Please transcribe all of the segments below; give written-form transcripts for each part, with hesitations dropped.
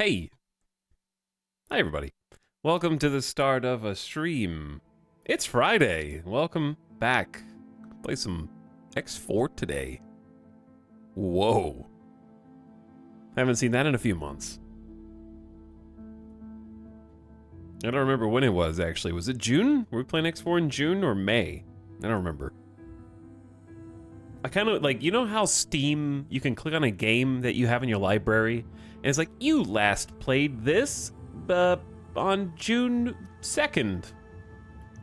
Hey, hi everybody. Welcome to the start of a stream. It's Friday. Welcome back. Play some X4 today. Whoa. Haven't seen that in a few months. I don't remember when it was actually. Was it June? Were we playing X4 in June or May? I don't remember. I kind of like, you know how Steam, you can click on a game that you have in your library, and it's like, you last played this on June 2nd.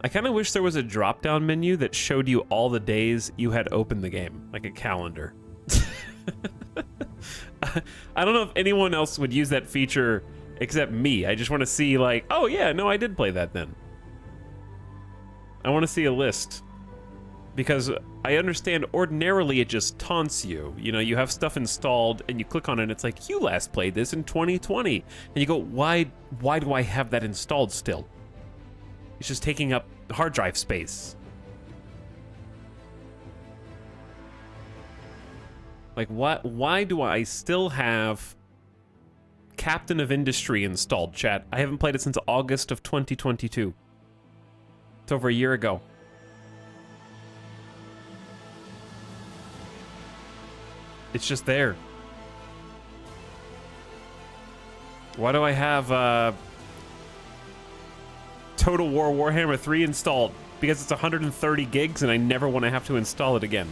I kind of wish there was a drop-down menu that showed you all the days you had opened the game, like a calendar. I don't know if anyone else would use that feature except me. I just want to see like, oh yeah, no, I did play that then. I want to see a list. Because I understand ordinarily it just taunts you. You know, you have stuff installed and you click on it and it's like, you last played this in 2020. And you go, why do I have that installed still? It's just taking up hard drive space. Like, why do I still have Captain of Industry installed, chat? I haven't played it since August of 2022. It's over a year ago. It's just there. Why do I have Total War Warhammer 3 installed? Because it's 130 gigs and I never want to have to install it again.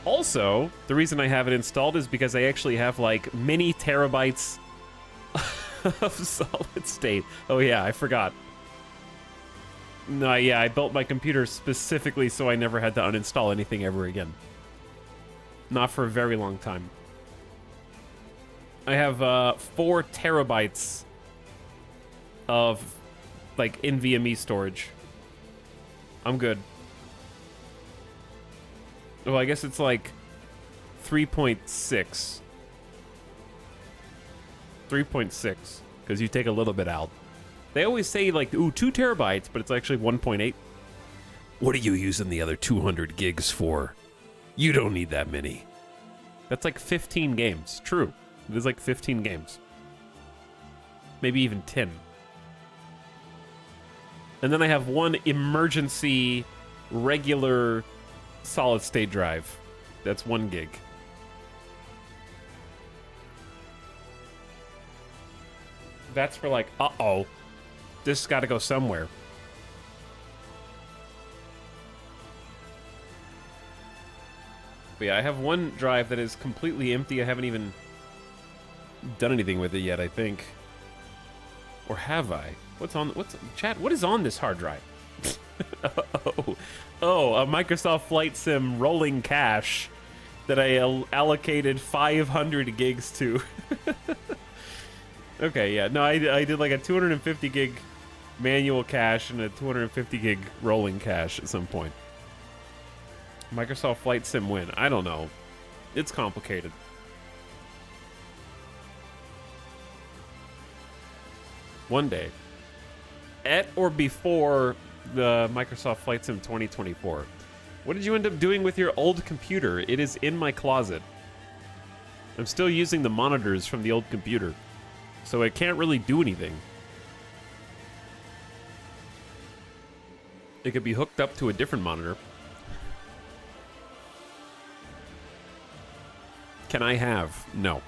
Also, the reason I have it installed is because I actually have like many terabytes of solid state. Oh yeah, I forgot. No, yeah, I built my computer specifically so I never had to uninstall anything ever again. Not for a very long time. I have 4 terabytes of like NVMe storage. I'm good. Well, I guess it's like 3.6. 3.6, because you take a little bit out. They always say like, ooh, 2 terabytes, but it's actually 1.8. What are you using the other 200 gigs for? You don't need that many. That's like 15 games. True. It is like 15 games. Maybe even 10. And then I have one emergency regular solid state drive. That's 1 gig. That's for like, uh-oh. This has got to go somewhere. But yeah, I have one drive that is completely empty. I haven't even done anything with it yet, I think. Or have I? Chat, what is on this hard drive? a Microsoft Flight Sim rolling cache that I allocated 500 gigs to. Okay, yeah, no, I did like a 250 gig manual cache and a 250 gig rolling cache at some point. Microsoft Flight Sim win. I don't know. It's complicated. One day. At or before the Microsoft Flight Sim 2024. What did you end up doing with your old computer? It is in my closet. I'm still using the monitors from the old computer, so it can't really do anything. It could be hooked up to a different monitor. Can I have? No.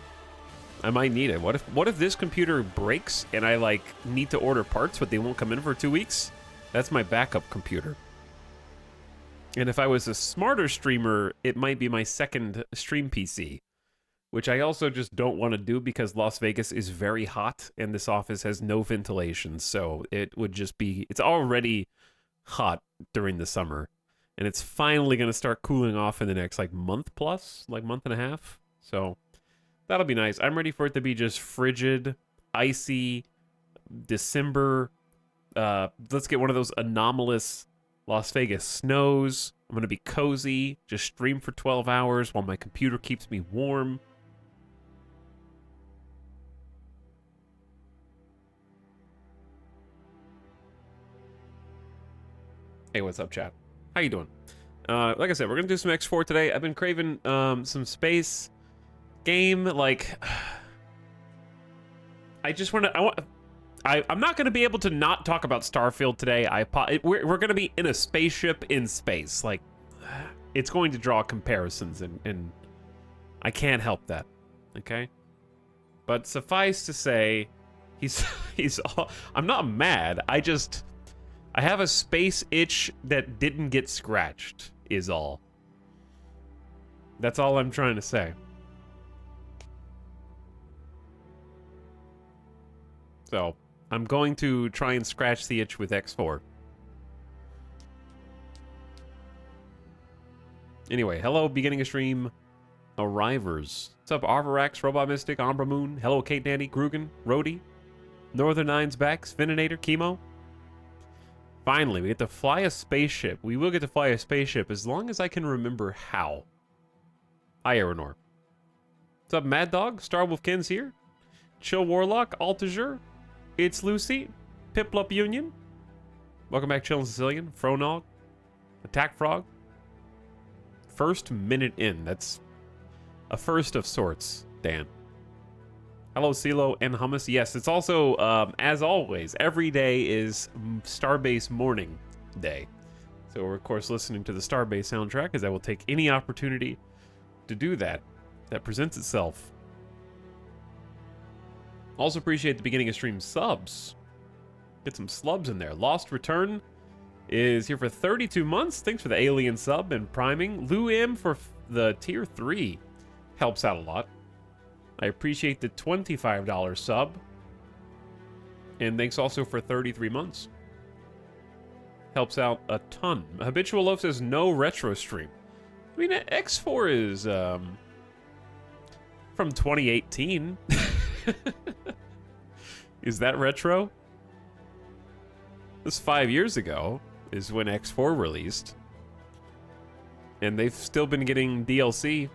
I might need it. What if this computer breaks and I like need to order parts but they won't come in for 2 weeks? That's my backup computer. And if I was a smarter streamer, it might be my second stream PC, which I also just don't want to do because Las Vegas is very hot and this office has no ventilation. So it would just be, it's already hot during the summer and it's finally going to start cooling off in the next like month plus, like month and a half. So that'll be nice. I'm ready for it to be just frigid, icy, December. Let's get one of those anomalous Las Vegas snows. I'm going to be cozy, just stream for 12 hours while my computer keeps me warm. Hey, what's up, chat? How you doing? Like I said, we're going to do some X4 today. I've been craving some space game, like I just want to. I'm not going to be able to not talk about Starfield today. We're going to be in a spaceship in space. Like, it's going to draw comparisons, and I can't help that. Okay. But suffice to say, I'm not mad. I have a space itch that didn't get scratched, is all. That's all I'm trying to say. So, I'm going to try and scratch the itch with X4. Anyway, hello, beginning of stream, arrivers. What's up, Arvarax, Robot Mystic, Ombra Moon, hello, Kate Danny, Grugan, Rhodey, Northern Nine's back, Spininator, Chemo. Finally, we get to fly a spaceship. We will get to fly a spaceship as long as I can remember how. Hi, Aeronor. What's up, Mad Dog? Starwolfkin's here. Chill Warlock, Altager. It's Lucy. Piplup Union. Welcome back, Chillin' Sicilian. Fronog. Attack Frog. First minute in. That's a first of sorts, Dan. Hello, CeeLo and Hummus. Yes, it's also, as always, every day is Starbase Morning Day. So we're, of course, listening to the Starbase soundtrack, as I will take any opportunity to do that presents itself. Also appreciate the beginning of stream subs. Get some slubs in there. Lost Return is here for 32 months. Thanks for the alien sub and priming. Lou M for the tier 3 helps out a lot. I appreciate the $25 sub. And thanks also for 33 months. Helps out a ton. Habitual Love says no retro stream. I mean, X4 is from 2018. Is that retro? This 5 years ago is when X4 released. And they've still been getting DLC.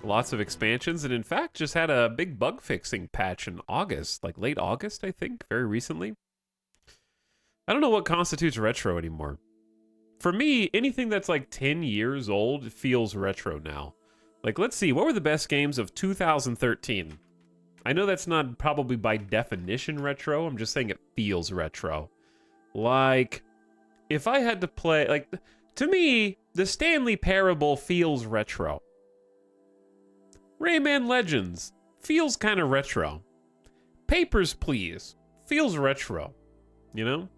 Lots of expansions, and in fact, just had a big bug fixing patch in August, like late August, I think, very recently. I don't know what constitutes retro anymore. For me, anything that's like 10 years old feels retro now. Like, let's see, what were the best games of 2013? I know that's not probably by definition retro, I'm just saying it feels retro. Like, if I had to play, like, to me, the Stanley Parable feels retro. Rayman Legends feels kind of retro. Papers, Please feels retro, you know?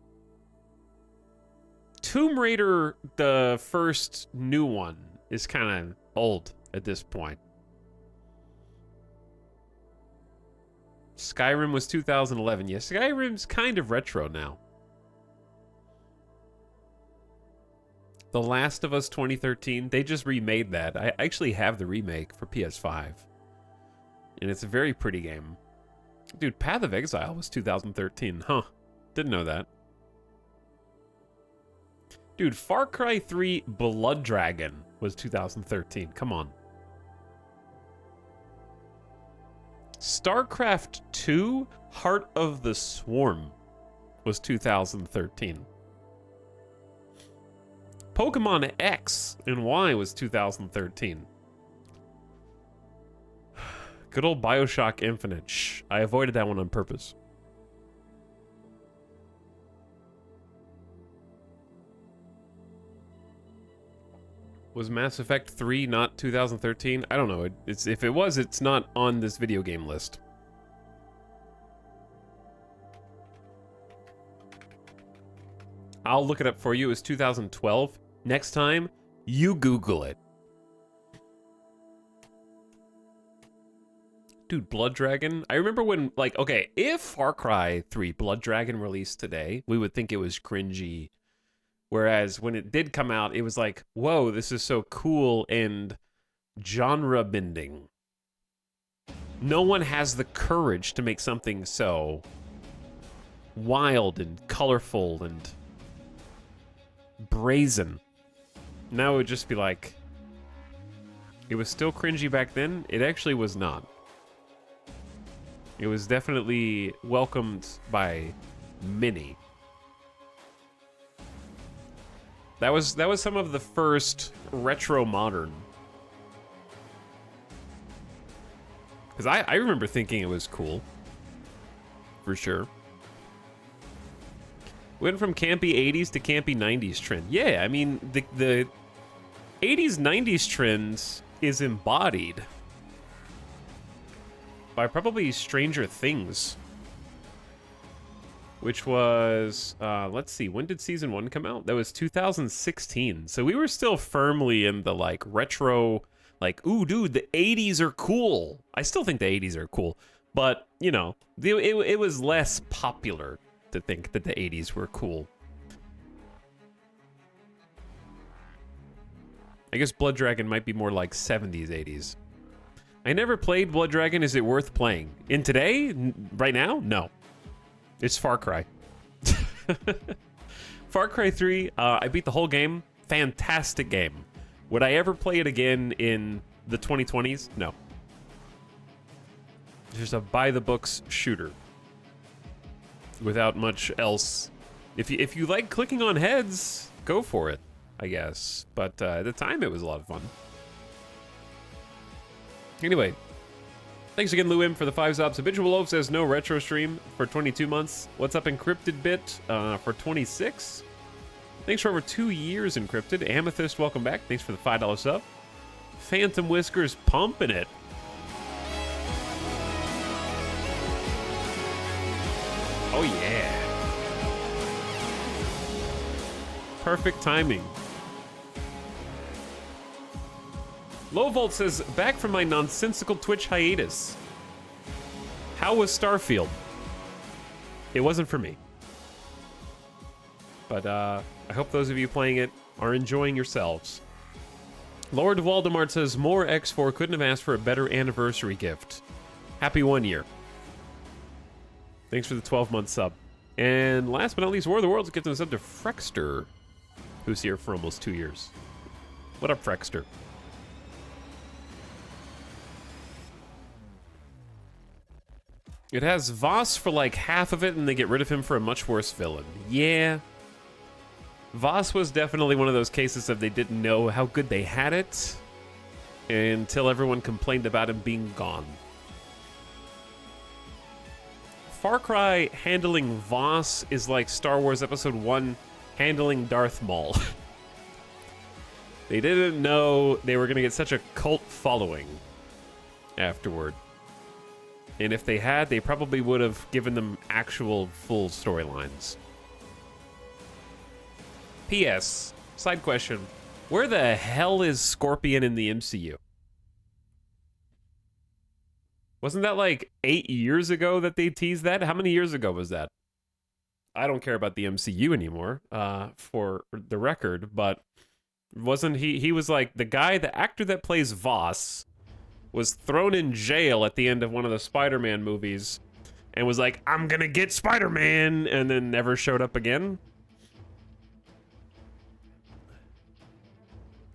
Tomb Raider, the first new one, is kind of old at this point. Skyrim was 2011. Yeah, Skyrim's kind of retro now. The Last of Us 2013, they just remade that. I actually have the remake for PS5. And it's a very pretty game. Dude, Path of Exile was 2013. Huh. Didn't know that. Dude, Far Cry 3 Blood Dragon was 2013. Come on. StarCraft 2 Heart of the Swarm was 2013. Pokemon X and Y was 2013. Good old BioShock Infinite. Shh, I avoided that one on purpose. Was Mass Effect 3 not 2013? I don't know. If it was, it's not on this video game list. I'll look it up for you. It was 2012. Next time, you Google it. Dude, Blood Dragon. I remember when, like, okay, if Far Cry 3 Blood Dragon released today, we would think it was cringy. Whereas when it did come out, it was like, whoa, this is so cool and genre bending. No one has the courage to make something so wild and colorful and brazen. Now it would just be like, it was still cringy back then. It actually was not. It was definitely welcomed by many. That was some of the first retro modern. Because I remember thinking it was cool. For sure. Went from campy 80s to campy 90s trend. Yeah, I mean, the 80s, 90s trend is embodied by probably Stranger Things. Which was, let's see, when did season 1 come out? That was 2016. So we were still firmly in the, like, retro, like, ooh, dude, the 80s are cool. I still think the 80s are cool. But, you know, it was less popular to think that the 80s were cool. I guess Blood Dragon might be more like 70s, 80s. I never played Blood Dragon. Is it worth playing? In today? Right now? No. It's Far Cry. Far Cry 3, I beat the whole game. Fantastic game. Would I ever play it again in the 2020s? No. It's just a by-the-books shooter. Without much else. If you like clicking on heads, go for it, I guess. But at the time, it was a lot of fun. Anyway. Thanks again, Luim, for the 5 subs. Habitual Loaf says no retro stream for 22 months. What's up, Encrypted Bit, for 26? Thanks for over 2 years, Encrypted. Amethyst, welcome back. Thanks for the $5 sub. Phantom Whiskers pumping it. Oh, yeah. Perfect timing. Low Volt says, back from my nonsensical Twitch hiatus. How was Starfield? It wasn't for me. But I hope those of you playing it are enjoying yourselves. Lord Waldemar says, more X4, couldn't have asked for a better anniversary gift. Happy 1 year. Thanks for the 12-month sub. And last but not least, War of the Worlds gets us up to Frexter, who's here for almost 2 years. What up, Frexter? It has Voss for like half of it, and they get rid of him for a much worse villain. Yeah. Voss was definitely one of those cases of they didn't know how good they had it until everyone complained about him being gone. Far Cry handling Voss is like Star Wars Episode 1 handling Darth Maul. They didn't know they were going to get such a cult following afterward. And if they had, they probably would have given them actual full storylines. P.S. Side question. Where the hell is Scorpion in the MCU? Wasn't that like 8 years ago that they teased that? How many years ago was that? I don't care about the MCU anymore, for the record, but wasn't he was like the actor that plays Voss was thrown in jail at the end of one of the Spider-Man movies and was like, I'm gonna get Spider-Man, and then never showed up again.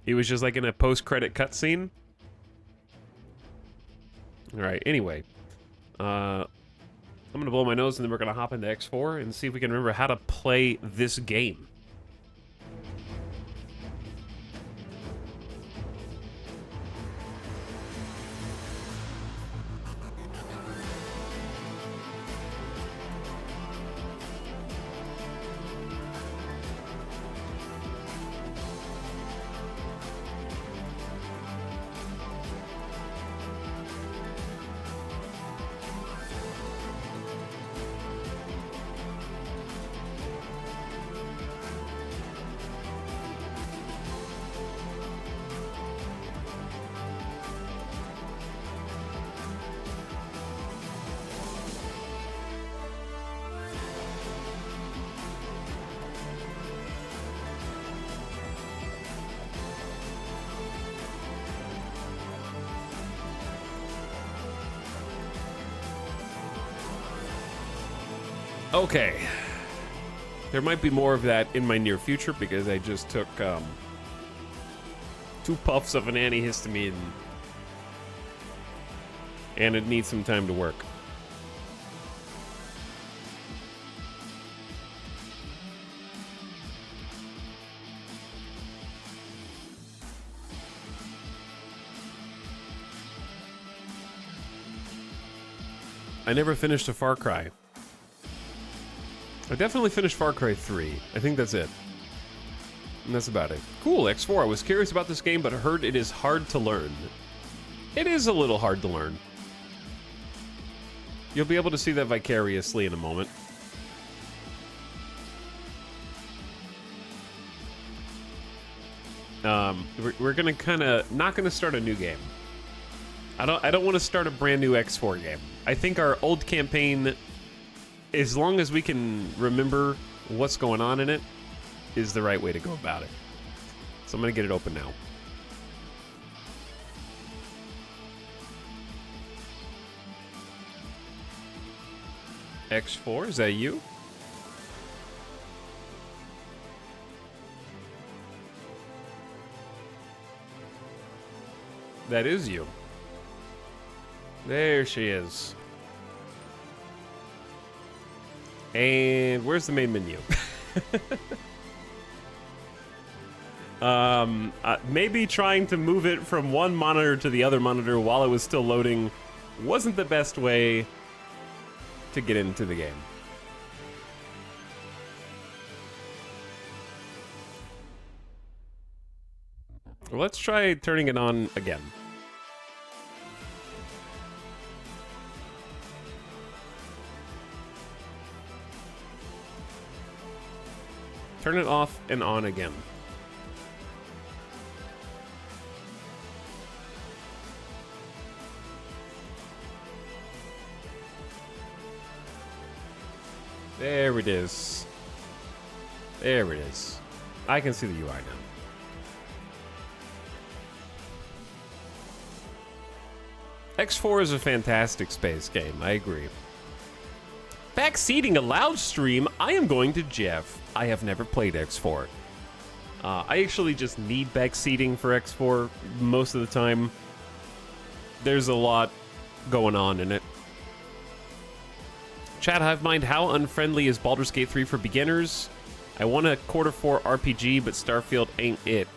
He was just like in a post-credit cutscene. All right, anyway. I'm gonna blow my nose and then we're gonna hop into X4 and see if we can remember how to play this game. Okay. There might be more of that in my near future because I just took 2 puffs of an antihistamine and it needs some time to work. I never finished a Far Cry. I definitely finished Far Cry 3. I think that's it. And that's about it. Cool, X4. I was curious about this game, but I heard it is hard to learn. It is a little hard to learn. You'll be able to see that vicariously in a moment. We're gonna kind of not gonna start a new game. I don't want to start a brand new X4 game. I think our old campaign, as long as we can remember what's going on in it, is the right way to go about it. So I'm gonna get it open now. X4, is that you? That is you. There she is. And where's the main menu? Maybe trying to move it from one monitor to the other monitor while it was still loading wasn't the best way to get into the game. Let's try turning it on again. Turn it off and on again. There it is. There it is. I can see the UI now. X4 is a fantastic space game, I agree. Backseating allowed stream, I am going to Jeff. I have never played X4. I actually just need backseating for X4 most of the time. There's a lot going on in it. Chat Hivemind, how unfriendly is Baldur's Gate 3 for beginners? I want a Quarter 4 RPG, but Starfield ain't it.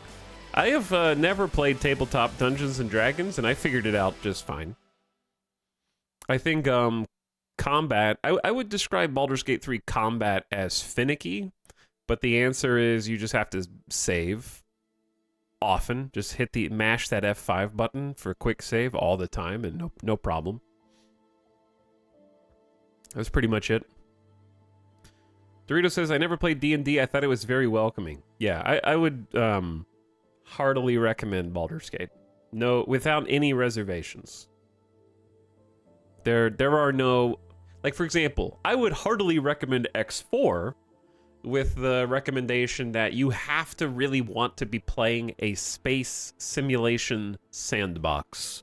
I have never played tabletop Dungeons and Dragons, and I figured it out just fine. I think combat, I would describe Baldur's Gate 3 combat as finicky, but the answer is you just have to save often. Just mash that F5 button for a quick save all the time, and no problem. That's pretty much it. Dorito says, I never played D&D. I thought it was very welcoming. Yeah, I would heartily recommend Baldur's Gate. No, without any reservations. There are no... Like, for example, I would heartily recommend X4 with the recommendation that you have to really want to be playing a space simulation sandbox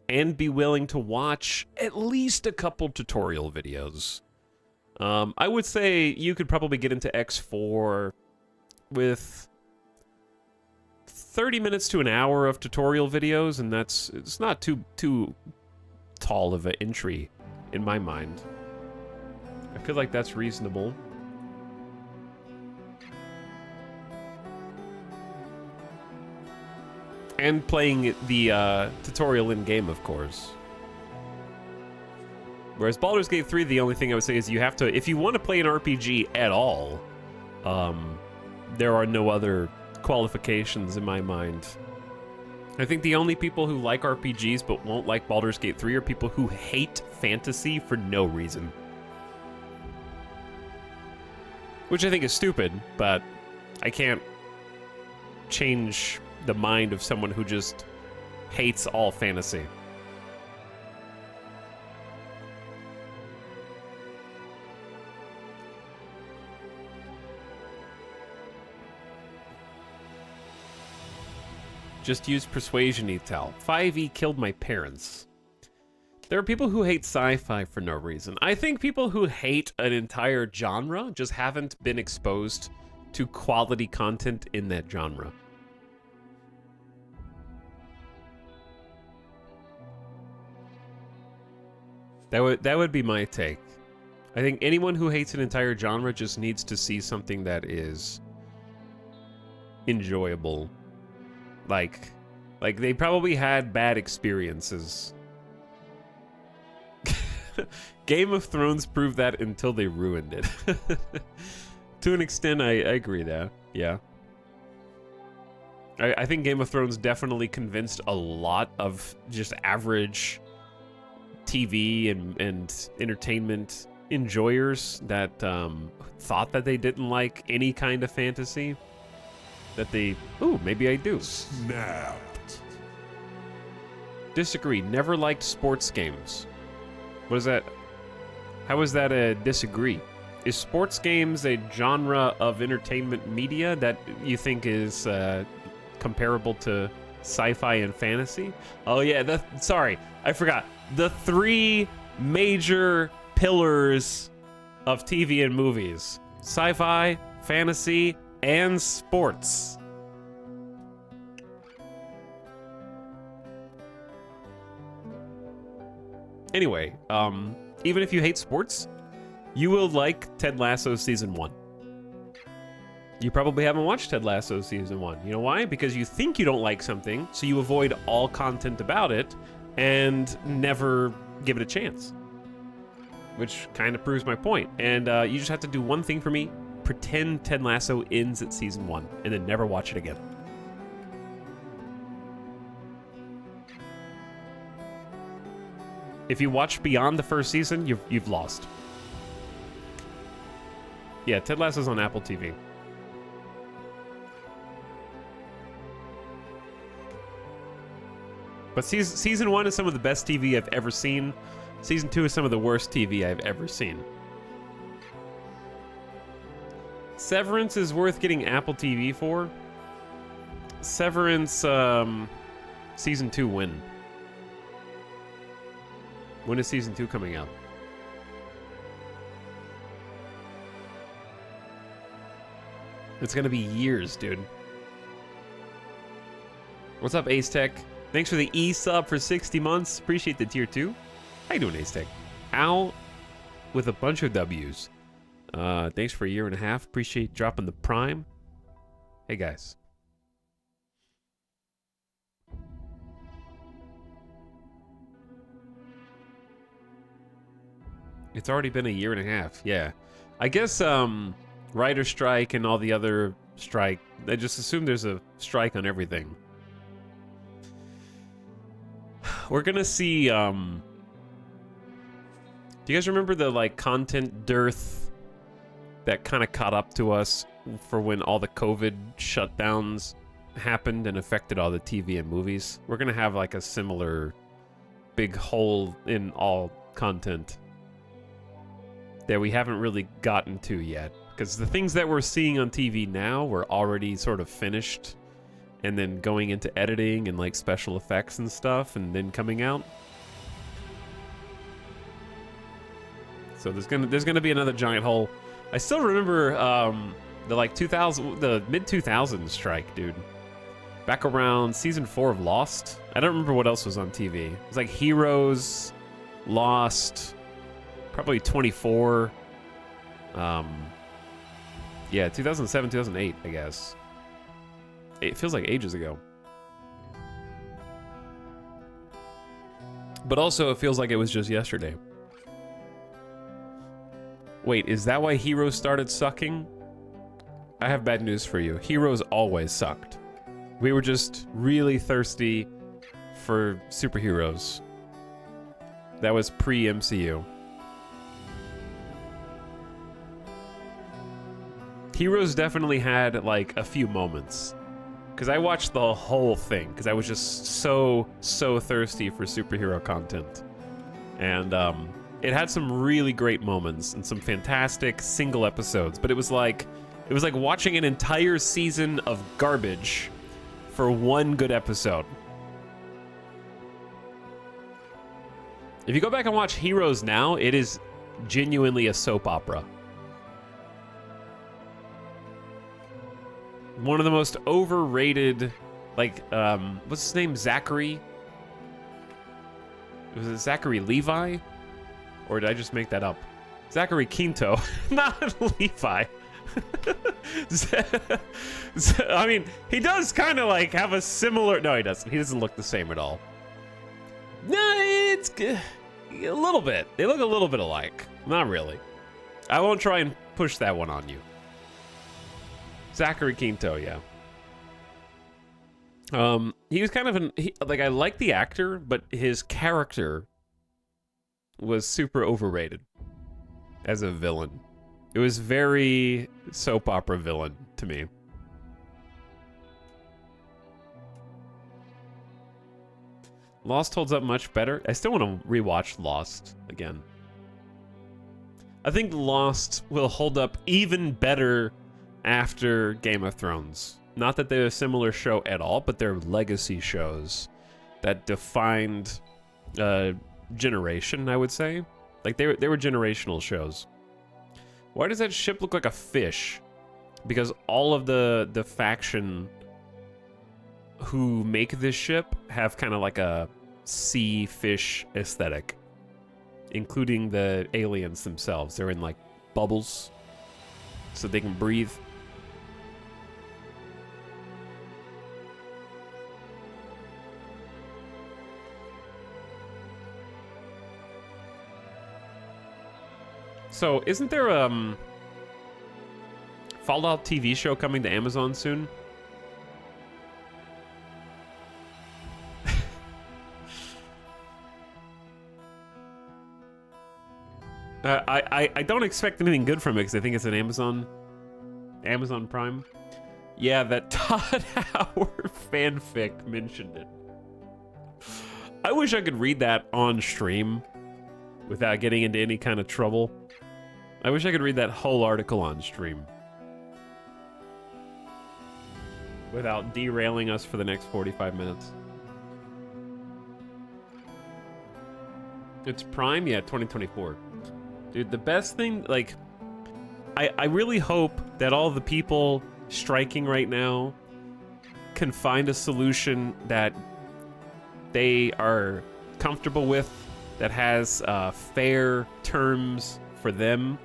and be willing to watch at least a couple tutorial videos. I would say you could probably get into X4 with 30 minutes to an hour of tutorial videos, and it's not too tall of an entry in my mind. I feel like that's reasonable. And playing the tutorial in-game, of course. Whereas Baldur's Gate 3, the only thing I would say is you have to... If you want to play an RPG at all, there are no other qualifications in my mind. I think the only people who like RPGs but won't like Baldur's Gate 3 are people who hate fantasy for no reason. Which I think is stupid, but I can't change the mind of someone who just hates all fantasy. Just use persuasion, Etal. 5e killed my parents. There are people who hate sci-fi for no reason. I think people who hate an entire genre just haven't been exposed to quality content in that genre. That would be my take. I think anyone who hates an entire genre just needs to see something that is enjoyable. Like they probably had bad experiences. Game of Thrones proved that until they ruined it. To an extent, I agree there. Yeah. I think Game of Thrones definitely convinced a lot of just average TV and entertainment enjoyers that thought that they didn't like any kind of fantasy. That they, ooh, maybe I do. Snapped. Disagree. Never liked sports games. What is that? How is that a disagree? Is sports games a genre of entertainment media that you think is comparable to sci-fi and fantasy? Oh yeah, sorry, I forgot. The three major pillars of TV and movies: sci-fi, fantasy, and sports. Anyway, even if you hate sports, you will like Ted Lasso Season 1. You probably haven't watched Ted Lasso Season 1. You know why? Because you think you don't like something, so you avoid all content about it and never give it a chance. Which kind of proves my point. And you just have to do one thing for me. Pretend Ted Lasso ends at Season 1, and then never watch it again. If you watch beyond the first season, you've lost. Yeah, Ted Lasso's on Apple TV. But season 1 is some of the best TV I've ever seen. Season 2 is some of the worst TV I've ever seen. Severance is worth getting Apple TV for. Severance, Season 2 when? When is Season 2 coming out? It's gonna be years, dude. What's up, Ace Tech? Thanks for the E-sub for 60 months. Appreciate the tier 2. How you doing, Ace Tech? Al with a bunch of W's. Thanks for a year and a half. Appreciate dropping the prime. Hey, guys. It's already been a year and a half. Yeah. I guess, writer strike and all the other strike. I just assume there's a strike on everything. We're gonna see, do you guys remember the, like, content dearth that kind of caught up to us for when all the COVID shutdowns happened and affected all the TV and movies? We're gonna have, like, a similar big hole in all content that we haven't really gotten to yet. Because the things that we're seeing on TV now were already sort of finished and then going into editing and like special effects and stuff and then coming out. So there's gonna be another giant hole. I still remember the like the mid 2000s strike, dude. Back around season 4 of Lost. I don't remember what else was on TV. It was like Heroes, Lost, probably 24. Yeah, 2007, 2008, I guess. It feels like ages ago. But also, it feels like it was just yesterday. Wait, is that why Heroes started sucking? I have bad news for you. Heroes always sucked. We were just really thirsty for superheroes. That was pre-MCU. Heroes definitely had, like, a few moments. Because I watched the whole thing, because I was just so thirsty for superhero content. And, it had some really great moments and some fantastic single episodes, but it was like watching an entire season of garbage for one good episode. If you go back and watch Heroes now, it is genuinely a soap opera. One of the most overrated, like, what's his name? Zachary? Was it Zachary Levi? Or did I just make that up? Zachary Quinto, not Levi. I mean, he does kind of like have a similar... No, he doesn't. He doesn't look the same at all. No, it's good. A little bit. They look a little bit alike. Not really. I won't try and push that one on you. Zachary Quinto, yeah. He was kind of like, I like the actor, but his character was super overrated as a villain. It was very soap opera villain to me. Lost holds up much better. I still want to rewatch Lost again. I think Lost will hold up even better after Game of Thrones. Not that they're a similar show at all, but they're legacy shows that defined generation, I would say. Like, they were generational shows. Why does that ship look like a fish? Because all of the faction who make this ship have kind of like a sea fish aesthetic, including the aliens themselves. They're in like bubbles so they can breathe. So, isn't there a Fallout TV show coming to Amazon soon? I don't expect anything good from it because I think it's an Amazon Prime. Yeah, that Todd Howard fanfic mentioned it. I wish I could read that on stream without getting into any kind of trouble. I wish I could read that whole article on stream without derailing us for the next 45 minutes. It's Prime? Yeah, 2024. Dude, the best thing, like, I really hope that all the people striking right now can find a solution that they are comfortable with, that has fair terms for them.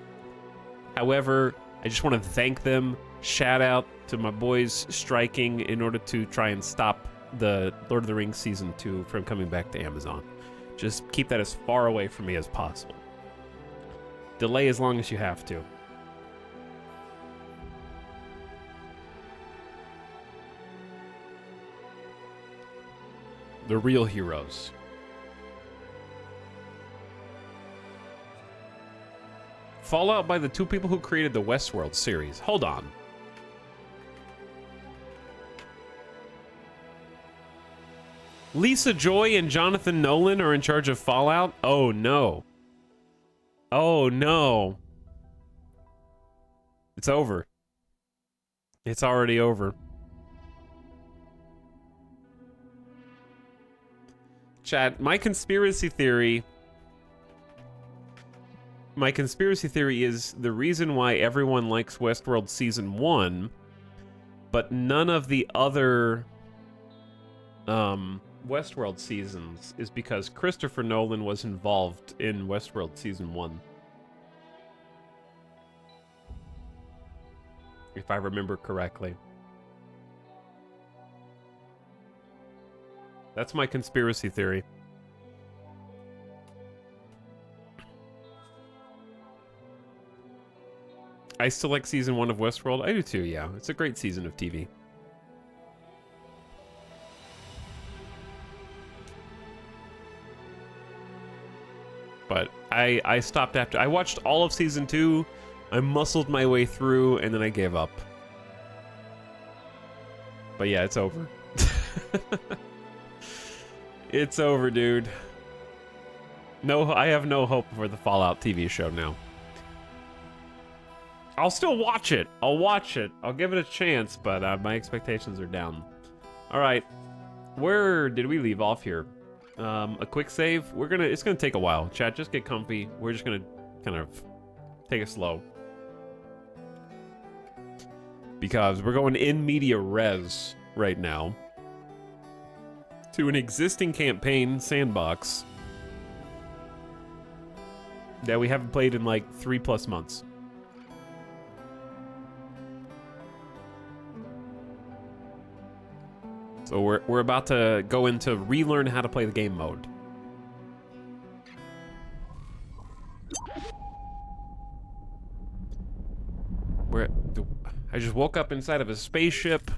However, I just want to thank them. Shout out to my boys striking in order to try and stop the Lord of the Rings Season 2 from coming back to Amazon. Just keep that as far away from me as possible. Delay as long as you have to. The real heroes. Fallout by the two people who created the Westworld series. Hold on. Lisa Joy and Jonathan Nolan are in charge of Fallout? Oh no. Oh no. It's over. It's already over. Chat, my conspiracy theory is the reason why everyone likes Westworld Season 1, but none of the other Westworld seasons is because Christopher Nolan was involved in Westworld Season 1. If I remember correctly. That's my conspiracy theory. I still like Season 1 of Westworld. I do too, yeah. It's a great season of TV. But I stopped after... I watched all of Season 2. I muscled my way through, and then I gave up. But yeah, it's over. It's over, dude. No, I have no hope for the Fallout TV show now. I'll still watch it. I'll watch it. I'll give it a chance, but my expectations are down. All right, where did we leave off here? A quick save. It's gonna take a while. Chat, just get comfy. We're just gonna kind of take it slow because we're going in media res right now to an existing campaign, Sandbox, that we haven't played in like 3+ months. So we're about to go into relearn how to play the game mode. I just woke up inside of a spaceship.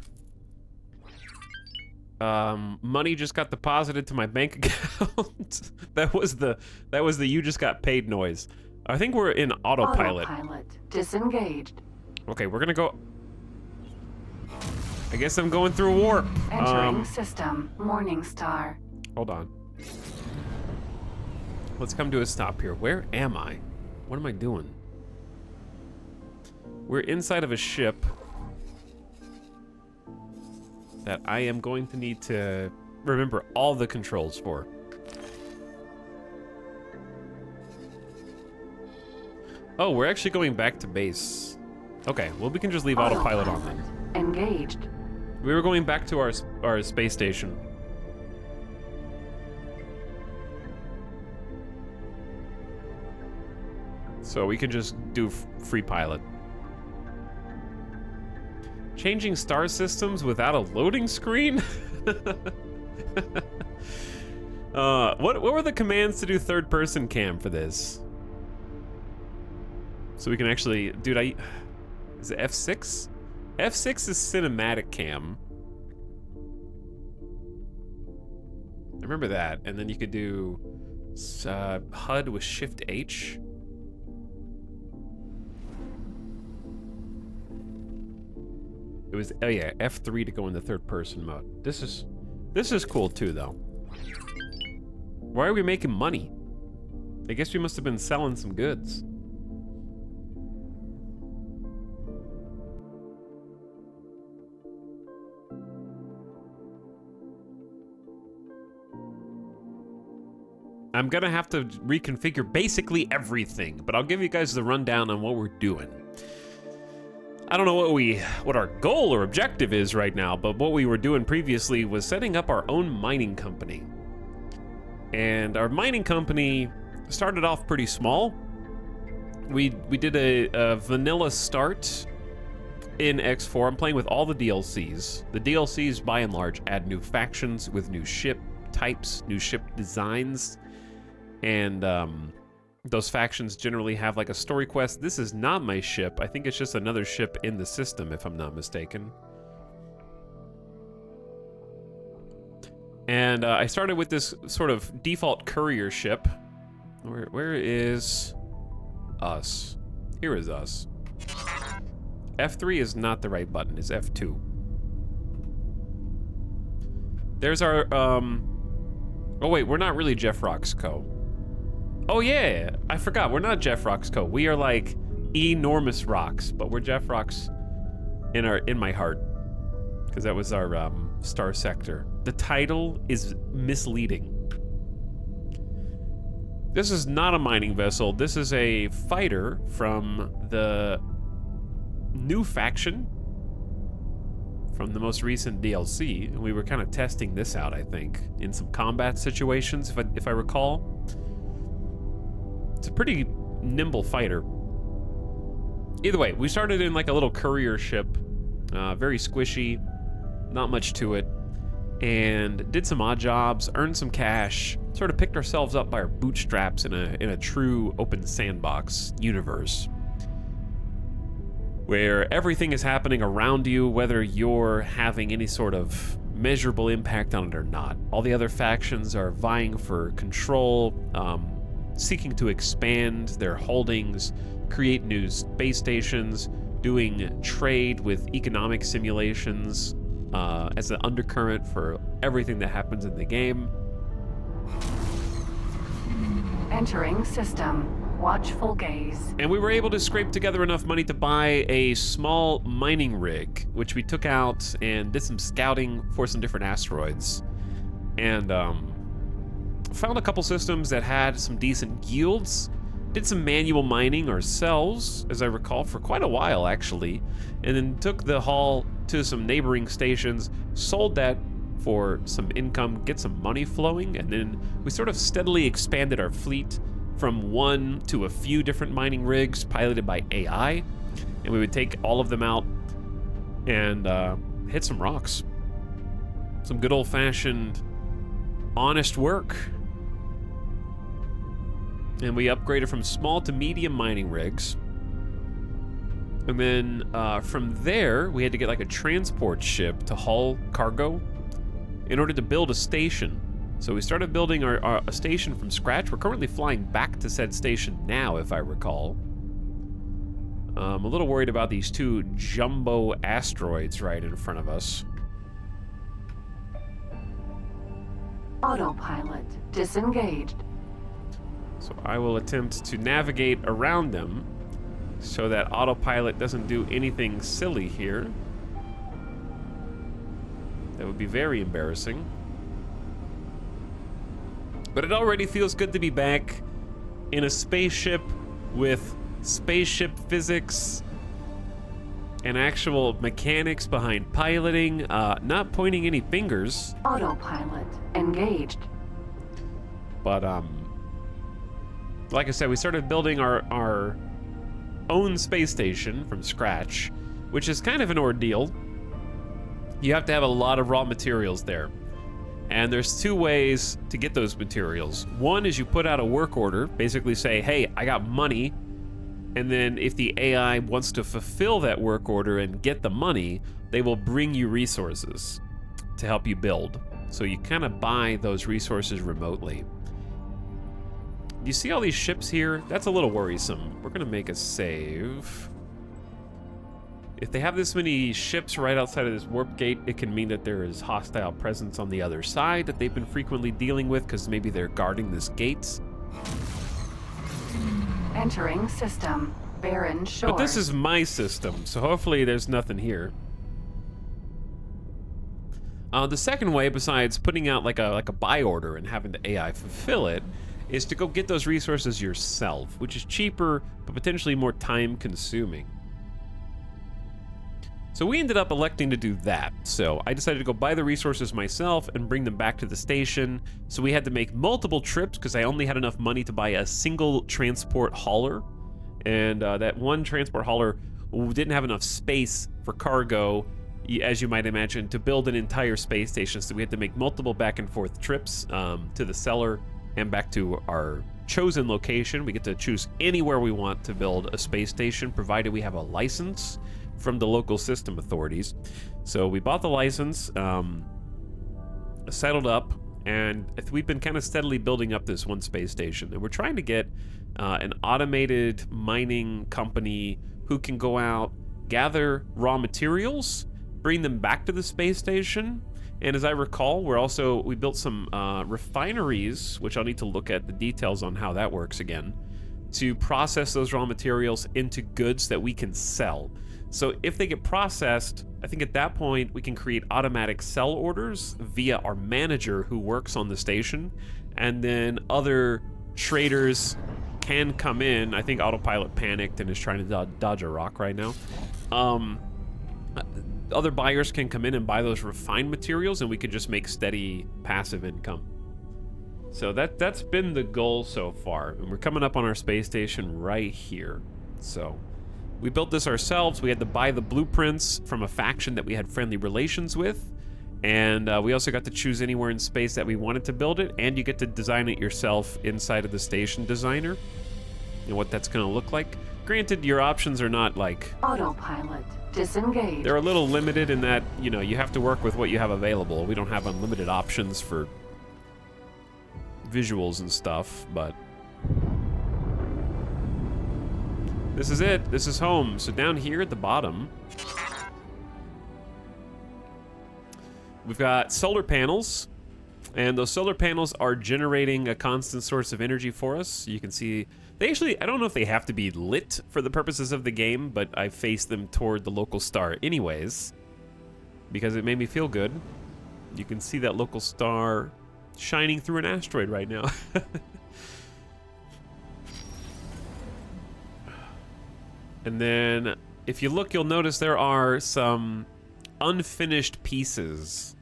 Money just got deposited to my bank account. that was the you just got paid noise. I think we're in autopilot. Autopilot disengaged. Okay, we're gonna go. I guess I'm going through a warp. Entering system. Morningstar. Hold on. Let's come to a stop here. Where am I? What am I doing? We're inside of a ship that I am going to need to remember all the controls for. Oh, we're actually going back to base. Okay, well, we can just leave autopilot on then. Engaged. We were going back to our space station. So we can just do free pilot. Changing star systems without a loading screen? What were the commands to do third person cam for this? So we can actually, dude, is it F6? F6 is cinematic cam. I remember that. And then you could do HUD with Shift H. It was, oh yeah, F3 to go into third person mode. This is cool too though. Why are we making money? I guess we must have been selling some goods. I'm gonna have to reconfigure basically everything, but I'll give you guys the rundown on what we're doing. I don't know what our goal or objective is right now, but what we were doing previously was setting up our own mining company. And our mining company started off pretty small. We did a vanilla start in X4. I'm playing with all the DLCs. The DLCs, by and large, add new factions with new ship types, new ship designs, and those factions generally have like a story quest. This is not my ship. I think it's just another ship in the system, if I'm not mistaken. And I started with this sort of default courier ship. Where is us? Here is us. F3 is not the right button, it's F2. There's our, oh wait, we're not really Jeff Rocks Co. Oh yeah, I forgot, we're not Jeff Rocks Co. We are like enormous rocks, but we're Jeff Rocks in my heart, because that was our star sector. The title is misleading. This is not a mining vessel. This is a fighter from the new faction from the most recent DLC, and we were kind of testing this out, I think, in some combat situations, if I recall. It's a pretty nimble fighter. Either way, we started in like a little courier ship, very squishy, not much to it, and did some odd jobs, earned some cash, sort of picked ourselves up by our bootstraps in a true open sandbox universe, where everything is happening around you, whether you're having any sort of measurable impact on it or not. All the other factions are vying for control, seeking to expand their holdings, create new space stations, doing trade with economic simulations as an undercurrent for everything that happens in the game. Entering system. Watchful gaze. And we were able to scrape together enough money to buy a small mining rig, which we took out and did some scouting for some different asteroids. And found a couple systems that had some decent yields. Did some manual mining ourselves, as I recall, for quite a while actually. And then took the haul to some neighboring stations, sold that for some income, get some money flowing, and then we sort of steadily expanded our fleet from one to a few different mining rigs piloted by AI, and we would take all of them out and hit some rocks. Some good old-fashioned honest work. And we upgraded from small to medium mining rigs. And then from there, we had to get like a transport ship to haul cargo in order to build a station. So we started building a station from scratch. We're currently flying back to said station now, if I recall. I'm a little worried about these two jumbo asteroids right in front of us. Autopilot disengaged. So I will attempt to navigate around them so that autopilot doesn't do anything silly here. That would be very embarrassing. But it already feels good to be back in a spaceship with spaceship physics and actual mechanics behind piloting, not pointing any fingers. Autopilot engaged. But, like I said, we started building our own space station from scratch, which is kind of an ordeal. You have to have a lot of raw materials there. And there's two ways to get those materials. One is you put out a work order, basically say, hey, I got money. And then if the AI wants to fulfill that work order and get the money, they will bring you resources to help you build. So you kind of buy those resources remotely. You see all these ships here? That's a little worrisome. We're gonna make a save. If they have this many ships right outside of this warp gate, it can mean that there is hostile presence on the other side that they've been frequently dealing with because maybe they're guarding this gate. Entering system. Barren shore. But this is my system, so hopefully there's nothing here. The second way, besides putting out like a buy order and having the AI fulfill it, is to go get those resources yourself, which is cheaper but potentially more time-consuming. So we ended up electing to do that. So I decided to go buy the resources myself and bring them back to the station. So we had to make multiple trips because I only had enough money to buy a single transport hauler. And that one transport hauler didn't have enough space for cargo, as you might imagine, to build an entire space station. So we had to make multiple back and forth trips to the cellar and back to our chosen location. We get to choose anywhere we want to build a space station, provided we have a license from the local system authorities. So we bought the license, settled up, and we've been kind of steadily building up this one space station. And we're trying to get an automated mining company who can go out, gather raw materials, bring them back to the space station. And as I recall, we built some refineries, which I'll need to look at the details on how that works again, to process those raw materials into goods that we can sell. So if they get processed, I think at that point we can create automatic sell orders via our manager who works on the station, and then other traders can come in. I think Autopilot panicked and is trying to dodge a rock right now. Other buyers can come in and buy those refined materials, and we can just make steady passive income. So that's been the goal so far, and we're coming up on our space station right here. So we built this ourselves. We had to buy the blueprints from a faction that we had friendly relations with, and we also got to choose anywhere in space that we wanted to build it, and you get to design it yourself inside of the station designer and what that's going to look like. Granted, your options are not like... Autopilot disengaged. They're a little limited in that, you know, you have to work with what you have available. We don't have unlimited options for visuals and stuff, but this is it. This is home. So down here at the bottom, we've got solar panels, and those solar panels are generating a constant source of energy for us. You can see they actually, I don't know if they have to be lit for the purposes of the game, but I faced them toward the local star anyways, because it made me feel good. You can see that local star shining through an asteroid right now. And then if you look, you'll notice there are some unfinished pieces.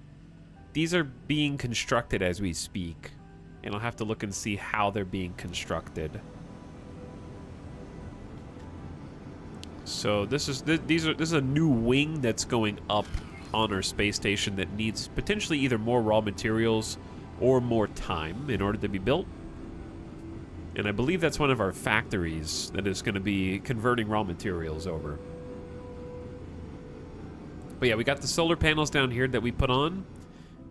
These are being constructed as we speak, and I'll have to look and see how they're being constructed. So this is a new wing that's going up on our space station that needs potentially either more raw materials or more time in order to be built. And I believe that's one of our factories that is going to be converting raw materials over. But yeah, we got the solar panels down here that we put on.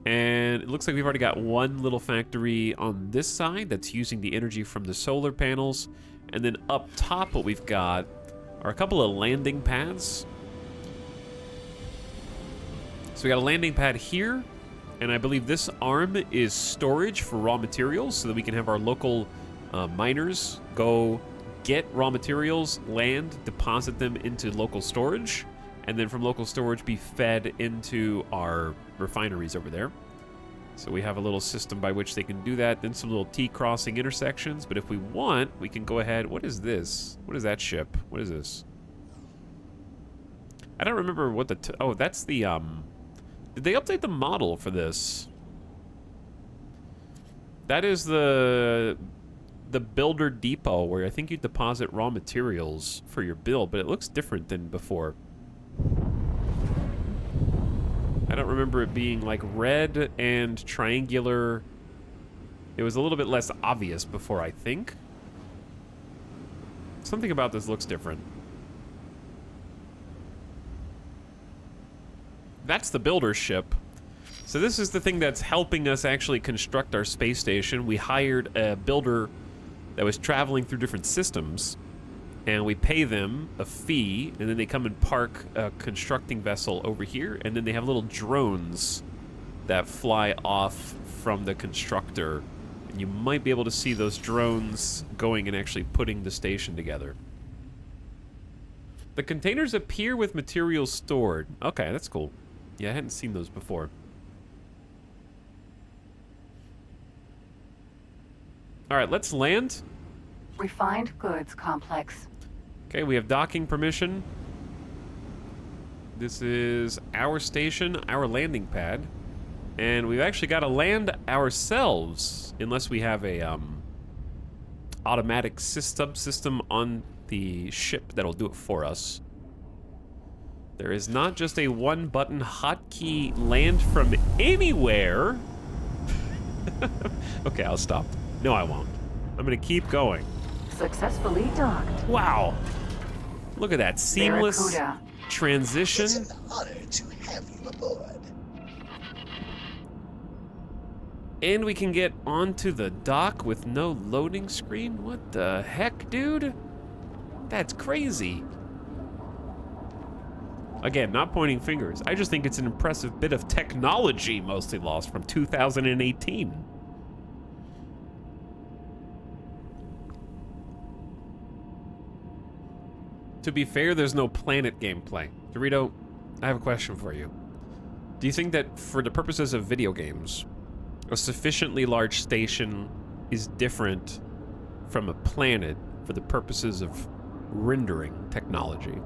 And it looks like we've already got one little factory on this side that's using the energy from the solar panels. And then up top, what we've got are a couple of landing pads. So we got a landing pad here. And I believe this arm is storage for raw materials so that we can have our local miners go get raw materials, land, deposit them into local storage, and then from local storage be fed into our refineries over there. So we have a little system by which they can do that, then some little T-crossing intersections, but if we want, we can go ahead. What is this? What is that ship? What is this? I don't remember what the... oh, that's the... Did they update the model for this? That is the builder depot where I think you deposit raw materials for your build, but it looks different than before. I don't remember it being like red and triangular. It was a little bit less obvious before, I think. Something about this looks different. That's the builder ship. So this is the thing that's helping us actually construct our space station. We hired a builder that was traveling through different systems, and we pay them a fee, and then they come and park a constructing vessel over here, and then they have little drones that fly off from the constructor. And you might be able to see those drones going and actually putting the station together. The containers appear with materials stored. Okay, that's cool. Yeah, I hadn't seen those before. All right, let's land. Refined goods complex. Okay, we have docking permission. This is our station, our landing pad. And we've actually got to land ourselves, unless we have a automatic subsystem on the ship that'll do it for us. There is not just a one-button hotkey land from anywhere. Okay, I'll stop. No, I won't. I'm gonna keep going. Successfully docked. Wow. Look at that seamless Barracuda. transition. It's an honor to have you aboard. And we can get onto the dock with no loading screen? What the heck, dude? That's crazy. Again, not pointing fingers. I just think it's an impressive bit of technology, mostly lost from 2018. To be fair, there's no planet gameplay. Dorito, I have a question for you. Do you think that for the purposes of video games, a sufficiently large station is different from a planet for the purposes of rendering technology?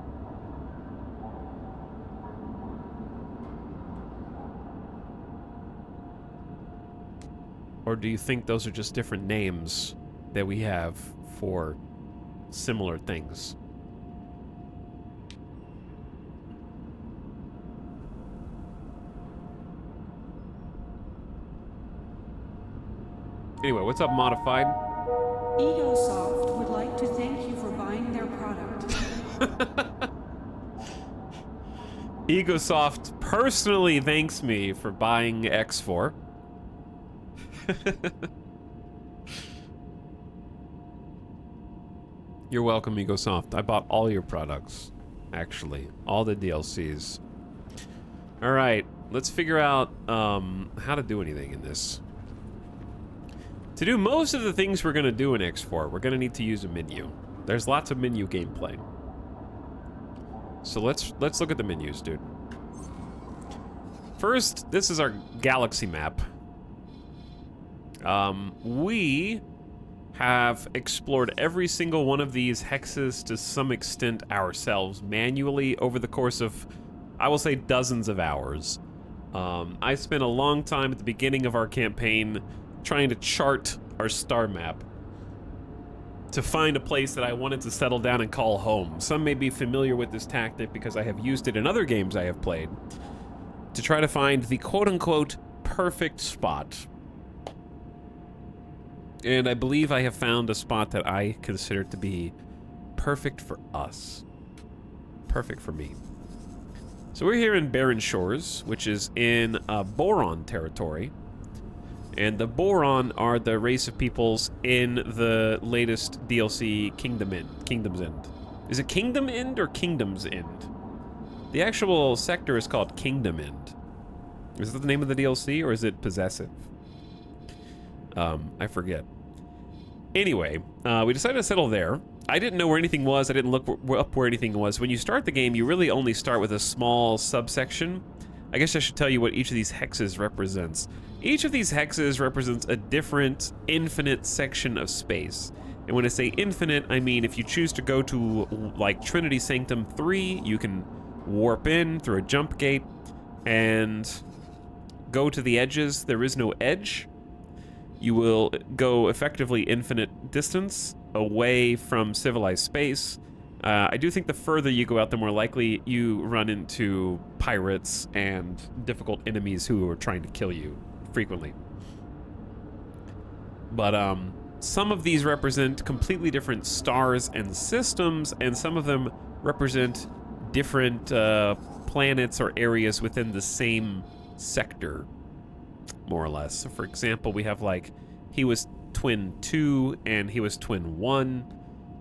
Or do you think those are just different names that we have for similar things? Anyway, what's up, Modified? Egosoft would like to thank you for buying their product. Egosoft personally thanks me for buying X4. You're welcome, Egosoft. I bought all your products, actually. All the DLCs. Alright, let's figure out how to do anything in this. To do most of the things we're going to do in X4, we're going to need to use a menu. There's lots of menu gameplay. So let's look at the menus, dude. First, this is our galaxy map. We have explored every single one of these hexes to some extent ourselves, manually over the course of, I will say, dozens of hours. I spent a long time at the beginning of our campaign trying to chart our star map to find a place that I wanted to settle down and call home. Some may be familiar with this tactic because I have used it in other games I have played to try to find the quote-unquote perfect spot. And I believe I have found a spot that I consider to be perfect for us. Perfect for me. So So we're here in Barren Shores, which is in Boron territory. And the Boron are the race of peoples in the latest DLC, Kingdom's End. Is it Kingdom End or Kingdom's End? The actual sector is called Kingdom End. Is that the name of the DLC, or is it Possessive? I forget. Anyway, we decided to settle there. I didn't know where anything was. I didn't look up where anything was. When you start the game, you really only start with a small subsection. I guess I should tell you what each of these hexes represents. Each of these hexes represents a different infinite section of space. And when I say infinite, I mean if you choose to go to, like, Trinity Sanctum 3, you can warp in through a jump gate and go to the edges. There is no edge. You will go effectively infinite distance away from civilized space. I do think the further you go out, the more likely you run into pirates and difficult enemies who are trying to kill you frequently. But some of these represent completely different stars and systems, and some of them represent different planets or areas within the same sector, more or less. So for example, we have, like, he was Twin 2 and he was Twin 1.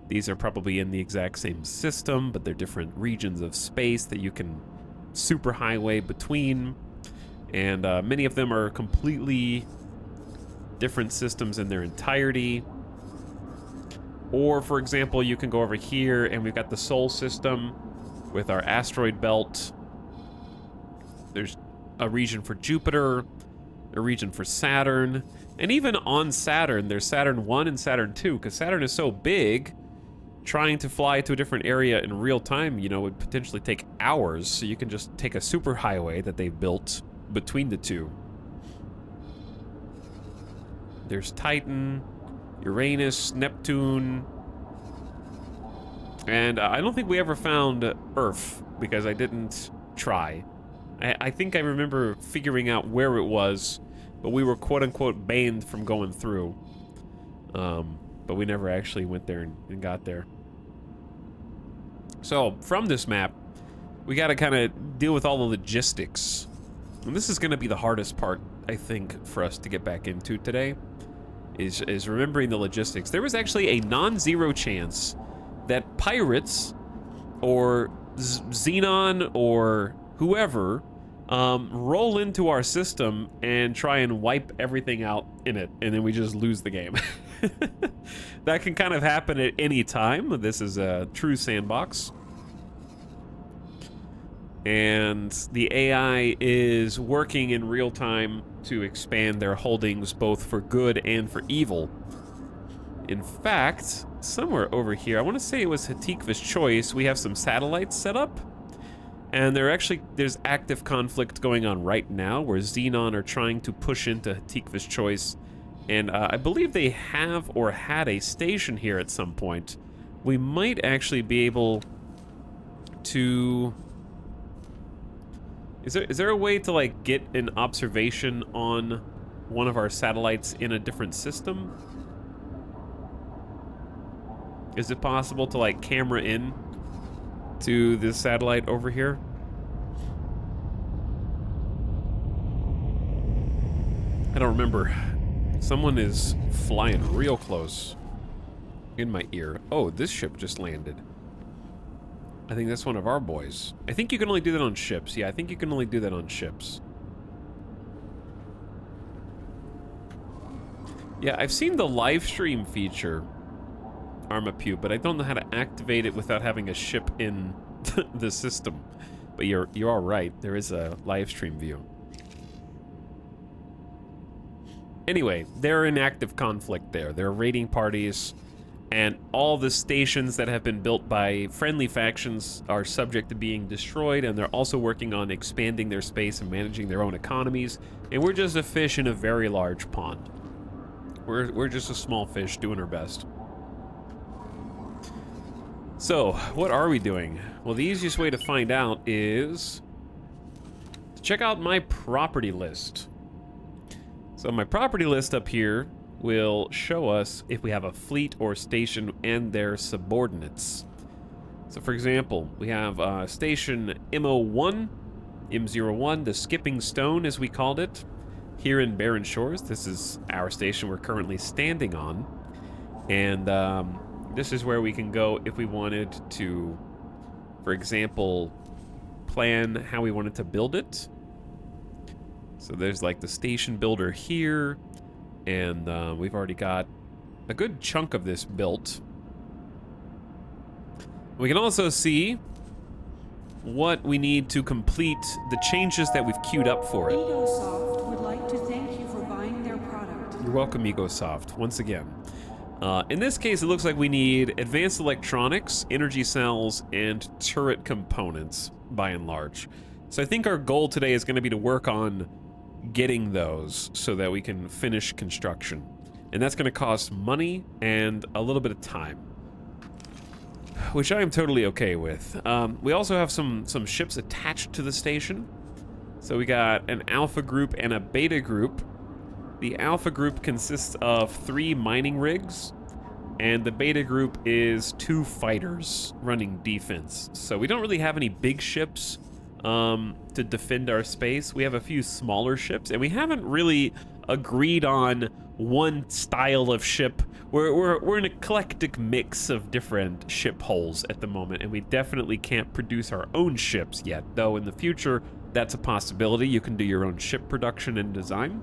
These are probably in the exact same system, but they're different regions of space that you can superhighway between. And many of them are completely different systems in their entirety. Or, for example, you can go over here and we've got the Sol system with our asteroid belt. There's a region for Jupiter, a region for Saturn, and even on Saturn, there's Saturn 1 and Saturn 2, because Saturn is so big, trying to fly to a different area in real time, you know, would potentially take hours, so you can just take a superhighway that they've built between the two. There's Titan, Uranus, Neptune, and I don't think we ever found Earth, because I didn't try. I think I remember figuring out where it was, but we were quote-unquote banned from going through. But we never actually went there and got there. So, from this map, we gotta kind of deal with all the logistics. And this is gonna be the hardest part, I think, for us to get back into today, is remembering the logistics. There was actually a non-zero chance that pirates, or Xenon, or whoever, roll into our system and try and wipe everything out in it, and then we just lose the game. That can kind of happen at any time. This is a true sandbox. And the AI is working in real time to expand their holdings both for good and for evil. In fact, somewhere over here, I want to say it was Hatikva's Choice, we have some satellites set up. And there's active conflict going on right now where Xenon are trying to push into Hatikva's Choice. And I believe they have or had a station here at some point. We might actually be able to... Is there a way to, like, get an observation on one of our satellites in a different system? Is it possible to, like, camera in to this satellite over here? I don't remember. Someone is flying real close in my ear. Oh, this ship just landed. I think that's one of our boys. I think you can only do that on ships. Yeah, I think you can only do that on ships. Yeah, I've seen the live stream feature, Armapew, but I don't know how to activate it without having a ship in the system. But you're all right. There is a live stream view. Anyway, they're in active conflict there. There are raiding parties, and all the stations that have been built by friendly factions are subject to being destroyed, and they're also working on expanding their space and managing their own economies. And we're just a fish in a very large pond. We're just a small fish doing our best. So, what are we doing? Well, the easiest way to find out is to check out my property list. So my property list up here will show us if we have a fleet or station and their subordinates. So for example, we have station MO1 M01, the Skipping Stone, as we called it, here in Barren Shores. This is our station we're currently standing on. And this is where we can go if we wanted to, for example, plan how we wanted to build it. So there's like the station builder here, and we've already got a good chunk of this built. We can also see what we need to complete the changes that we've queued up for it. Egosoft would like to thank you for buying their product. You're welcome, Egosoft, once again. In this case, it looks like we need advanced electronics, energy cells, and turret components, by and large. So I think our goal today is going to be to work on getting those so that we can finish construction. And that's going to cost money and a little bit of time, which I am totally okay with. We also have some ships attached to the station. So we got an Alpha group and a Beta group. The Alpha group consists of 3 mining rigs, and the Beta group is 2 fighters running defense. So we don't really have any big ships to defend our space. We have a few smaller ships, and we haven't really agreed on one style of ship. We're an eclectic mix of different ship hulls at the moment, and we definitely can't produce our own ships yet, though in the future that's a possibility. You can do your own ship production and design.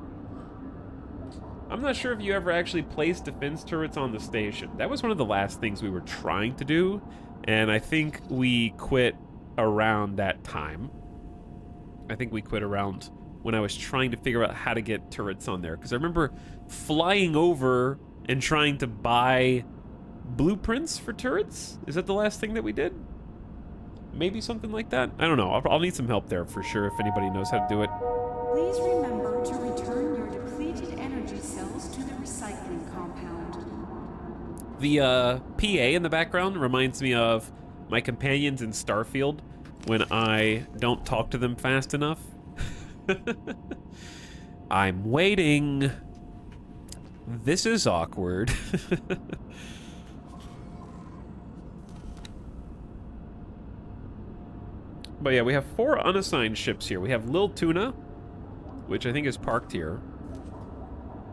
I'm not sure if you ever actually placed defense turrets on the station. That was one of the last things we were trying to do, and I think we quit around that time. I think we quit around when I was trying to figure out how to get turrets on there, because I remember flying over and trying to buy blueprints for turrets. Is that the last thing that we did? Maybe something like that? I don't know. I'll need some help there for sure if anybody knows how to do it. Please remember to return your depleted energy cells to the recycling compound. The PA in the background reminds me of my companions in Starfield when I don't talk to them fast enough. I'm waiting. This is awkward. But yeah, we have 4 unassigned ships here. We have Lil Tuna, which I think is parked here.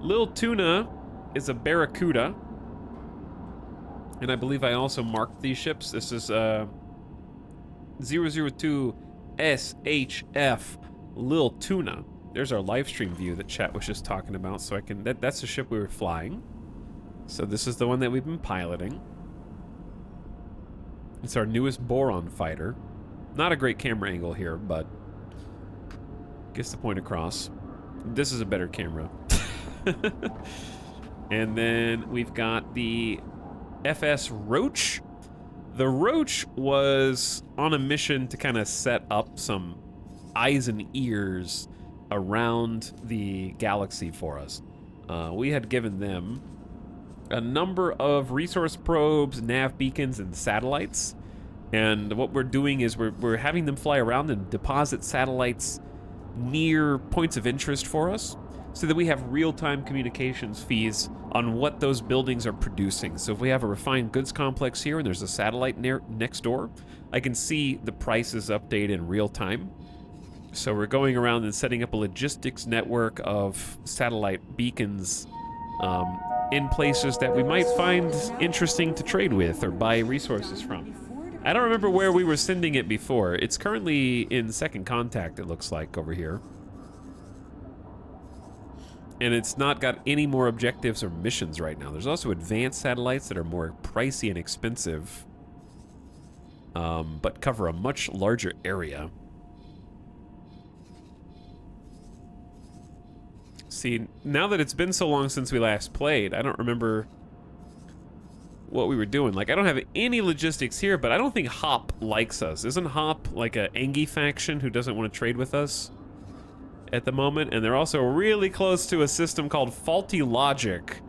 Lil Tuna is a Barracuda. And I believe I also marked these ships. This is 002 SHF Lil Tuna. There's our live stream view that chat was just talking about, so I can that's the ship we were flying. So this is the one that we've been piloting. It's our newest Boron fighter. Not a great camera angle here, but gets the point across. This is a better camera. And then we've got the FS Roach. The Roach was on a mission to kind of set up some eyes and ears around the galaxy for us. We had given them a number of resource probes, nav beacons, and satellites. And what we're doing is we're having them fly around and deposit satellites near points of interest for us so that we have real-time communications feeds on what those buildings are producing. So if we have a refined goods complex here and there's a satellite next door, I can see the prices update in real time. So we're going around and setting up a logistics network of satellite beacons in places that we might find interesting to trade with or buy resources from. I don't remember where we were sending it before. It's currently in second contact, it looks like, over here. And it's not got any more objectives or missions right now. There's also advanced satellites that are more pricey and expensive, but cover a much larger area. See, now that it's been so long since we last played, I don't remember what we were doing. Like, I don't have any logistics here, but I don't think Hop likes us. Isn't Hop like a Engi faction who doesn't want to trade with us at the moment? And they're also really close to a system called Faulty Logic,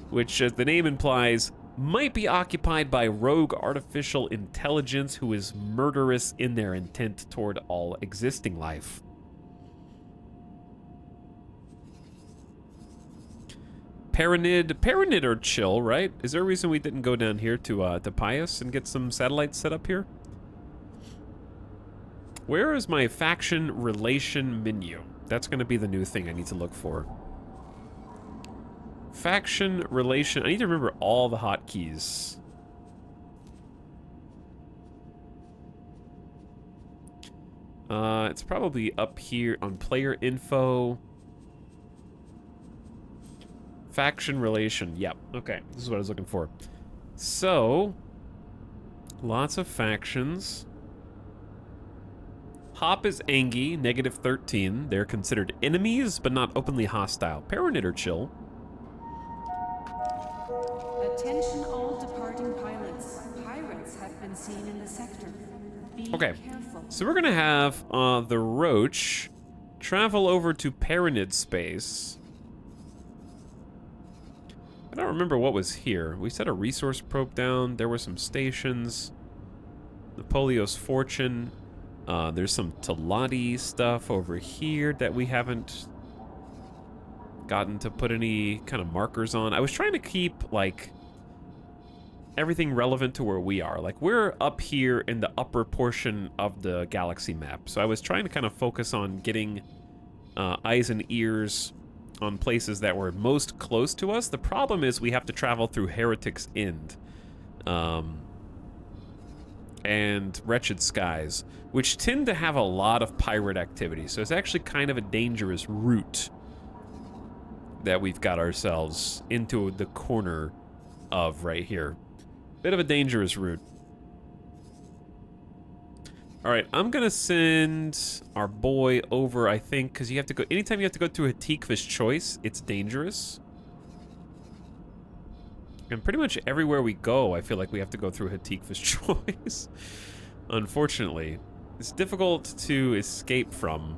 which, as the name implies, might be occupied by rogue artificial intelligence who is murderous in their intent toward all existing life. Paranid are chill, right? Is there a reason we didn't go down here to Pius and get some satellites set up here? Where is my faction relation menu? That's going to be the new thing I need to look for. Faction relation. I need to remember all the hotkeys. It's probably up here on player info. Faction relation. Yep. Okay. This is what I was looking for. So, lots of factions. Hop is Angie, -13. They're considered enemies, but not openly hostile. Paranid are chill. Attention all departing pilots. Pirates have been seen in the sector. Be Okay. careful. So we're gonna have the Roach travel over to Paranid space. I don't remember what was here. We set a resource probe down. There were some stations. Napoleon's Fortune. There's some Talati stuff over here that we haven't gotten to put any kind of markers on. I was trying to keep, like, everything relevant to where we are. Like, we're up here in the upper portion of the galaxy map. So I was trying to kind of focus on getting eyes and ears on places that were most close to us. The problem is we have to travel through Heretic's End. And Wretched Skies, which tend to have a lot of pirate activity. So it's actually kind of a dangerous route that we've got ourselves into the corner of right here. Bit of a dangerous route. All right, I'm gonna send our boy over, I think, because you have to go, anytime you have to go through Hatikva's Choice, it's dangerous. And pretty much everywhere we go, I feel like we have to go through Hatikva's Choice. Unfortunately. It's difficult to escape from.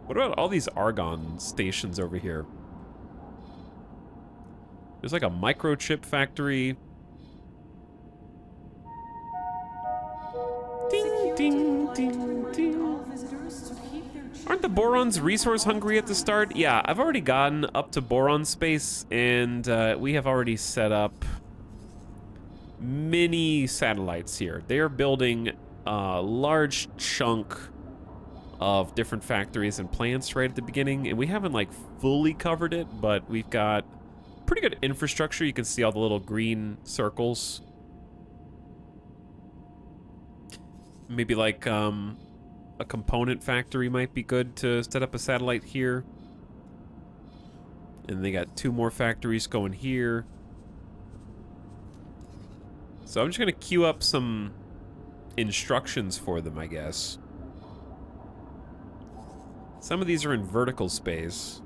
What about all these Argon stations over here? There's like a microchip factory. Ding, ding, ding, ding. All visitors to keep their Aren't the Borons resource hungry at the start? Yeah, I've already gotten up to Boron space, and we have already set up many satellites here. They are building a large chunk of different factories and plants right at the beginning, and we haven't like fully covered it, but we've got pretty good infrastructure. You can see all the little green circles. Maybe like a component factory might be good to set up a satellite here. And they got 2 more factories going here. So I'm just gonna queue up some instructions for them, I guess. Some of these are in vertical space,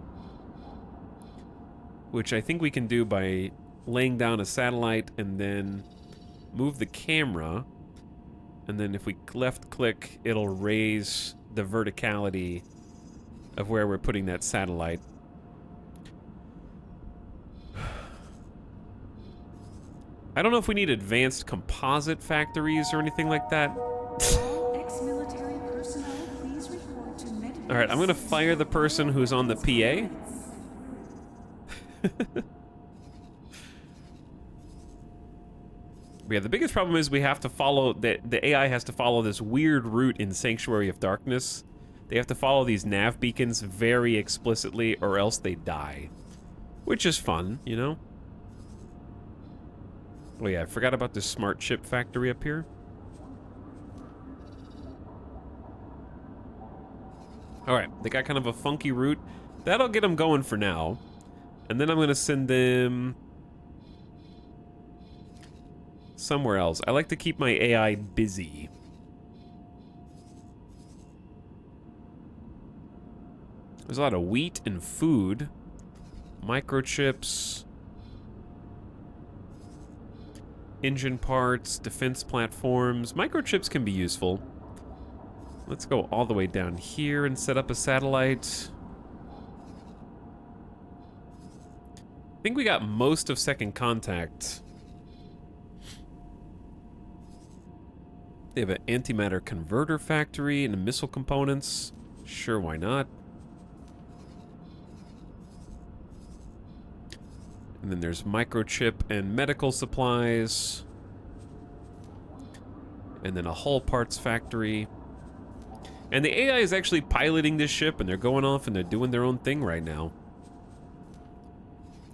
which I think we can do by laying down a satellite and then move the camera. And then if we left click, it'll raise the verticality of where we're putting that satellite. I don't know if we need advanced composite factories or anything like that. all ex-military personnel, please report to Medbase. All right, I'm gonna fire the person who's on the PA. Yeah, the biggest problem is we have to follow, the AI has to follow this weird route in Sanctuary of Darkness. They have to follow these nav beacons very explicitly or else they die. Which is fun, you know? Oh yeah, I forgot about this smart chip factory up here. Alright, they got kind of a funky route. That'll get them going for now. And then I'm gonna send them somewhere else. I like to keep my AI busy. There's a lot of wheat and food. Microchips. Engine parts, defense platforms. Microchips can be useful. Let's go all the way down here and set up a satellite. I think we got most of Second Contact. They have an antimatter converter factory and missile components. Sure, why not? And then there's microchip and medical supplies. And then a hull parts factory. And the AI is actually piloting this ship, and they're going off and they're doing their own thing right now.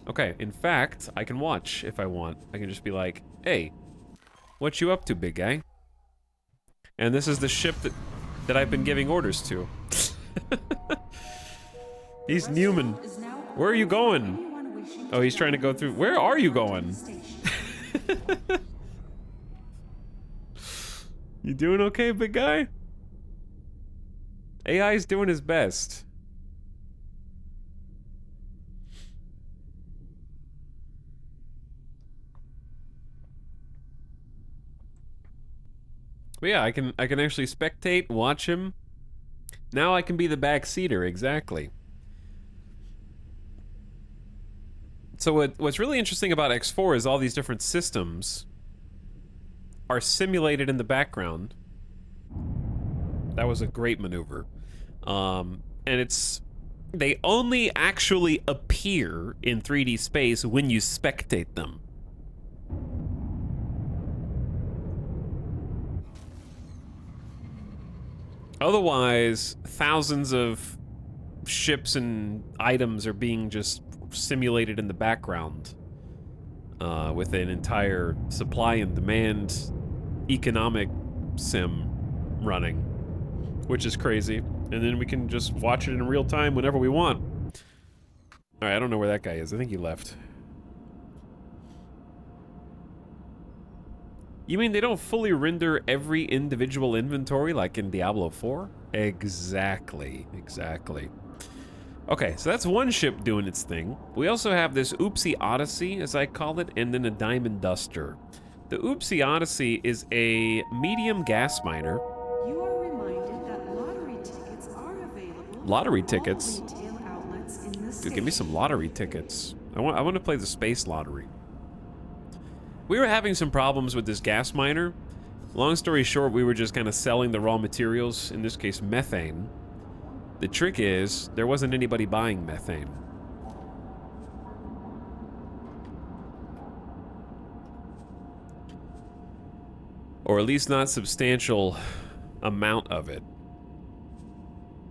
Okay, in fact, I can watch if I want. I can just be like, hey, what you up to, big guy? And this is the ship that I've been giving orders to. He's Newman. Where are you going? Oh, he's trying to go through. Where are you going? You doing okay, big guy? AI's doing his best. But yeah, I can actually spectate, watch him. Now I can be the backseater, exactly. So what's really interesting about X4 is all these different systems are simulated in the background. That was a great maneuver. And they only actually appear in 3D space when you spectate them. Otherwise, thousands of ships and items are being just simulated in the background with an entire supply and demand economic sim running, which is crazy. And then we can just watch it in real time whenever we want. All right, I don't know where that guy is. I think he left. You mean they don't fully render every individual inventory like in Diablo 4? Exactly, exactly. Okay, so that's one ship doing its thing. We also have this Oopsie Odyssey, as I call it, and then a Diamond Duster. The Oopsie Odyssey is a medium gas miner. You are reminded that lottery tickets are available. Lottery at all tickets? retail outlets in the Dude, give me some station. lottery tickets. I want to play the space lottery. We were having some problems with this gas miner. Long story short, we were just kind of selling the raw materials, in this case methane. The trick is, there wasn't anybody buying methane. Or at least not substantial amount of it.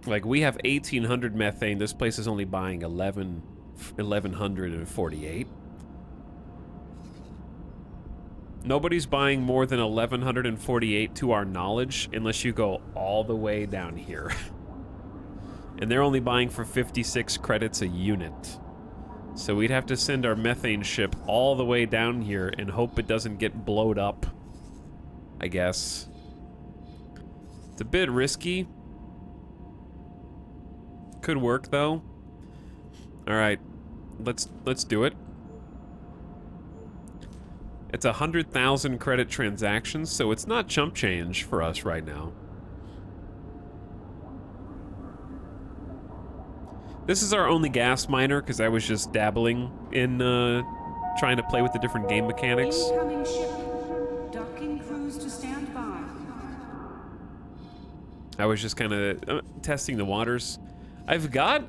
Like, we have 1,800 methane, this place is only buying 1,148. Nobody's buying more than 1,148 to our knowledge, unless you go all the way down here. And they're only buying for 56 credits a unit. So we'd have to send our methane ship all the way down here and hope it doesn't get blowed up, I guess. It's a bit risky. Could work though. All right, let's do it. It's 100,000 credit transactions, so it's not chump change for us right now. This is our only gas miner because I was just dabbling in trying to play with the different game mechanics. Incoming ship. Docking crews to stand by. I was just kind of testing the waters. I've got...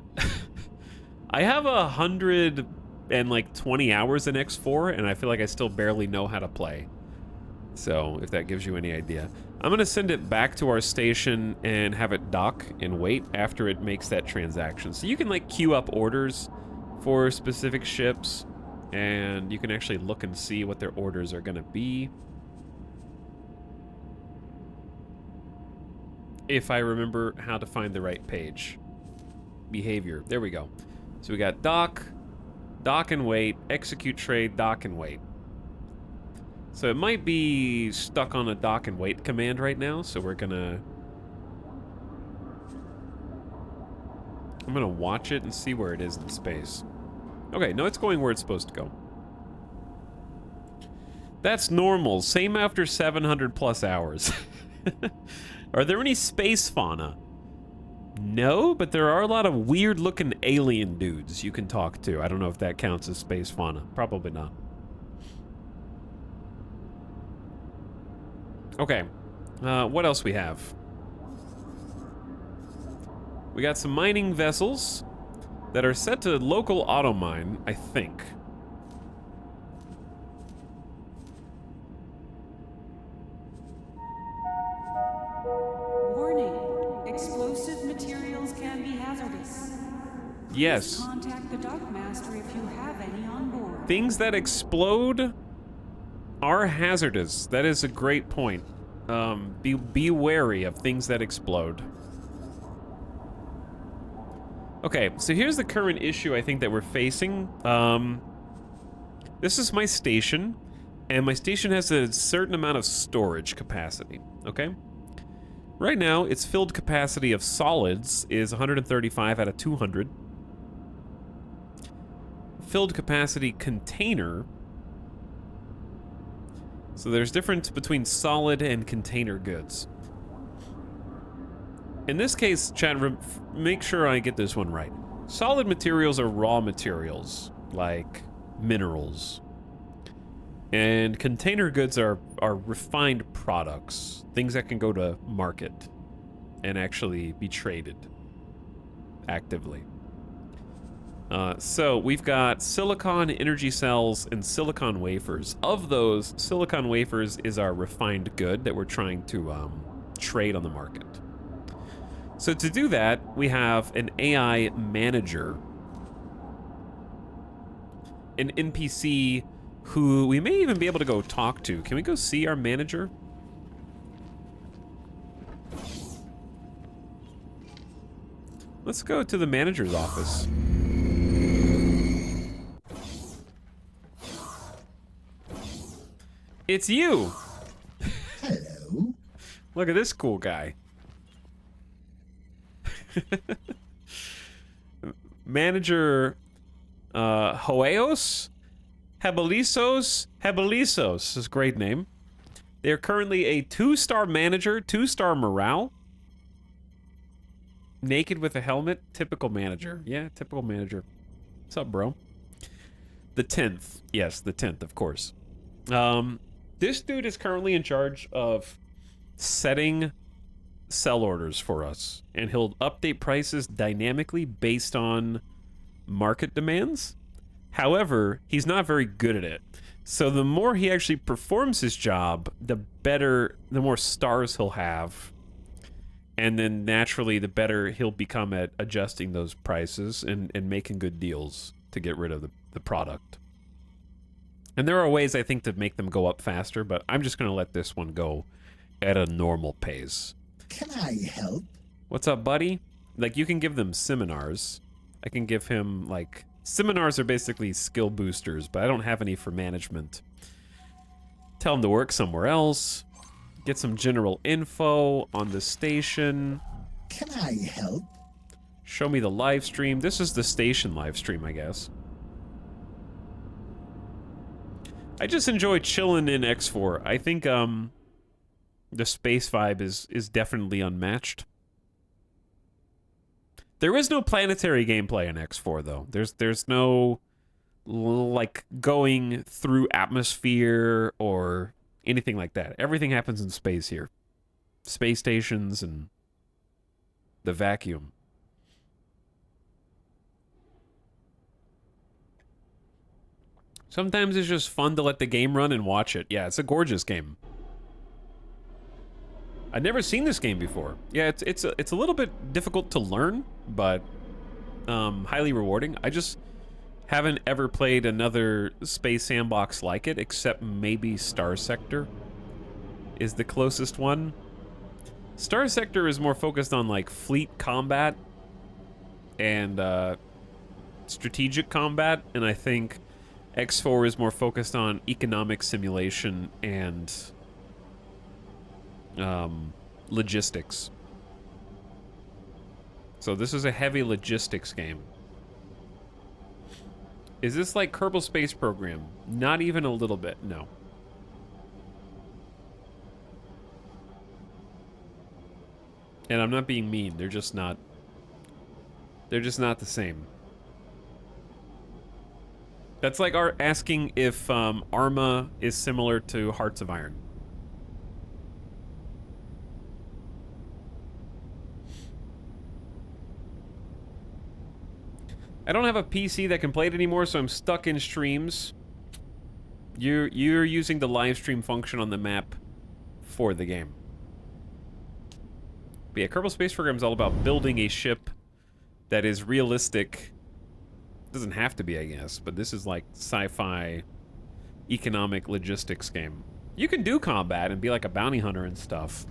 I have 120 hours in X4, and I feel like I still barely know how to play. So, if that gives you any idea. I'm gonna send it back to our station and have it dock and wait after it makes that transaction. So you can like queue up orders for specific ships, and you can actually look and see what their orders are gonna be. If I remember how to find the right page. Behavior, there we go. So we got dock, dock and wait, execute trade, dock and wait. So it might be stuck on a dock and wait command right now, so I'm gonna watch it and see where it is in space. Okay, no, it's going where it's supposed to go. That's normal, same after 700 plus hours. Are there any space fauna? No, but there are a lot of weird looking alien dudes you can talk to. I don't know if that counts as space fauna, probably not. Okay, what else we have? We got some mining vessels that are set to local auto mine, I think. Warning. Most materials can be hazardous. Yes. Please contact the Dockmaster if you have any on board. Things that explode are hazardous. That is a great point. Be wary of things that explode. Okay, so here's the current issue I think that we're facing. This is my station, and my station has a certain amount of storage capacity, okay? Right now, its filled capacity of solids is 135 out of 200. Filled capacity container. So there's difference between solid and container goods. In this case, chat, make sure I get this one right. Solid materials are raw materials, like minerals. And container goods are refined products, things that can go to market and actually be traded actively. So we've got silicon energy cells and silicon wafers. Of those, silicon wafers is our refined good that we're trying to trade on the market. So to do that, we have an AI manager, an NPC who we may even be able to go talk to. Can we go see our manager? Let's go to the manager's office. It's you! Hello. Look at this cool guy. Manager Hoeos? Hebelisos is a great name. They are currently a 2-star manager, 2-star morale. Naked with a helmet, typical manager. Yeah, typical manager. What's up, bro? The 10th. Yes, the 10th, of course. This dude is currently in charge of setting sell orders for us, and he'll update prices dynamically based on market demands. However, he's not very good at it. So the more he actually performs his job, the more stars he'll have. And then naturally, the better he'll become at adjusting those prices and making good deals to get rid of the product. And there are ways, I think, to make them go up faster, but I'm just going to let this one go at a normal pace. Can I help? What's up, buddy? Like, you can give them seminars. I can give him, like... Seminars are basically skill boosters, but I don't have any for management. Tell him to work somewhere else. Get some general info on the station. Can I help? Show me the live stream. This is the station live stream, I guess. I just enjoy chilling in X4. I think, the space vibe is definitely unmatched. There is no planetary gameplay in X4 though. There's no like going through atmosphere or anything like that. Everything happens in space here. Space stations and the vacuum. Sometimes it's just fun to let the game run and watch it. Yeah, it's a gorgeous game. I'd never seen this game before. Yeah, it's a little bit difficult to learn, but highly rewarding. I just haven't ever played another space sandbox like it, except maybe Star Sector is the closest one. Star Sector is more focused on like fleet combat and strategic combat, and I think X4 is more focused on economic simulation and logistics. So this is a heavy logistics game. Is this like Kerbal Space Program? Not even a little bit, no. And I'm not being mean, they're just not the same. That's like asking if Arma is similar to Hearts of Iron. I don't have a PC that can play it anymore, so I'm stuck in streams. You're using the live stream function on the map for the game. But yeah, Kerbal Space Program is all about building a ship that is realistic. Doesn't have to be, I guess, but this is like sci-fi economic logistics game. You can do combat and be like a bounty hunter and stuff.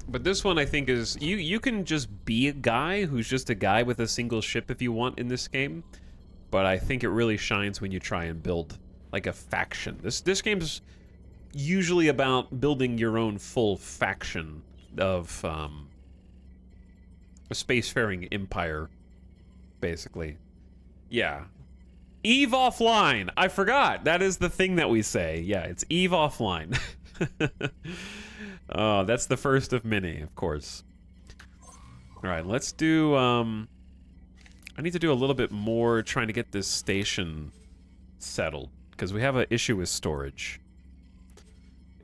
But this one, I think, is... You can just be a guy who's just a guy with a single ship if you want in this game. But I think it really shines when you try and build, like, a faction. This game's usually about building your own full faction of, a spacefaring empire, basically. Yeah. EVE Offline! I forgot! That is the thing that we say. Yeah, it's EVE Offline. Oh, that's the first of many, of course. Alright, let's do, I need to do a little bit more trying to get this station settled, because we have an issue with storage.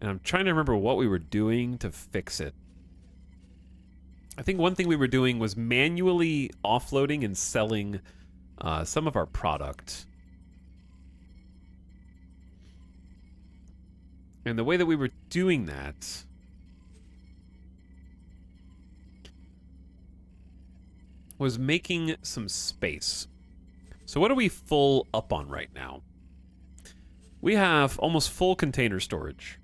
And I'm trying to remember what we were doing to fix it. I think one thing we were doing was manually offloading and selling some of our product. And the way that we were doing that was making some space. So what are we full up on right now? We have almost full container storage.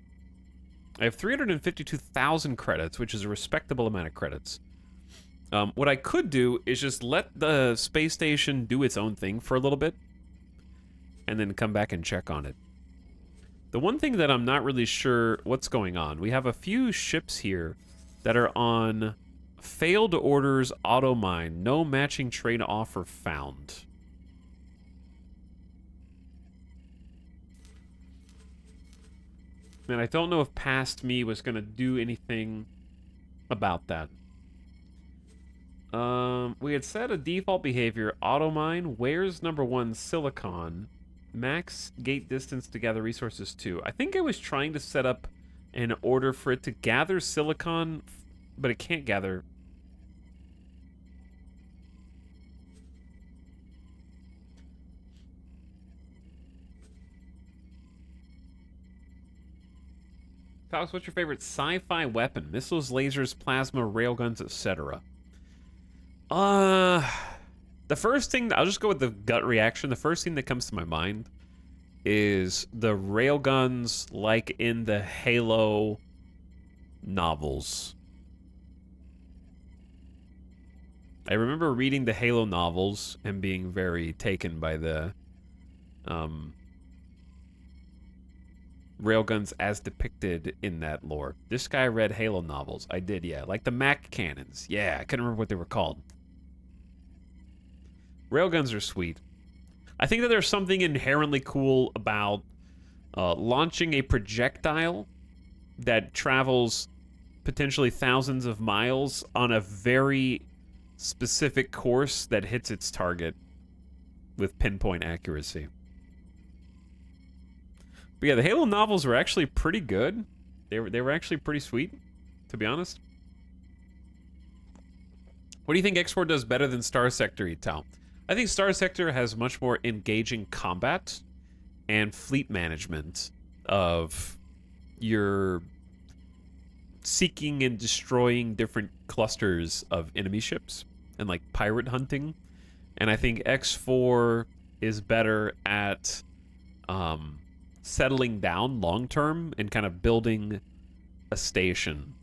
I have 352,000 credits, which is a respectable amount of credits. What I could do is just let the space station do its own thing for a little bit, and then come back and check on it. The one thing that I'm not really sure what's going on, we have a few ships here that are on failed orders auto mine, no matching trade offer found. And I don't know if Past Me was going to do anything about that. We had set a default behavior, auto mine, where's #1 silicon, max gate distance to gather resources 2. I think I was trying to set up an order for it to gather silicon, but it can't gather. Alex, what's your favorite sci-fi weapon? Missiles, lasers, plasma, railguns, etc. The first thing, I'll just go with the gut reaction. The first thing that comes to my mind is the railguns like in the Halo novels. I remember reading the Halo novels and being very taken by the railguns as depicted in that lore. This guy read Halo novels. I did, yeah. Like the Mac cannons. Yeah, I couldn't remember what they were called. Railguns are sweet. I think that there's something inherently cool about launching a projectile that travels potentially thousands of miles on a very specific course that hits its target with pinpoint accuracy. But yeah, the Halo novels were actually pretty good. They were actually pretty sweet, to be honest. What do you think X4 does better than Star Sector, Etal? I think Star Sector has much more engaging combat and fleet management of your seeking and destroying different clusters of enemy ships and like pirate hunting. And I think X4 is better at settling down long term and kind of building a station.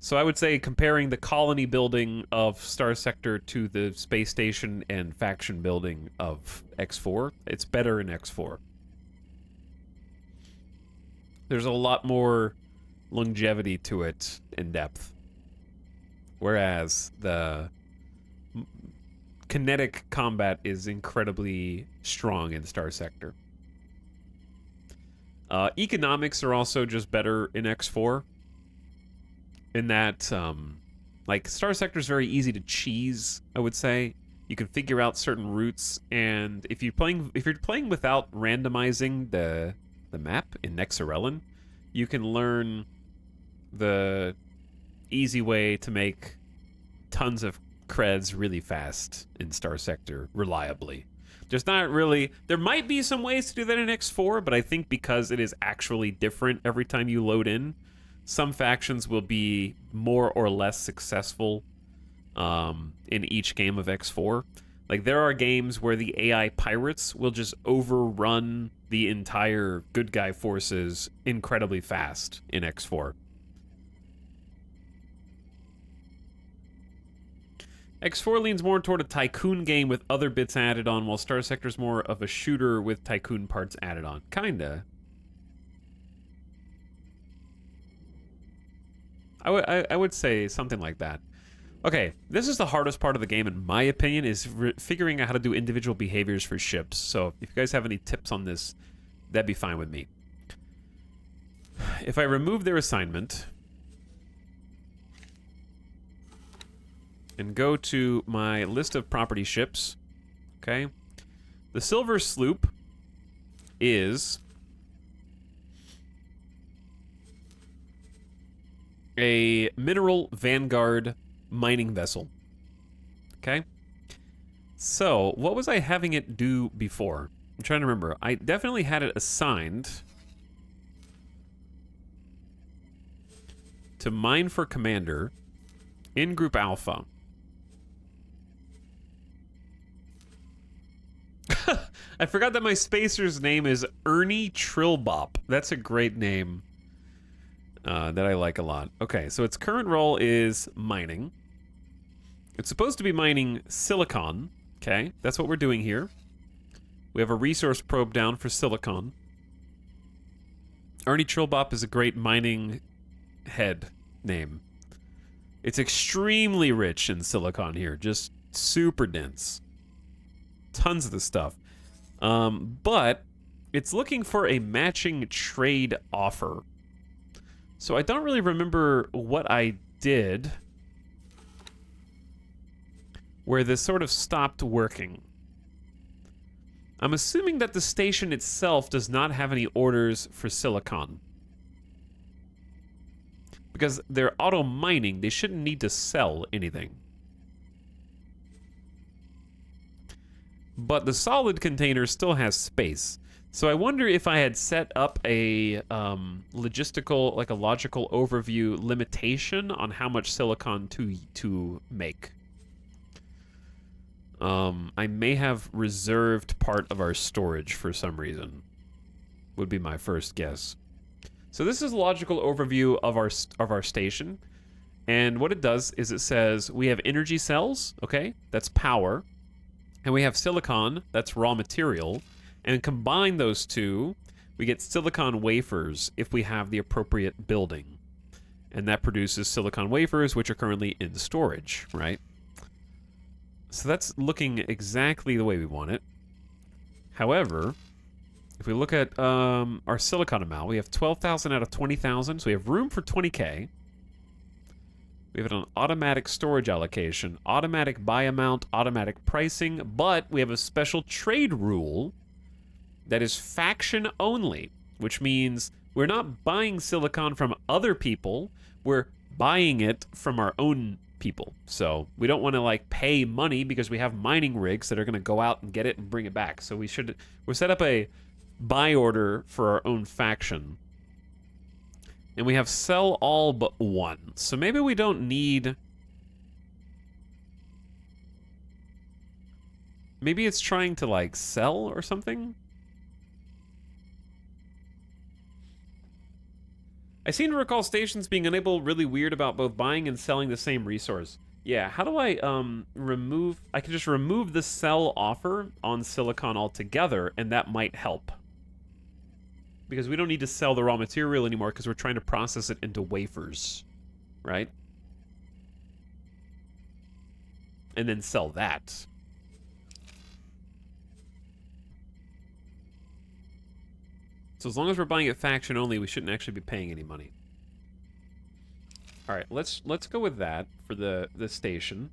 So I would say comparing the colony building of Star Sector to the space station and faction building of X4, it's better in X4. There's a lot more longevity to it in depth. Whereas the kinetic combat is incredibly strong in Star Sector. Economics are also just better in X4. In that, like, Star Sector is very easy to cheese, I would say. You can figure out certain routes, and if you're playing without randomizing the map in Nexarellan, you can learn the easy way to make tons of creds really fast in Star Sector reliably. There's not really... There might be some ways to do that in X4, but I think because it is actually different every time you load in, some factions will be more or less successful in each game of X4. Like, there are games where the AI pirates will just overrun the entire good guy forces incredibly fast in X4. X4 leans more toward a tycoon game with other bits added on, while Star Sector's more of a shooter with tycoon parts added on. Kinda. I would say something like that. Okay, this is the hardest part of the game, in my opinion, is figuring out how to do individual behaviors for ships. So if you guys have any tips on this, that'd be fine with me. If I remove their assignment and go to my list of property ships, okay, the Silver Sloop is a Mineral Vanguard mining vessel. Okay? So, what was I having it do before? I'm trying to remember. I definitely had it assigned to mine for commander in Group Alpha. I forgot that my spacer's name is Ernie Trillbop. That's a great name that I like a lot. Okay, so its current role is mining. It's supposed to be mining silicon. Okay, that's what we're doing here. We have a resource probe down for silicon. Ernie Trillbop is a great mining head name. It's extremely rich in silicon here, just super dense. Tons of the stuff. But it's looking for a matching trade offer. So I don't really remember what I did where this sort of stopped working. I'm assuming that the station itself does not have any orders for silicon. Because they're auto mining, they shouldn't need to sell anything. But the solid container still has space. So I wonder if I had set up a logistical, like a logical overview limitation on how much silicon to make. I may have reserved part of our storage for some reason. Would be my first guess. So this is a logical overview of our station. And what it does is it says we have energy cells, okay? That's power. And we have silicon, that's raw material. And combine those two, we get silicon wafers if we have the appropriate building. And that produces silicon wafers, which are currently in storage, right? So that's looking exactly the way we want it. However, if we look at our silicon amount, we have 12,000 out of 20,000, so we have room for 20K. We have an automatic storage allocation, automatic buy amount, automatic pricing, but we have a special trade rule that is faction only, which means we're not buying silicon from other people, we're buying it from our own people. So we don't want to like pay money because we have mining rigs that are going to go out and get it and bring it back. So we'll set up a buy order for our own faction. And we have sell all but one. So maybe we don't need... Maybe it's trying to like sell or something? I seem to recall stations being unable, really weird about both buying and selling the same resource. Yeah, how do I remove... I can just remove the sell offer on silicon altogether, and that might help. Because we don't need to sell the raw material anymore because we're trying to process it into wafers, right? And then sell that. So as long as we're buying it faction only, we shouldn't actually be paying any money. All right, let's go with that for the station.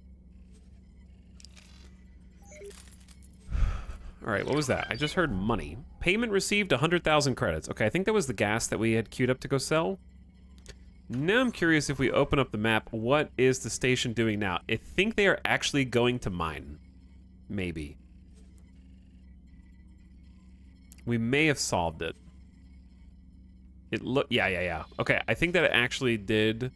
All right, what was that? I just heard money. Payment received 100,000 credits. Okay, I think that was the gas that we had queued up to go sell. Now I'm curious if we open up the map, what is the station doing now? I think they are actually going to mine. Maybe. We may have solved it. Yeah. Okay, I think that it actually did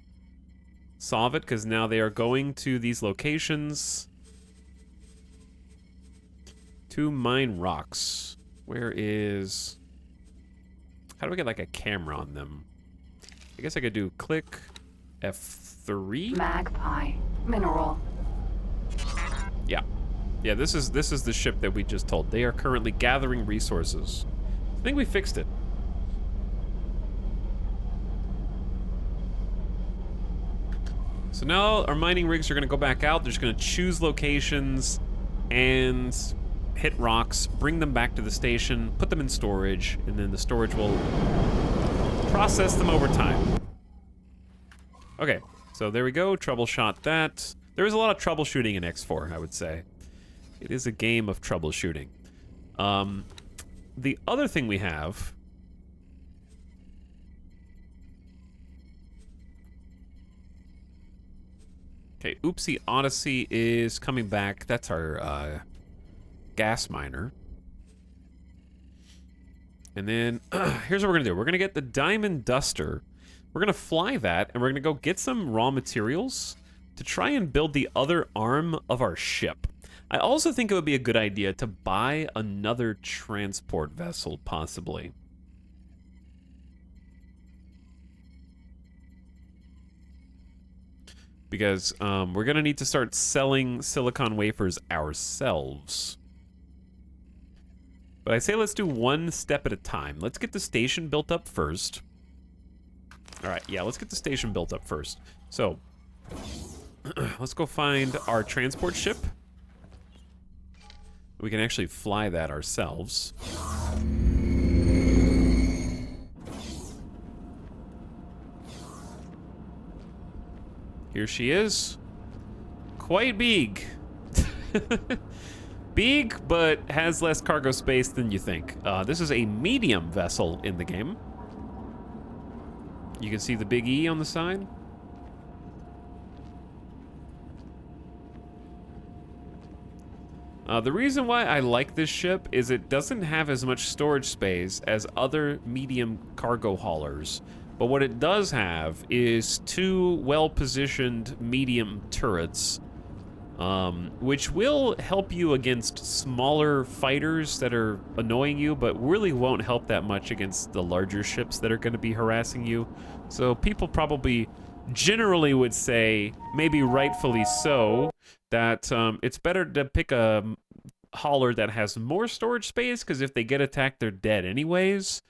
solve it, because now they are going to these locations to mine rocks. Where is... How do we get, like, a camera on them? I guess I could do click F3? Magpie. Mineral. Yeah. Yeah, this is the ship that we just told. They are currently gathering resources. I think we fixed it. So now our mining rigs are going to go back out. They're just going to choose locations and hit rocks, bring them back to the station, put them in storage, and then the storage will process them over time. Okay, so there we go. Troubleshot that. There is a lot of troubleshooting in X4, I would say. It is a game of troubleshooting. The other thing we have... Okay, Oopsie Odyssey is coming back. That's our gas miner. And then, here's what we're gonna do. We're gonna get the Diamond Duster. We're gonna fly that, and we're gonna go get some raw materials to try and build the other arm of our ship. I also think it would be a good idea to buy another transport vessel, possibly. Because we're gonna need to start selling silicon wafers ourselves. But I say let's do one step at a time. Let's get the station built up first. All right, yeah, let's get the station built up first. So, let's go find our transport ship. We can actually fly that ourselves. Here she is. Quite big. Big, but has less cargo space than you think. This is a medium vessel in the game. You can see the big E on the side. The reason why I like this ship is it doesn't have as much storage space as other medium cargo haulers. But what it does have is two well-positioned medium turrets, which will help you against smaller fighters that are annoying you, but really won't help that much against the larger ships that are going to be harassing you. So people probably generally would say, maybe rightfully so, that it's better to pick a hauler that has more storage space, because if they get attacked, they're dead anyways.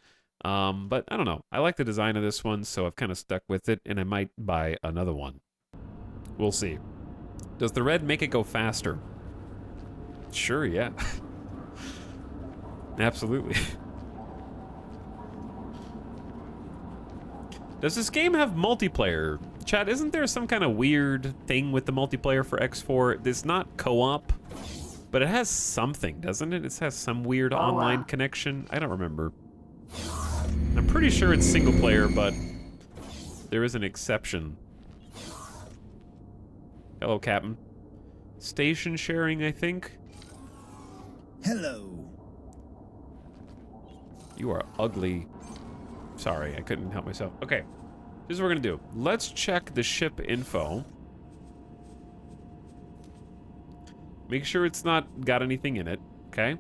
But I don't know. I like the design of this one, so I've kind of stuck with it, and I might buy another one. We'll see. Does the red make it go faster? Sure, yeah. Absolutely. Does this game have multiplayer? Chat, isn't there some kind of weird thing with the multiplayer for X4? It's not co-op, but it has something, doesn't it? It has some weird online connection. I don't remember. I'm pretty sure it's single player, but there is an exception. Hello, Captain. Station sharing, I think. Hello. You are ugly. Sorry, I couldn't help myself. Okay, here's what we're gonna do. Let's check the ship info. Make sure it's not got anything in it, okay?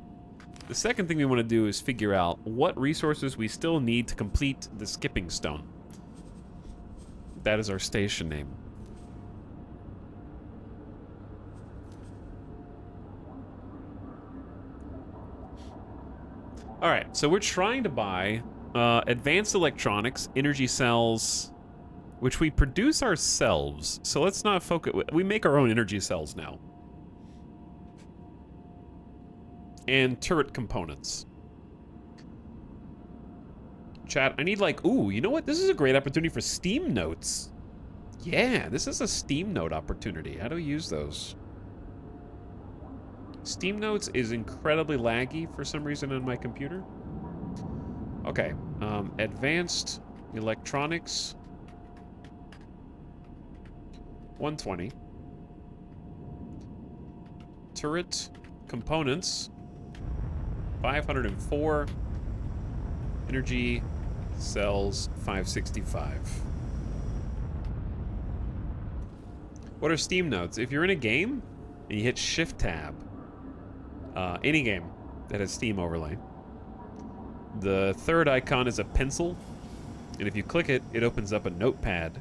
The second thing we want to do is figure out what resources we still need to complete the skipping stone. That is our station name. All right, so we're trying to buy advanced electronics, energy cells, which we produce ourselves. So let's not focus. We make our own energy cells now. And turret components. Chat, I need like, ooh, you know what? This is a great opportunity for Steam notes. Yeah, this is a Steam note opportunity. How do we use those? Steam notes is incredibly laggy for some reason on my computer. Okay, advanced electronics. 120. Turret components, 504. Energy cells, 565. What are Steam notes? If you're in a game and you hit Shift Tab, any game that has Steam overlay, the third icon is a pencil, and if you click it, it opens up a notepad,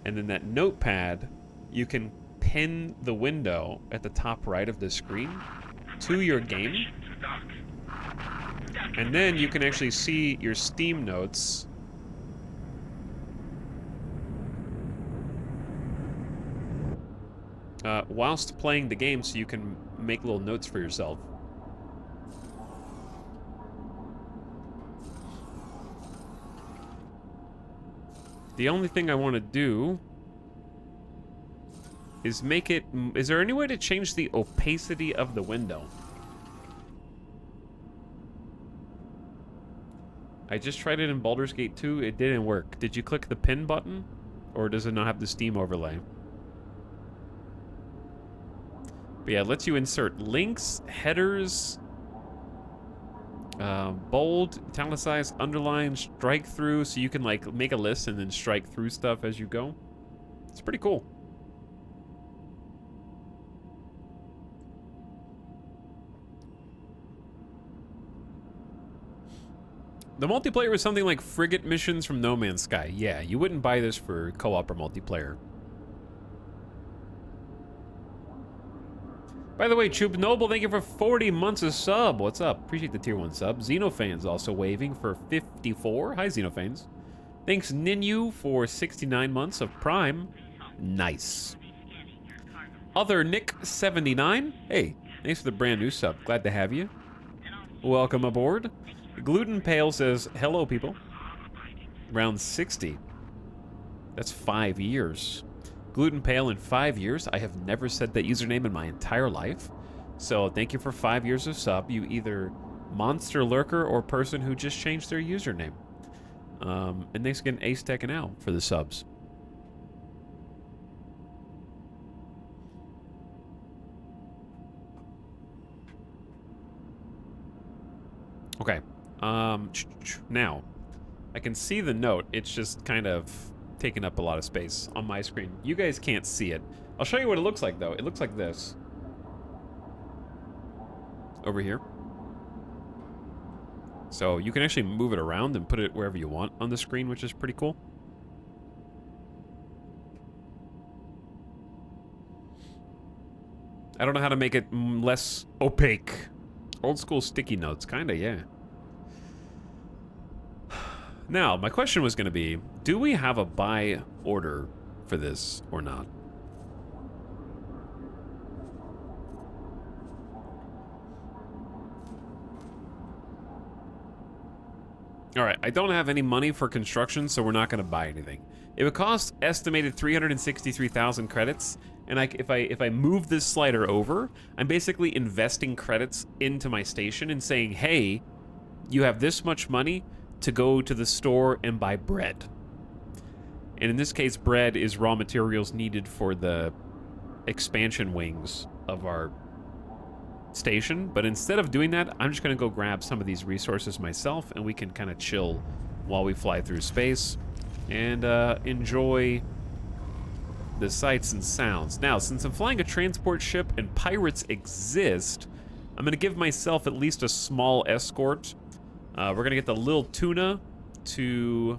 and then that notepad, you can pin the window at the top right of the screen to your game, and then you can actually see your Steam notes whilst playing the game, so you can make little notes for yourself. The only thing I want to do is make it... Is there any way to change the opacity of the window? I just tried it in Baldur's Gate 2. It didn't work. Did you click the pin button? Or does it not have the Steam overlay? But yeah, it lets you insert links, headers, bold, italicize, underline, strike through, so you can like make a list and then strike through stuff as you go. It's pretty cool. The multiplayer is something like frigate missions from No Man's Sky. Yeah, you wouldn't buy this for co-op or multiplayer. By the way, Chub Noble, thank you for 40 months of sub. What's up? Appreciate the tier 1 sub. Xenophanes also waving for 54. Hi, Xenophanes. Thanks, Ninu, for 69 months of Prime. Nice. Other Nick 79. Hey, thanks for the brand new sub. Glad to have you. Welcome aboard. Gluten Pale says, hello, people. Round 60. That's 5 years. Gluten Pale in 5 years. I have never said that username in my entire life. So thank you for 5 years of sub. You either monster lurker or person who just changed their username. And thanks again, Ace Tech and Al, for the subs. Okay. Now, I can see the note. It's just kind of taking up a lot of space on my screen. You guys can't see it. I'll show you what it looks like, though. It looks like this. Over here. So you can actually move it around and put it wherever you want on the screen, which is pretty cool. I don't know how to make it less opaque. Old school sticky notes, kinda, yeah. Now, my question was gonna be, do we have a buy order for this or not? Alright, I don't have any money for construction, so we're not gonna buy anything. It would cost estimated 363,000 credits, and if I move this slider over, I'm basically investing credits into my station and saying, hey, you have this much money to go to the store and buy bread. And in this case, bread is raw materials needed for the expansion wings of our station. But instead of doing that, I'm just gonna go grab some of these resources myself, and we can kind of chill while we fly through space and enjoy the sights and sounds. Now, since I'm flying a transport ship and pirates exist, I'm gonna give myself at least a small escort. We're gonna get the Lil Tuna to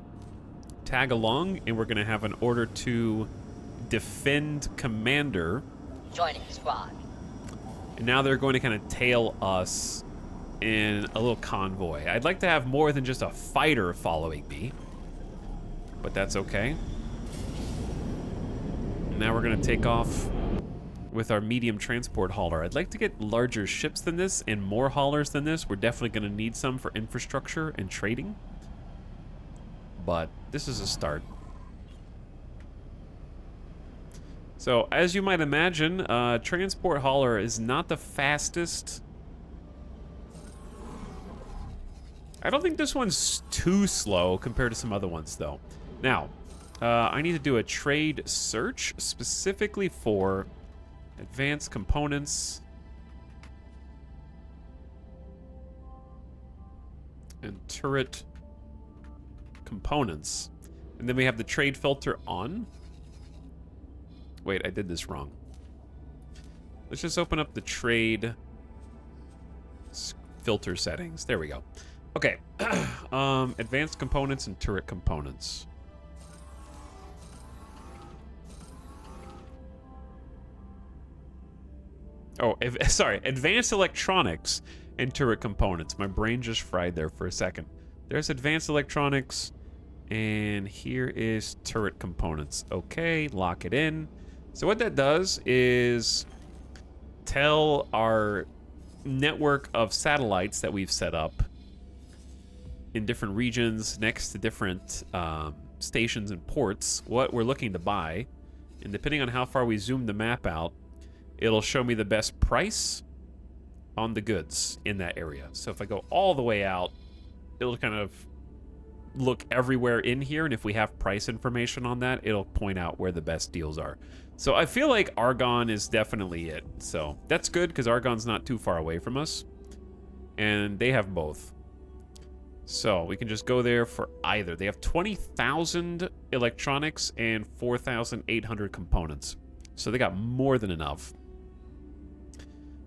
tag along, and we're gonna have an order to defend Commander. Joining squad. And now they're going to kind of tail us in a little convoy. I'd like to have more than just a fighter following me, but that's okay. Now we're gonna take off with our medium transport hauler. I'd like to get larger ships than this and more haulers than this. We're definitely gonna need some for infrastructure and trading, but this is a start. So, as you might imagine, transport hauler is not the fastest. I don't think this one's too slow compared to some other ones, though. Now, I need to do a trade search specifically for advanced components and turret components. And then we have the trade filter on. Wait, I did this wrong. Let's just open up the trade filter settings. There we go. Okay. Advanced components and turret components. Oh, sorry. Advanced electronics and turret components. My brain just fried there for a second. There's advanced electronics, and here is turret components. Okay, lock it in. So what that does is tell our network of satellites that we've set up in different regions next to different stations and ports what we're looking to buy. And depending on how far we zoom the map out, it'll show me the best price on the goods in that area. So if I go all the way out, it'll kind of look everywhere in here, and if we have price information on that, it'll point out where the best deals are. So I feel like Argonne is definitely it. So that's good, because Argonne's not too far away from us, and they have both. So we can just go there for either. They have 20,000 electronics and 4,800 components. So they got more than enough.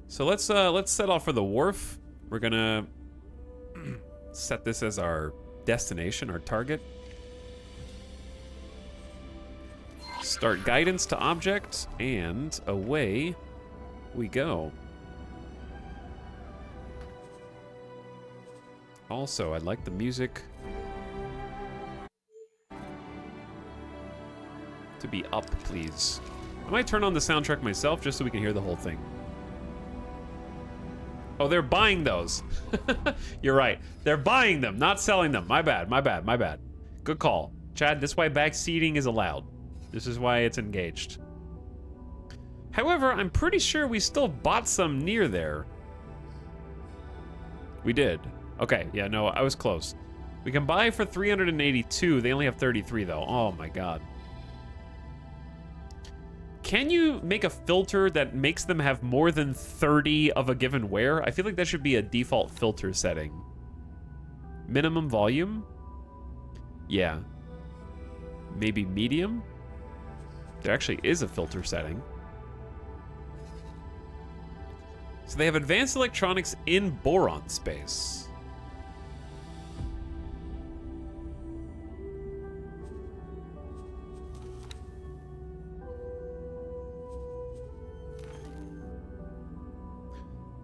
So let's set off for the wharf. We're gonna set this as our destination, our target. Start guidance to object, and away we go. Also, I'd like the music to be up, please. I might turn on the soundtrack myself just so we can hear the whole thing. Oh, they're buying those. You're right. They're buying them, not selling them. My bad, my bad, my bad. Good call. Chad, this is why back seating is allowed. This is why it's engaged. However, I'm pretty sure we still bought some near there. We did. Okay, yeah, no, I was close. We can buy for 382. They only have 33, though. Oh, my God. Can you make a filter that makes them have more than 30 of a given wear? I feel like that should be a default filter setting. Minimum volume? Yeah. Maybe medium? There actually is a filter setting. So they have advanced electronics in boron space.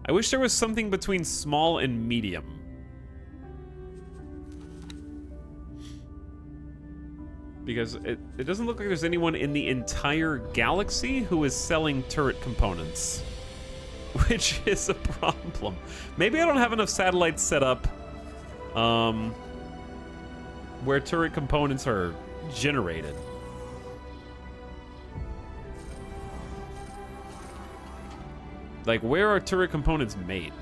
I wish there was something between small and medium. Because it doesn't look like there's anyone in the entire galaxy who is selling turret components. Which is a problem. Maybe I don't have enough satellites set up where turret components are generated. Like, where are turret components made?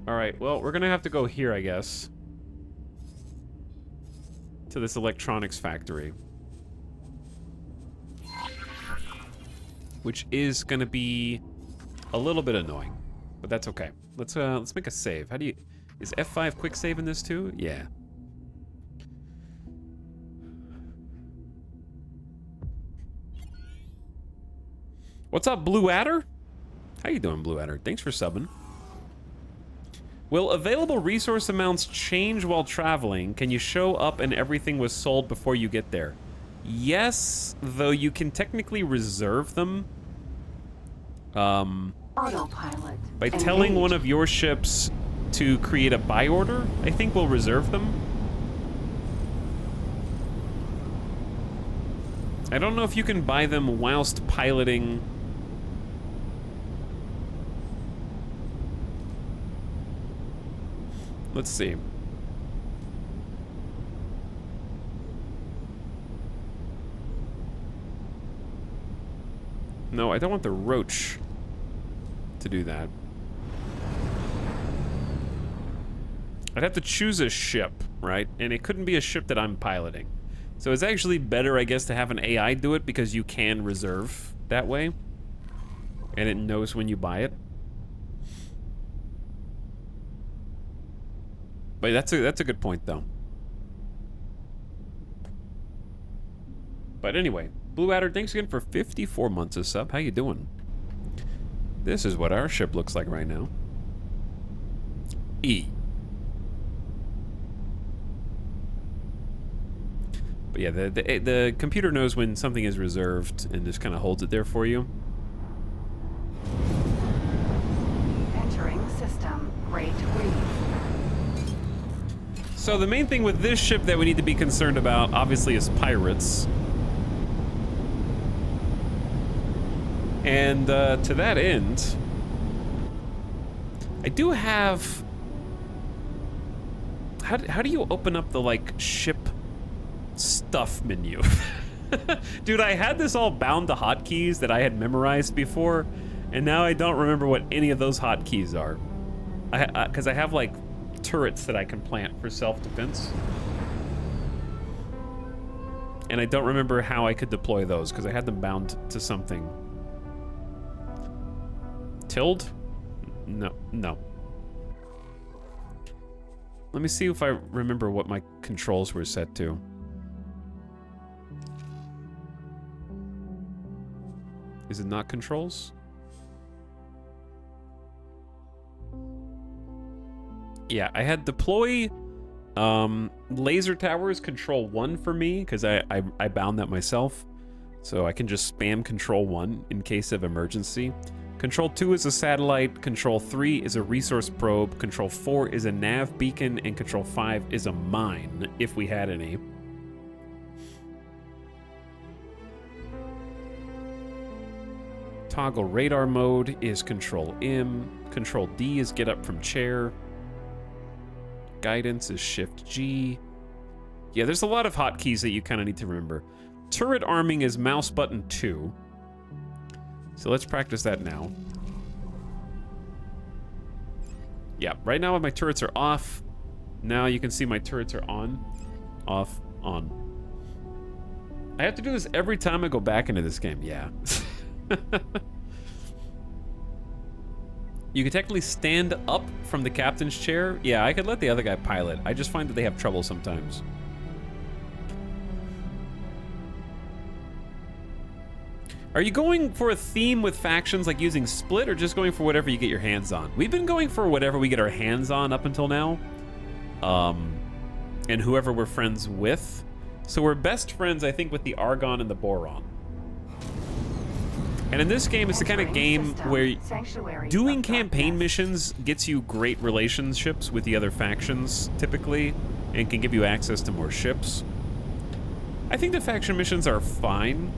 Alright, well, we're gonna have to go here, I guess. To this electronics factory. Which is gonna be a little bit annoying. But that's okay. Let's make a save. How do you... Is F5 quick save in this too? Yeah. What's up, Blue Adder? How you doing, Blue Adder? Thanks for subbing. Will available resource amounts change while traveling? Can you show up and everything was sold before you get there? Yes, though you can technically reserve them. Autopilot. By telling Engage. one of your ships to create a buy order, I think we'll reserve them. I don't know if you can buy them whilst piloting. Let's see. No, I don't want the roach to do that. I'd have to choose a ship, right? And it couldn't be a ship that I'm piloting. So it's actually better, I guess, to have an AI do it because you can reserve that way. And it knows when you buy it. But that's a good point, though. But anyway, Blue Adder, thanks again for 54 months of sub. How you doing? This is what our ship looks like right now. E. But yeah, the computer knows when something is reserved and just kind of holds it there for you. Entering system. Rate read. So the main thing with this ship that we need to be concerned about, obviously, is pirates. And to that end, I do have... How do you open up the, like, ship stuff menu? Dude, I had this all bound to hotkeys that I had memorized before, and now I don't remember what any of those hotkeys are. Because I have, like, turrets that I can plant for self-defense. And I don't remember how I could deploy those, because I had them bound to something. Tilde? No. Let me see if I remember what my controls were set to. Is it not controls? Yeah, I had deploy laser towers control 1 for me because I bound that myself. So I can just spam control 1 in case of emergency. Control 2 is a satellite, Control 3 is a resource probe, Control 4 is a nav beacon, and Control 5 is a mine, if we had any. Toggle radar mode is Control M, Control D is get up from chair, guidance is Shift G. Yeah, there's a lot of hotkeys that you kind of need to remember. Turret arming is mouse button 2. So let's practice that now. Yeah, right now my turrets are off. Now you can see my turrets are on, off, on. I have to do this every time I go back into this game, yeah. You can technically stand up from the captain's chair. Yeah, I could let the other guy pilot. I just find that they have trouble sometimes. Are you going for a theme with factions like using split or just going for whatever you get your hands on? We've been going for whatever we get our hands on up until now. And whoever we're friends with. So we're best friends, I think, with the Argon and the Boron. And in this game, it's the kind of game where doing campaign missions gets you great relationships with the other factions, typically, and can give you access to more ships. I think the faction missions are fine.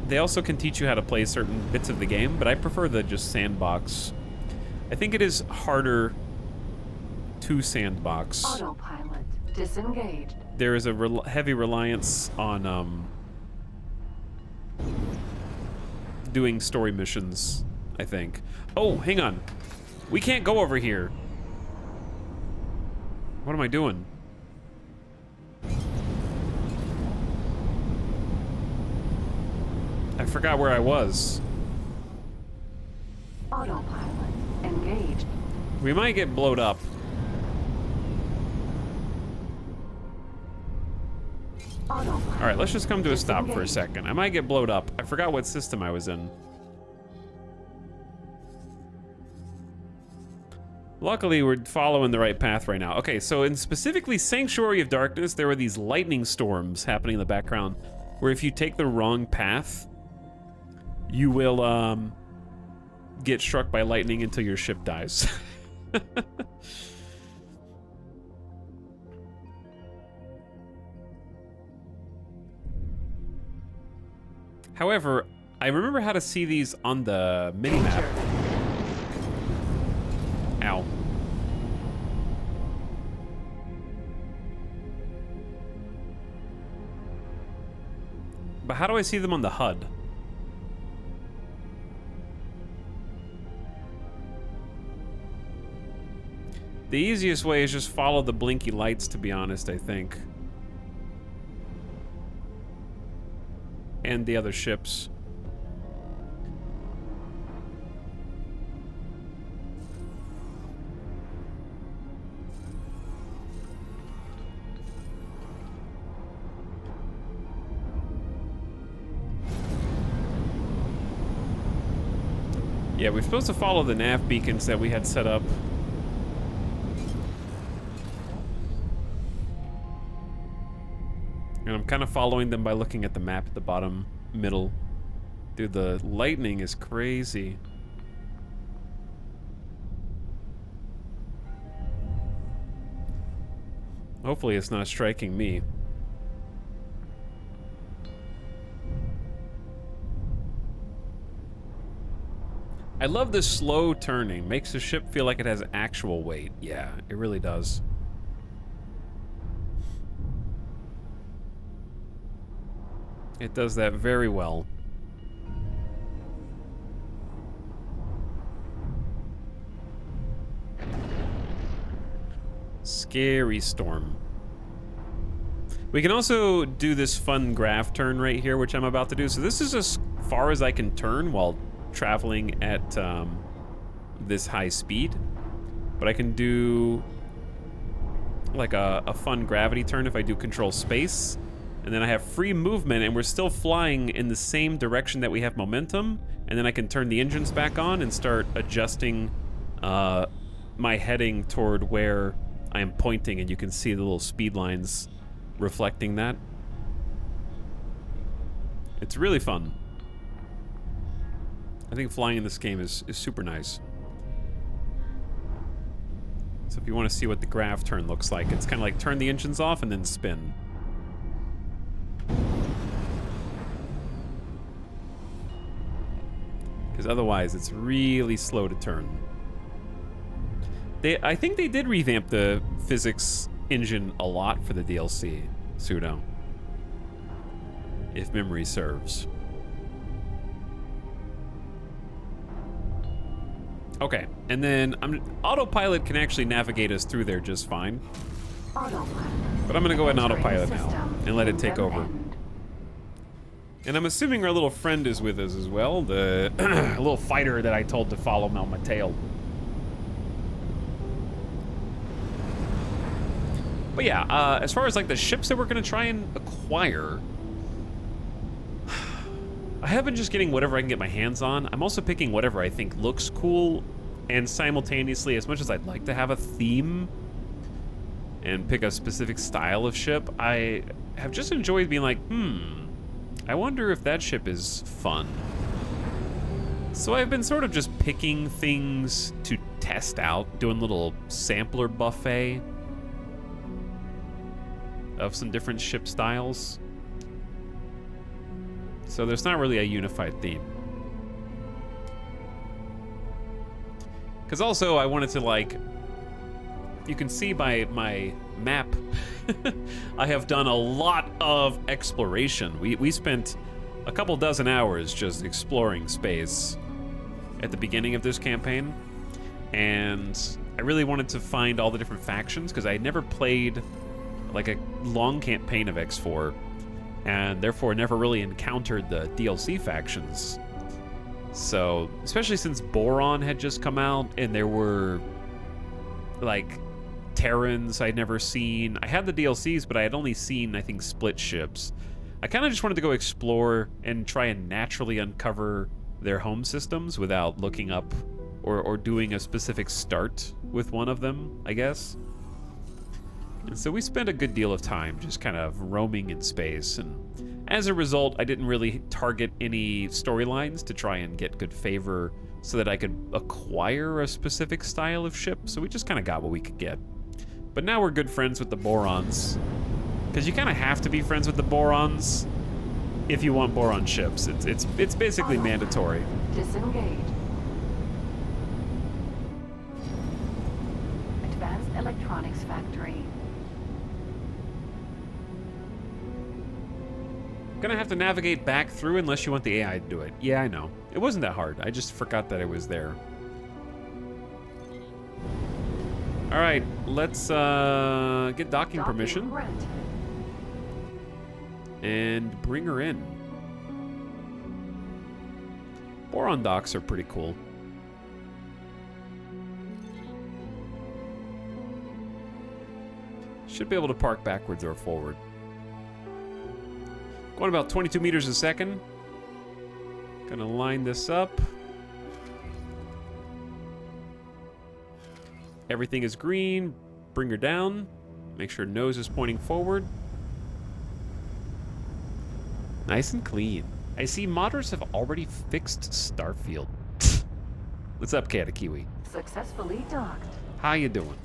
They also can teach you how to play certain bits of the game, but I prefer the just sandbox. I think it is harder to sandbox. Autopilot disengaged. There is a heavy reliance on doing story missions, I think. Oh, hang on. We can't go over here. What am I doing? I forgot where I was. Autopilot engaged. We might get blowed up. Autopilot. All right, let's just come to a stop for a second. I might get blowed up. I forgot what system I was in. Luckily, we're following the right path right now. Okay, so in specifically Sanctuary of Darkness, there were these lightning storms happening in the background, where if you take the wrong path, you will get struck by lightning until your ship dies. However, I remember how to see these on the minimap. Ow. But how do I see them on the HUD? The easiest way is just follow the blinky lights, to be honest, I think. And the other ships. Yeah, we're supposed to follow the nav beacons that we had set up. And I'm kind of following them by looking at the map at the bottom middle. Dude, the lightning is crazy. Hopefully it's not striking me. I love this slow turning. Makes the ship feel like it has actual weight. Yeah, it really does. It does that very well. Scary storm. We can also do this fun graph turn right here, which I'm about to do. So this is as far as I can turn while traveling at this high speed. But I can do like a fun gravity turn if I do control space. And then I have free movement, and we're still flying in the same direction that we have momentum. And then I can turn the engines back on and start adjusting my heading toward where I am pointing, and you can see the little speed lines reflecting that. It's really fun. I think flying in this game is super nice. So if you want to see what the graph turn looks like, it's kind of like turn the engines off and then spin. Because otherwise, it's really slow to turn. I think they did revamp the physics engine a lot for the DLC, Pseudo. If memory serves. Okay, and then autopilot can actually navigate us through there just fine. Autopilot. But I'm gonna go ahead and Entering autopilot now system. and let it take over. End. And I'm assuming our little friend is with us as well, the little fighter that I told to follow me on my tail. But yeah, as far as like the ships that we're gonna try and acquire, I have been just getting whatever I can get my hands on. I'm also picking whatever I think looks cool, and simultaneously, as much as I'd like to have a theme and pick a specific style of ship, I have just enjoyed being like, I wonder if that ship is fun. So I've been sort of just picking things to test out, doing a little sampler buffet of some different ship styles. So there's not really a unified theme. Because also I wanted to, like, you can see by my map, I have done a lot of exploration. We spent a couple dozen hours just exploring space at the beginning of this campaign. And I really wanted to find all the different factions because I had never played like a long campaign of X4 and therefore never really encountered the DLC factions. So, especially since Boron had just come out and there were like Terrans I'd never seen. I had the DLCs, but I had only seen, I think, split ships. I kind of just wanted to go explore and try and naturally uncover their home systems without looking up or doing a specific start with one of them, I guess. And so we spent a good deal of time just kind of roaming in space, and as a result, I didn't really target any storylines to try and get good favor so that I could acquire a specific style of ship, so we just kind of got what we could get. But now we're good friends with the Borons, because you kind of have to be friends with the Borons if you want Boron ships. It's basically mandatory. Disengage. Advanced Electronics Factory. Gonna have to navigate back through unless you want the AI to do it. Yeah, I know. It wasn't that hard. I just forgot that it was there. All right, let's get docking permission Grant. and bring her in. Boron docks are pretty cool. Should be able to park backwards or forward. Going about 22 meters a second. Gonna line this up. Everything is green. Bring her down. Make sure nose is pointing forward. Nice and clean. I see modders have already fixed Starfield. What's up, Katakiwi? Successfully docked. How you doing?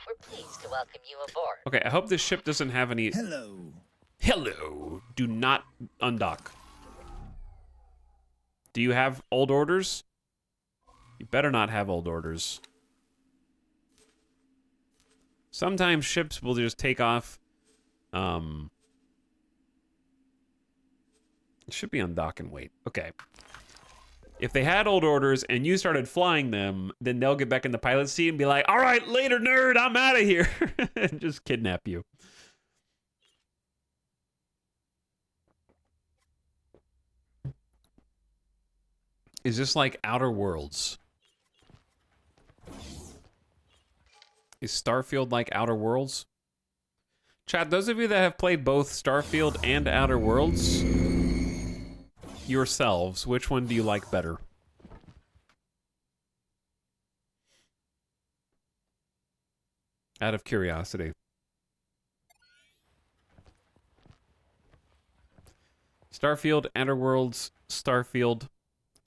We're pleased to welcome you aboard. Okay, I hope this ship doesn't have any... Hello. Hello. Do not undock. Do you have old orders? You better not have old orders. Sometimes ships will just take off. It should be undock and wait. Okay. If they had old orders and you started flying them, then they'll get back in the pilot seat and be like, all right, later, nerd, I'm out of here. And just kidnap you. Is this like Outer Worlds? Is Starfield like Outer Worlds? Chat, those of you that have played both Starfield and Outer Worlds, yourselves, which one do you like better? Out of curiosity. Starfield, Outer Worlds, Starfield.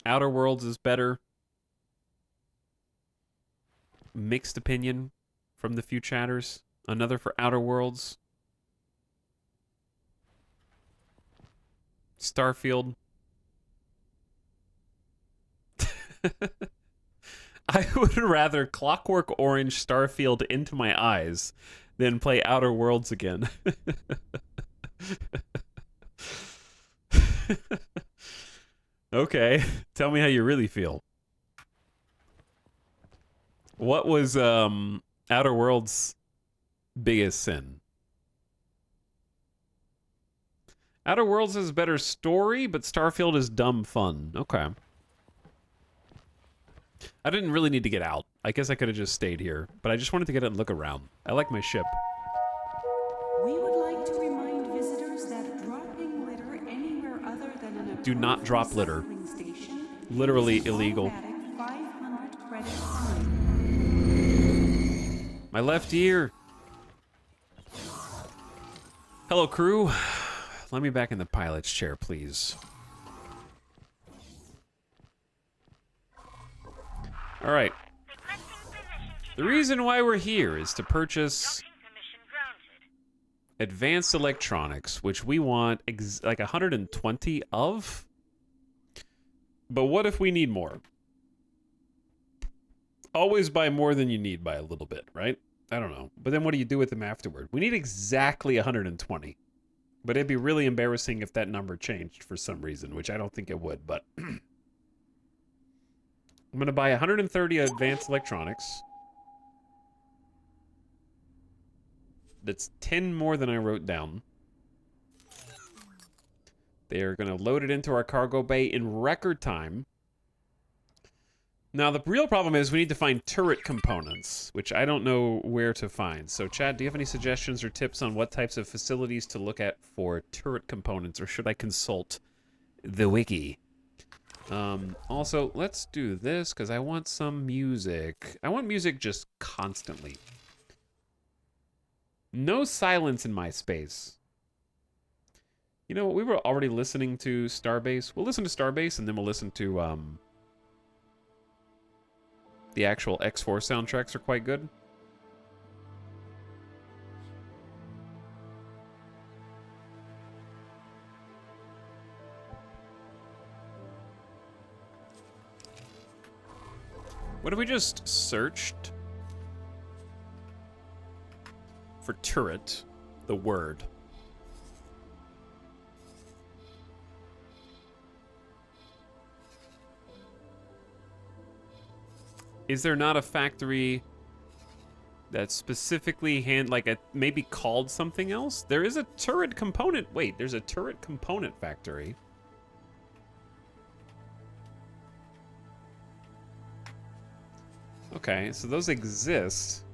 Outer Worlds is better. Mixed opinion from the few chatters. Another for Outer Worlds. Starfield. I would rather Clockwork Orange Starfield into my eyes than play Outer Worlds again. Okay, tell me how you really feel. What was Outer Worlds' biggest sin? Outer Worlds has better story, but Starfield is dumb fun. Okay. I didn't really need to get out. I guess I could have just stayed here, but I just wanted to get out and look around. I like my ship. We would like to remind visitors that dropping litter anywhere other than an Do not drop litter. recycling station Literally is an illegal. automatic 500 credit fine. My left ear. Hello, crew. Let me back in the pilot's chair, please. All right. The reason why we're here is to purchase advanced electronics, which we want like 120 of. But what if we need more? Always buy more than you need by a little bit, right? I don't know. But then what do you do with them afterward? We need exactly 120. But it'd be really embarrassing if that number changed for some reason, which I don't think it would, but... I'm going to buy 130 advanced electronics. That's 10 more than I wrote down. They're going to load it into our cargo bay in record time. Now, the real problem is we need to find turret components, which I don't know where to find. So, Chad, do you have any suggestions or tips on what types of facilities to look at for turret components, or should I consult the wiki? Also, let's do this, because I want some music. I want music just constantly. No silence in my space. You know what? We were already listening to Starbase. We'll listen to Starbase, and then we'll listen to, the actual X4 soundtracks are quite good. What if we just searched for turret, the word? Is there not a factory that's specifically maybe called something else? There is a turret component. Wait, there's a turret component factory. Okay, so those exist.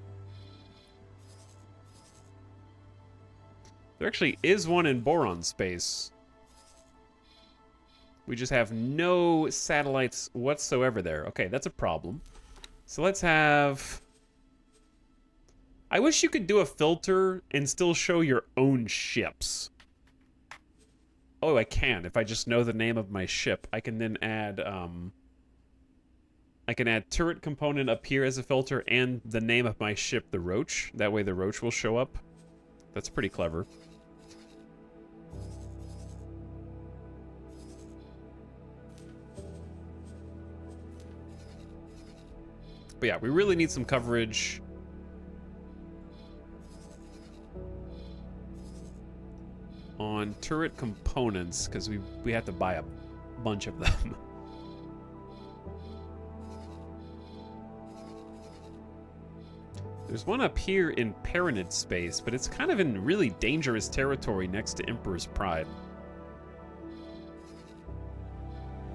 There actually is one in Boron space. We just have no satellites whatsoever there. Okay, that's a problem. So let's have... I wish you could do a filter and still show your own ships. Oh, I can. If I just know the name of my ship, I can then add... I can add turret component up here as a filter and the name of my ship, the Roach. That way the Roach will show up. That's pretty clever. But yeah, we really need some coverage. On turret components, because we have to buy a bunch of them. There's one up here in Paranid space, but it's kind of in really dangerous territory next to Emperor's Pride.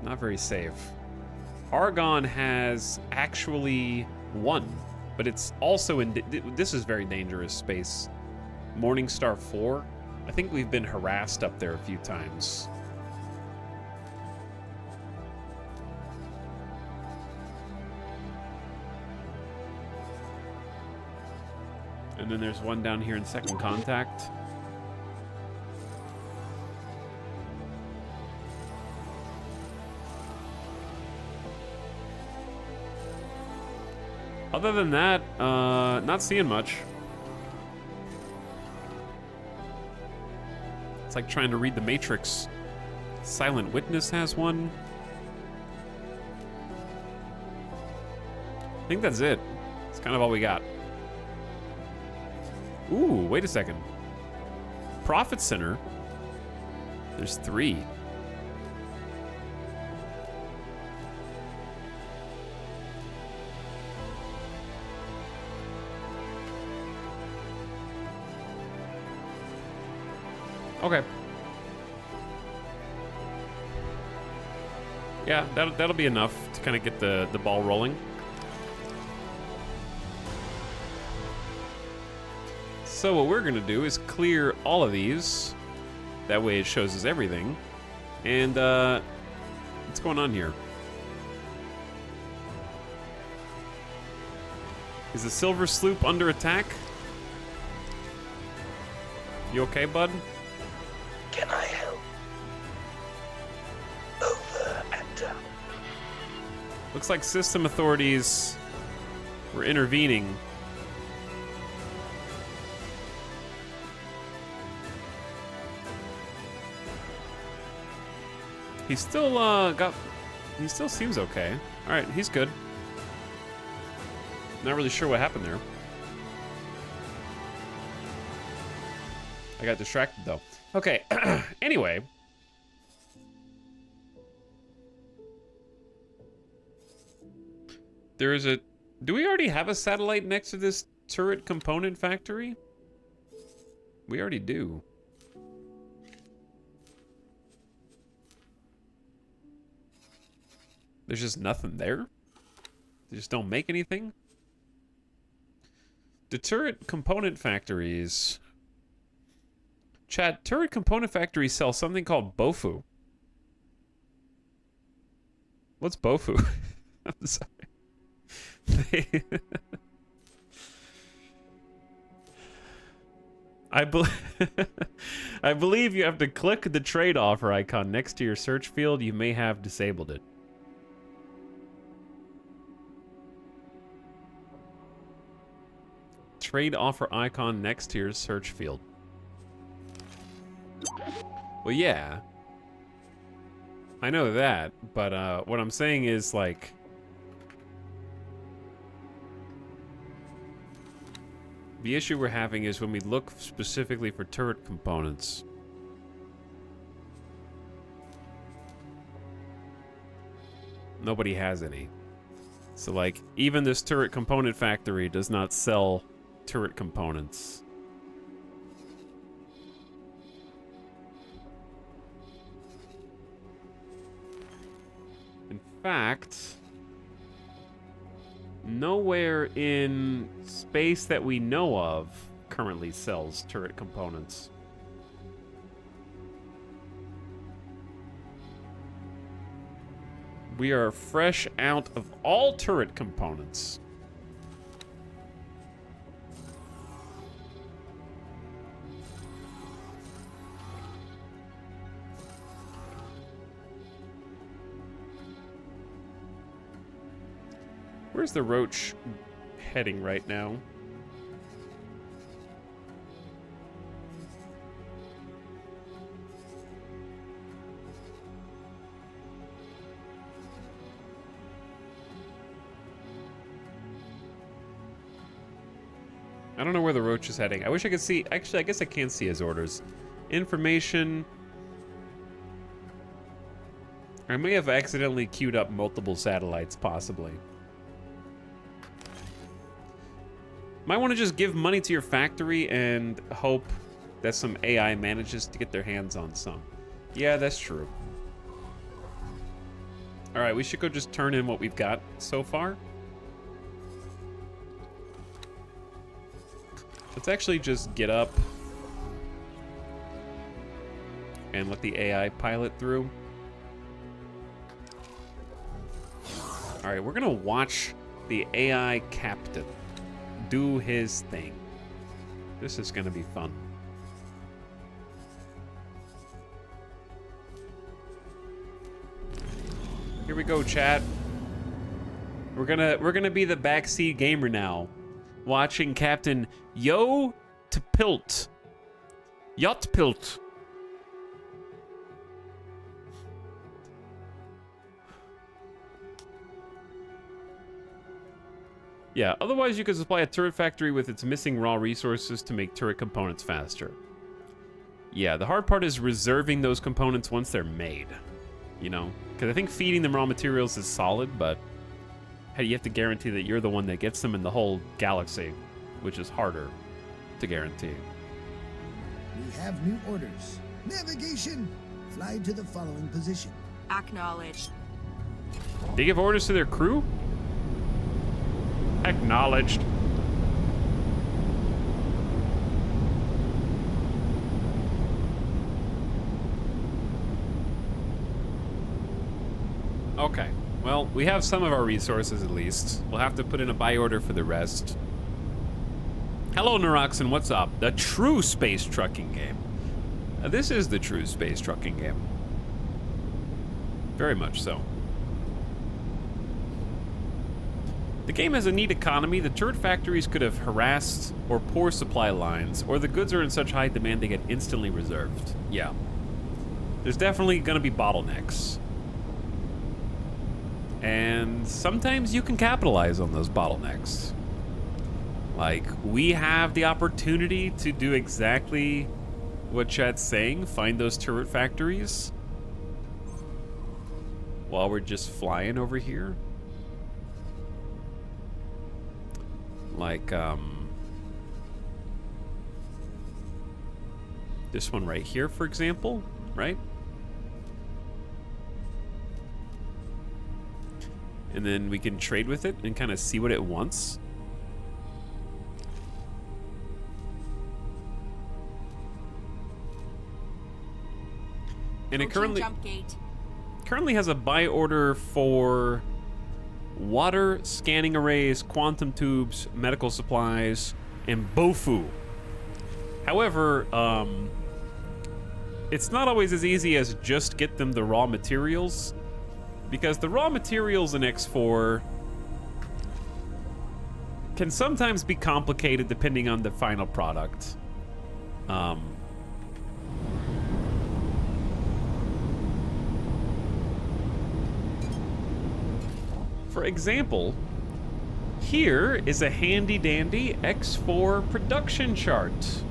Not very safe. Argon has actually one, but it's also in... This is very dangerous space. Morningstar 4. I think we've been harassed up there a few times. And then there's one down here in Second Contact. Other than that, not seeing much. It's like trying to read the Matrix. Silent Witness has one. I think that's it. It's kind of all we got. Ooh, wait a second. Profit Center. There's 3. Okay. Yeah, that'll be enough to kind of get the ball rolling. So what we're gonna do is clear all of these. That way it shows us everything. And what's going on here? Is the Silver Sloop under attack? You okay, bud? Can I help? Over and down. Looks like system authorities were intervening. He's still he still seems okay. All right, he's good. Not really sure what happened there. I got distracted though. Okay, anyway. There is a... Do we already have a satellite next to this turret component factory? We already do. There's just nothing there? They just don't make anything? The turret component factories... Chat, turret component factories sell something called Bofu. What's Bofu? I'm sorry. I believe you have to click the trade offer icon next to your search field. You may have disabled it. Trade offer icon next to your search field. Well, yeah. I know that, but what I'm saying is, like... The issue we're having is when we look specifically for turret components. Nobody has any. So, like, even this turret component factory does not sell turret components. In fact, nowhere in space that we know of currently sells turret components. We are fresh out of all turret components. Where's the Roach heading right now? I don't know where the Roach is heading. I wish I could see... Actually, I guess I can see his orders. Information. I may have accidentally queued up multiple satellites, possibly. Might want to just give money to your factory and hope that some AI manages to get their hands on some. Yeah, that's true. Alright, we should go just turn in what we've got so far. Let's actually just get up and let the AI pilot through. Alright, we're gonna watch the AI captain do his thing. This is gonna be fun. Here we go, chat. We're gonna be the backseat gamer now, watching Captain Yotpilt. Yotpilt. Yeah, otherwise you could supply a turret factory with its missing raw resources to make turret components faster. Yeah, the hard part is reserving those components once they're made. You know? Because I think feeding them raw materials is solid, but hey, you have to guarantee that you're the one that gets them in the whole galaxy, which is harder to guarantee. We have new orders. Navigation! Fly to the following position. Acknowledged. They give orders to their crew? Acknowledged. Okay. Well, we have some of our resources at least. We'll have to put in a buy order for the rest. Hello, Neroxen, what's up? The true space trucking game. This is the true space trucking game. Very much so. The game has a neat economy. The turret factories could have harassed or poor supply lines, or the goods are in such high demand they get instantly reserved. Yeah. There's definitely gonna be bottlenecks. And sometimes you can capitalize on those bottlenecks. Like, we have the opportunity to do exactly what chat's saying, find those turret factories, while we're just flying over here. Like, this one right here, for example, right? And then we can trade with it and kind of see what it wants. And it currently has a buy order for water, scanning arrays, quantum tubes, medical supplies, and Bofu. However, it's not always as easy as just get them the raw materials, because the raw materials in X4 can sometimes be complicated depending on the final product. For example, here is a handy dandy X4 production chart.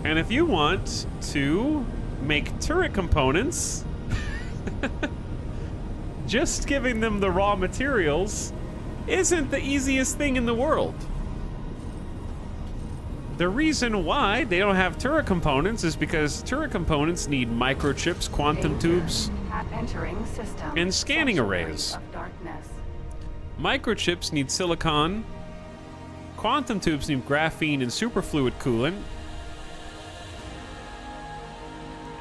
And if you want to make turret components Just giving them the raw materials isn't the easiest thing in the world. The reason why they don't have turret components is because turret components need microchips, quantum tubes, Entering system. and scanning Sanctuary arrays. of darkness. Microchips need silicon, quantum tubes need graphene and superfluid coolant,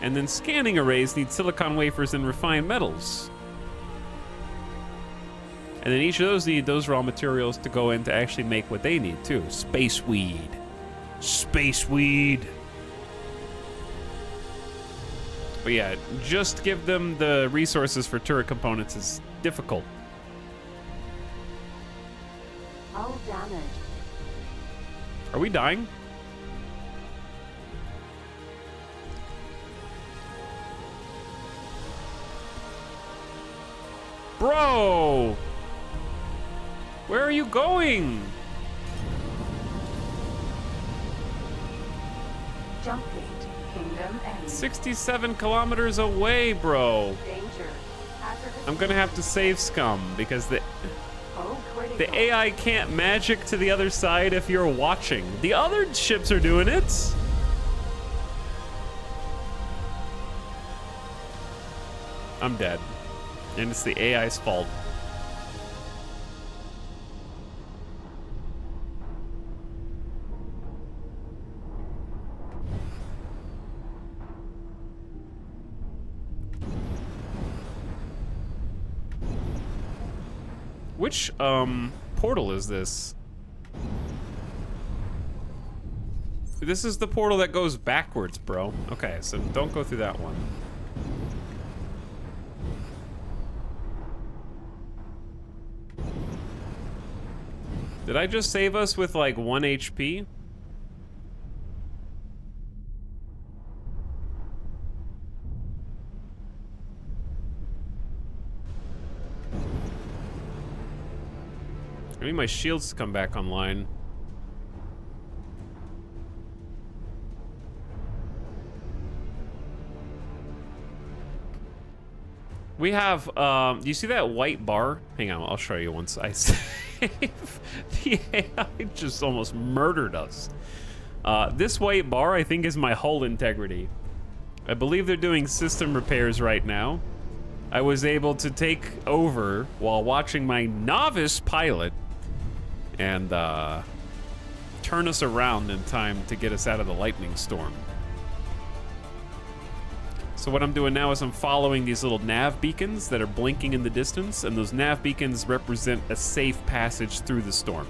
and then scanning arrays need silicon wafers and refined metals. And then each of those need those raw materials to go in to actually make what they need too. Space weed. Space weed. But yeah, just give them the resources for turret components is difficult. Hull damage. Are we dying? Bro! Where are you going? Jump gate. Kingdom end. 67 kilometers away, bro. Danger. Hazardous. I'm gonna have to save scum because Oh, critical. the AI can't magic to the other side if you're watching. The other ships are doing it. I'm dead. And it's the AI's fault. Which, portal is this? This is the portal that goes backwards, bro. Okay, so don't go through that one. Did I just save us with like 1 HP? I need my shields to come back online. We have, do you see that white bar? Hang on, I'll show you once I save. The AI just almost murdered us. This white bar, I think, is my hull integrity. I believe they're doing system repairs right now. I was able to take over while watching my novice pilot and turn us around in time to get us out of the lightning storm. So what I'm doing now is I'm following these little nav beacons that are blinking in the distance, and those nav beacons represent a safe passage through the storm.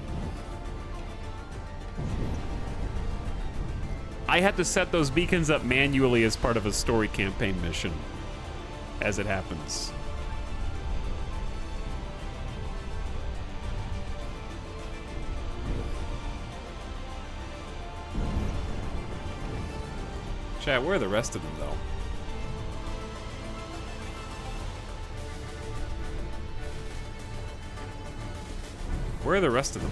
I had to set those beacons up manually as part of a story campaign mission, as it happens. Chat, where are the rest of them, though? Where are the rest of them?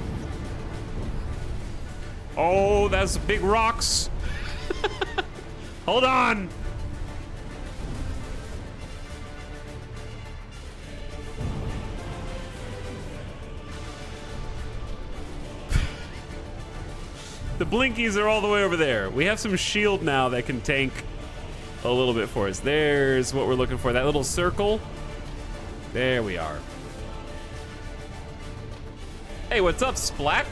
Oh, that's big rocks. Hold on. The blinkies are all the way over there. We have some shield now that can tank a little bit for us. There's what we're looking for. That little circle. There we are. Hey, what's up, Splat?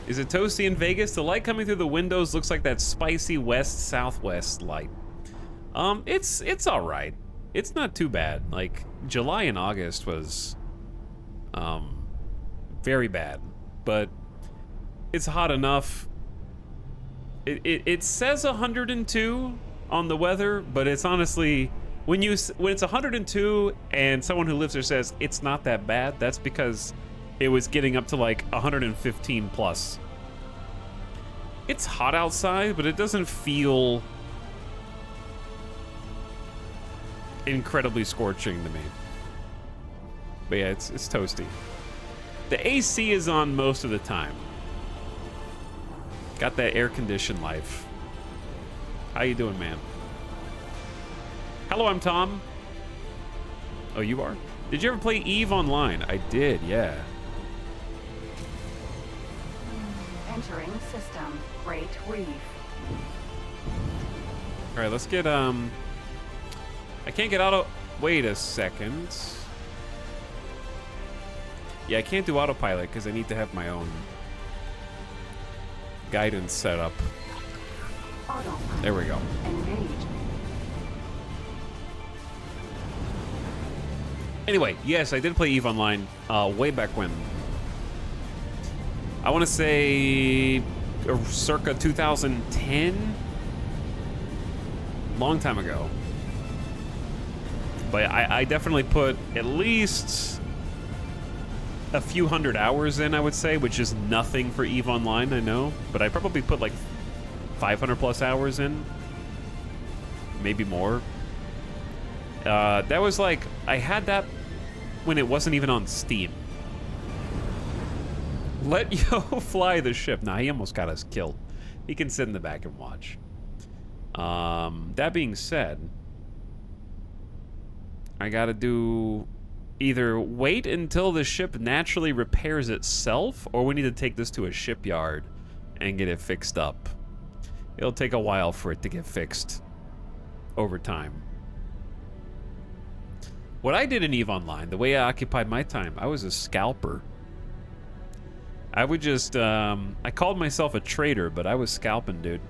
Is it toasty in Vegas? The light coming through the windows looks like that spicy west-southwest light. It's all right. It's not too bad. Like, July and August was, very bad. But it's hot enough. It says 102 on the weather, but it's honestly, when it's 102 and someone who lives there says it's not that bad, that's because it was getting up to like 115 plus. It's hot outside, but it doesn't feel incredibly scorching to me. But yeah, it's toasty. The AC is on most of the time. Got that air conditioned life. How you doing, man? Hello, I'm Tom. Oh, you are? Did you ever play EVE Online? I did, yeah. Entering system. Great Reef. All right, let's get, I can't get auto, wait a second. Yeah, I can't do autopilot because I need to have my own guidance set up. Autopilot. There we go. Engaged. Anyway, yes, I did play EVE Online way back when. I want to say circa 2010. Long time ago. But I definitely put at least a few hundred hours in, I would say, which is nothing for EVE Online, I know. But I probably put like 500 plus hours in. Maybe more. That was like, I had that when it wasn't even on Steam. Let Yo fly the ship. Nah, he almost got us killed. He can sit in the back and watch. That being said, I gotta do either wait until the ship naturally repairs itself, or we need to take this to a shipyard and get it fixed up. It'll take a while for it to get fixed over time. What I did in EVE Online, the way I occupied my time, I was a scalper. I would just, I called myself a trader, but I was scalping, dude.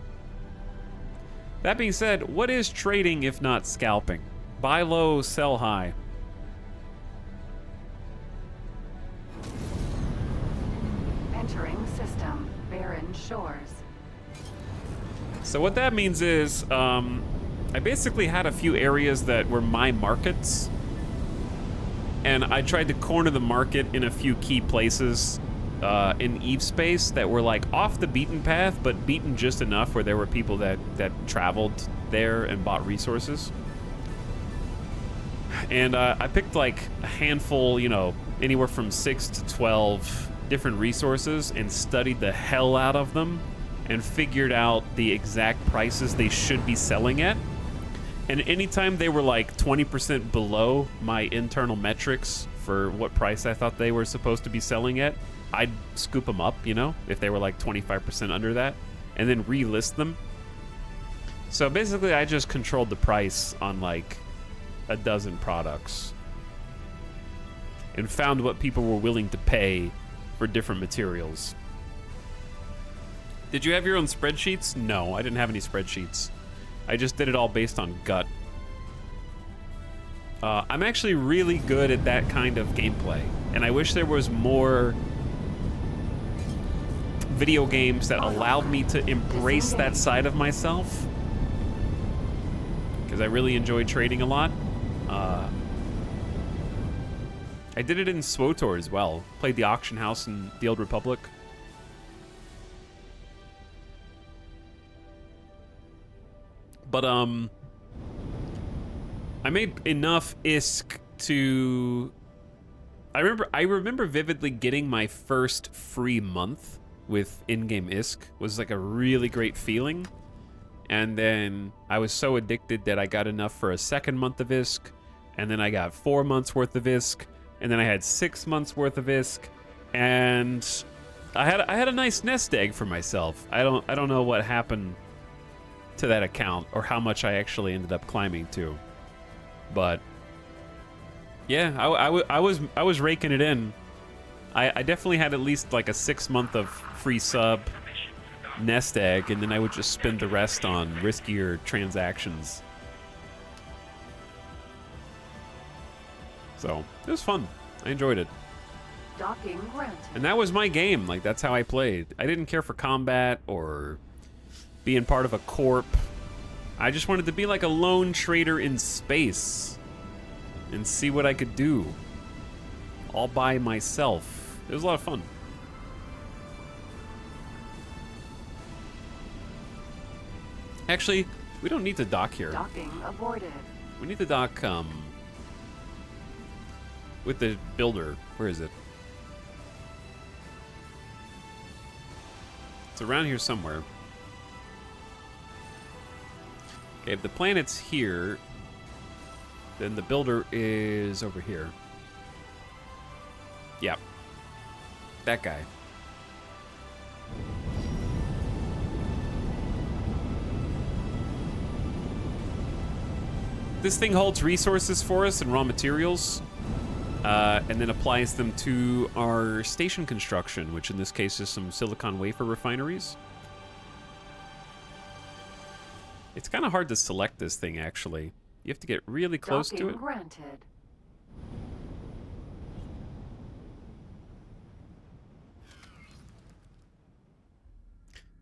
That being said, what is trading if not scalping? Buy low, sell high. Entering system. Barren Shores. So what that means is, I basically had a few areas that were my markets, and I tried to corner the market in a few key places in EVE space that were like off the beaten path, but beaten just enough where there were people that traveled there and bought resources. And I picked like a handful, you know, anywhere from 6 to 12 different resources and studied the hell out of them and figured out the exact prices they should be selling at. And anytime they were like 20% below my internal metrics for what price I thought they were supposed to be selling at, I'd scoop them up, you know, if they were like 25% under that, and then relist them. So basically, I just controlled the price on like a dozen products and found what people were willing to pay for different materials. Did you have your own spreadsheets? No, I didn't have any spreadsheets. I just did it all based on gut. I'm actually really good at that kind of gameplay, and I wish there was more video games that allowed me to embrace that side of myself, because I really enjoy trading a lot. I did it in SWTOR as well. Played the auction house in the Old Republic. But I made enough ISK to. I remember vividly getting my first free month with in-game ISK. Was like a really great feeling. And then I was so addicted that I got enough for a second month of ISK, and then I got 4 months worth of ISK, and then I had 6 months worth of ISK, and I had a nice nest egg for myself. I don't know what happened to that account or how much I actually ended up climbing to, but yeah, I was raking it in. I definitely had at least like a 6 month of free sub nest egg, and then I would just spend the rest on riskier transactions. So it was fun. I enjoyed it. Docking granted. And that was my game. Like, that's how I played. I didn't care for combat or being part of a corp. I just wanted to be like a lone trader in space and see what I could do all by myself. It was a lot of fun. Actually, we don't need to dock here. Docking aborted. We need to dock with the builder. Where is it? It's around here somewhere. Okay, if the planet's here, Then the builder is over here. Yep. That guy. This thing holds resources for us and raw materials, and then applies them to our station construction, which in this case is some silicon wafer refineries. It's kind of hard to select this thing, actually. You have to get really close to Docking it. granted.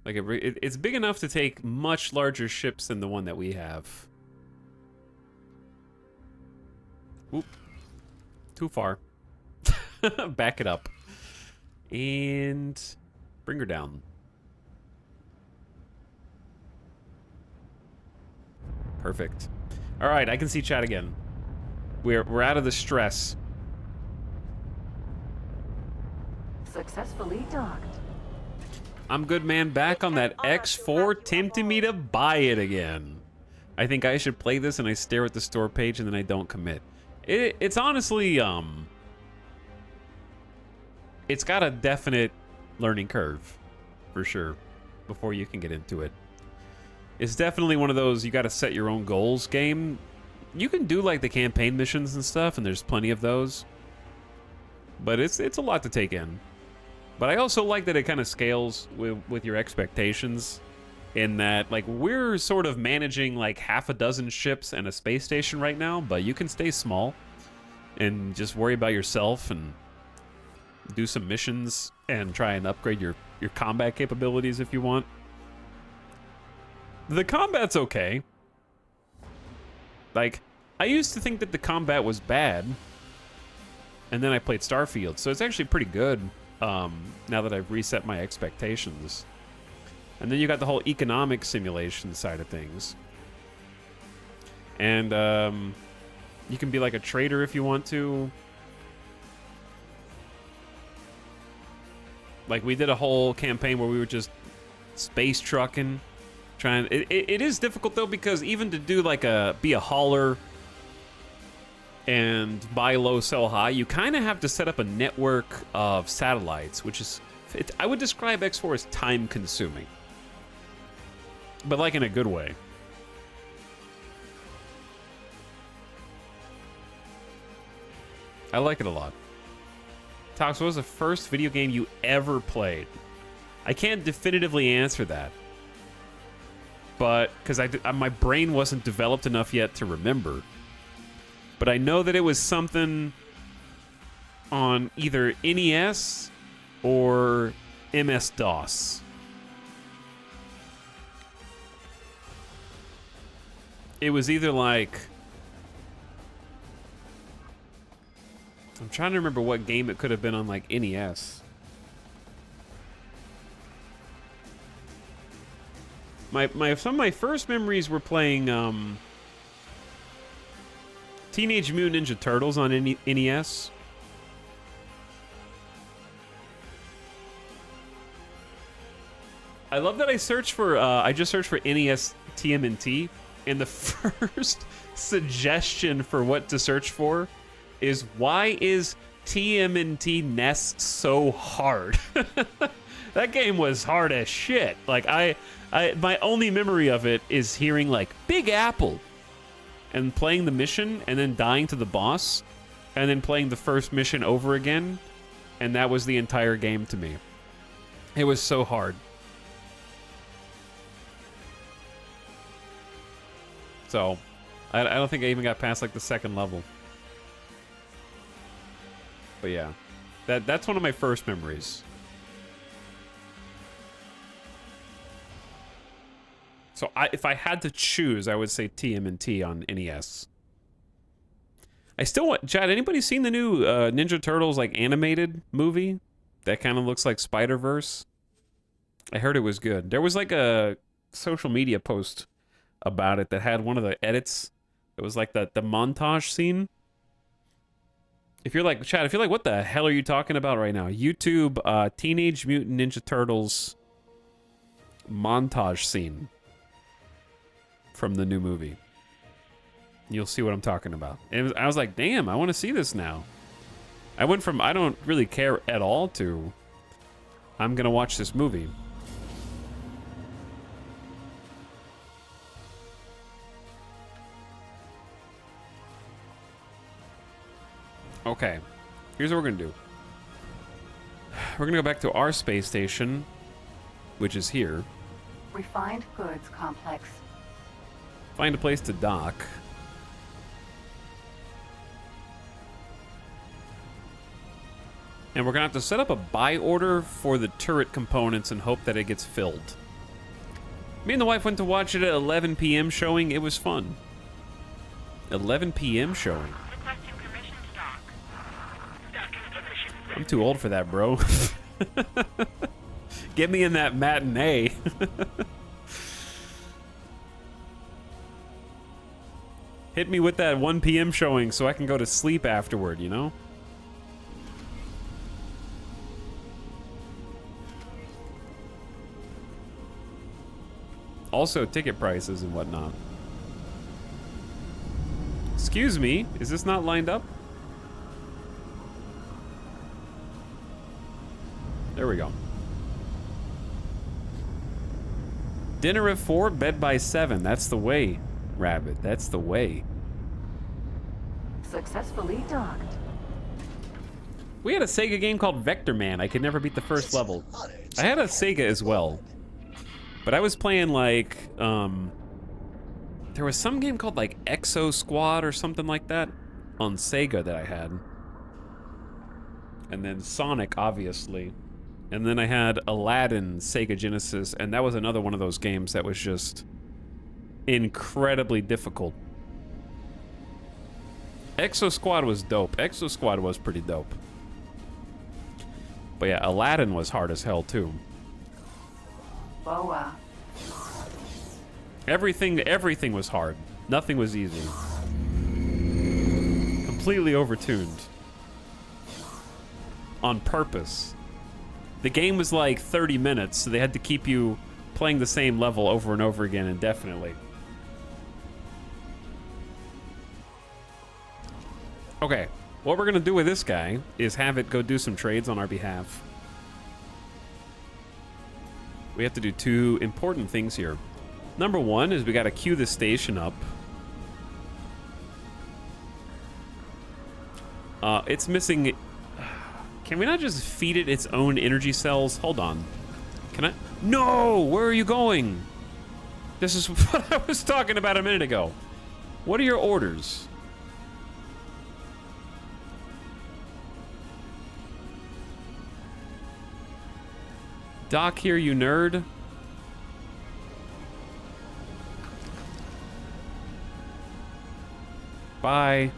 Like it's big enough to take much larger ships than the one that we have. Oop. Too far. Back it up. And bring her down. Perfect. All right, I can see chat again. We're out of the stress. Successfully docked. I'm good, man. Back on that X4, tempting me to buy it again. I think I should play this and I stare at the store page and then I don't commit. It's honestly, it's got a definite learning curve, for sure, before you can get into it. It's definitely one of those you got to set your own goals game. You can do like the campaign missions and stuff, and there's plenty of those. But it's a lot to take in. But I also like that it kind of scales with your expectations, in that like we're sort of managing like half a dozen ships and a space station right now, but you can stay small and just worry about yourself and do some missions and try and upgrade your combat capabilities if you want. The combat's okay. Like, I used to think that the combat was bad, and then I played Starfield, so it's actually pretty good now that I've reset my expectations. And then you got the whole economic simulation side of things. And you can be like a trader if you want to. Like, we did a whole campaign where we were just space trucking. It is difficult though, because even to do like be a hauler and buy low, sell high, you kind of have to set up a network of satellites, which is, I would describe X4 as time consuming, but like in a good way. I like it a lot. Tox, what was the first video game you ever played? I can't definitively answer that, but because my brain wasn't developed enough yet to remember. But I know that it was something on either NES or MS-DOS. It was either like, I'm trying to remember what game it could have been on like NES. Some of my first memories were playing Teenage Mutant Ninja Turtles on NES. I love that I searched for I just searched for NES TMNT, and the first suggestion for what to search for is, why is TMNT NES so hard? That game was hard as shit. Like my only memory of it is hearing like Big Apple and playing the mission and then dying to the boss and then playing the first mission over again, and that was the entire game to me. It was so hard. So I don't think I even got past like the second level. But yeah, that's one of my first memories. So if I had to choose, I would say TMNT on NES. I still want, Chad, anybody seen the new Ninja Turtles like animated movie that kind of looks like Spider-Verse? I heard it was good. There was like a social media post about it that had one of the edits. It was like the montage scene. If you're like, Chad, if you're like, what the hell are you talking about right now? YouTube Teenage Mutant Ninja Turtles montage scene from the new movie. You'll see what I'm talking about. And I was like, damn, I want to see this now. I went from I don't really care at all to I'm going to watch this movie. Okay, here's what we're going to do. We're going to go back to our space station, which is here. Refined goods complex. Find a place to dock. And we're gonna have to set up a buy order for the turret components and hope that it gets filled. Me and the wife went to watch it at 11 p.m. showing. It was fun. 11 p.m. showing. I'm too old for that, bro. Get me in that matinee. Hit me with that 1 p.m. showing so I can go to sleep afterward, you know? Also, ticket prices and whatnot. Excuse me, is this not lined up? There we go. Dinner at 4, bed by 7. That's the way, Rabbit. That's the way. Successfully docked. We had a Sega game called Vector Man. I could never beat the first level. I had a Sega as well. But I was playing like, there was some game called like Exo Squad or something like that on Sega that I had. And then Sonic, obviously. And then I had Aladdin, Sega Genesis, and that was another one of those games that was just incredibly difficult. Exo Squad was dope. Exo Squad was pretty dope. But yeah, Aladdin was hard as hell too. Boa. Everything was hard. Nothing was easy. Completely overtuned. On purpose. The game was like 30 minutes, so they had to keep you playing the same level over and over again indefinitely. Okay, what we're gonna do with this guy is have it go do some trades on our behalf. We have to do two important things here. Number one is we gotta queue the station up. It's missing... Can we not just feed it its own energy cells? Hold on. Can I? No! Where are you going? This is what I was talking about a minute ago. What are your orders? Dock here, you nerd. Bye.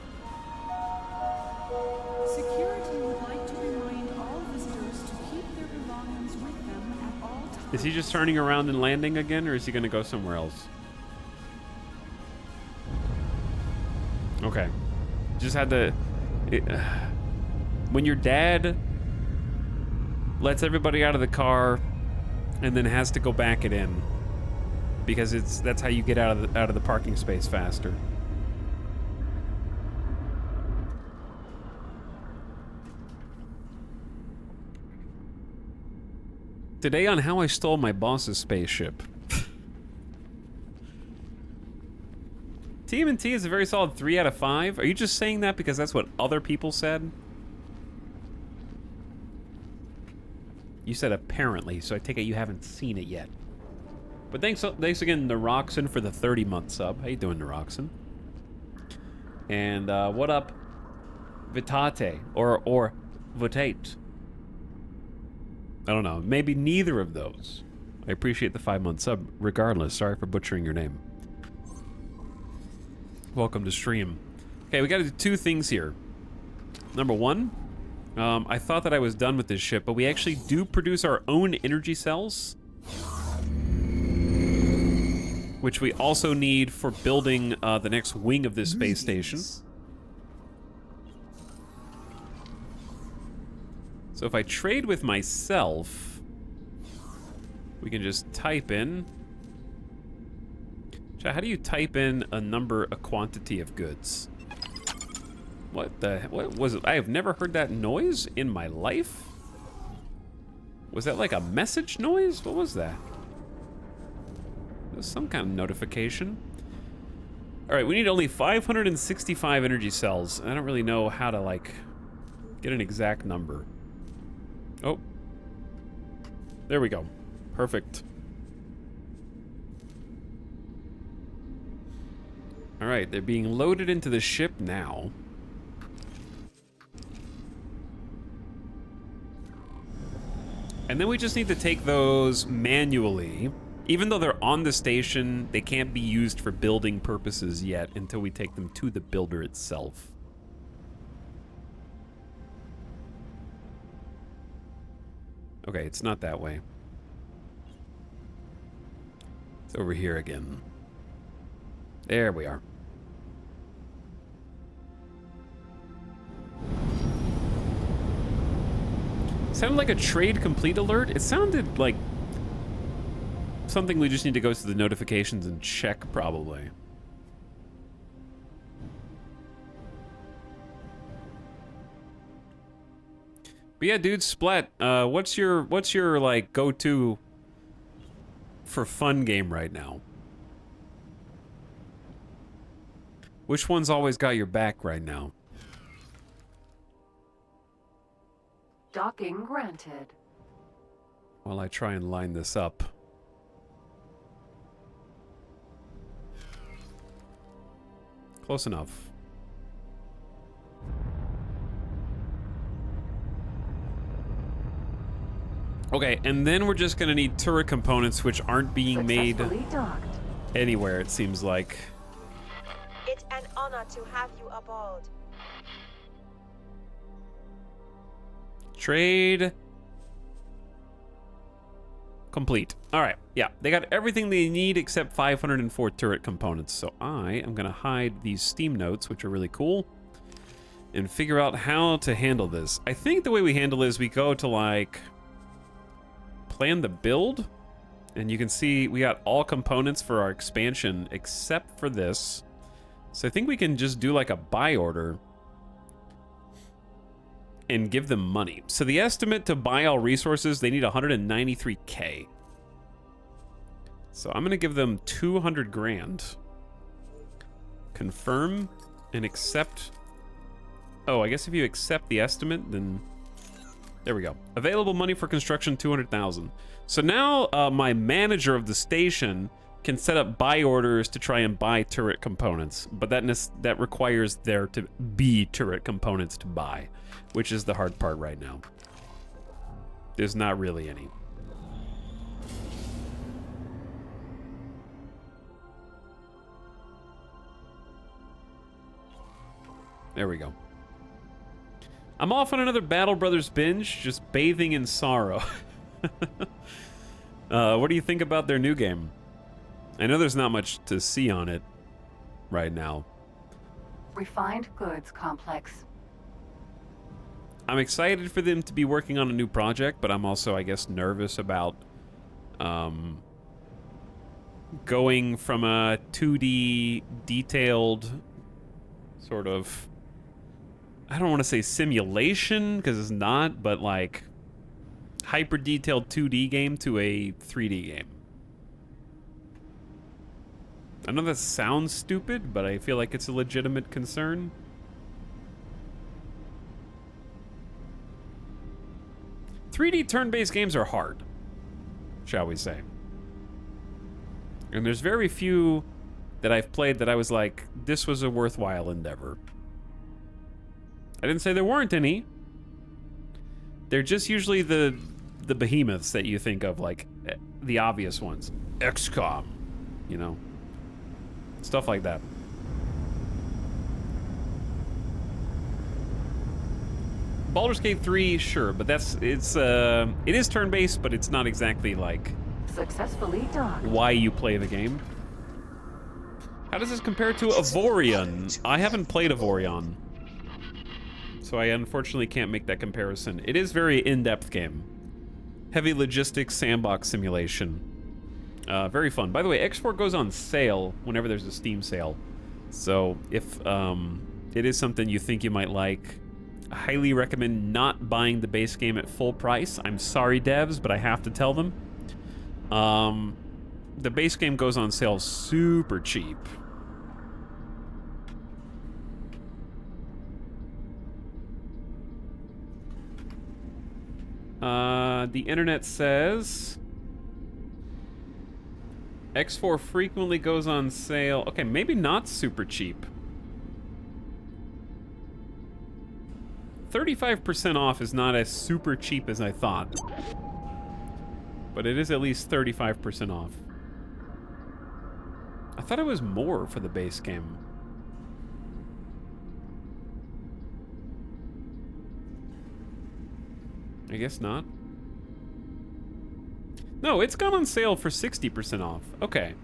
Security would like to remind all visitors to keep their belongings with them at all times. Is he just turning around and landing again, or is he gonna go somewhere else? Okay. Just had to... when your dad lets everybody out of the car and then has to go back it in because that's how you get out of the parking space faster. Today on how I stole my boss's spaceship. TMNT is a very solid 3 out of 5. Are you just saying that because that's what other people said? You said apparently, so I take it you haven't seen it yet. But thanks again, Naroxen, for the 30-month sub. How you doing, Naroxen? And what up, Vitate or Votate? I don't know. Maybe neither of those. I appreciate the 5-month sub. Regardless, sorry for butchering your name. Welcome to stream. Okay, we got to do two things here. Number one, I thought that I was done with this ship, but we actually do produce our own energy cells, which we also need for building the next wing of this space station. So if I trade with myself, we can just type in So how do you type in a number, a quantity of goods? What was it? I have never heard that noise in my life. Was that like a message noise? What was that? It was some kind of notification. All right, we need only 565 energy cells. I don't really know how to like get an exact number. Oh, there we go. Perfect. All right, they're being loaded into the ship now. And then we just need to take those manually. Even though they're on the station, they can't be used for building purposes yet until we take them to the builder itself. Okay, it's not that way. It's over here again. There we are. Sounded like a trade complete alert. It sounded like something we just need to go to the notifications and check, probably. But yeah, dude, Splat, what's your like go-to for fun game right now? Which one's always got your back right now? Docking granted. While I try and line this up. Close enough. Okay, and then we're just gonna need turret components which aren't being made Successfully docked. anywhere, it seems like. It's an honor to have you aboard. Trade complete. All right, yeah, they got everything they need except 504 turret components. So I am gonna hide these Steam notes, which are really cool, and figure out how to handle this. I think the way we handle is we go to like plan the build, and you can see we got all components for our expansion except for this. So I think we can just do like a buy order and give them money. So the estimate to buy all resources, they need 193K. So I'm gonna give them 200 grand. Confirm and accept. Oh, I guess if you accept the estimate, then there we go. Available money for construction, 200,000. So now my manager of the station can set up buy orders to try and buy turret components, but that requires there to be turret components to buy, which is the hard part right now. There's not really any. There we go. I'm off on another Battle Brothers binge, just bathing in sorrow. What do you think about their new game? I know there's not much to see on it right now. Refined goods complex. I'm excited for them to be working on a new project, but I'm also, I guess, nervous about going from a 2D detailed sort of, I don't want to say simulation, because it's not, but like hyper detailed 2D game to a 3D game. I know that sounds stupid, but I feel like it's a legitimate concern. .3D turn-based games are hard, shall we say. And there's very few that I've played that I was like, this was a worthwhile endeavor. I didn't say there weren't any. They're just usually the behemoths that you think of, like the obvious ones. XCOM, you know. Stuff like that. Baldur's Gate 3, sure, but it is turn-based, but it's not exactly like Successfully docked. why you play the game. How does this compare to Avorion? I haven't played Avorion, so I unfortunately can't make that comparison. It is very in-depth game. Heavy logistics sandbox simulation. Very fun. By the way, X4 goes on sale whenever there's a Steam sale. So if it is something you think you might like, I highly recommend not buying the base game at full price. I'm sorry, devs, but I have to tell them. The base game goes on sale super cheap. The internet says X4 frequently goes on sale. Okay, maybe not super cheap. 35% off is not as super cheap as I thought. But it is at least 35% off. I thought it was more for the base game. I guess not. No, it's gone on sale for 60% off. Okay.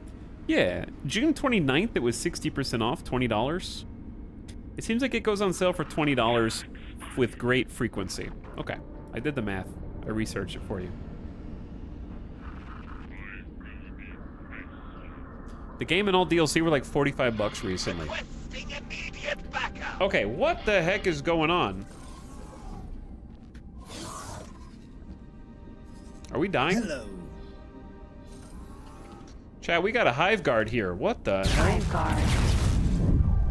Yeah, June 29th it was 60% off, $20. It seems like it goes on sale for $20 with great frequency. Okay, I did the math. I researched it for you. The game and all DLC were like $45 recently. Okay, what the heck is going on? Are we dying? Hello. Chat, we got a hive guard here. What the hell? Hive guard.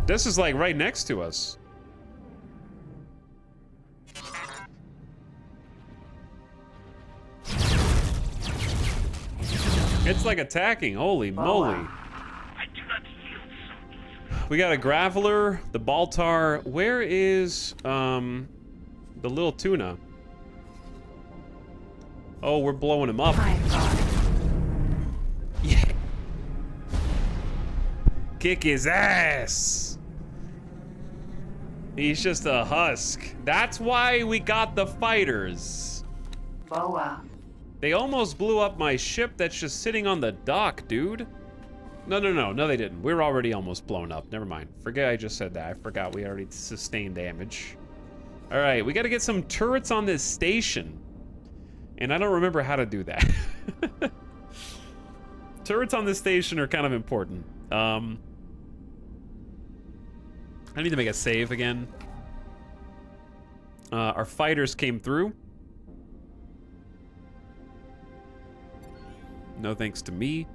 This is like right next to us. It's like attacking. Holy moly. We got a Graveler, the Baltar. Where is the little tuna? Oh, we're blowing him up. Hive guard. Yeah. Kick his ass. He's just a husk. That's why we got the fighters. Boa. They almost blew up my ship that's just sitting on the dock, dude. No, they didn't. We're already almost blown up. Never mind. Forget I just said that. I forgot we already sustained damage. All right, we got to get some turrets on this station. And I don't remember how to do that. Turrets on this station are kind of important. I need to make a save again. Our fighters came through. No thanks to me.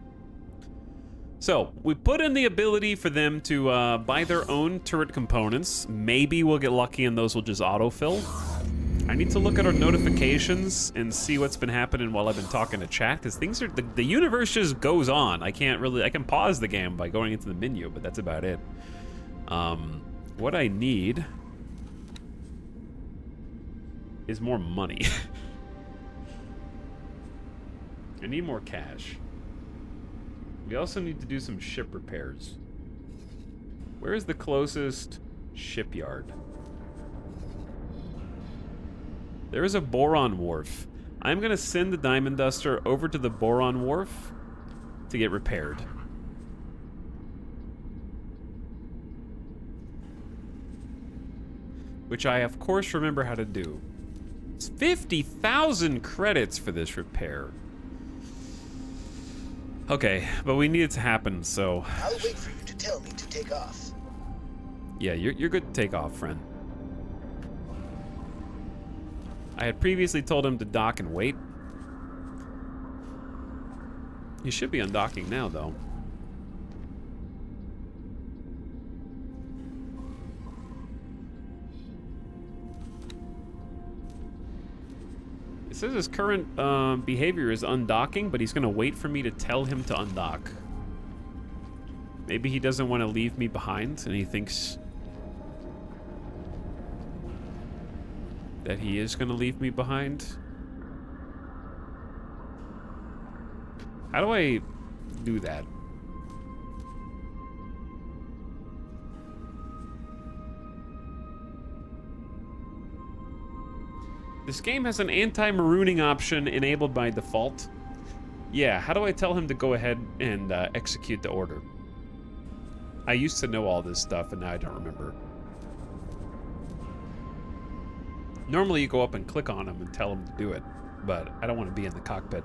So, we put in the ability for them to buy their own turret components. Maybe we'll get lucky and those will just autofill. I need to look at our notifications and see what's been happening while I've been talking to chat, because things are, the universe just goes on. I can pause the game by going into the menu, but that's about it. What I need is more money. I need more cash. We also need to do some ship repairs. Where is the closest shipyard? There is a Boron Wharf. I'm gonna send the Diamond Duster over to the Boron Wharf to get repaired. Which I, of course, remember how to do. It's 50,000 credits for this repair. Okay, but we need it to happen, so... I'll wait for you to tell me to take off. Yeah, you're good to take off, friend. I had previously told him to dock and wait. He should be undocking now, though. It says his current behavior is undocking, but he's gonna wait for me to tell him to undock. Maybe he doesn't want to leave me behind, and he thinks that he is gonna leave me behind. How do I do that? This game has an anti-marooning option enabled by default. Yeah, how do I tell him to go ahead and execute the order? I used to know all this stuff, and now I don't remember. Normally you go up and click on him and tell him to do it, but I don't want to be in the cockpit.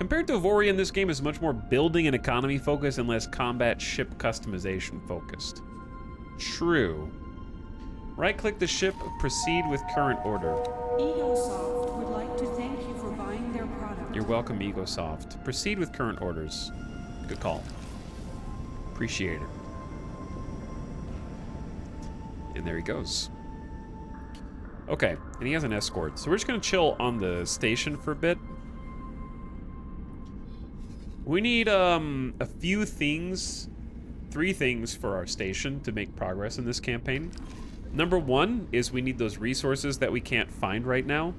Compared to Avorion, this game is much more building and economy focused and less combat ship customization focused. True. Right-click the ship, proceed with current order. Egosoft would like to thank you for buying their product. You're welcome, Egosoft. Proceed with current orders. Good call. Appreciate it. And there he goes. Okay, and he has an escort. So we're just gonna chill on the station for a bit. We need a few things, 3 things for our station to make progress in this campaign. Number 1 is we need those resources that we can't find right now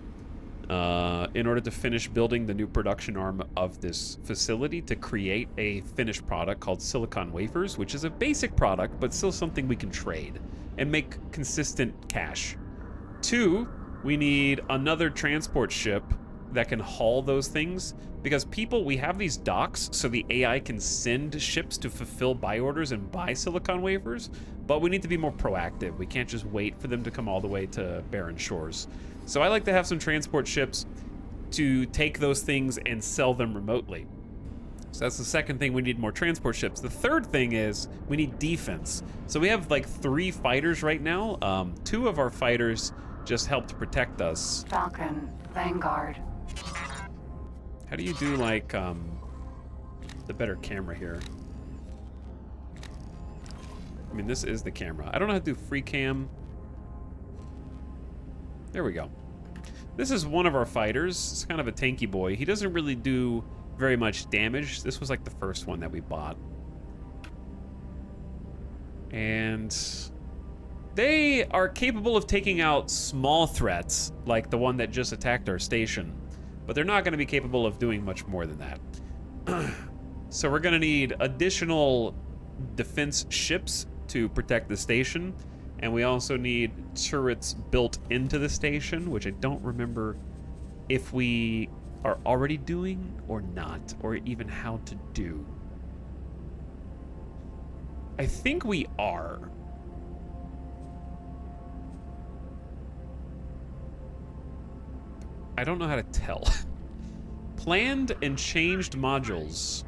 in order to finish building the new production arm of this facility to create a finished product called silicon wafers, which is a basic product, but still something we can trade and make consistent cash. 2, we need another transport ship that can haul those things, because we have these docks so the AI can send ships to fulfill buy orders and buy silicon wafers, but we need to be more proactive. We can't just wait for them to come all the way to barren shores. So I like to have some transport ships to take those things and sell them remotely. So that's the second thing, we need more transport ships. The third thing is we need defense. So we have like 3 fighters right now. 2 of our fighters just help to protect us. Falcon, Vanguard. How do you do like the better camera here? I mean, this is the camera. I don't know how to do free cam. There we go. This is one of our fighters. It's kind of a tanky boy. He doesn't really do very much damage. This was like the first one that we bought. And they are capable of taking out small threats, like the one that just attacked our station. But they're not going to be capable of doing much more than that. So we're going to need additional defense ships to protect the station. And we also need turrets built into the station, which I don't remember if we are already doing or not, or even how to do. I think we are. I don't know how to tell. Planned and changed modules.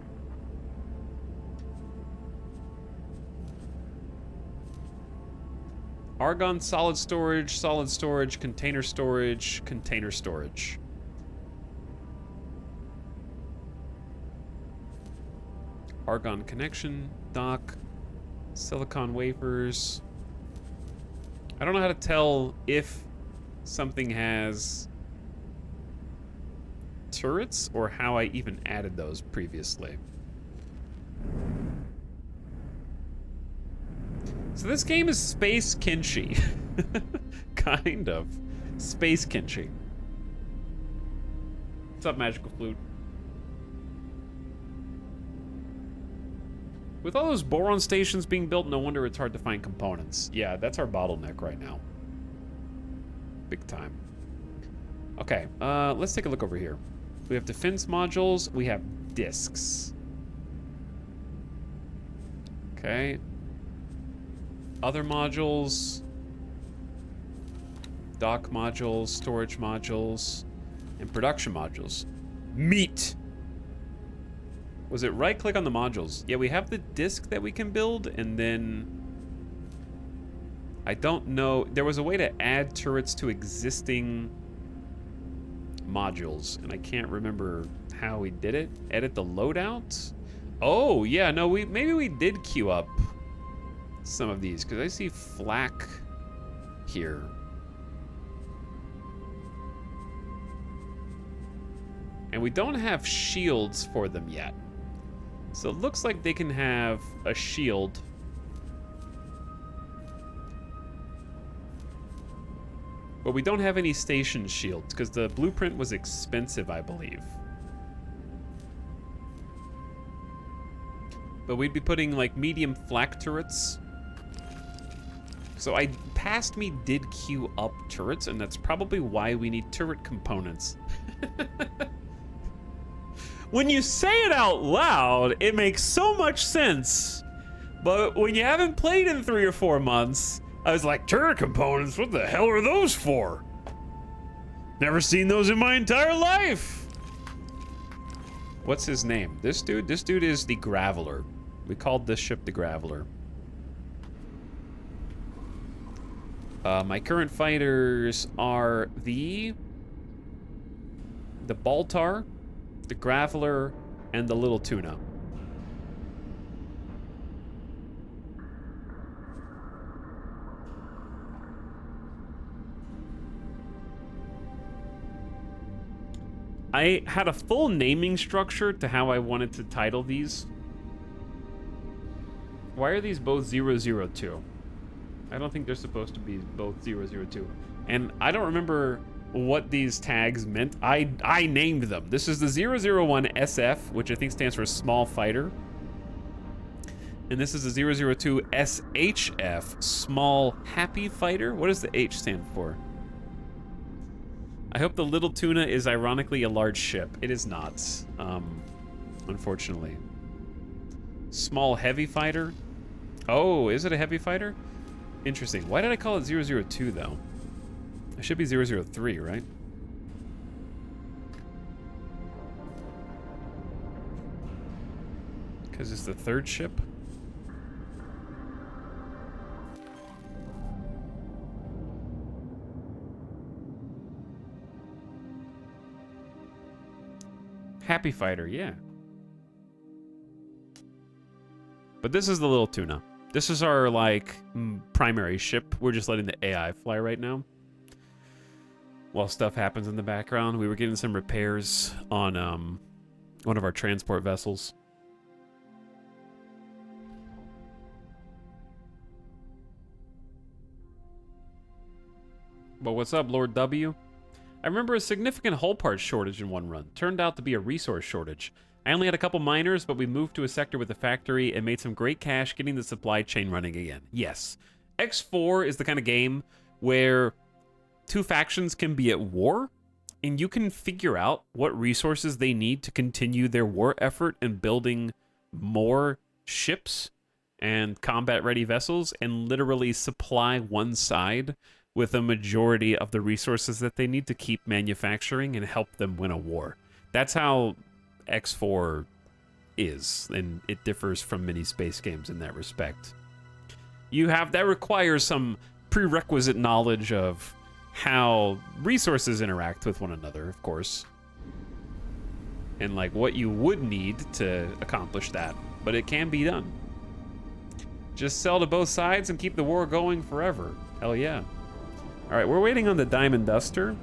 Argon solid storage, container storage, container storage. Argon connection, dock, silicon wafers. I don't know how to tell if something has turrets or how I even added those previously. So this game is Space Kenshi. Kind of. Space Kenshi. What's up, Magical Flute? With all those boron stations being built, no wonder it's hard to find components. Yeah, that's our bottleneck right now. Big time. Okay, let's take a look over here. We have defense modules, we have discs. Okay. Other modules. Dock modules, storage modules, and production modules. Meat! Was it right click on the modules? Yeah, we have the disc that we can build, and then I don't know. There was a way to add turrets to existing modules, and I can't remember how we did it. Edit the loadout? Oh, yeah, no, maybe we did queue up some of these, because I see flak here. And we don't have shields for them yet. So it looks like they can have a shield. But we don't have any station shields, because the blueprint was expensive, I believe. But we'd be putting like medium flak turrets. So past me did queue up turrets, and that's probably why we need turret components. When you say it out loud, it makes so much sense. But when you haven't played in 3 or 4 months, I was like, turret components, what the hell are those for? Never seen those in my entire life. What's his name? This dude? This dude is the Graveler. We called this ship the Graveler. My current fighters are the Baltar, the Graveler, and the Little Tuna. I had a full naming structure to how I wanted to title these. Why are these both 002? I don't think they're supposed to be both 002. And I don't remember what these tags meant. I named them. This is the 001 SF, which I think stands for Small Fighter. And this is the 002 SHF, Small Happy Fighter. What does the H stand for? I hope the Little Tuna is ironically a large ship. It is not, unfortunately. Small Heavy Fighter. Oh, is it a heavy fighter? Interesting. Why did I call it 002 though? It should be 003, right? Because it's the third ship? Happy Fighter, yeah. But this is the Little Tuna. This is our, like, primary ship. We're just letting the AI fly right now. While stuff happens in the background. We were getting some repairs on one of our transport vessels. But what's up, Lord W? I remember a significant hull part shortage in one run. Turned out to be a resource shortage. I only had a couple miners, but we moved to a sector with a factory and made some great cash getting the supply chain running again. Yes. X4 is the kind of game where two factions can be at war, and you can figure out what resources they need to continue their war effort in building more ships and combat-ready vessels, and literally supply one side with a majority of the resources that they need to keep manufacturing and help them win a war. That's how X4 is, and it differs from many space games in that respect. That requires some prerequisite knowledge of how resources interact with one another, of course, and like what you would need to accomplish that, but it can be done. Just sell to both sides and keep the war going forever. Hell yeah. All right, we're waiting on the Diamond Duster.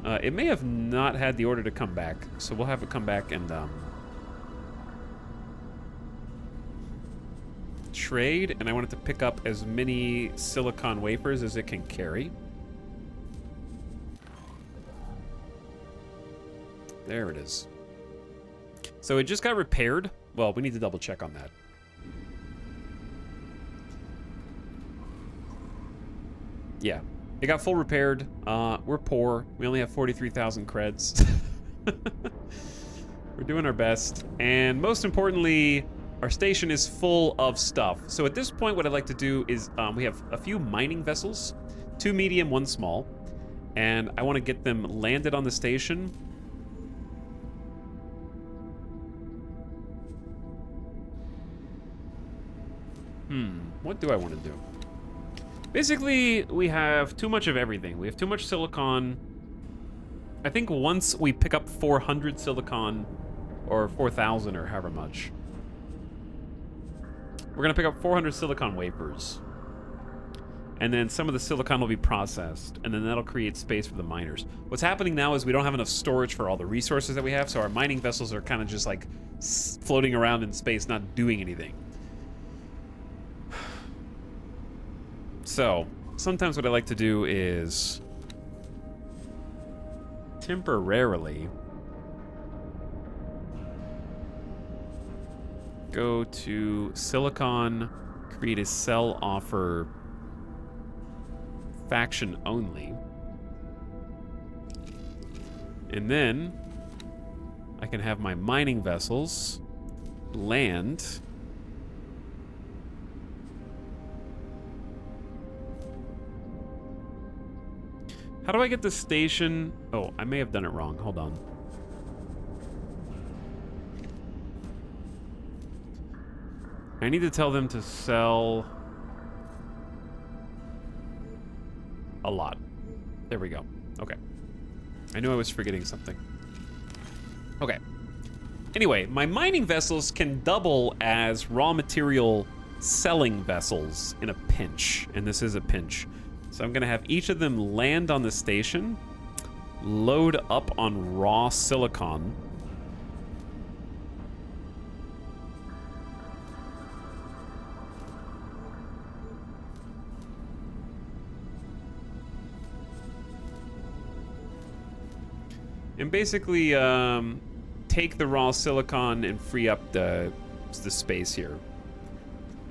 It may have not had the order to come back, so we'll have it come back and trade. And I wanted to pick up as many silicon wafers as it can carry. There it is. So it just got repaired. Well, we need to double check on that. Yeah, it got full repaired. We're poor. We only have 43,000 creds. We're doing our best. And most importantly, our station is full of stuff. So at this point, what I'd like to do is we have a few mining vessels, 2 medium, 1 small. And I want to get them landed on the station. What do I want to do? Basically, we have too much of everything. We have too much silicon. I think once we pick up 400 silicon, or 4,000, or however much, we're going to pick up 400 silicon wafers. And then some of the silicon will be processed, and then that'll create space for the miners. What's happening now is we don't have enough storage for all the resources that we have, so our mining vessels are kind of just like floating around in space, not doing anything. So, sometimes what I like to do is temporarily go to Silicon, create a sell offer faction only. And then I can have my mining vessels land How do I get the station? Oh, I may have done it wrong. Hold on. I need to tell them to sell a lot. There we go. Okay. I knew I was forgetting something. Okay. Anyway, my mining vessels can double as raw material selling vessels in a pinch, and this is a pinch. So I'm gonna have each of them land on the station, load up on raw silicon, and basically take the raw silicon and free up the space here.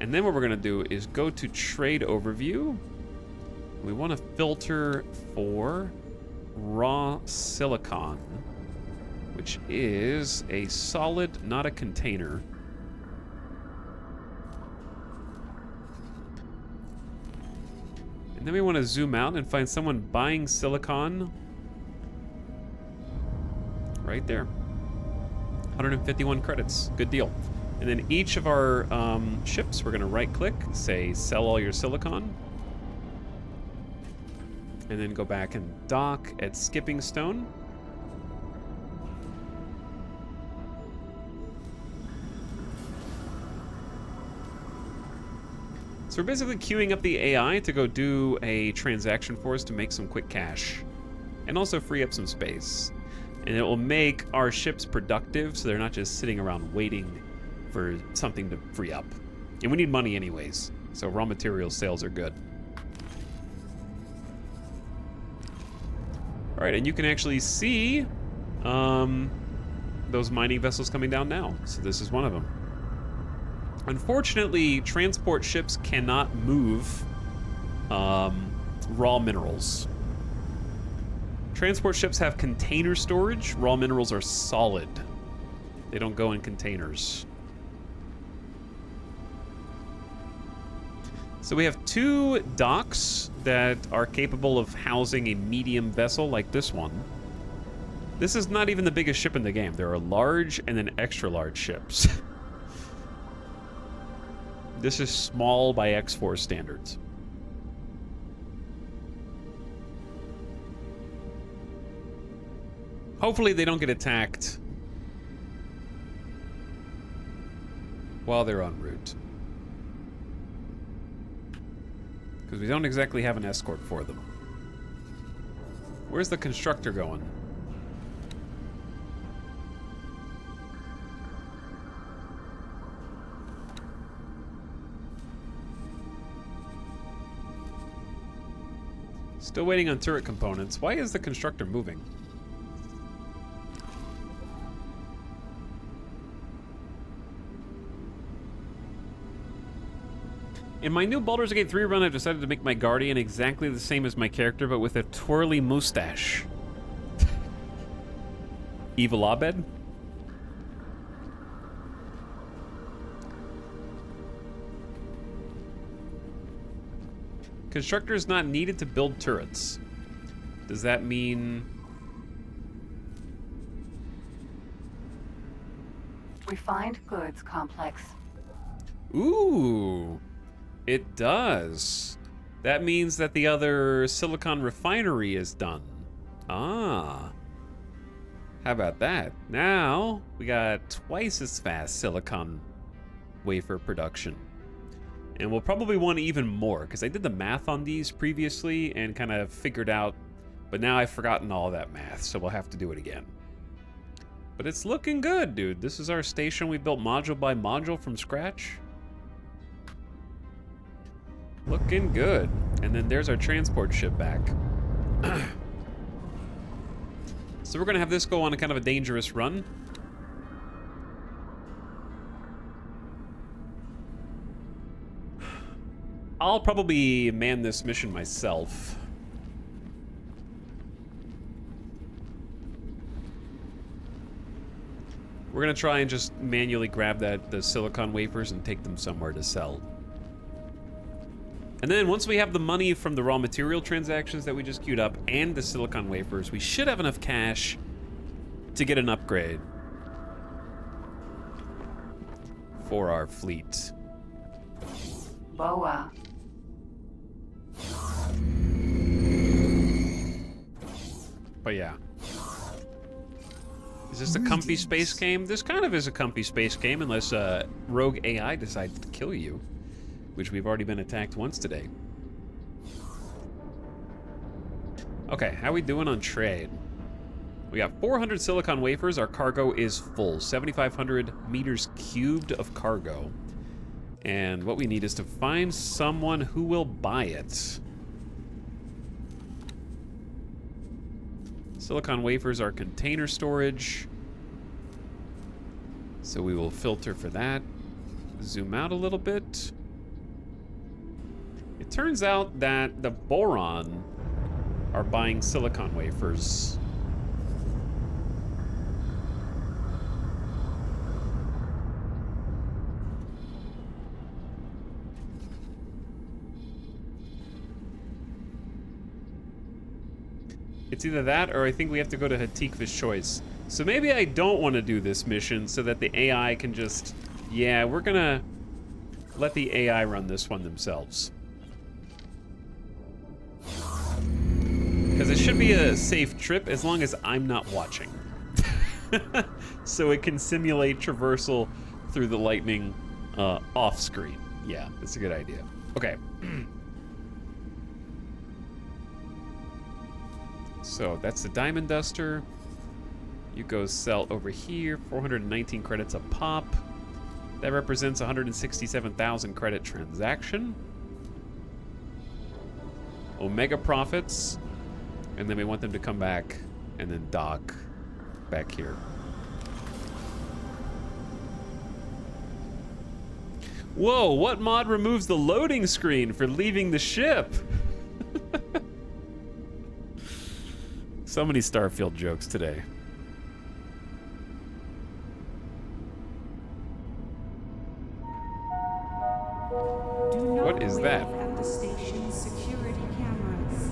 And then what we're gonna do is go to trade overview. We want to filter for raw silicon, which is a solid, not a container. And then we want to zoom out and find someone buying silicon right there. 151 credits. Good deal. And then each of our ships, we're going to right-click, say sell all your silicon. And then go back and dock at Skipping Stone. So we're basically queuing up the AI to go do a transaction for us to make some quick cash. And also free up some space. And it will make our ships productive so they're not just sitting around waiting for something to free up. And we need money anyways, so raw material sales are good. All right, and you can actually see those mining vessels coming down now. So this is one of them. Unfortunately, transport ships cannot move raw minerals. Transport ships have container storage. Raw minerals are solid. They don't go in containers. So we have 2 docks that are capable of housing a medium vessel like this one. This is not even the biggest ship in the game. There are large and then extra large ships. This is small by X4 standards. Hopefully they don't get attacked while they're en route. Because we don't exactly have an escort for them. Where's the constructor going? Still waiting on turret components. Why is the constructor moving? In my new Baldur's Gate 3 run, I've decided to make my Guardian exactly the same as my character, but with a twirly mustache. Evil Abed? Constructor is not needed to build turrets. Does that mean... Refined goods complex. Ooh, it does. That means that the other silicon refinery is done. Ah. How about that? Now, we got twice as fast silicon wafer production. And we'll probably want even more, because I did the math on these previously and kind of figured out, but now I've forgotten all that math, so we'll have to do it again. But it's looking good, dude. This is our station we built module by module from scratch. Looking good. And then there's our transport ship back. So we're gonna have this go on a kind of a dangerous run. I'll probably man this mission myself. We're gonna try and just manually grab the silicon wafers and take them somewhere to sell. And then once we have the money from the raw material transactions that we just queued up and the silicon wafers, we should have enough cash to get an upgrade for our fleet. BOA. But yeah. Is this a comfy Greetings. space game? This kind of is a comfy space game unless rogue AI decides to kill you, which we've already been attacked once today. Okay, how we doing on trade? We got 400 silicon wafers. Our cargo is full. 7,500 meters cubed of cargo. And what we need is to find someone who will buy it. Silicon wafers are container storage. So we will filter for that. Zoom out a little bit. It turns out that the Boron are buying silicon wafers. It's either that or I think we have to go to Hatikva's Choice. So maybe I don't want to do this mission so that the AI can just... Yeah, we're gonna let the AI run this one themselves. Because it should be a safe trip as long as I'm not watching. So it can simulate traversal through the lightning off screen. Yeah, that's a good idea. Okay. So that's the Diamond Duster. You go sell over here, 419 credits a pop. That represents 167,000 credit transaction. Omega profits. And then we want them to come back and then dock back here. Whoa, what mod removes the loading screen for leaving the ship? So many Starfield jokes today. What is that? At the station's security cameras.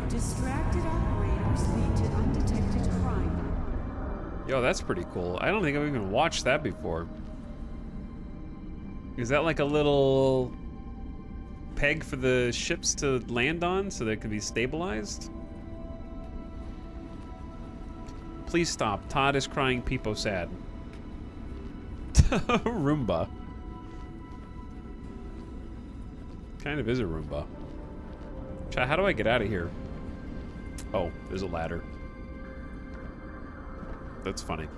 Distracted operators lead to undetected crime. Yo, that's pretty cool. I don't think I've even watched that before. Is that like a little peg for the ships to land on so they can be stabilized? Please stop. Todd is crying peepo sad. Roomba. Kind of is a Roomba. Chat, how do I get out of here? Oh, there's a ladder. That's funny.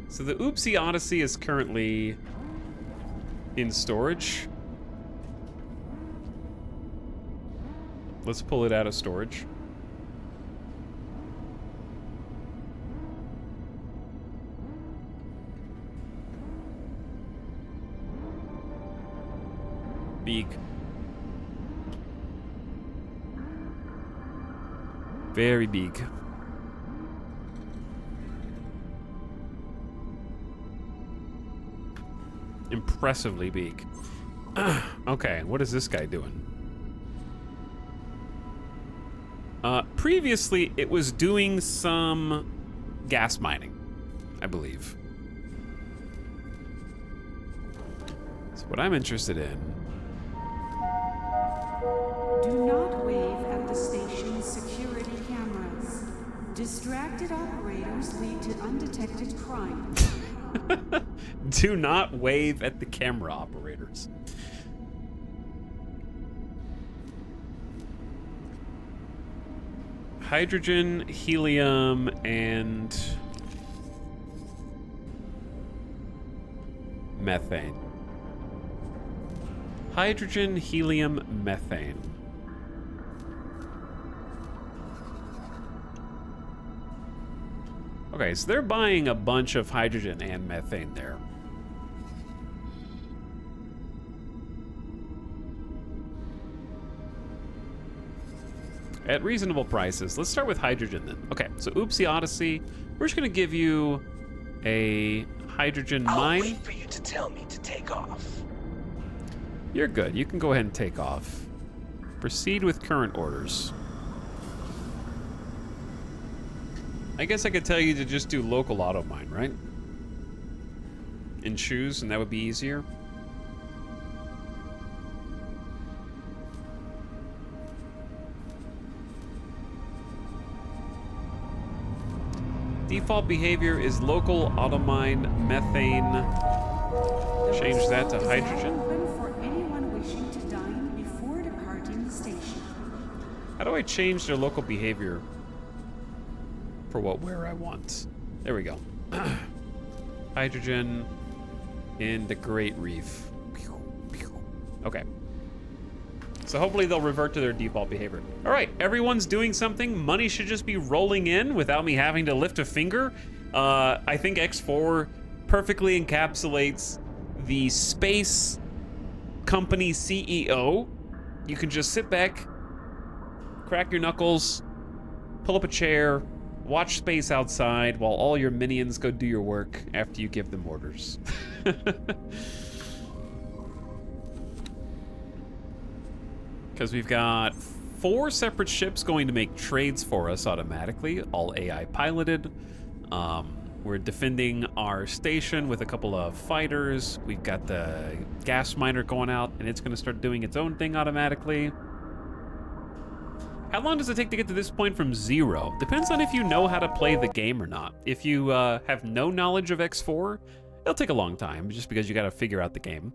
So the Oopsie Odyssey is currently in storage. Let's pull it out of storage. Big. Very big. Impressively big. Okay, what is this guy doing? Previously, it was doing some gas mining, I believe. So what I'm interested in... Do not wave at the station's security cameras. Distracted operators lead to undetected crime. Do not wave at the camera operators. Hydrogen, helium, and methane. Hydrogen, helium, methane. Okay, so they're buying a bunch of hydrogen and methane there. At reasonable prices. Let's start with hydrogen then. Okay, so Oopsie Odyssey, we're just gonna give you a hydrogen I'll mine. wait for you to tell me to take off. You're good, you can go ahead and take off. Proceed with current orders. I guess I could tell you to just do local auto mine, right? and choose, and that would be easier. Default behavior is local automine methane. Change that to hydrogen. Open for anyone wishing to dine before departing the station. How do I change their local behavior for where I want? There we go. Hydrogen in the Great Reef. Okay. So hopefully they'll revert to their default behavior. All right, everyone's doing something. Money should just be rolling in without me having to lift a finger. I think X4 perfectly encapsulates the space company CEO. You can just sit back, crack your knuckles, pull up a chair, watch space outside while all your minions go do your work after you give them orders. Because we've got 4 separate ships going to make trades for us automatically, all AI piloted. We're defending our station with a couple of fighters. We've got the gas miner going out, and it's going to start doing its own thing automatically. How long does it take to get to this point from 0? Depends on if you know how to play the game or not. If you have no knowledge of X4, it'll take a long time, just because you got to figure out the game.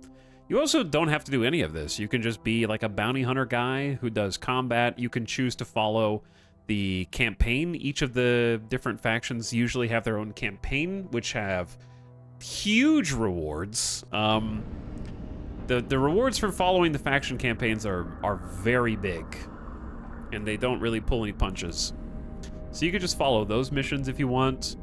You also don't have to do any of this. You can just be like a bounty hunter guy who does combat. You can choose to follow the campaign. Each of the different factions usually have their own campaign, which have huge rewards. The rewards for following the faction campaigns are very big, and they don't really pull any punches. So you could just follow those missions if you want.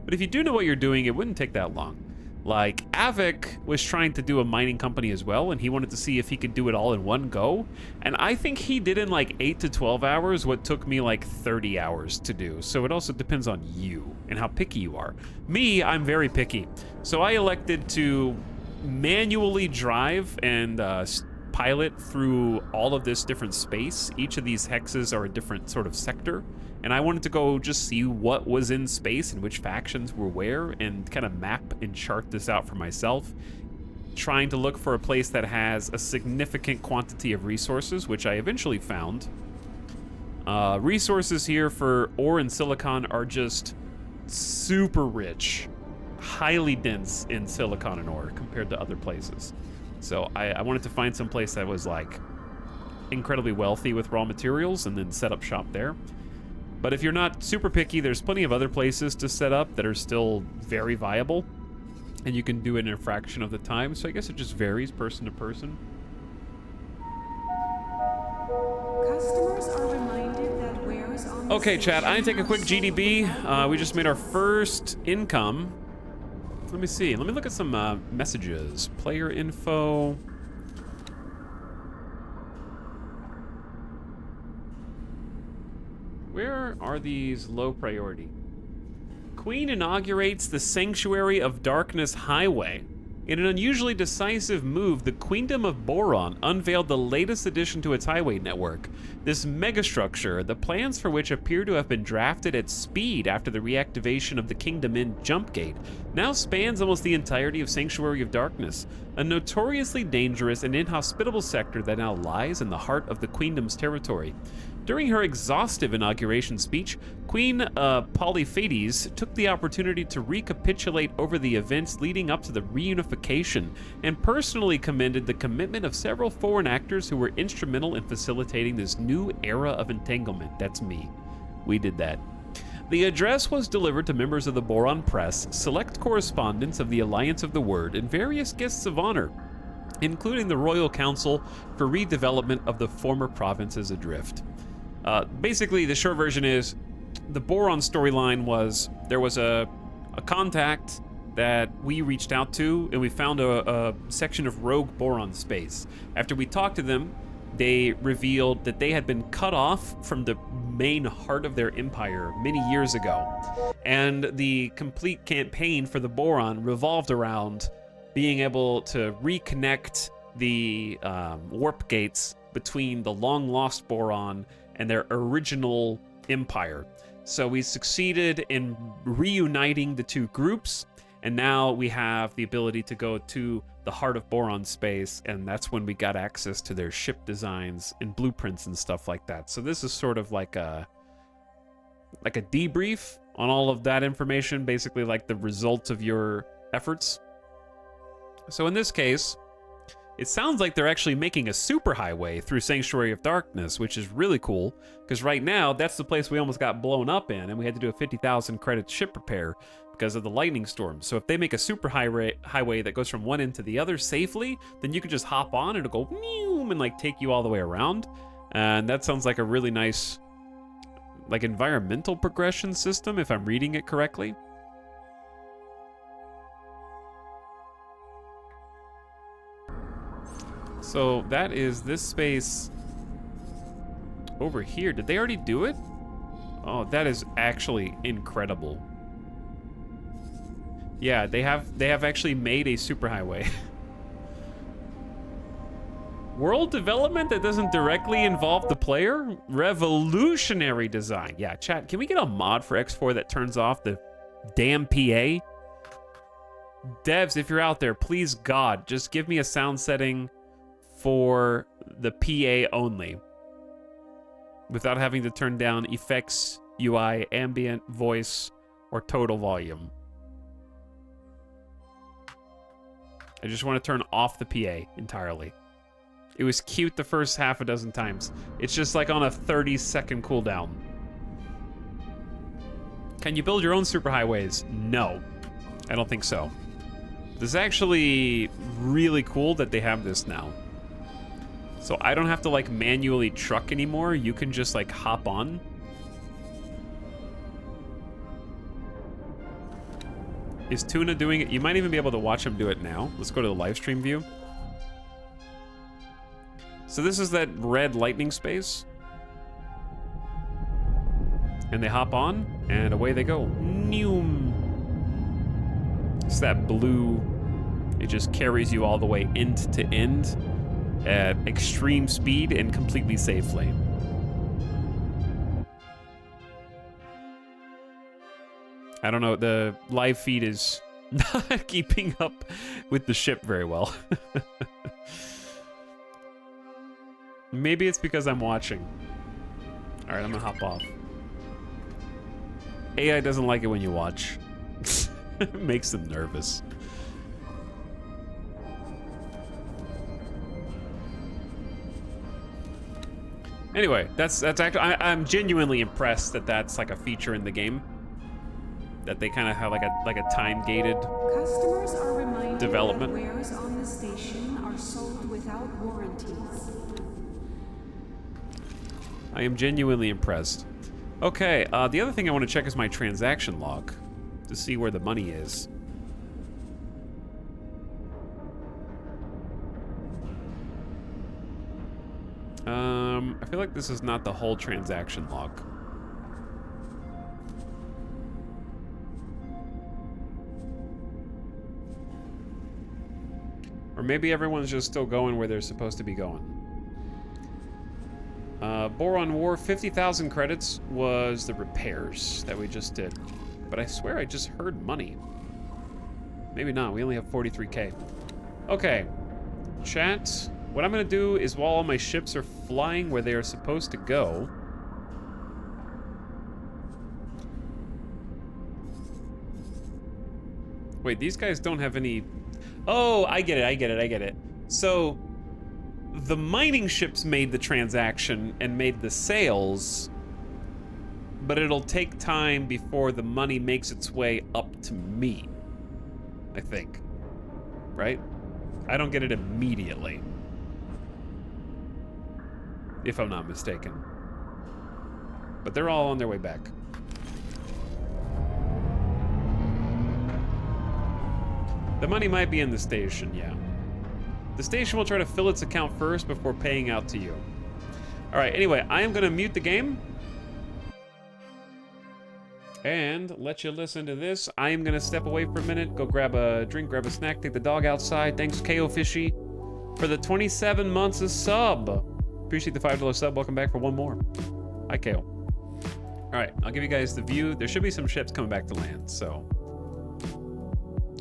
But if you do know what you're doing, it wouldn't take that long. Like, Avik was trying to do a mining company as well, and he wanted to see if he could do it all in one go. And I think he did in like 8 to 12 hours what took me like 30 hours to do. So it also depends on you and how picky you are. Me, I'm very picky. So I elected to manually drive and pilot through all of this different space. Each of these hexes are a different sort of sector. And I wanted to go just see what was in space and which factions were where and kind of map and chart this out for myself, trying to look for a place that has a significant quantity of resources, which I eventually found. Resources here for ore and silicon are just super rich, highly dense in silicon and ore compared to other places. So I wanted to find some place that was like incredibly wealthy with raw materials and then set up shop there. But if you're not super picky, there's plenty of other places to set up that are still very viable, and you can do it in a fraction of the time. So I guess it just varies person to person. Customers are reminded that wares on the Okay, chat, I need to take a quick station GDB. We just made our first income. Let me see. Let me look at some messages. Player info. Where are these low priority? Queen inaugurates the Sanctuary of Darkness Highway. In an unusually decisive move, the Queendom of Boron unveiled the latest addition to its highway network. This megastructure, the plans for which appear to have been drafted at speed after the reactivation of the Kingdom Inn jump gate, now spans almost the entirety of Sanctuary of Darkness, a notoriously dangerous and inhospitable sector that now lies in the heart of the Queendom's territory. During her exhaustive inauguration speech, Queen Polyphetes took the opportunity to recapitulate over the events leading up to the reunification and personally commended the commitment of several foreign actors who were instrumental in facilitating this new era of entanglement. That's me. We did that. The address was delivered to members of the Boron Press, select correspondents of the Alliance of the Word, and various guests of honor, including the Royal Council for Redevelopment of the former provinces adrift. Basically, the short version is the Boron storyline was there was a contact that we reached out to, and we found a section of rogue Boron space. After we talked to them, they revealed that they had been cut off from the main heart of their empire many years ago. And the complete campaign for the Boron revolved around being able to reconnect the warp gates between the long-lost Boron and their original empire. So we succeeded in reuniting the two groups, And now we have the ability to go to the heart of Boron space, and that's when we got access to their ship designs and blueprints and stuff like that. So this is sort of like a debrief on all of that information, basically like the results of your efforts. So in this case, it sounds like they're actually making a superhighway through Sanctuary of Darkness, which is really cool, because right now, that's the place we almost got blown up in, and we had to do a 50,000 credit ship repair because of the lightning storm. So if they make a superhighway that goes from one end to the other safely, then you can just hop on, and it'll go meow, and like take you all the way around. And that sounds like a really nice, like, environmental progression system, if I'm reading it correctly. So that is this space over here. Did they already do it? Oh, that is actually incredible. Yeah, they have actually made a superhighway. World development that doesn't directly involve the player? Revolutionary design. Yeah, chat, can we get a mod for X4 that turns off the damn PA? Devs, if you're out there, please God, just give me a sound setting for the PA only, without having to turn down effects, UI, ambient, voice, or total volume. I just want to turn off the PA entirely. It was cute the first half a dozen times. It's just like on a 30-second cooldown. Can you build your own superhighways? No, I don't think so. This is actually really cool that they have this now. So I don't have to like manually truck anymore. You can just like hop on. Is Tuna doing it? You might even be able to watch him do it now. Let's go to the live stream view. So this is that red lightning space. And they hop on and away they go. Noom. It's that blue. It just carries you all the way end to end at extreme speed and completely safely. I don't know, the live feed is not keeping up with the ship very well. Maybe it's because I'm watching. All right, I'm gonna hop off. AI doesn't like it when you watch. It makes them nervous. Anyway, that's actually, I'm genuinely impressed that that's like a feature in the game. That they kind of have like a time-gated Customers are reminded development. that wares on the station are sold without warranties. I am genuinely impressed. Okay, the other thing I want to check is my transaction log to see where the money is. I feel like this is not the whole transaction log. Or maybe everyone's just still going where they're supposed to be going. Boron War, 50,000 credits was the repairs that we just did. But I swear I just heard money. Maybe not, we only have 43K. Okay, chat. What I'm gonna do is while all my ships are flying where they are supposed to go, wait, these guys don't have any... Oh, I get it. So, the mining ships made the transaction and made the sales, but it'll take time before the money makes its way up to me, I think. Right? I don't get it immediately, if I'm not mistaken. But they're all on their way back. The money might be in the station, yeah. The station will try to fill its account first before paying out to you. All right, anyway, I am gonna mute the game and let you listen to this. I am gonna step away for a minute, go grab a drink, grab a snack, take the dog outside. Thanks, KO Fishy, for the 27 months of sub. Appreciate the $5 sub. Welcome back for one more. Hi, KO. All right, I'll give you guys the view. There should be some ships coming back to land, so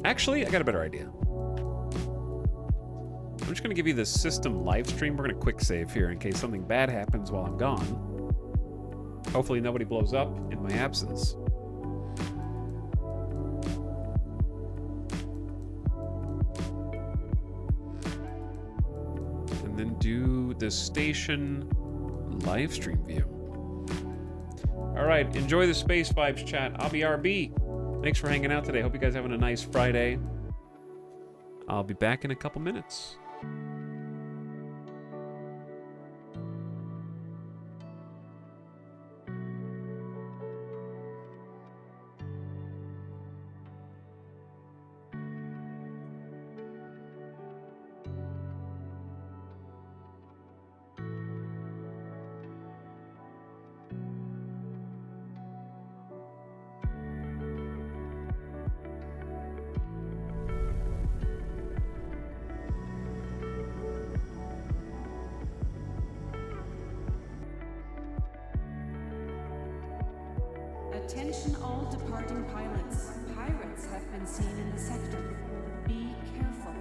Actually, I got a better idea. I'm just going to give you the system live stream. We're going to quick save here in case something bad happens while I'm gone. Hopefully nobody blows up in my absence. And then do the station live stream view. All right, enjoy the Space Vibes chat. I'll be RB. Thanks for hanging out today. Hope you guys are having a nice Friday. I'll be back in a couple minutes. Attention all departing pilots. Pirates have been seen in the sector. Be careful.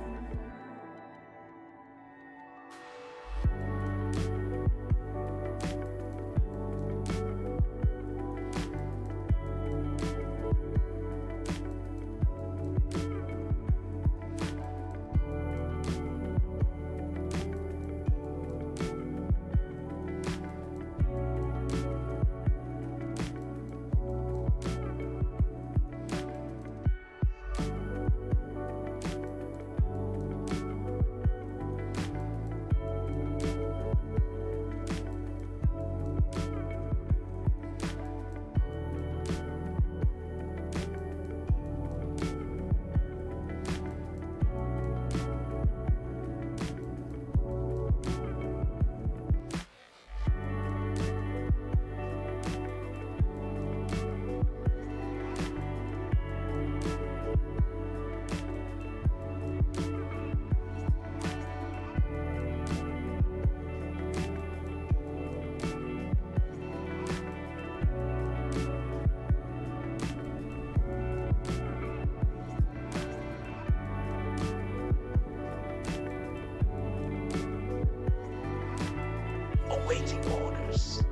Awaiting orders.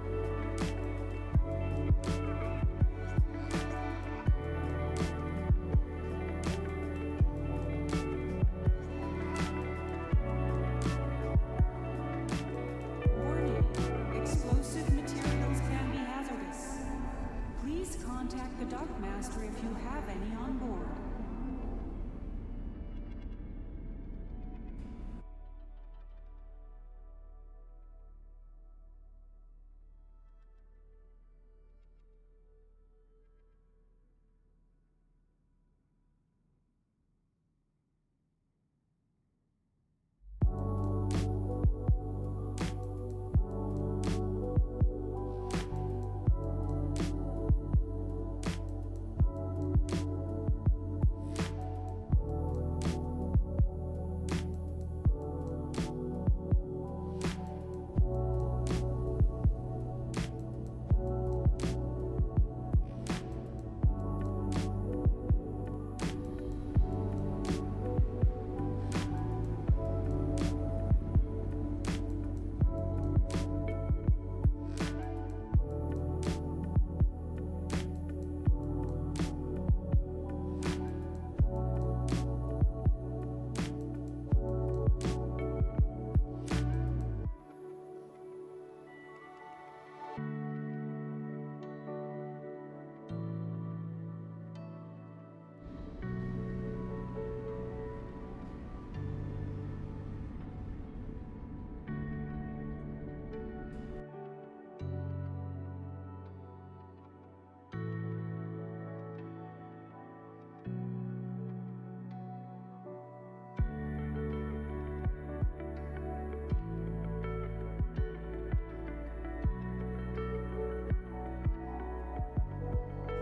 Warning. Explosive materials can be hazardous. Please contact the Dockmaster if you have any on board.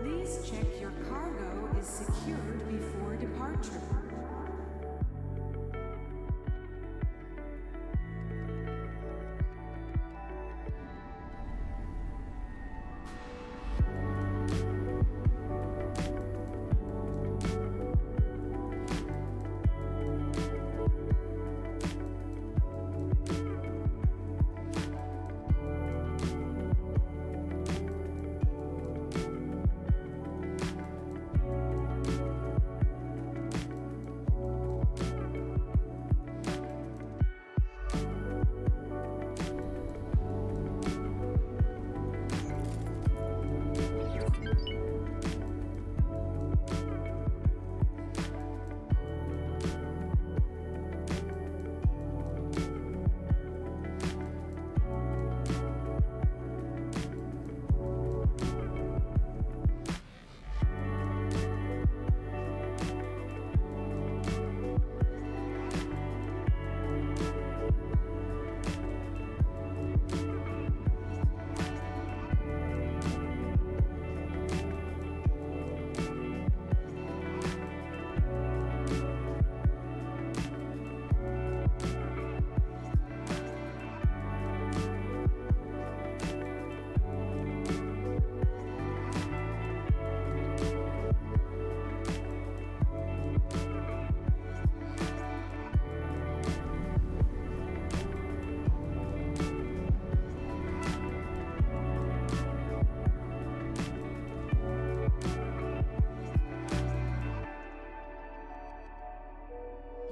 Please check your cargo is secured before departure.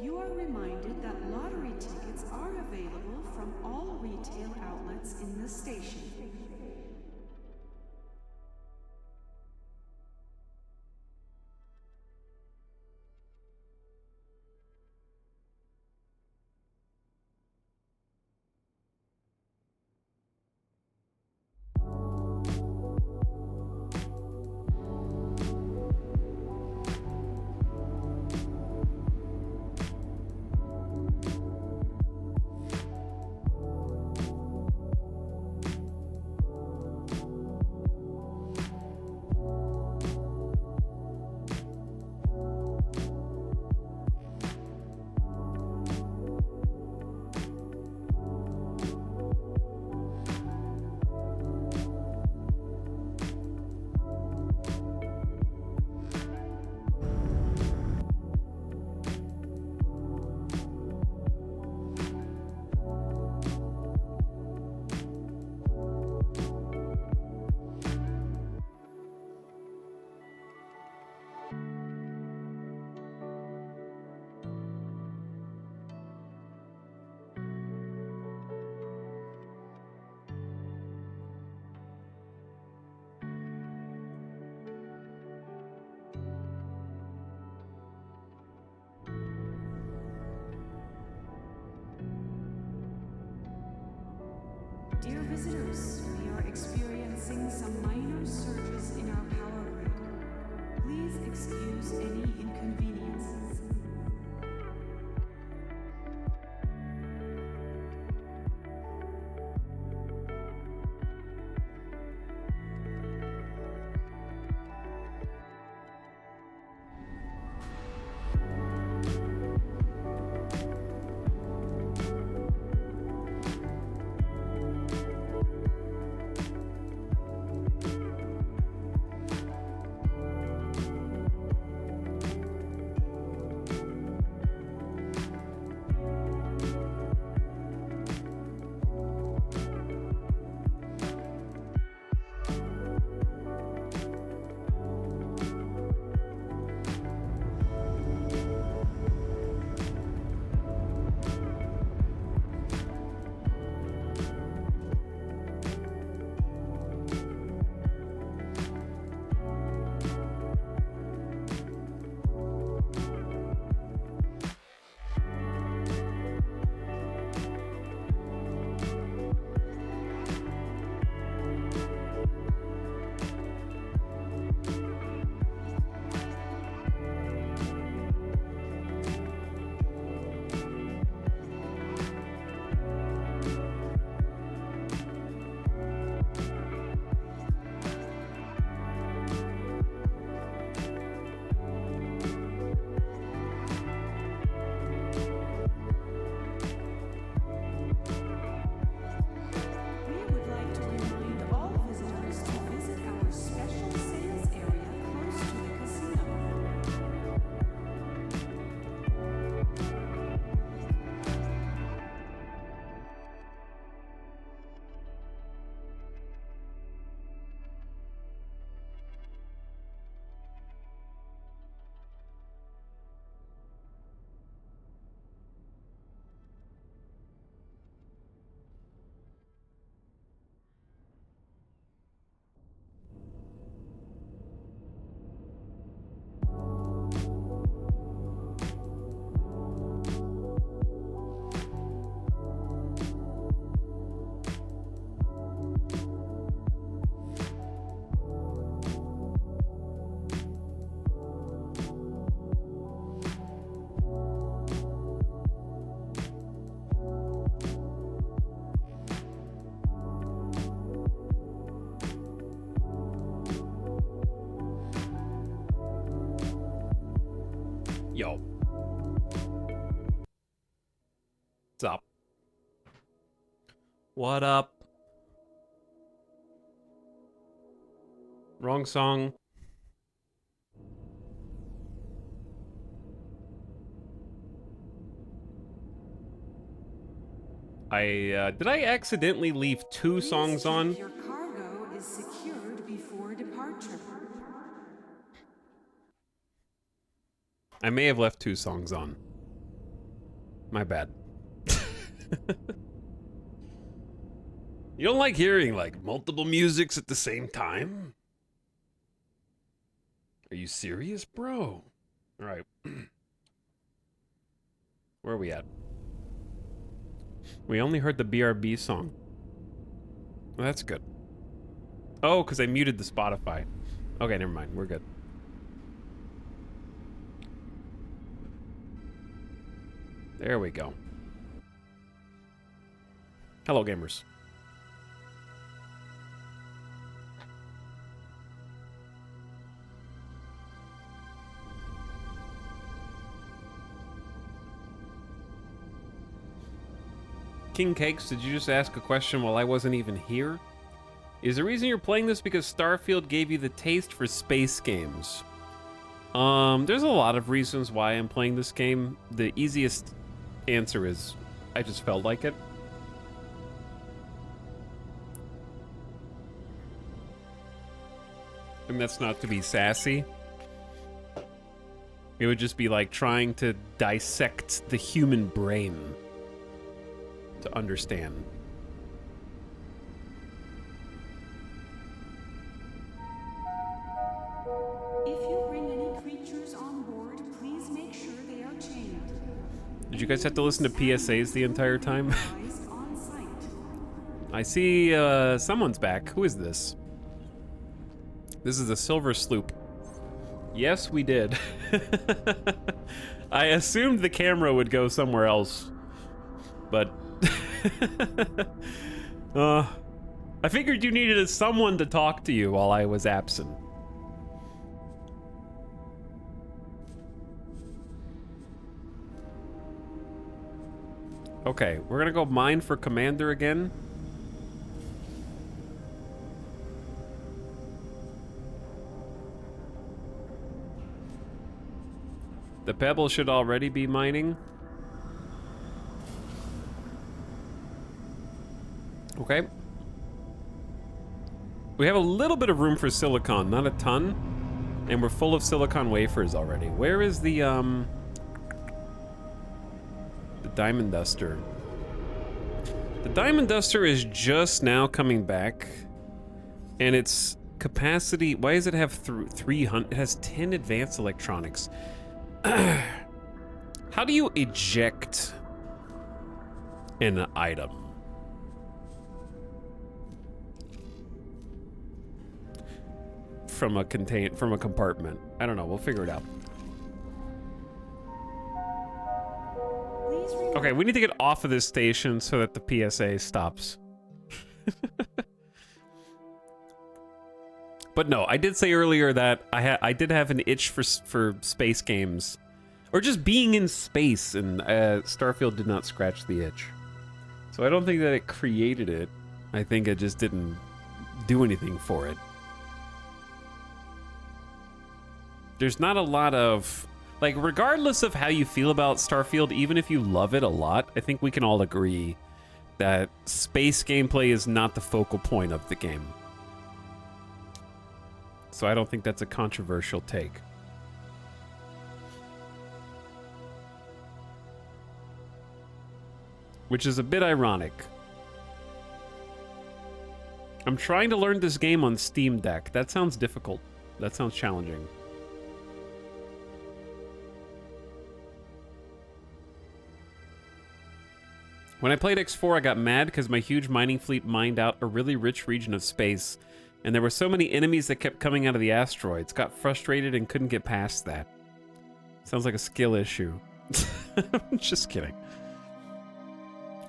You are reminded that lottery tickets are available from all retail outlets in the station. Dear visitors, we are experiencing some minor surges in our power grid. Please excuse any inconveniences. Yo. What's up? What up? Wrong song. Did I accidentally leave two Please songs check on? your cargo is secured before departure. I may have left two songs on. My bad. You don't like hearing, like, multiple musics at the same time? Are you serious, bro? All right. Where are we at? We only heard the BRB song. Well, that's good. Oh, because I muted the Spotify. Okay, never mind. We're good. There we go. Hello, gamers. King Cakes, did you just ask a question while I wasn't even here? Is the reason you're playing this because Starfield gave you the taste for space games? There's a lot of reasons why I'm playing this game. The easiest answer is I just felt like it. And that's not to be sassy. It would just be like trying to dissect the human brain to understand. If you bring any creatures on board, please make sure they are chained. Did you guys have to listen to PSAs the entire time? Advised on site. I see someone's back. Who is this? This is the Silver Sloop. Yes, we did. I assumed the camera would go somewhere else, but I figured you needed someone to talk to you while I was absent. Okay, we're gonna go mine for Commander again. The Pebble should already be mining. Okay. We have a little bit of room for silicon, not a ton. And we're full of silicon wafers already. Where is the Diamond Duster? The Diamond Duster is just now coming back. And its capacity, why does it have 300? It has 10 advanced electronics. How do you eject an item? From a compartment. I don't know, we'll figure it out. Okay, we need to get off of this station so that the PSA stops. But no, I did say earlier that I did have an itch for space games, or just being in space, and Starfield did not scratch the itch. So I don't think that it created it. I think it just didn't do anything for it. There's not a lot of, like, regardless of how you feel about Starfield, even if you love it a lot, I think we can all agree that space gameplay is not the focal point of the game. So I don't think that's a controversial take. Which is a bit ironic. I'm trying to learn this game on Steam Deck. That sounds difficult. That sounds challenging. When I played X4, I got mad because my huge mining fleet mined out a really rich region of space, and there were so many enemies that kept coming out of the asteroids. Got frustrated and couldn't get past that. Sounds like a skill issue. Just kidding.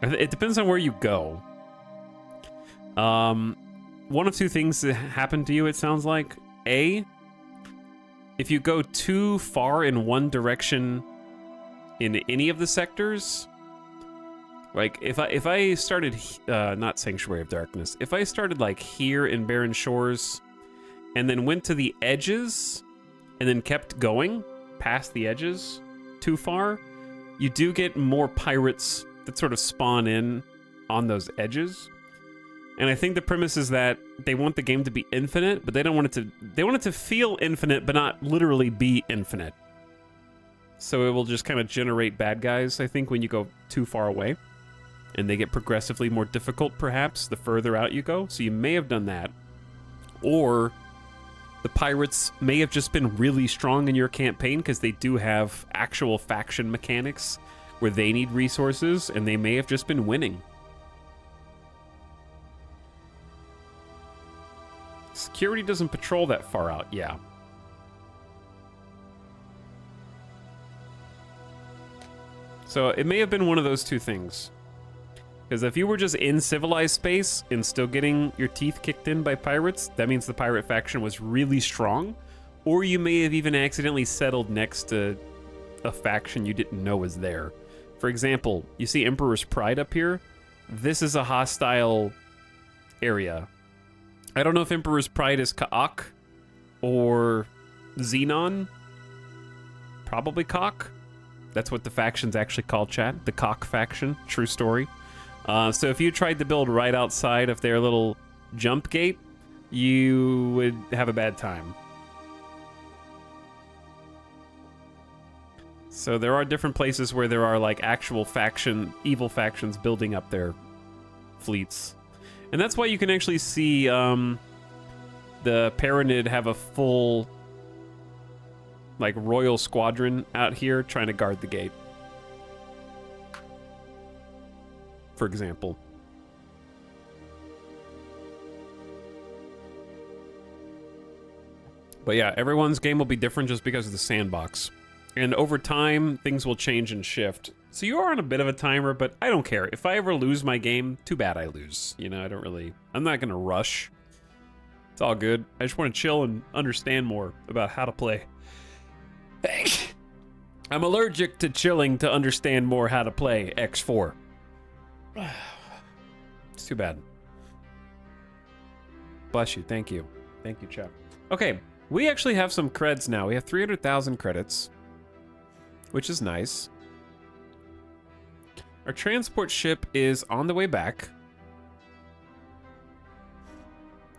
It depends on where you go. One of two things that happen to you, it sounds like. A, if you go too far in one direction in any of the sectors, like if I started, not Sanctuary of Darkness, if I started like here in Barren Shores and then went to the edges and then kept going past the edges too far, you do get more pirates that sort of spawn in on those edges. And I think the premise is that they want the game to be infinite, but they want it to feel infinite, but not literally be infinite. So it will just kind of generate bad guys, I think, when you go too far away. And they get progressively more difficult, perhaps, the further out you go. So you may have done that. Or the pirates may have just been really strong in your campaign because they do have actual faction mechanics where they need resources, and they may have just been winning. Security doesn't patrol that far out, yeah. So it may have been one of those two things. Because if you were just in civilized space and still getting your teeth kicked in by pirates, that means the pirate faction was really strong. Or you may have even accidentally settled next to a faction you didn't know was there. For example, you see Emperor's Pride up here? This is a hostile area. I don't know if Emperor's Pride is Ka'ak or Xenon. Probably Kak. That's what the faction's actually called, chat. The Kak faction. True story. So if you tried to build right outside of their little jump gate, you would have a bad time. So there are different places where there are like actual evil factions building up their fleets. And that's why you can actually see the Paranid have a full like royal squadron out here trying to guard the gate. For example. But yeah, everyone's game will be different just because of the sandbox. And over time, things will change and shift. So you are on a bit of a timer, but I don't care. If I ever lose my game, too bad I lose. You know, I'm not gonna rush. It's all good. I just want to chill and understand more about how to play. I'm allergic to chilling to understand more how to play X4. It's too bad. Bless you. Thank you. Thank you, chap. Okay, we actually have some creds now. We have 300,000 credits, which is nice. Our transport ship is on the way back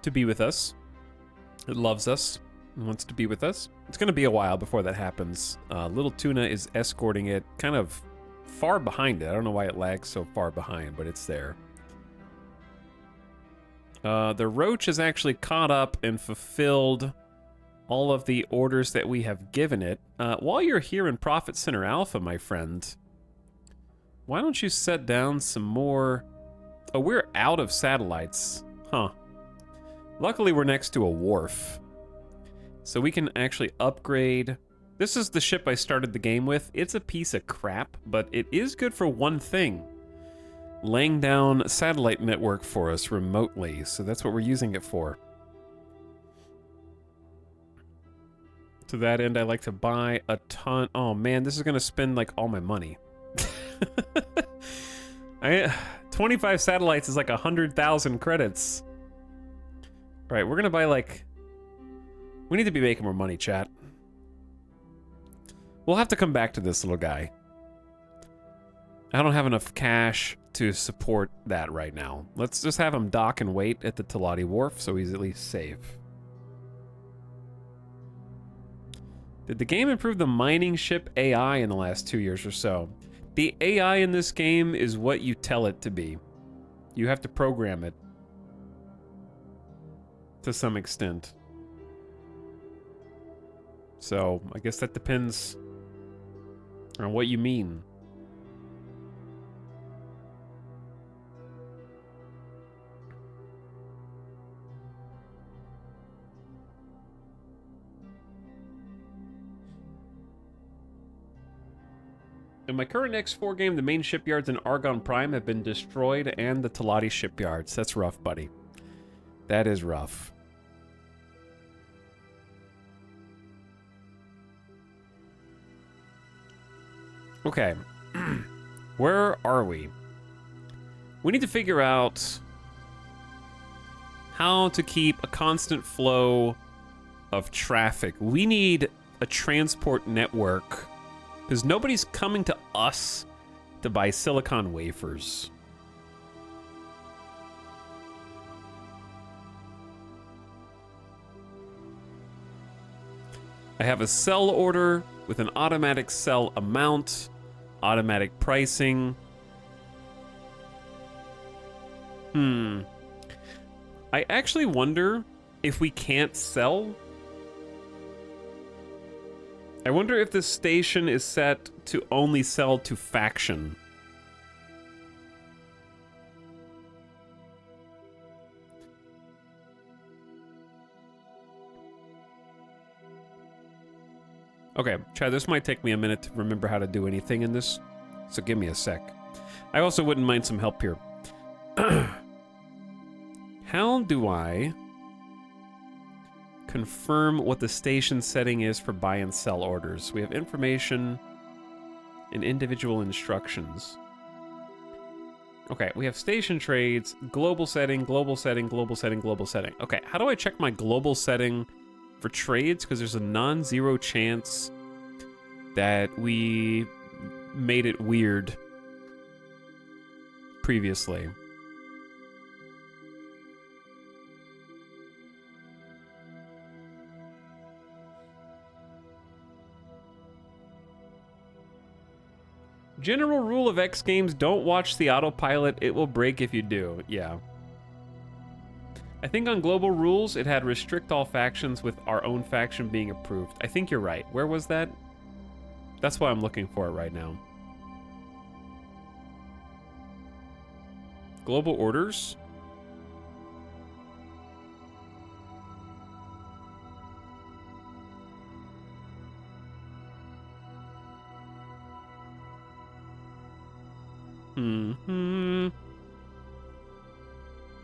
to be with us. It loves us and wants to be with us. It's going to be a while before that happens. Little Tuna is escorting it kind of far behind it. I don't know why it lags so far behind, but it's there. The Roach has actually caught up and fulfilled all of the orders that we have given it. While you're here in Profit Center Alpha, my friend, why don't you set down some more... Oh, we're out of satellites. Huh. Luckily, we're next to a wharf. So we can actually upgrade... This is the ship I started the game with. It's a piece of crap, but it is good for one thing. Laying down a satellite network for us remotely. So that's what we're using it for. To that end, I like to buy a ton... Oh man, this is going to spend like all my money. 25 satellites is like 100,000 credits. All right, we're going to buy like... We need to be making more money, chat. We'll have to come back to this little guy. I don't have enough cash to support that right now. Let's just have him dock and wait at the Teladi Wharf so he's at least safe. Did the game improve the mining ship AI in the last 2 years or so? The AI in this game is what you tell it to be. You have to program it to some extent. So, I guess that depends on what you mean. In my current X4 game, the main shipyards in Argon Prime have been destroyed, and the Teladi shipyards. That's rough, buddy. That is rough. Okay. Where are we? We need to figure out how to keep a constant flow of traffic. We need a transport network, because nobody's coming to us to buy silicon wafers. I have a sell order with an automatic sell amount, automatic pricing. I actually wonder if we can't sell. I wonder if this station is set to only sell to faction. Okay, Chad, this might take me a minute to remember how to do anything in this, so give me a sec. I also wouldn't mind some help here. How do I confirm what the station setting is for buy and sell orders? We have information and individual instructions. Okay, we have station trades, global setting, global setting, global setting, global setting. Okay, how do I check my global setting for trades? Because there's a non-zero chance that we made it weird previously. General rule of X Games, don't watch the autopilot. It will break if you do. Yeah. I think on global rules, it had restrict all factions with our own faction being approved. I think you're right. Where was that? That's why I'm looking for it right now. Global orders?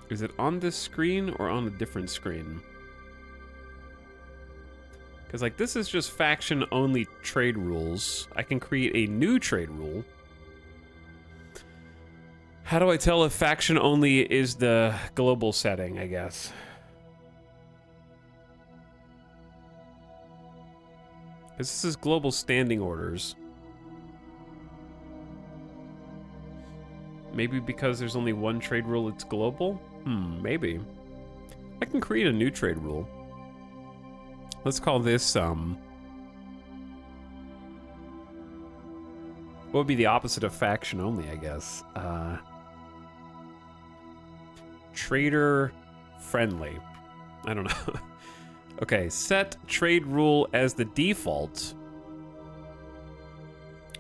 Is it on this screen or on a different screen? Because, like, this is just faction-only trade rules. I can create a new trade rule. How do I tell if faction-only is the global setting, I guess? Because this is global standing orders. Maybe because there's only one trade rule, it's global? Maybe. I can create a new trade rule. Let's call this, what would be the opposite of faction only, I guess? Trader friendly. I don't know. Okay, set trade rule as the default.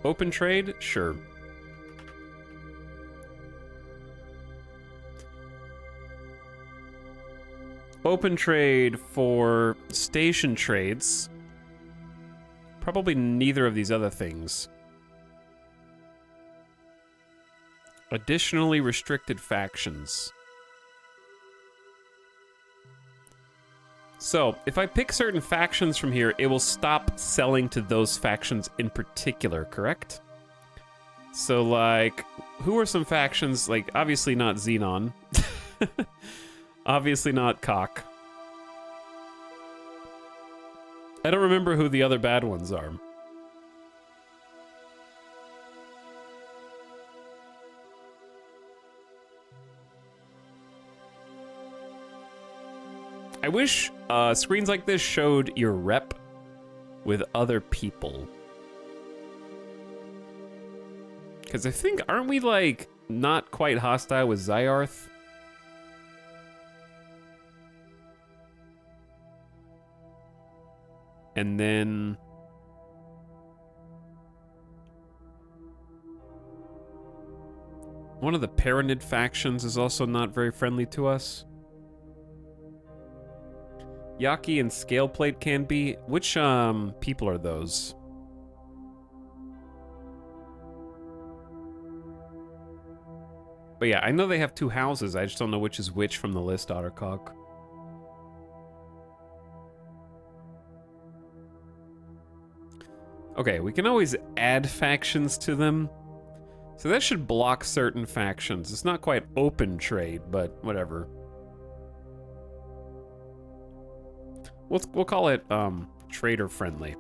Open trade? Sure. Open trade for station trades. Probably neither of these other things. Additionally restricted factions. So, if I pick certain factions from here, it will stop selling to those factions in particular, correct? So, like, who are some factions? Like, obviously not Xenon. Obviously not Cock. I don't remember who the other bad ones are. I wish screens like this showed your rep with other people. Because I think, aren't we, like, not quite hostile with Zyarth? And then one of the Paranid factions is also not very friendly to us. Yaki and Scaleplate can be. Which people are those? But yeah, I know they have two houses. I just don't know which is which from the list, Ottercock. Okay, we can always add factions to them. So that should block certain factions. It's not quite open trade, but whatever. We'll call it trader friendly.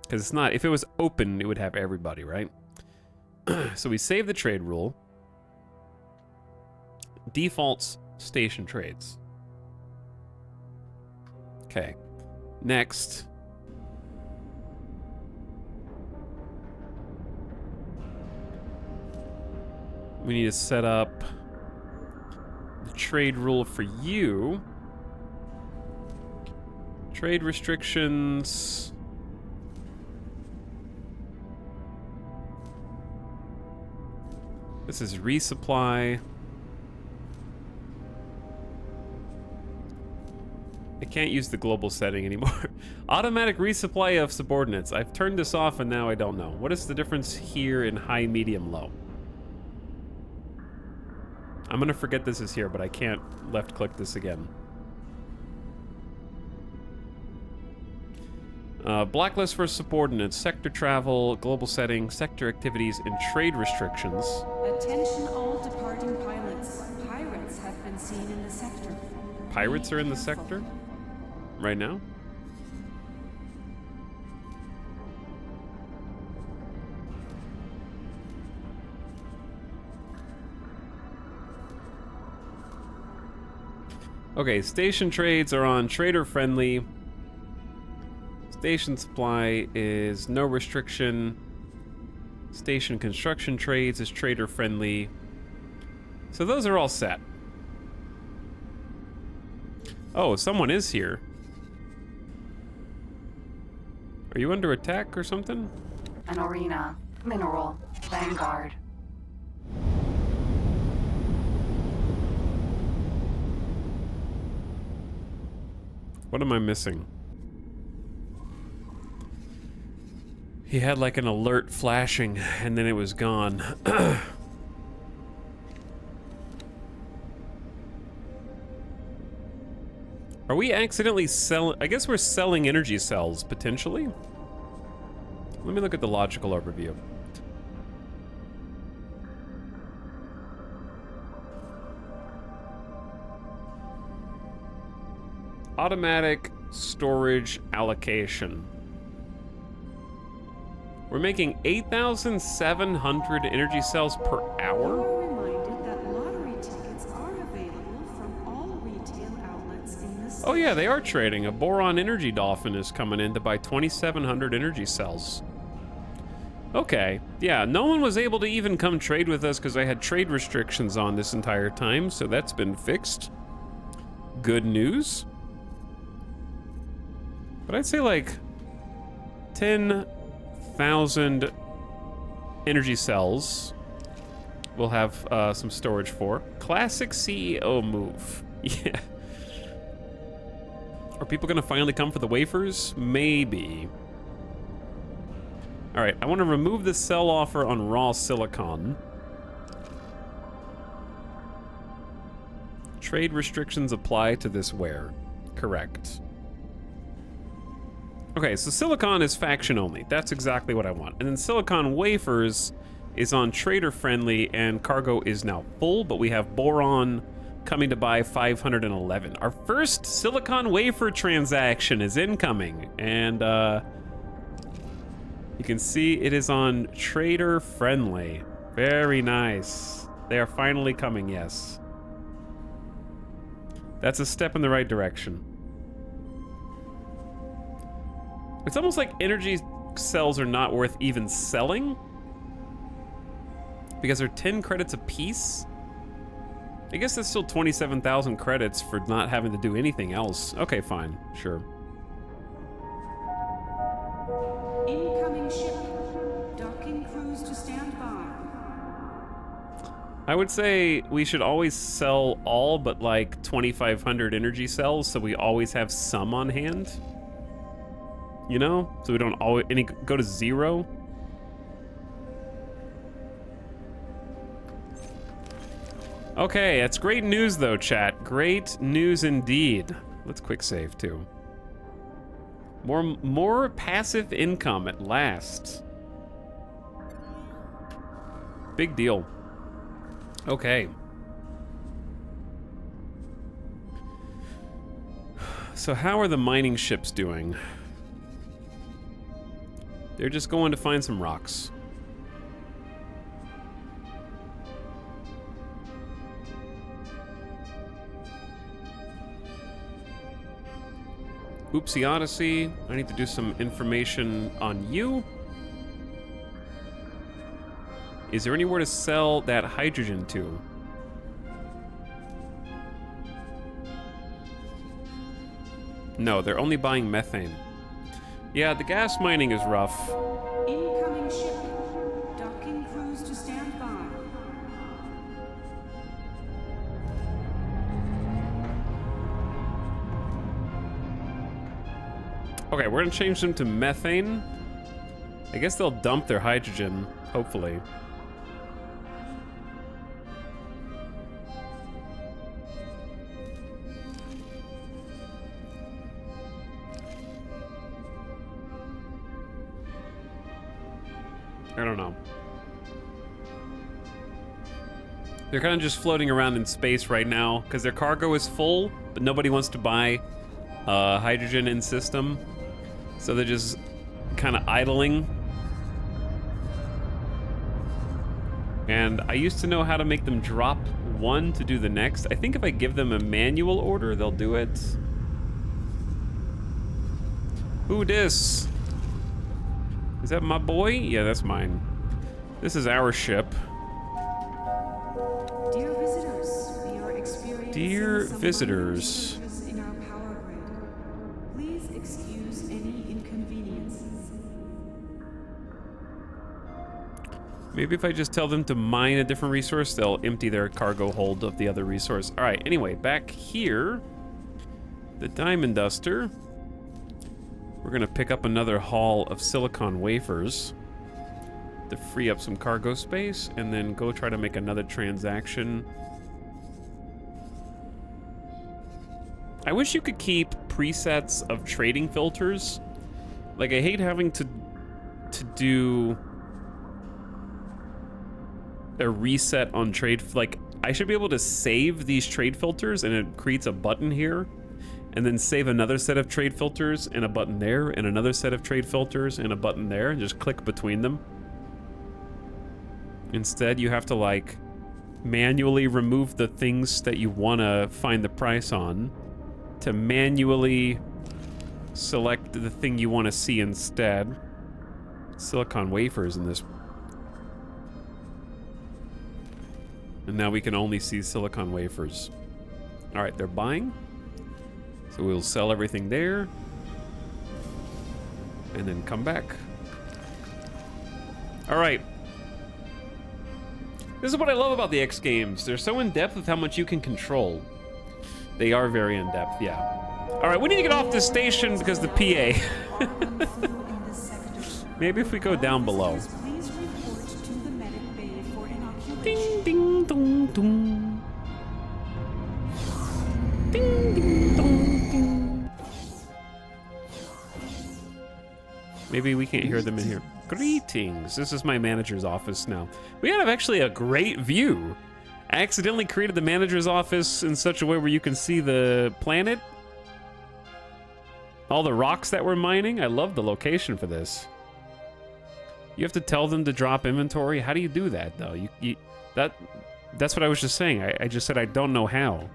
Because it's not, if it was open, it would have everybody, right? So we save the trade rule. Defaults station trades. Okay. Next. We need to set up the trade rule for you. Trade restrictions. This is resupply. I can't use the global setting anymore. Automatic resupply of subordinates. I've turned this off and now I don't know. What is the difference here in high, medium, low? I'm gonna forget this is here, but I can't left click this again. Blacklist for subordinates, sector travel, global setting, sector activities, and trade restrictions. Attention all departing pilots. Pirates have been seen in the sector. Pirates Be are in the careful. sector? Right now? Okay, station trades are on trader friendly. Station supply is no restriction. Station construction trades is trader friendly. So those are all set. Oh, someone is here. Are you under attack or something? An arena. Mineral. Vanguard. What am I missing? He had like an alert flashing and then it was gone. Are we accidentally selling? I guess we're selling energy cells, potentially. Let me look at the logical overview. Automatic storage allocation. We're making 8,700 energy cells per You hour? are reminded that lottery tickets are available from all retail outlets in the state. Oh yeah, they are trading. A boron energy dolphin is coming in to buy 2,700 energy cells. Okay, yeah, no one was able to even come trade with us because I had trade restrictions on this entire time, so that's been fixed. Good news. But I'd say like 10,000 energy cells we'll have some storage for. Classic CEO move. Yeah. Are people gonna finally come for the wafers? Maybe. All right, I want to remove the sell offer on raw silicon. Trade restrictions apply to this ware. Correct. Okay, so silicon is faction only. That's exactly what I want. And then silicon wafers is on trader friendly and cargo is now full, but we have boron coming to buy 511. Our first silicon wafer transaction is incoming, and you can see it is on trader friendly. Very nice. They are finally coming, yes. That's a step in the right direction. It's almost like energy cells are not worth even selling because they're 10 credits a piece. I guess that's still 27,000 credits for not having to do anything else. Okay, fine, sure. Incoming ship. Docking crews to stand by. I would say we should always sell all but like 2,500 energy cells so we always have some on hand. You know? So we don't always go to zero. Okay, that's great news though, chat. Great news indeed. Let's quick save too. More passive income at last. Big deal. Okay. So how are the mining ships doing? They're just going to find some rocks. Oopsie Odyssey, I need to do some information on you. Is there anywhere to sell that hydrogen to? No, they're only buying methane. Yeah, the gas mining is rough. Incoming ship. Docking crews to stand by. Okay, we're gonna change them to methane. I guess they'll dump their hydrogen, hopefully. I don't know. They're kind of just floating around in space right now because their cargo is full, but nobody wants to buy hydrogen in system. So they're just kind of idling. And I used to know how to make them drop one to do the next. I think if I give them a manual order, they'll do it. Who dis? Is that my boy? Yeah, that's mine. This is our ship. Dear visitors, we are experiencing Dear some visitors. minor changes in our power grid. Please excuse any inconveniences. Maybe if I just tell them to mine a different resource, they'll empty their cargo hold of the other resource. All right, anyway, back here, the Diamond Duster. We're gonna pick up another haul of silicon wafers to free up some cargo space and then go try to make another transaction. I wish you could keep presets of trading filters. Like, I hate having to do a reset on trade. Like, I should be able to save these trade filters and it creates a button here, and then save another set of trade filters and a button there, and another set of trade filters and a button there, and just click between them. Instead, you have to, like, manually remove the things that you want to find the price on to manually select the thing you want to see instead. Silicon wafers in this. And now we can only see silicon wafers. All right, they're buying. So we'll sell everything there. And then come back. All right. This is what I love about the X games. They're so in-depth with how much you can control. They are very in-depth, yeah. All right, we need to get off this station because the PA. Maybe if we go down below. Please report to the medic bay for inoculation. Ding, ding, dong, dong. Ding, ding, dong, ding. Maybe we can't hear them in here. Greetings. This is my manager's office now. We have actually a great view. I accidentally created the manager's office in such a way where you can see the planet. All the rocks that we're mining. I love the location for this. You have to tell them to drop inventory. How do you do that, though? That's what I was just saying. I just said I don't know how.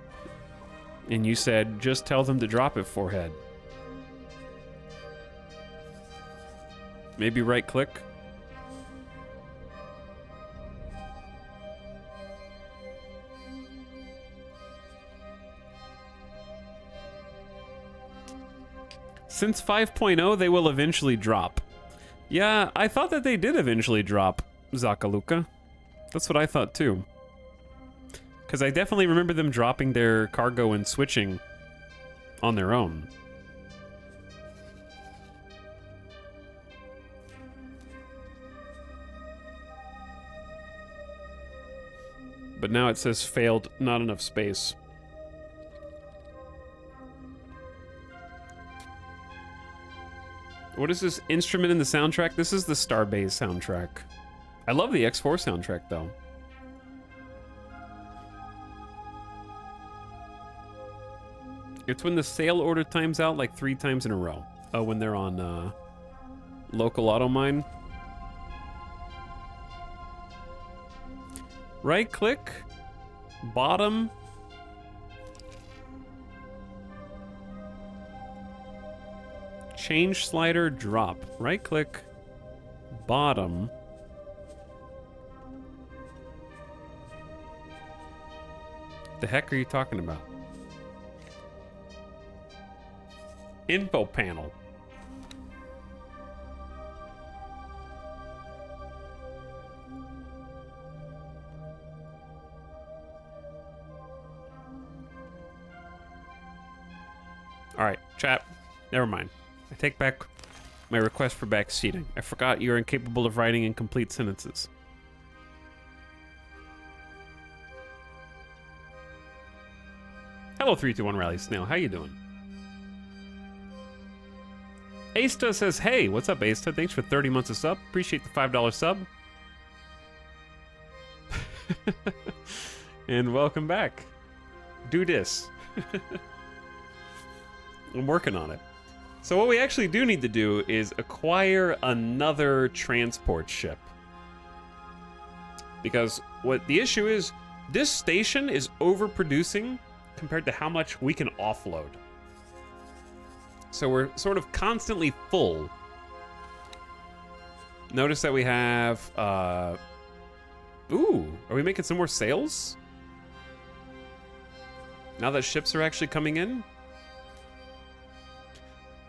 And you said, just tell them to drop it, forehead. Maybe right click. Since 5.0, they will eventually drop. Yeah, I thought that they did eventually drop, Zakaluka. That's what I thought too. Because I definitely remember them dropping their cargo and switching on their own. But now it says failed, not enough space. What is this instrument in the soundtrack? This is the Starbase soundtrack. I love the X4 soundtrack, though. It's when the sale order times out like 3 times in a row. Oh, when they're on local auto mine. Right click, bottom. Change slider, drop. Right click, bottom. The heck are you talking about? Info panel. All right, chat. Never mind. I take back my request for back seating. I forgot you're incapable of writing incomplete sentences. Hello, 321 Rally Snail. How you doing? Asta says, hey, what's up, Asta? Thanks for 30 months of sub. Appreciate the $5 sub. And welcome back. Do this. I'm working on it. So what we actually do need to do is acquire another transport ship. Because what the issue is, this station is overproducing compared to how much we can offload. So we're sort of constantly full. Notice that we have, ooh, are we making some more sales? Now that ships are actually coming in?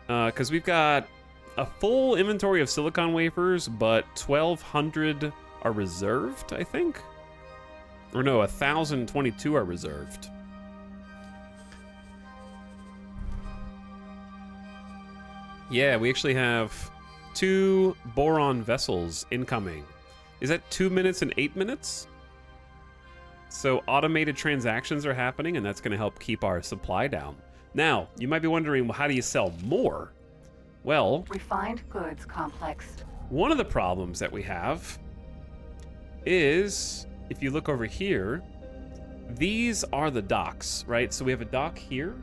Because we've got a full inventory of silicon wafers, but 1,200 are reserved, I think? Or no, 1,022 are reserved. Yeah, we actually have 2 boron vessels incoming. Is that 2 minutes and 8 minutes? So automated transactions are happening, and that's going to help keep our supply down. Now, you might be wondering, well, how do you sell more? Well, Refined goods complex. one of the problems that we have is, if you look over here, these are the docks, right? So we have a dock here,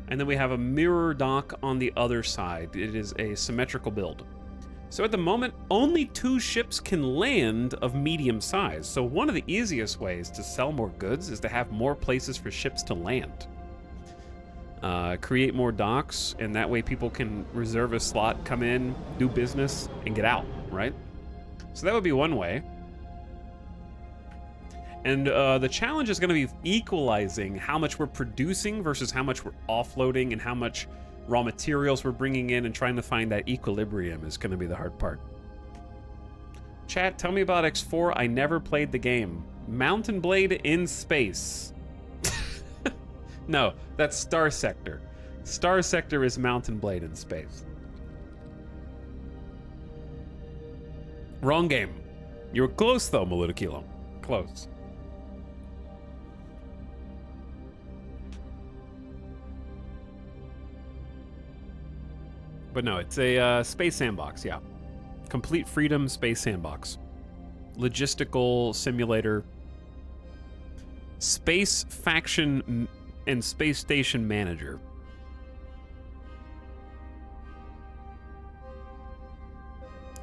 and then we have a mirror dock on the other side. It is a symmetrical build. So at the moment, only 2 ships can land of medium size. So one of the easiest ways to sell more goods is to have more places for ships to land. Create more docks, and that way people can reserve a slot, come in, do business, and get out, right? So that would be one way. And the challenge is going to be equalizing how much we're producing versus how much we're offloading and how much raw materials we're bringing in, and trying to find that equilibrium is going to be the hard part. Chat, tell me about X4. I never played the game. Mountain Blade in space. No, that's Star Sector. Star Sector is Mountain Blade in space. Wrong game. You were close though, Maluda Kilo. Close. But no, it's a space sandbox, yeah. Complete freedom space sandbox. Logistical simulator. Space faction and space station manager.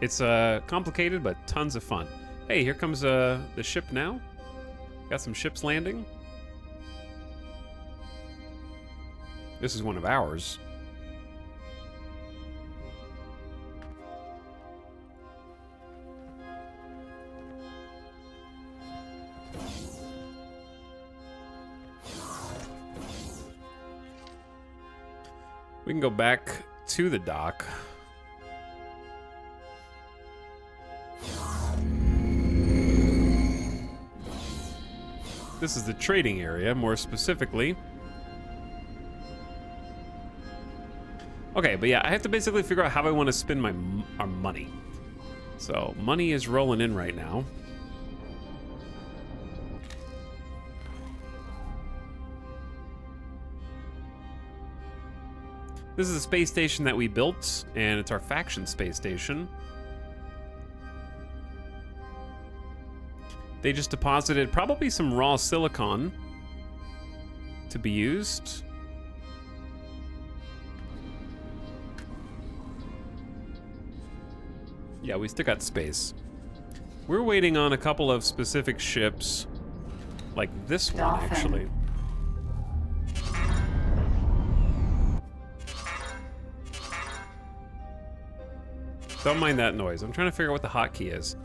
It's complicated, but tons of fun. Hey, here comes the ship now. Got some ships landing. This is one of ours. We can go back to the dock. This is the trading area, more specifically. Okay, but yeah, I have to basically figure out how I want to spend our money. So, money is rolling in right now. This is a space station that we built, and it's our faction space station. They just deposited probably some raw silicon to be used. Yeah, we still got space. We're waiting on a couple of specific ships, like this one, Dolphin. actually. Don't mind that noise. I'm trying to figure out what the hotkey is.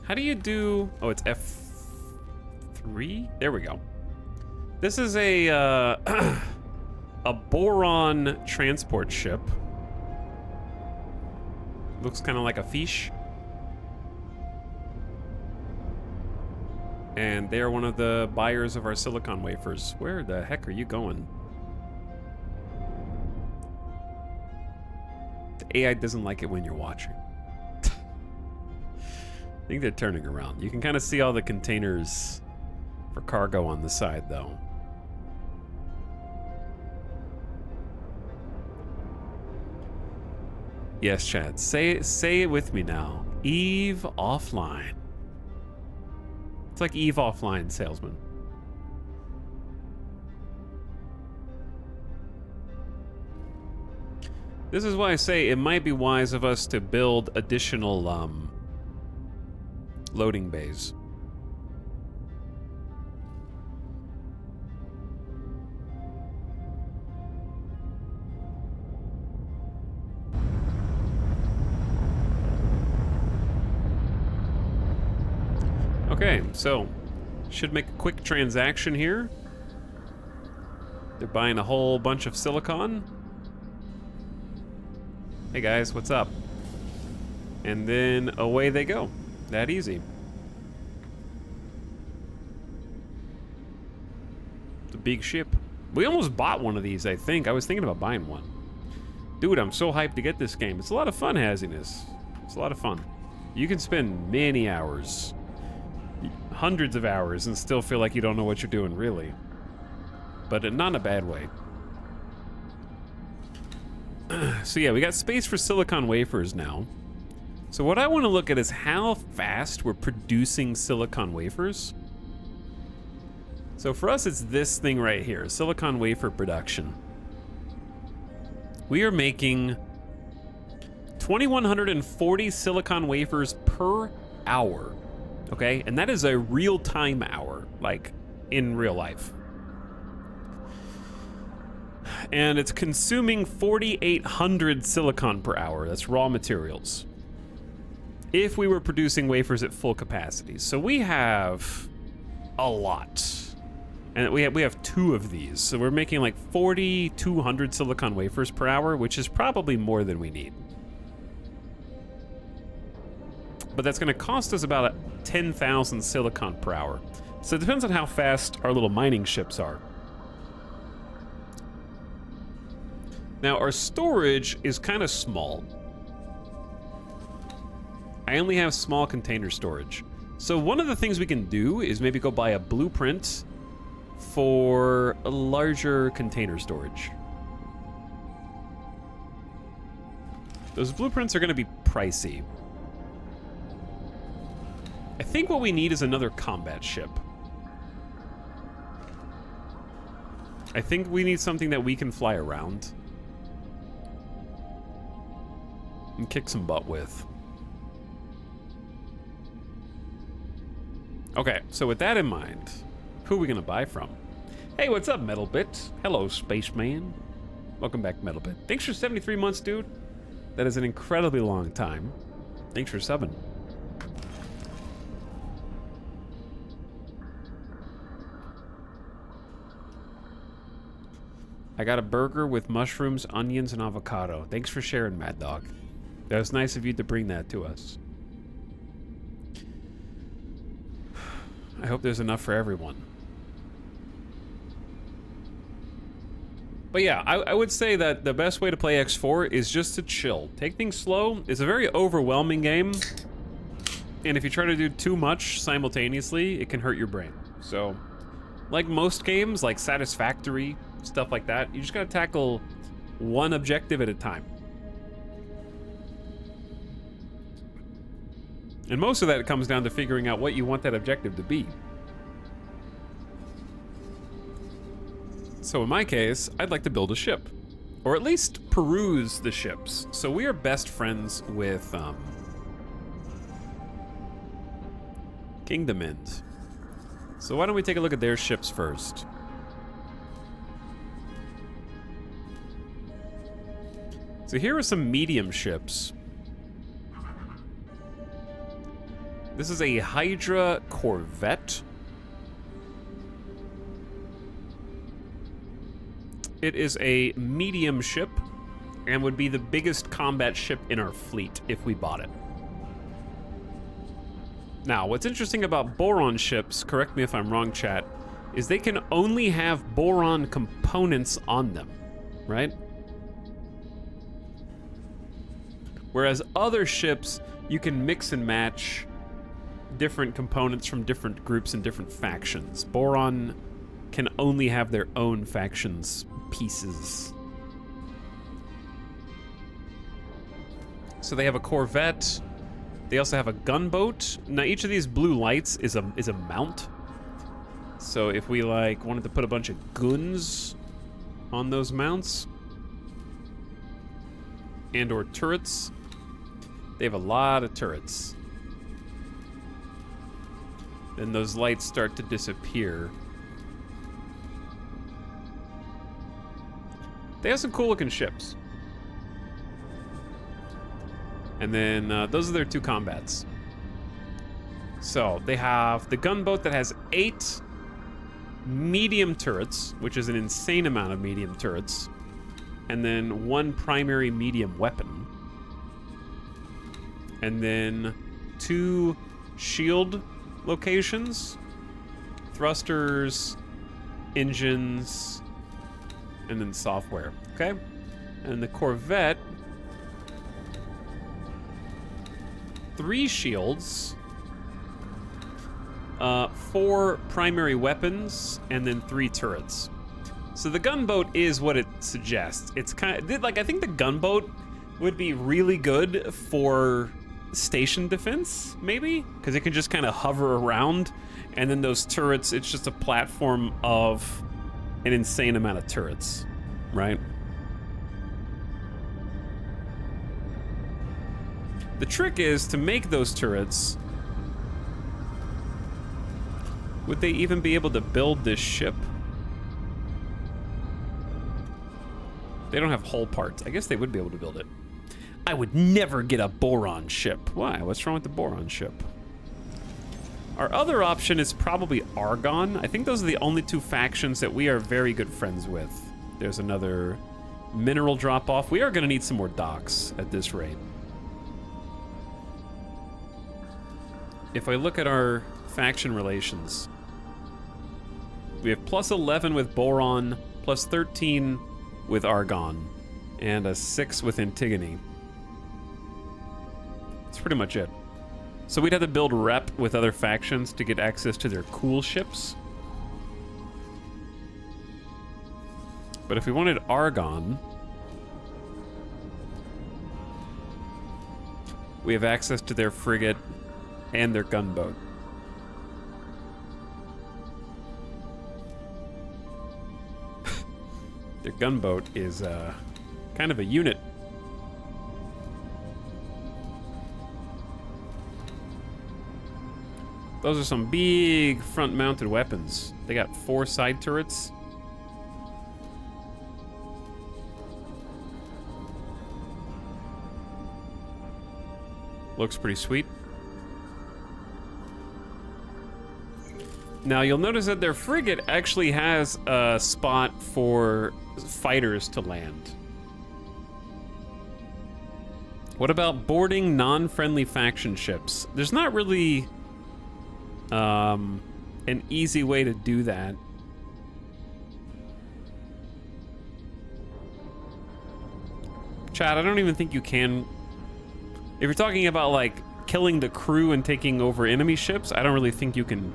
How do you do... Oh, it's F3? There we go. This is a a boron transport ship. Looks kind of like a fish. And they are one of the buyers of our silicon wafers. Where the heck are you going? The AI doesn't like it when you're watching. I think they're turning around. You can kind of see all the containers for cargo on the side, though. Yes, Chad. Say it with me now. Eve Offline. It's like Eve Offline salesman. This is why I say it might be wise of us to build additional loading bays. Okay, so should make a quick transaction here. They're buying a whole bunch of silicon. Hey guys, what's up? And then away they go. That easy. It's a big ship. We almost bought one of these, I think. I was thinking about buying one. Dude, I'm so hyped to get this game. It's a lot of fun, Haziness. It's a lot of fun. You can spend many hours, hundreds of hours, and still feel like you don't know what you're doing, really. But not in a bad way. So yeah, we got space for silicon wafers now. So what I want to look at is how fast we're producing silicon wafers. So for us, it's this thing right here, silicon wafer production. We are making 2,140 silicon wafers per hour, okay? And that is a real-time hour, like in real life. And it's consuming 4,800 silicon per hour. That's raw materials. If we were producing wafers at full capacity. So we have a lot. And we have 2 of these. So we're making like 4,200 silicon wafers per hour, which is probably more than we need. But that's going to cost us about 10,000 silicon per hour. So it depends on how fast our little mining ships are. Now, our storage is kind of small. I only have small container storage. So one of the things we can do is maybe go buy a blueprint for a larger container storage. Those blueprints are going to be pricey. I think what we need is another combat ship. I think we need something that we can fly around and kick some butt with. Okay, so with that in mind, who are we gonna buy from? Hey, what's up, Metalbit? Hello, Spaceman. Welcome back, Metalbit. Thanks for 73 months, dude. That is an incredibly long time. Thanks for subbing. I got a burger with mushrooms, onions, and avocado. Thanks for sharing, Mad Dog. That was nice of you to bring that to us. I hope there's enough for everyone. But yeah, I would say that the best way to play X4 is just to chill. Take things slow. It's a very overwhelming game. And if you try to do too much simultaneously, it can hurt your brain. So, like most games, like Satisfactory, stuff like that, you just gotta tackle one objective at a time. And most of that comes down to figuring out what you want that objective to be. So in my case, I'd like to build a ship. Or at least peruse the ships. So we are best friends with Kingdom End. So why don't we take a look at their ships first? So here are some medium ships. This is a Hydra Corvette. It is a medium ship and would be the biggest combat ship in our fleet if we bought it. Now, what's interesting about boron ships, correct me if I'm wrong, chat, is they can only have boron components on them, right? Whereas other ships, you can mix and match different components from different groups and different factions. Boron can only have their own factions pieces. So they have a corvette. They also have a gunboat. Now each of these blue lights is a mount. So if we like wanted to put a bunch of guns on those mounts and or turrets, they have a lot of turrets. Then those lights start to disappear. They have some cool looking ships. And then those are their two combats. So they have the gunboat that has 8 medium turrets, which is an insane amount of medium turrets, and then 1 primary medium weapon. And then 2 shield locations, thrusters, engines, and then software, okay? And the Corvette, 3 shields, 4 primary weapons, and then 3 turrets. So the gunboat is what it suggests. It's kind of like, I think the gunboat would be really good for station defense, maybe, because it can just kind of hover around, and then those turrets, it's just a platform of an insane amount of turrets, right? The trick is to make those turrets. Would they even be able to build this ship? They don't have hull parts. I guess they would be able to build it. I would never get a boron ship. Why? What's wrong with the boron ship? Our other option is probably Argon. I think those are the only 2 factions that we are very good friends with. There's another mineral drop-off. We are going to need some more docks at this rate. If I look at our faction relations, we have plus 11 with Boron, plus 13 with Argon, and a 6 with Antigone. That's pretty much it. So we'd have to build rep with other factions to get access to their cool ships. But if we wanted Argon, we have access to their frigate and their gunboat. Their gunboat is kind of a unit. Those are some big front-mounted weapons. They got 4 side turrets. Looks pretty sweet. Now you'll notice that their frigate actually has a spot for fighters to land. What about boarding non-friendly faction ships? There's not really an easy way to do that. Chad, I don't even think you can. If you're talking about like killing the crew and taking over enemy ships, I don't really think you can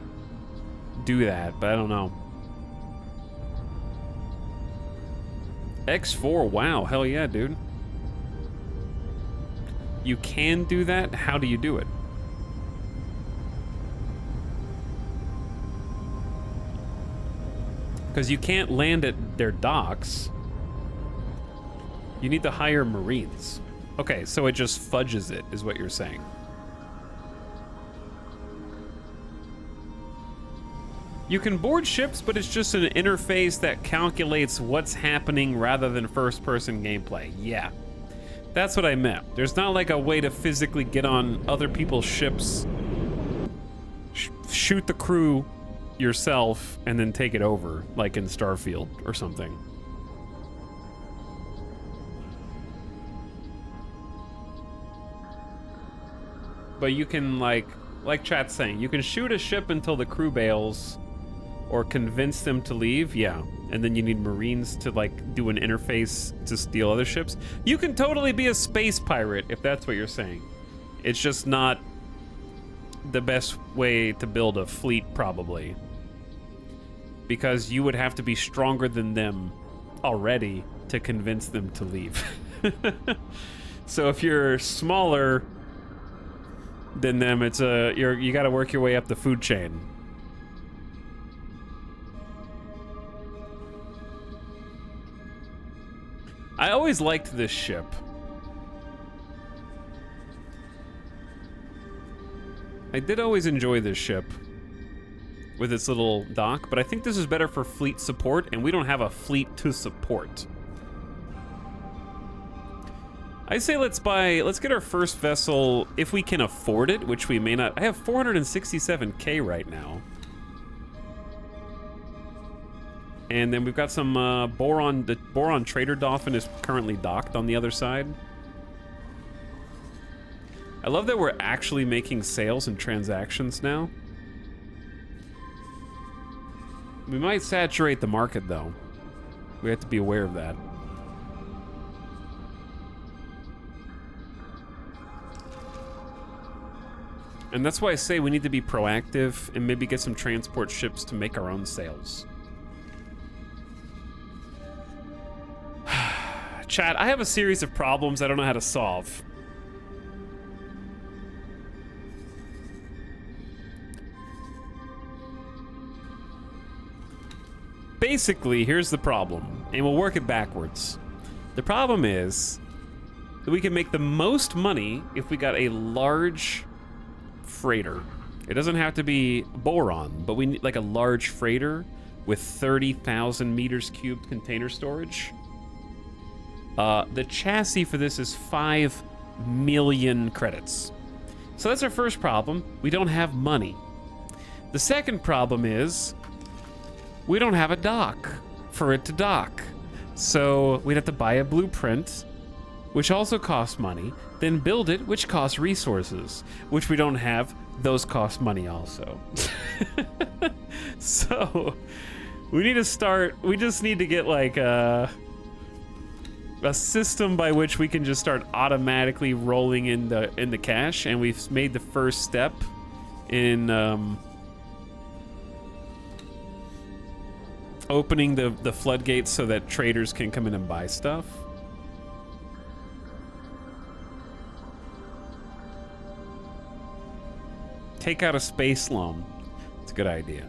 do that, but I don't know. X4, wow, hell yeah, dude. You can do that? How do you do it? Because you can't land at their docks. You need to hire Marines. Okay, so it just fudges it, is what you're saying. You can board ships, but it's just an interface that calculates what's happening rather than first-person gameplay. Yeah, that's what I meant. There's not like a way to physically get on other people's ships, shoot the crew yourself, and then take it over, like in Starfield or something. But you can, like chat's saying, you can shoot a ship until the crew bails or convince them to leave, yeah. And then you need Marines to, like, do an interface to steal other ships. You can totally be a space pirate, if that's what you're saying. It's just not the best way to build a fleet, probably. Because you would have to be stronger than them already to convince them to leave. So if you're smaller than them, it's you got to work your way up the food chain. I always liked this ship. I did always enjoy this ship with its little dock, but I think this is better for fleet support, and we don't have a fleet to support. I say let's get our first vessel if we can afford it, which we may not. I have 467K right now. And then we've got some Boron. The Boron Trader Dolphin is currently docked on the other side. I love that we're actually making sales and transactions now. We might saturate the market, though. We have to be aware of that. And that's why I say we need to be proactive and maybe get some transport ships to make our own sales. Chat, I have a series of problems I don't know how to solve. Basically, here's the problem, and we'll work it backwards. The problem is that we can make the most money if we got a large freighter. It doesn't have to be Boron, but we need like a large freighter with 30,000 meters cubed container storage. The chassis for this is 5 million credits. So that's our first problem. We don't have money. The second problem is we don't have a dock for it to dock. So we'd have to buy a blueprint, which also costs money, then build it, which costs resources, which we don't have. Those cost money also. So we need to start, we just need to get like a system by which we can just start automatically rolling in the cash, and we've made the first step in opening the floodgates so that traders can come in and buy stuff. Take out a space loan. It's a good idea.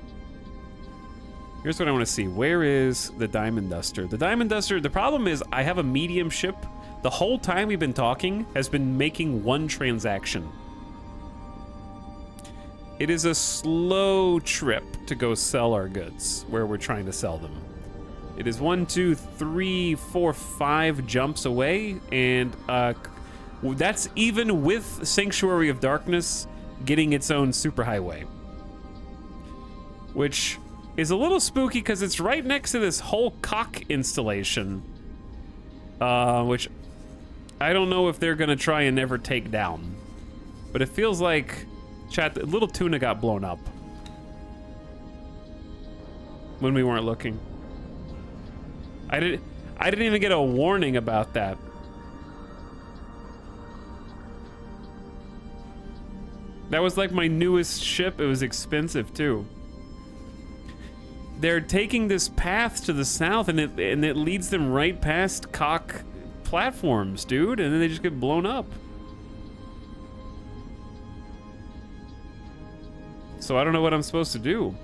Here's what I want to see. Where is the Diamond Duster? The Diamond Duster, the problem is I have a medium ship. The whole time we've been talking has been making one transaction. It is a slow trip to go sell our goods where we're trying to sell them. It is 1, 2, 3, 4, 5 jumps away, and that's even with Sanctuary of Darkness getting its own superhighway, which is a little spooky because it's right next to this whole cock installation, which I don't know if they're gonna try and never take down, but it feels like, chat, Little Tuna got blown up when we weren't looking. I didn't even get a warning about that. That was like my newest ship. It was expensive too. They're taking this path to the south, and it leads them right past cock platforms, dude, and then they just get blown up. So I don't know what I'm supposed to do.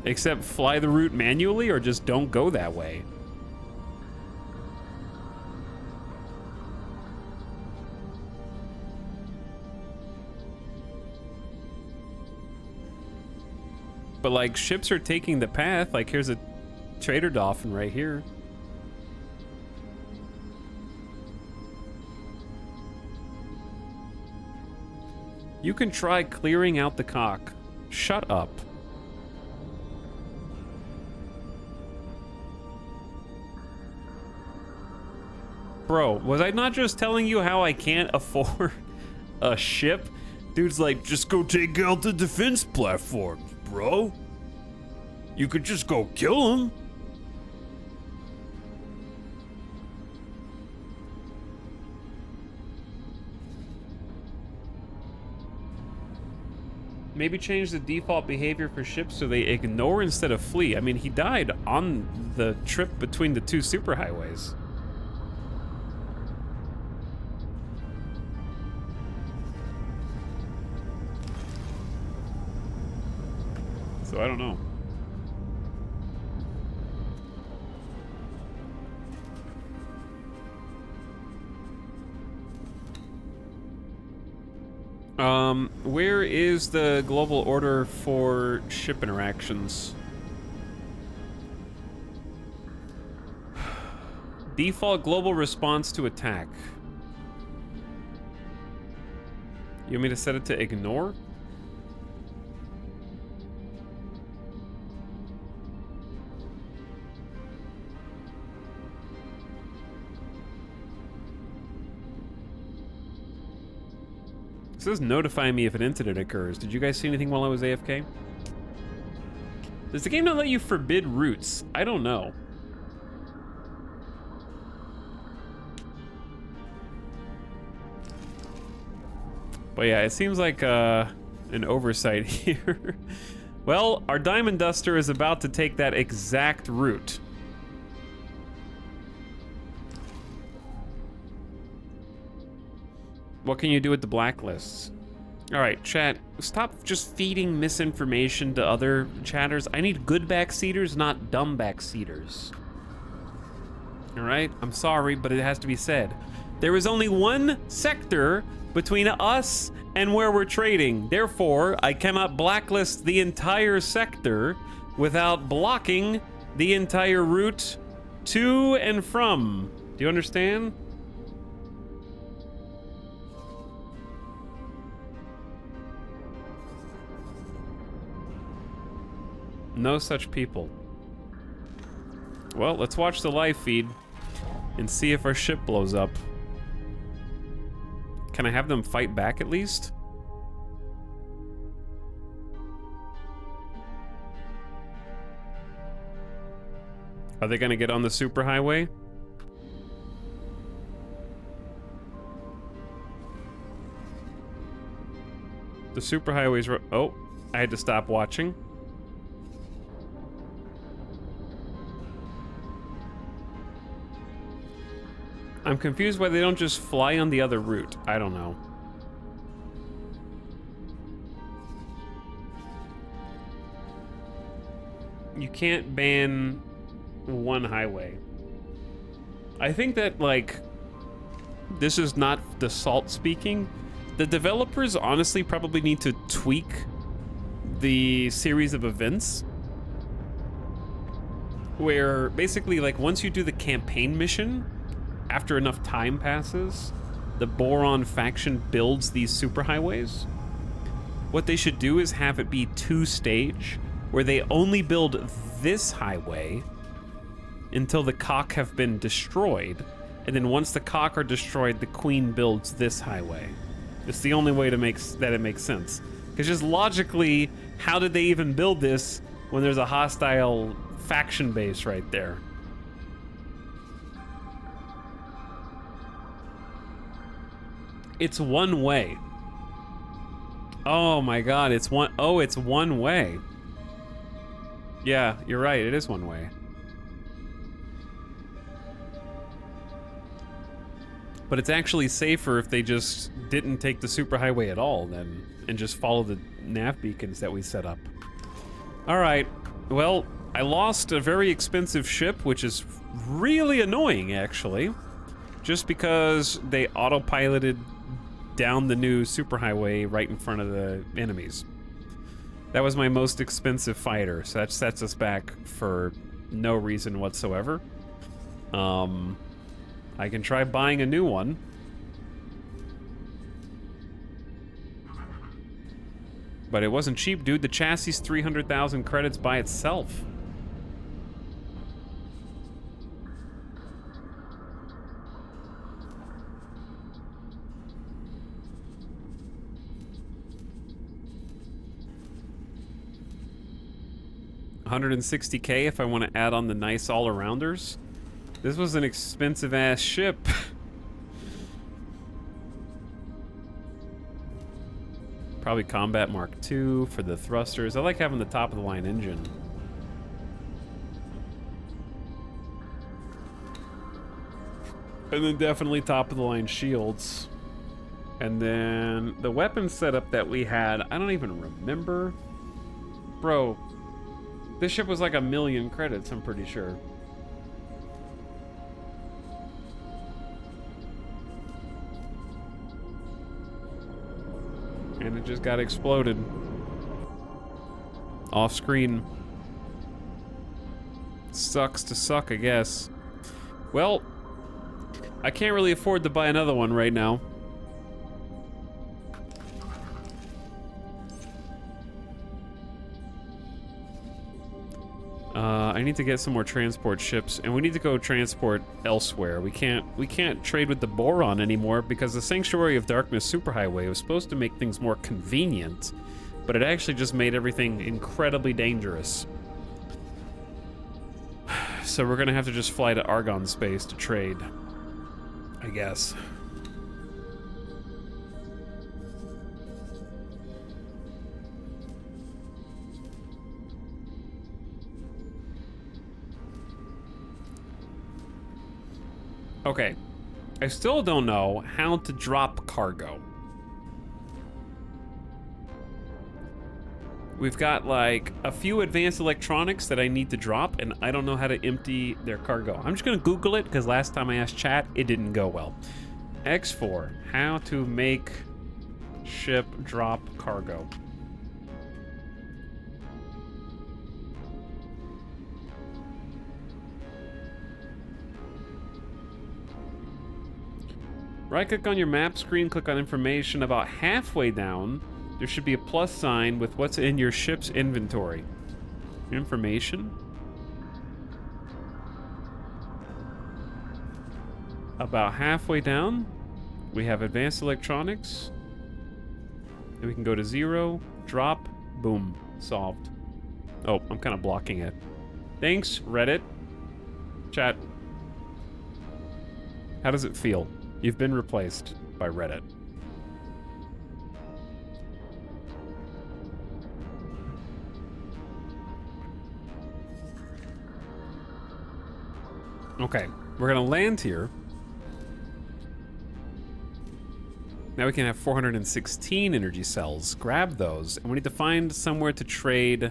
Except fly the route manually, or just don't go that way. But like, ships are taking the path. Like, here's a Trader Dolphin right here. You can try clearing out the cock. Shut up. Bro, was I not just telling you how I can't afford A ship? Dude's like, just go take out the defense platforms, bro. You could just go kill him. Maybe change the default behavior for ships so they ignore instead of flee. I mean, he died on the trip between the two superhighways. So I don't know. Where is the global order for ship interactions? Default global response to attack. You want me to set it to ignore? It says notify me if an incident occurs. Did you guys see anything while I was AFK? Does the game not let you forbid routes? I don't know. But yeah, it seems like an oversight here. Well, our Diamond Duster is about to take that exact route. What can you do with the blacklists? All right, chat, stop just feeding misinformation to other chatters. I need good backseaters, not dumb backseaters. All right, I'm sorry, but it has to be said. There is only one sector between us and where we're trading. Therefore, I cannot blacklist the entire sector without blocking the entire route to and from. Do you understand? No such people. Well, let's watch the live feed and see if our ship blows up. Can I have them fight back at least? Are they gonna get on the superhighway? The superhighway's oh, I had to stop watching. I'm confused why they don't just fly on the other route. I don't know. You can't ban one highway. I think that, like, this is not the Salt speaking. The developers honestly probably need to tweak the series of events where basically, like, once you do the campaign mission, after enough time passes, the Boron faction builds these superhighways. What they should do is have it be two-stage, where they only build this highway until the Cock have been destroyed, and then once the Cock are destroyed, the Queen builds this highway. It's the only way to make that it makes sense. Because just logically, how did they even build this when there's a hostile faction base right there? It's one way. Oh my god, it's one. Oh, it's one way. Yeah, you're right, it is one way. But it's actually safer if they just didn't take the superhighway at all then, and just follow the nav beacons that we set up. All right, well, I lost a very expensive ship, which is really annoying actually, just because they autopiloted down the new superhighway right in front of the enemies. That was my most expensive fighter, so that sets us back for no reason whatsoever. I can try buying a new one. But it wasn't cheap, dude. The chassis 300,000 credits by itself. 160K if I want to add on the nice all-arounders. This was an expensive ass ship. Probably Combat Mark II for the thrusters. I like having the top of the line engine. And then definitely top of the line shields. And then the weapon setup that we had, I don't even remember. Bro, this ship was like 1,000,000 credits, I'm pretty sure. And it just got exploded. Off screen. Sucks to suck, I guess. Well, I can't really afford to buy another one right now. I need to get some more transport ships, and we need to go transport elsewhere. We can't trade with the Boron anymore because the Sanctuary of Darkness Superhighway was supposed to make things more convenient, but it actually just made everything incredibly dangerous. So we're gonna have to just fly to Argon space to trade, I guess. Okay, I still don't know how to drop cargo. We've got like a few advanced electronics that I need to drop, and I don't know how to empty their cargo. I'm just gonna Google it because last time I asked chat, it didn't go well. X4, how to make ship drop cargo. Right-click on your map screen, click on information. About halfway down, there should be a plus sign with what's in your ship's inventory. Information? About halfway down, we have advanced electronics. And we can go to 0, drop, boom, solved. Oh, I'm kind of blocking it. Thanks, Reddit. Chat. How does it feel? You've been replaced by Reddit. Okay, we're gonna land here. Now we can have 416 energy cells. Grab those, and we need to find somewhere to trade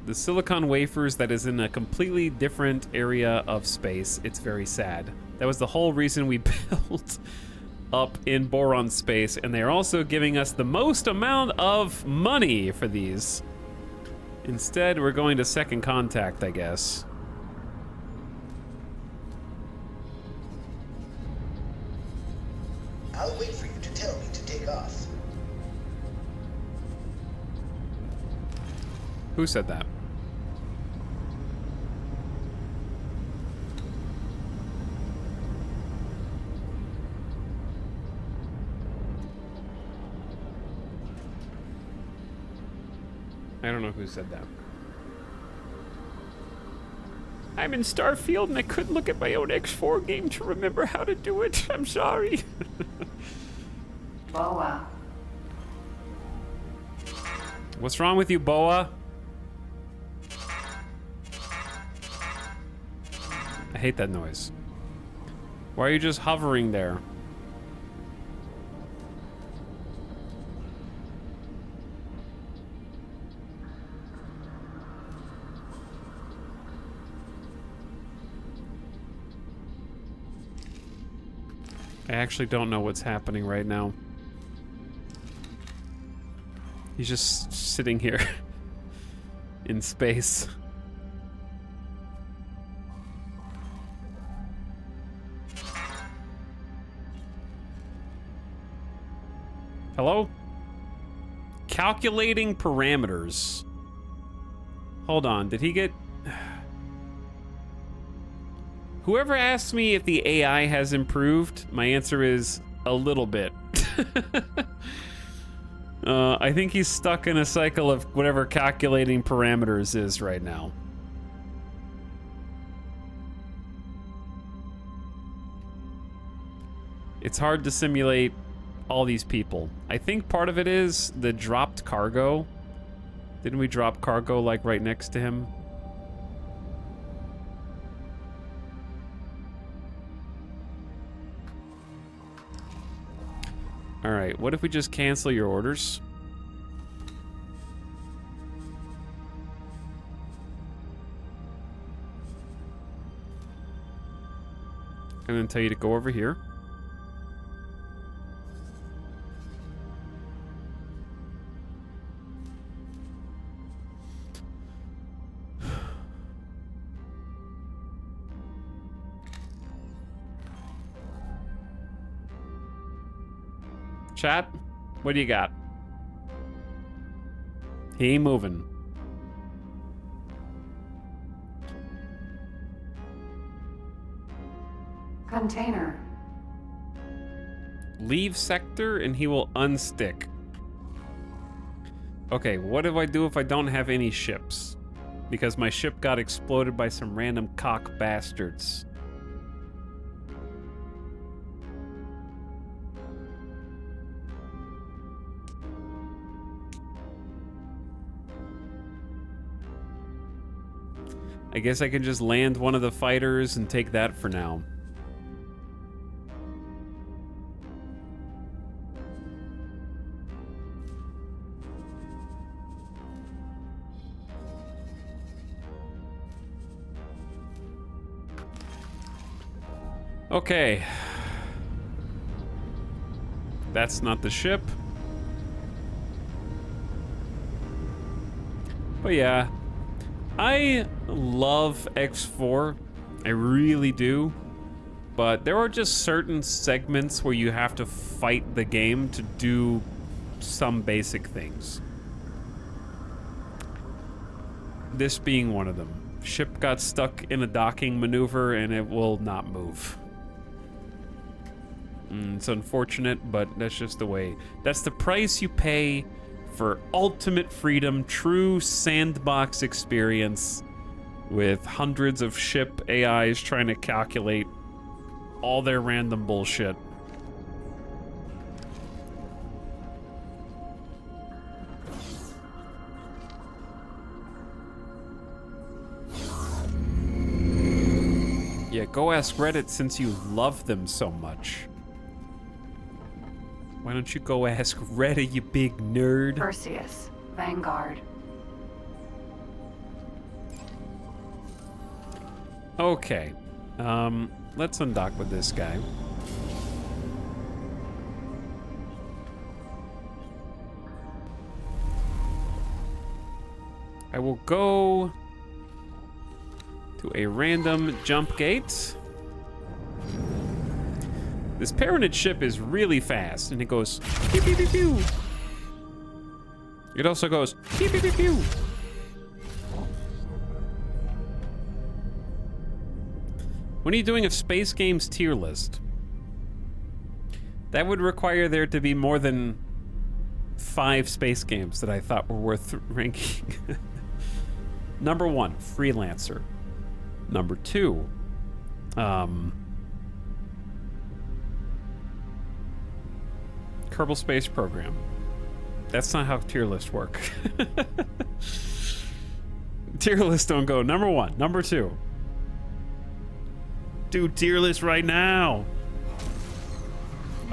the silicon wafers that is in a completely different area of space. It's very sad. That was the whole reason we built up in Boron space, and they're also giving us the most amount of money for these. Instead, we're going to Second Contact, I guess. I'll wait for you to tell me to take off. Who said that? I don't know who said that. I'm in Starfield and I couldn't look at my own X4 game to remember how to do it. I'm sorry. Boa. What's wrong with you, Boa? I hate that noise. Why are you just hovering there? I actually don't know what's happening right now. He's just sitting here in space. Hello? Calculating parameters. Hold on, did he get... Whoever asks me if the AI has improved, my answer is a little bit. I think he's stuck in a cycle of whatever calculating parameters is right now. It's hard to simulate all these people. I think part of it is the dropped cargo. Didn't we drop cargo like right next to him? All right, what if we just cancel your orders? I'm gonna tell you to go over here. Chat, what do you got? He ain't moving. Container. Leave sector and he will unstick. Okay, what do I do if I don't have any ships? Because my ship got exploded by some random cock bastards. I guess I can just land one of the fighters and take that for now. Okay. That's not the ship. But yeah. I love X4, I really do, but there are just certain segments where you have to fight the game to do some basic things. This being one of them. Ship got stuck in a docking maneuver and it will not move. It's unfortunate, but that's just the way. That's the price you pay for ultimate freedom, true sandbox experience with hundreds of ship AIs trying to calculate all their random bullshit. Yeah, go ask Reddit since you love them so much. Why don't you go ask Reddit, you big nerd? Perseus. Vanguard. Okay. Let's undock with this guy. I will go to a random jump gate. This Paranid ship is really fast, and it goes pew pew pew pew. It also goes pew pew pew pew. When are you doing a Space Games tier list? That would require there to be more than 5 space games that I thought were worth ranking. Number 1, Freelancer. Number 2, Kerbal Space Program. That's not how tier lists work. Tier lists don't go number 1, number 2. Do tier list right now.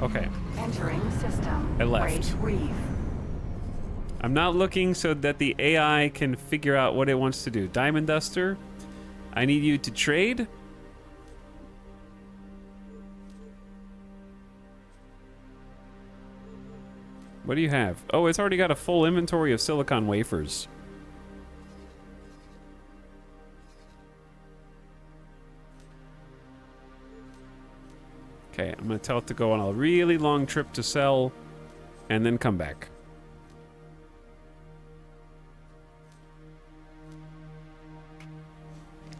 Okay. Entering system. I left. Great Reef. I'm not looking so that the AI can figure out what it wants to do. Diamond Duster, I need you to trade. What do you have? Oh, it's already got a full inventory of silicon wafers. Okay, I'm gonna tell it to go on a really long trip to sell and then come back.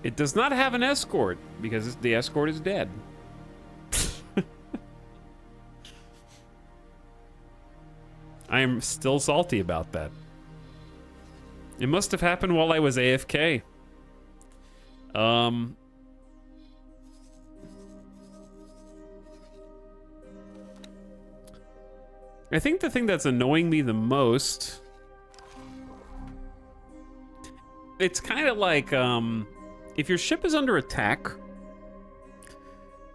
It does not have an escort because the escort is dead. I I'm still salty about that. It must have happened while I was AFK. I think the thing that's annoying me the most, it's kind of like, if your ship is under attack,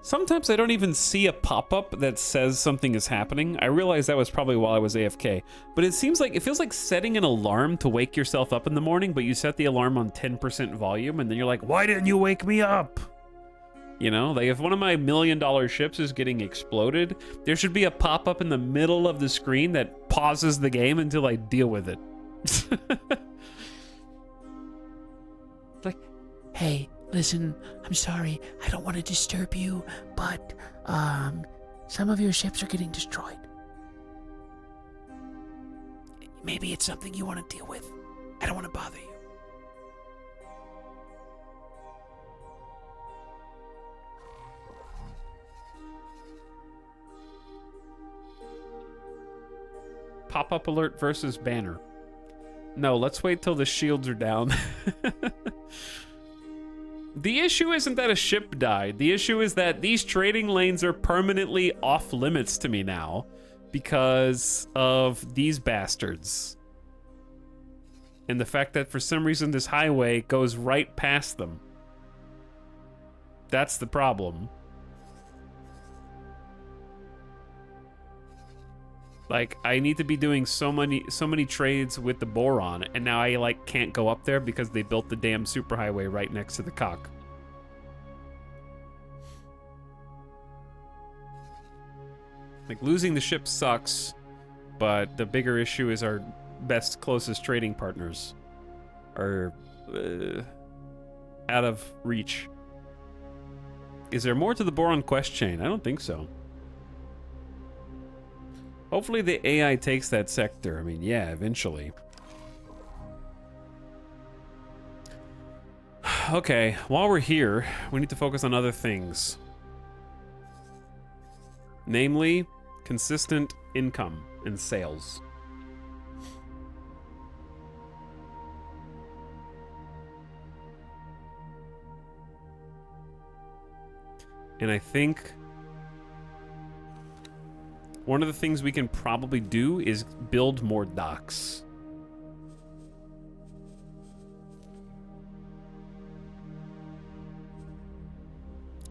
sometimes I don't even see a pop-up that says something is happening. I realize that was probably while I was AFK, but it feels like setting an alarm to wake yourself up in the morning, but you set the alarm on 10% volume, and then you're like, why didn't you wake me up? You know, like if one of my $1 million ships is getting exploded, there should be a pop-up in the middle of the screen that pauses the game until I deal with it. Like, hey, listen, I'm sorry, I don't want to disturb you, but some of your ships are getting destroyed. Maybe it's something you want to deal with. I don't want to bother you. Pop-up alert versus banner. No, let's wait till the shields are down. The issue isn't that a ship died. The issue is that these trading lanes are permanently off limits to me now because of these bastards. And the fact that for some reason this highway goes right past them. That's the problem. Like, I need to be doing so many trades with the Boron, and now I, like, can't go up there because they built the damn superhighway right next to the cock. Like, losing the ship sucks, but the bigger issue is our closest trading partners are out of reach. Is there more to the Boron quest chain? I don't think so. Hopefully the AI takes that sector. I mean, yeah, eventually. Okay, while we're here, we need to focus on other things. Namely, consistent income and sales. And I think one of the things we can probably do is build more docks.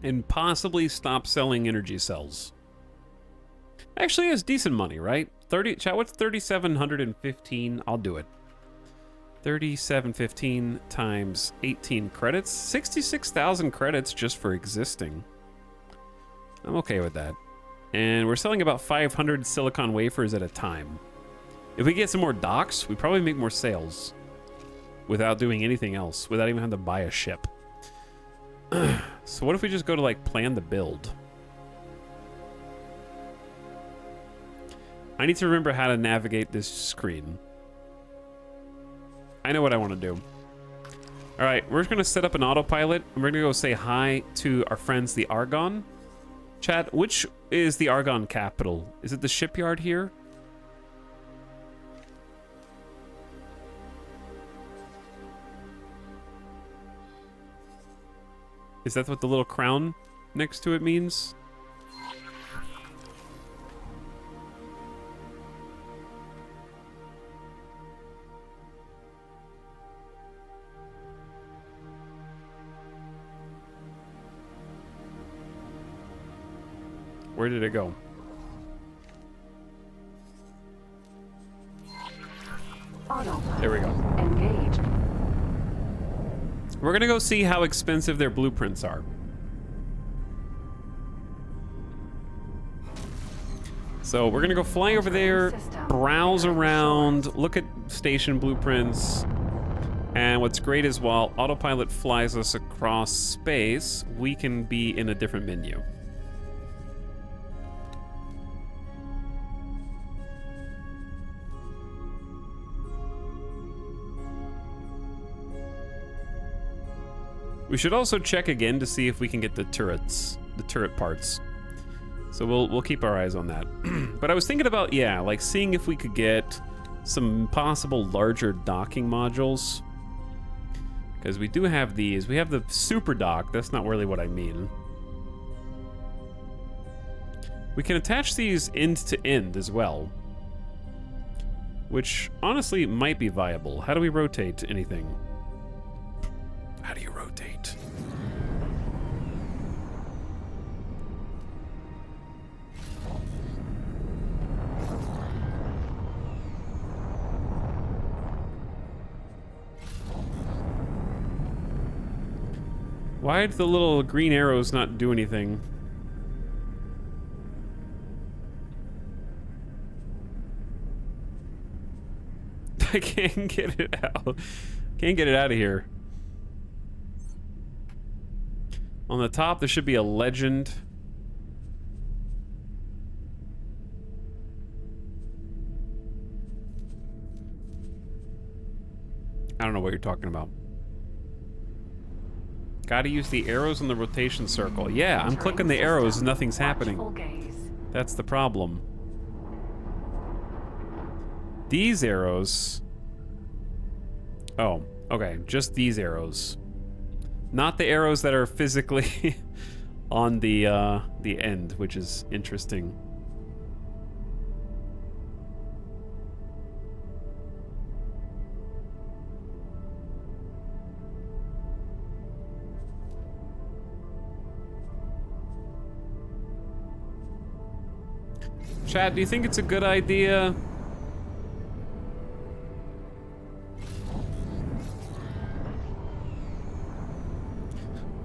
And possibly stop selling energy cells. Actually, it's decent money, right? Chat, what's 3,715? I'll do it. 3,715 times 18 credits. 66,000 credits just for existing. I'm okay with that. And we're selling about 500 silicon wafers at a time. If we get some more docks, we probably make more sales without doing anything else, without even having to buy a ship. So what if we just go to, like, plan the build? I need to remember how to navigate this screen. I know what I want to do. All right, we're just going to set up an autopilot, and we're going to go say hi to our friends, the Argon. Chat, which is the Argon capital? Is it the shipyard here? Is that what the little crown next to it means? Where did it go? There we go. Engaged. We're gonna go see how expensive their blueprints are. So we're gonna go fly over there, browse around, look at station blueprints. And what's great is while autopilot flies us across space, we can be in a different menu. We should also check again to see if we can get the turret parts. So we'll keep our eyes on that. But I was thinking about, yeah, like seeing if we could get some possible larger docking modules. Because we do have these. We have the super dock. That's not really what I mean. We can attach these end to end as well. Which honestly might be viable. How do we rotate anything? How do you rotate? Why did the little green arrows not do anything? I can't get it out. Can't get it out of here. On the top, there should be a legend. I don't know what you're talking about. Gotta use the arrows in the rotation circle. Yeah, I'm clicking the arrows and nothing's happening. That's the problem. These arrows... Oh, okay, just these arrows. Not the arrows that are physically on the end, which is interesting. Chat, do you think it's a good idea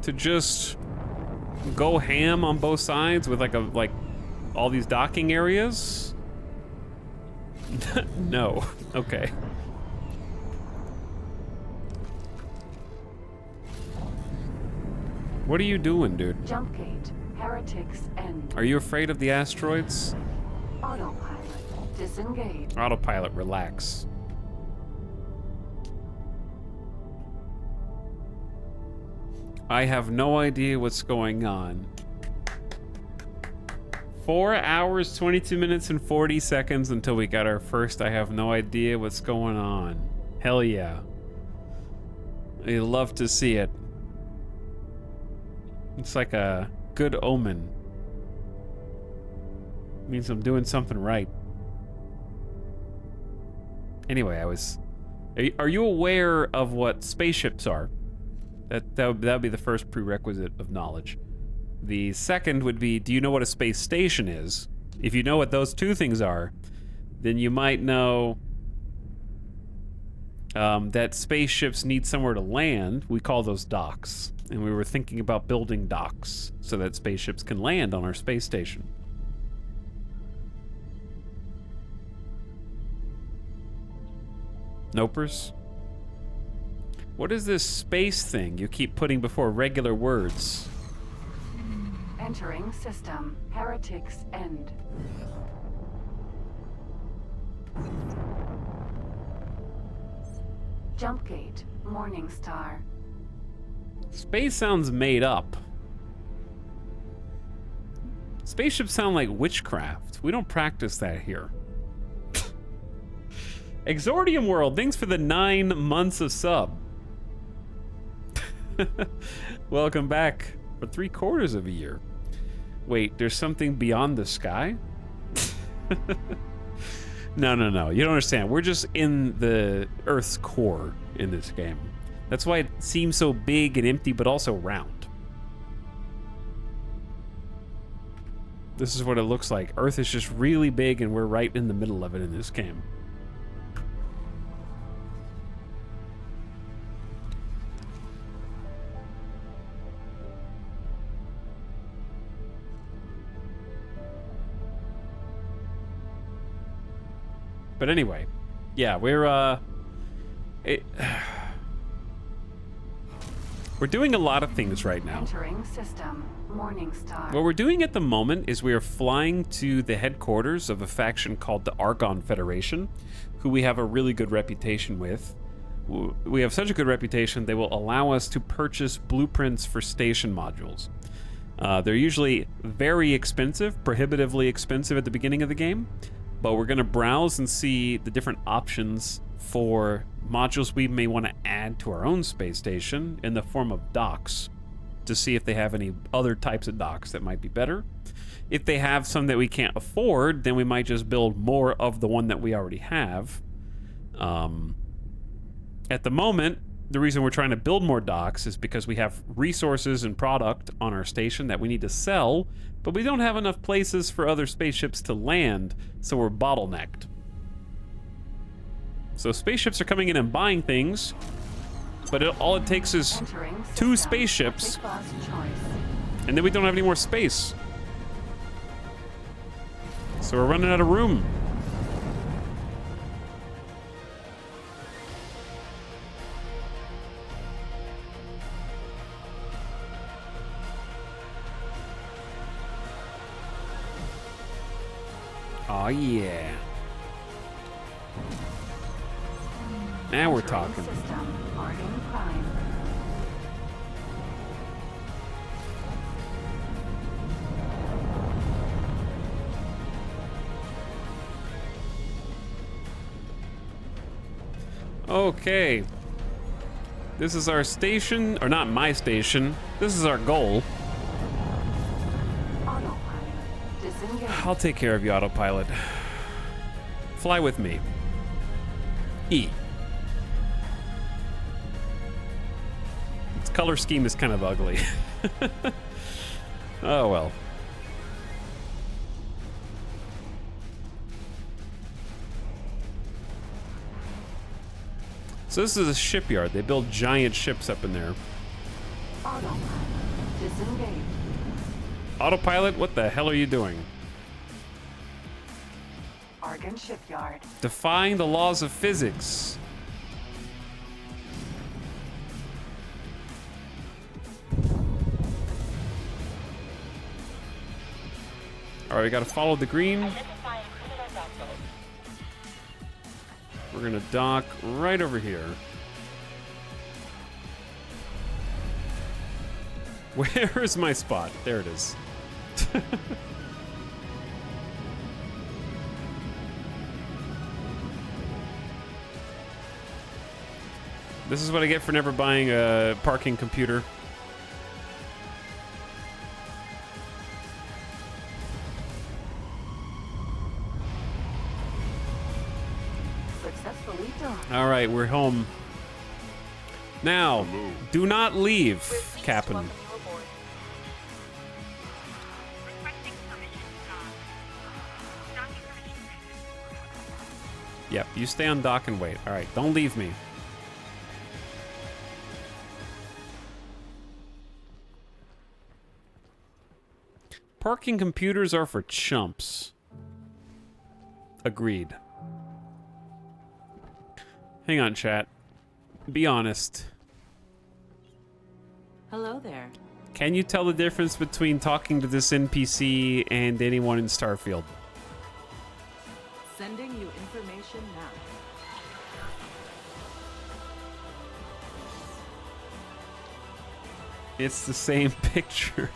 to just go ham on both sides with like all these docking areas? No. Okay. What are you doing, dude? Jump gate. Heretics end. Are you afraid of the asteroids? Autopilot. Disengage. Autopilot, relax. I have no idea what's going on. 4 hours, 22 minutes, and 40 seconds until we got our first I have no idea what's going on. Hell yeah. I love to see it. It's like a good omen. Means I'm doing something right. Anyway, are you aware of what spaceships are? That would be the first prerequisite of knowledge. The second would be, do you know what a space station is? If you know what those two things are, then you might know that spaceships need somewhere to land. We call those docks. And we were thinking about building docks so that spaceships can land on our space station. Nopers? What is this space thing you keep putting before regular words? Entering system. Heretics end. Jump gate. Morning Star. Space sounds made up. Spaceships sound like witchcraft. We don't practice that here. Exordium World, thanks for the 9 months of sub. Welcome back for 3/4 of a year. Wait, there's something beyond the sky? No. You don't understand. We're just in the Earth's core in this game. That's why it seems so big and empty, but also round. This is what it looks like. Earth is just really big, and we're right in the middle of it in this game. But anyway, yeah, we're doing a lot of things right now. Entering system. Morning Star. What we're doing at the moment is we are flying to the headquarters of a faction called the Argon Federation, who we have a really good reputation with. We have such a good reputation, they will allow us to purchase blueprints for station modules. They're usually very expensive, prohibitively expensive at the beginning of the game, but we're going to browse and see the different options for modules we may want to add to our own space station in the form of docks to see if they have any other types of docks that might be better. If they have some that we can't afford, then we might just build more of the one that we already have. At the moment, the reason we're trying to build more docks is because we have resources and product on our station that we need to sell, but we don't have enough places for other spaceships to land, so we're bottlenecked. So spaceships are coming in and buying things, but all it takes is Entering 2 system. spaceships, Take boss choice. and then we don't have any more space. So we're running out of room. Oh yeah. Now we're Entering talking. System. Argon Prime. Okay. This is our station, or not my station. This is our goal. Autopilot. Disengage. I'll take care of you, autopilot. Fly with me. E. Its color scheme is kind of ugly. Oh well. So this is a shipyard. They build giant ships up in there. Autopilot. Disengage. Autopilot, what the hell are you doing? Argon Shipyard. Defying the laws of physics. Alright, we gotta follow the green. We're gonna dock right over here. Where's my spot? There it is. This is what I get for never buying a parking computer. Successfully done. All right, we're home. Now, do not leave, We're pleased to Captain. welcome you aboard. Yep, you stay on dock and wait. All right, don't leave me. Parking computers are for chumps. Agreed. Hang on, chat. Be honest. Hello there. Can you tell the difference between talking to this NPC and anyone in Starfield? Sending you information now. It's the same picture.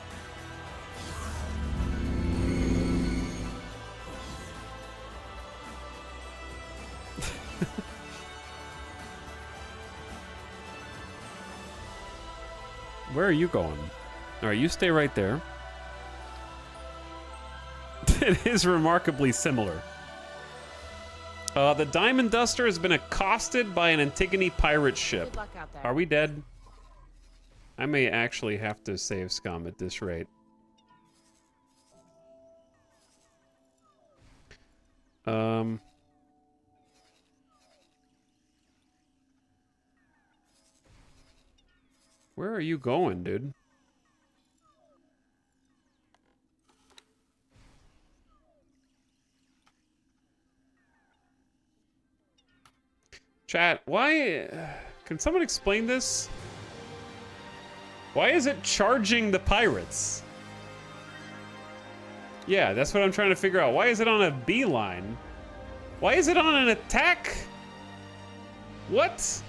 Where are you going? All right, you stay right there. It is remarkably similar. The Diamond Duster has been accosted by an Antigone pirate ship. Good luck out there. Are we dead? I may actually have to save scum at this rate. Where are you going, dude? Chat, why... Can someone explain this? Why is it charging the pirates? Yeah, that's what I'm trying to figure out. Why is it on a beeline? Why is it on an attack? What?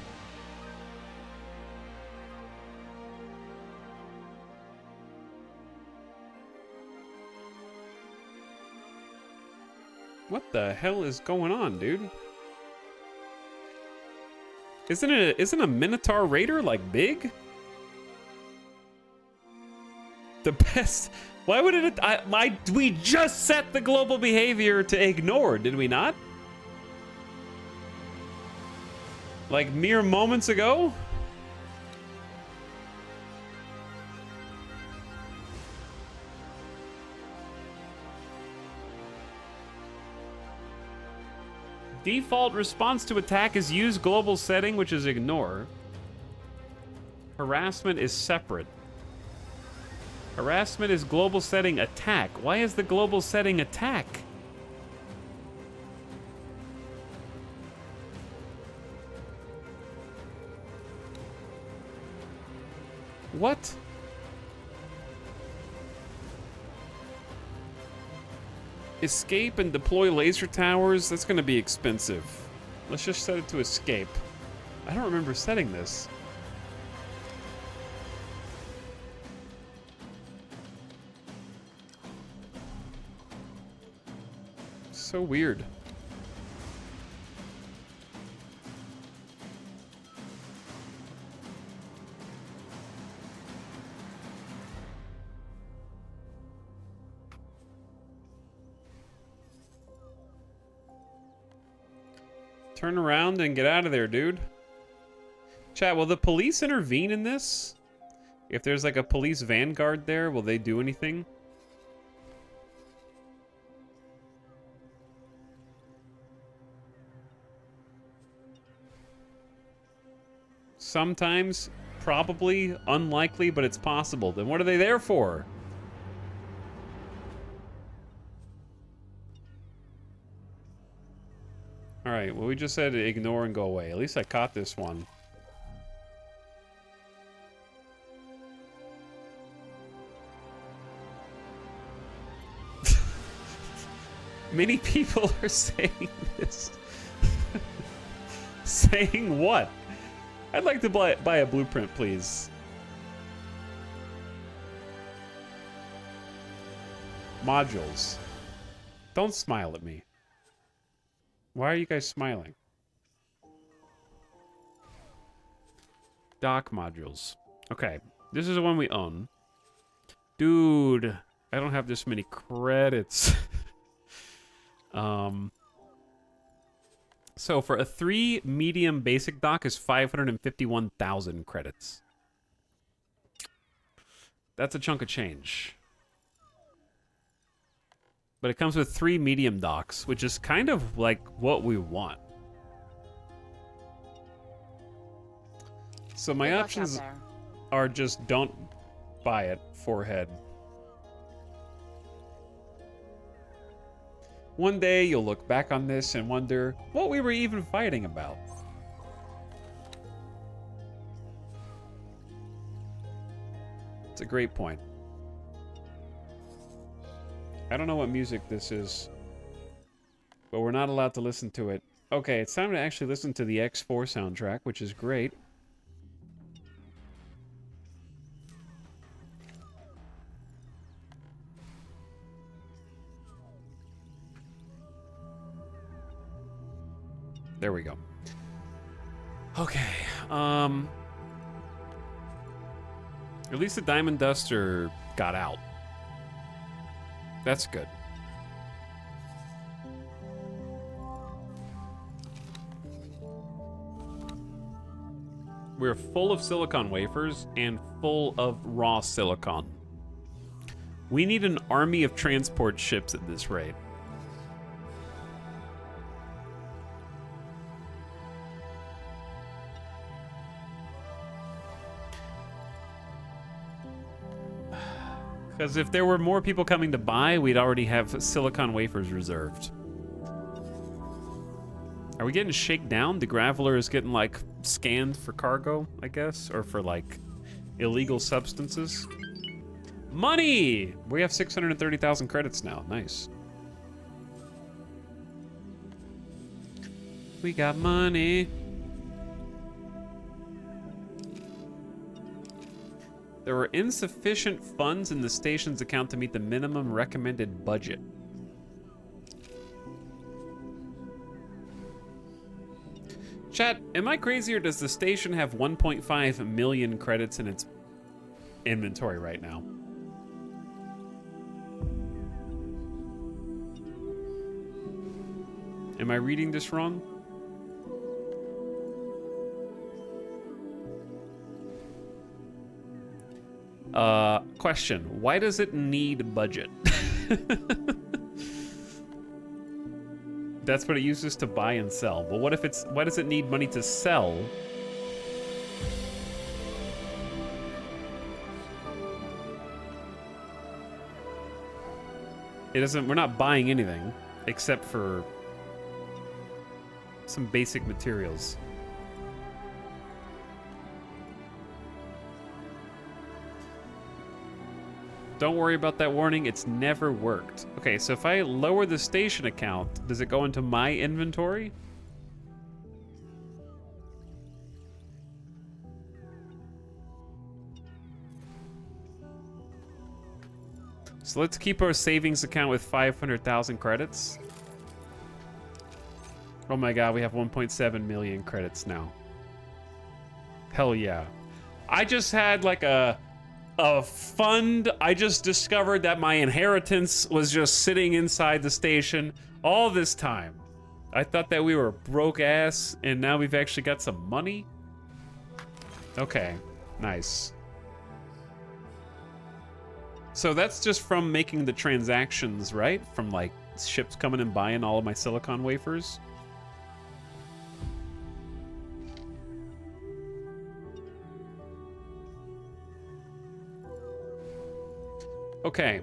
What the hell is going on, dude? Isn't a Minotaur Raider like big? The best. Why would it? We just set the global behavior to ignore, did we not? Like mere moments ago? Default response to attack is use global setting, which is ignore. Harassment is separate. Harassment is global setting attack. Why is the global setting attack? What? Escape and deploy laser towers? That's gonna be expensive. Let's just set it to escape. I don't remember setting this. So weird. Turn around and get out of there, dude. Chat, will the police intervene in this? If there's like a police vanguard there, will they do anything? Sometimes, probably, unlikely, but it's possible. Then what are they there for? Alright, well we just said to ignore and go away. At least I caught this one. Many people are saying this. Saying what? I'd like to buy a blueprint, please. Modules. Don't smile at me. Why are you guys smiling? Dock modules. Okay, this is the one we own. Dude, I don't have this many credits. So for a 3 medium basic dock is 551,000 credits. That's a chunk of change. But it comes with 3 medium docks, which is kind of like what we want. So my options are just don't buy it, forehead. One day you'll look back on this and wonder what we were even fighting about. It's a great point. I don't know what music this is, but we're not allowed to listen to it. Okay, it's time to actually listen to the X4 soundtrack, which is great. There we go. Okay, at least the Diamond Duster got out. That's good. We're full of silicon wafers and full of raw silicon. We need an army of transport ships at this rate. Because if there were more people coming to buy, we'd already have silicon wafers reserved. Are we getting shaken down? The Graveler is getting, like, scanned for cargo, I guess? Or for, like, illegal substances? Money! We have 630,000 credits now. Nice. We got money. There were insufficient funds in the station's account to meet the minimum recommended budget. Chat, am I crazy or does the station have 1.5 million credits in its inventory right now? Am I reading this wrong? Question. Why does it need budget? That's what it uses to buy and sell. Well, what if why does it need money to sell? We're not buying anything except for some basic materials. Don't worry about that warning, it's never worked. Okay, so if I lower the station account, does it go into my inventory? So let's keep our savings account with 500,000 credits. Oh my god, we have 1.7 million credits now. Hell yeah. I just had like a fund. I just discovered that my inheritance was just sitting inside the station all this time. I thought that we were broke ass, and now we've actually got some money. Okay, nice. So that's just from making the transactions, right? From like ships coming and buying all of my silicon wafers. Okay.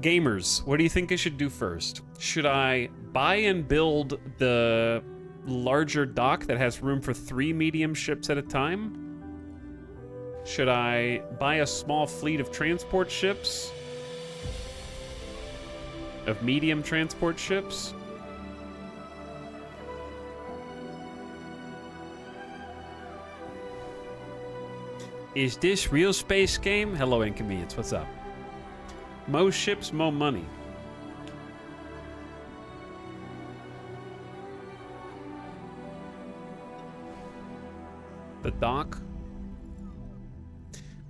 Gamers, what do you think I should do first? Should I buy and build the larger dock that has room for 3 medium ships at a time? Should I buy a small fleet of transport ships? Of medium transport ships? Is this real space game? Hello, Inconvenience, what's up? Mo ships, mo money. The dock.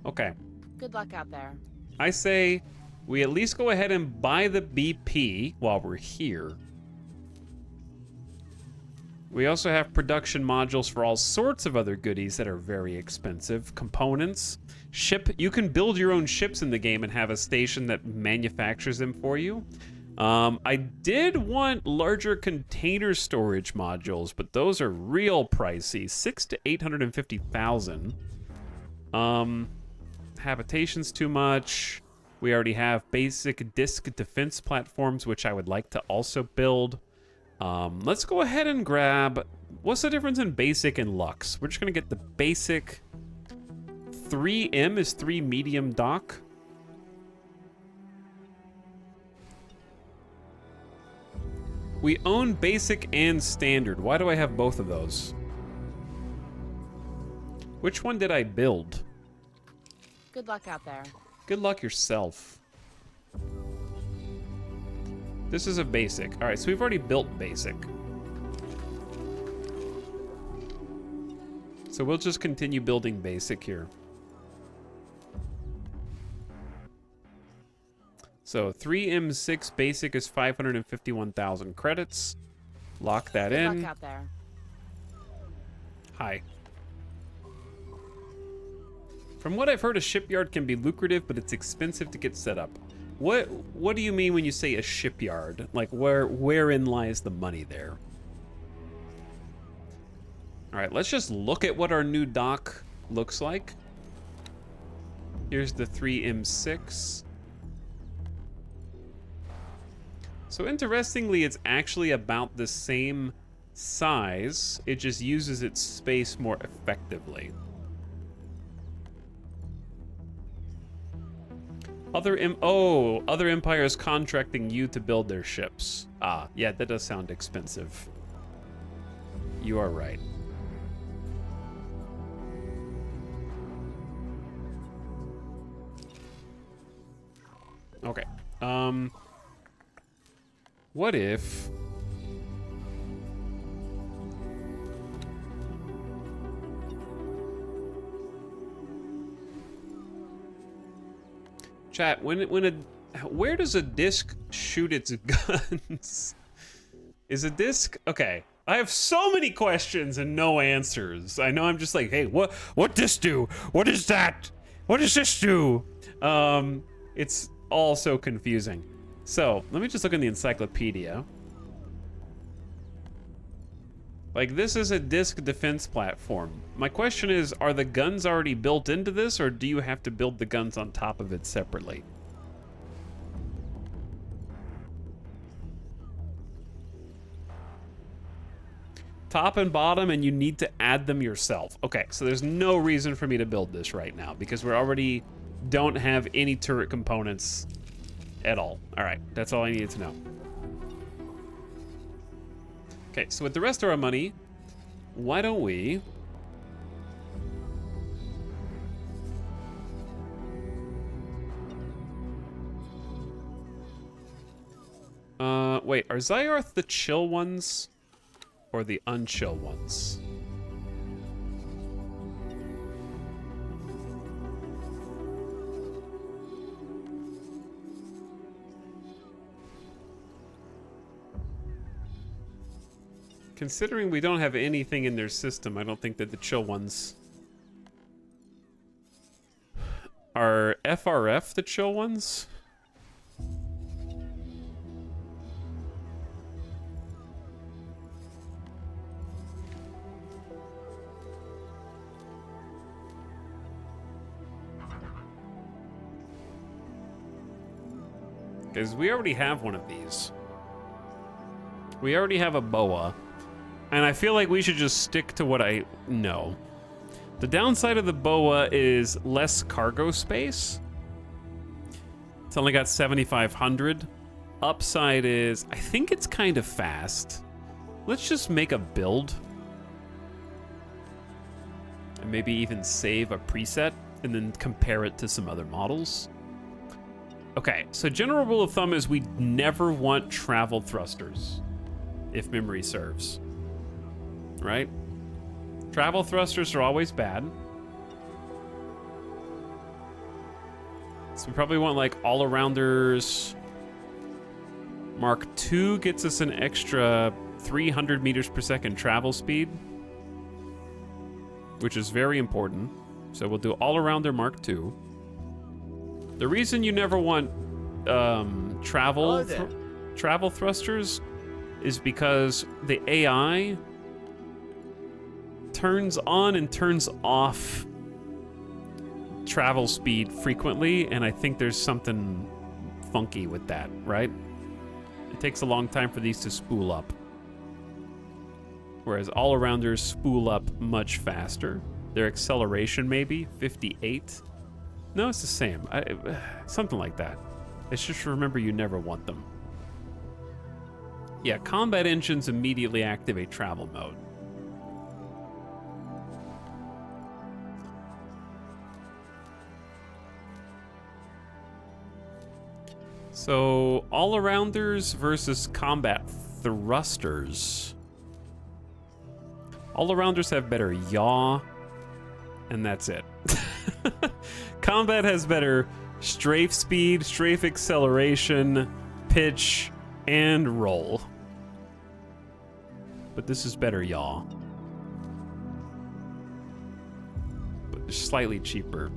Okay. Good luck out there. I say we at least go ahead and buy the BP while we're here. We also have production modules for all sorts of other goodies that are very expensive. Components. You can build your own ships in the game and have a station that manufactures them for you. I did want larger container storage modules, but those are real pricey. 600,000 to 850,000. Habitation's too much. We already have basic disk defense platforms, which I would like to also build. Let's go ahead and grab... What's the difference in basic and Lux? We're just going to get the basic... 3M is 3 medium dock. We own basic and standard. Why do I have both of those? Which one did I build? Good luck out there. Good luck yourself. This is a basic. All right, so we've already built basic. So we'll just continue building basic here. So 3M6 basic is 551,000 credits. Lock that in. Good luck out there. Hi. From what I've heard, a shipyard can be lucrative, but it's expensive to get set up. What do you mean when you say a shipyard? Like wherein lies the money there? All right, let's just look at what our new dock looks like. Here's the 3M6. So interestingly, it's actually about the same size. It just uses its space more effectively. Other empires contracting you to build their ships. Ah, yeah, that does sound expensive. You are right. Okay. What if... Chat, where does a disc shoot its guns? Is a disc okay? I have so many questions and no answers. I know I'm just like, hey, what disc do? What is that? What does this do? It's all so confusing. So let me just look in the encyclopedia. Like, this is a disc defense platform. My question is, are the guns already built into this, or do you have to build the guns on top of it separately? Top and bottom, and you need to add them yourself. Okay, so there's no reason for me to build this right now, because we already don't have any turret components at all. All right, that's all I needed to know. Okay, so with the rest of our money, why don't we... wait, are Zyarth the chill ones or the unchill ones? Considering we don't have anything in their system, I don't think that the chill ones are FRF the chill ones. Because we already have one of these. We already have a boa. And I feel like we should just stick to what I know. The downside of the boa is less cargo space. It's only got 7,500. Upside is, I think it's kind of fast. Let's just make a build. And maybe even save a preset and then compare it to some other models. Okay, so general rule of thumb is we never want travel thrusters, if memory serves. Right? Travel thrusters are always bad. So we probably want like all-arounders. Mark II gets us an extra 300 meters per second travel speed, which is very important. So we'll do all-arounder Mark II. The reason you never want travel thrusters is because the AI turns on and turns off travel speed frequently, and I think there's something funky with that, right? It takes a long time for these to spool up. Whereas all-arounders spool up much faster. Their acceleration maybe, 58. No, it's the same. Something like that. It's just remember you never want them. Yeah, combat engines immediately activate travel mode. So, all-arounders versus combat thrusters. All-arounders have better yaw, and that's it. Combat has better strafe speed, strafe acceleration, pitch, and roll. But this is better yaw. But slightly cheaper.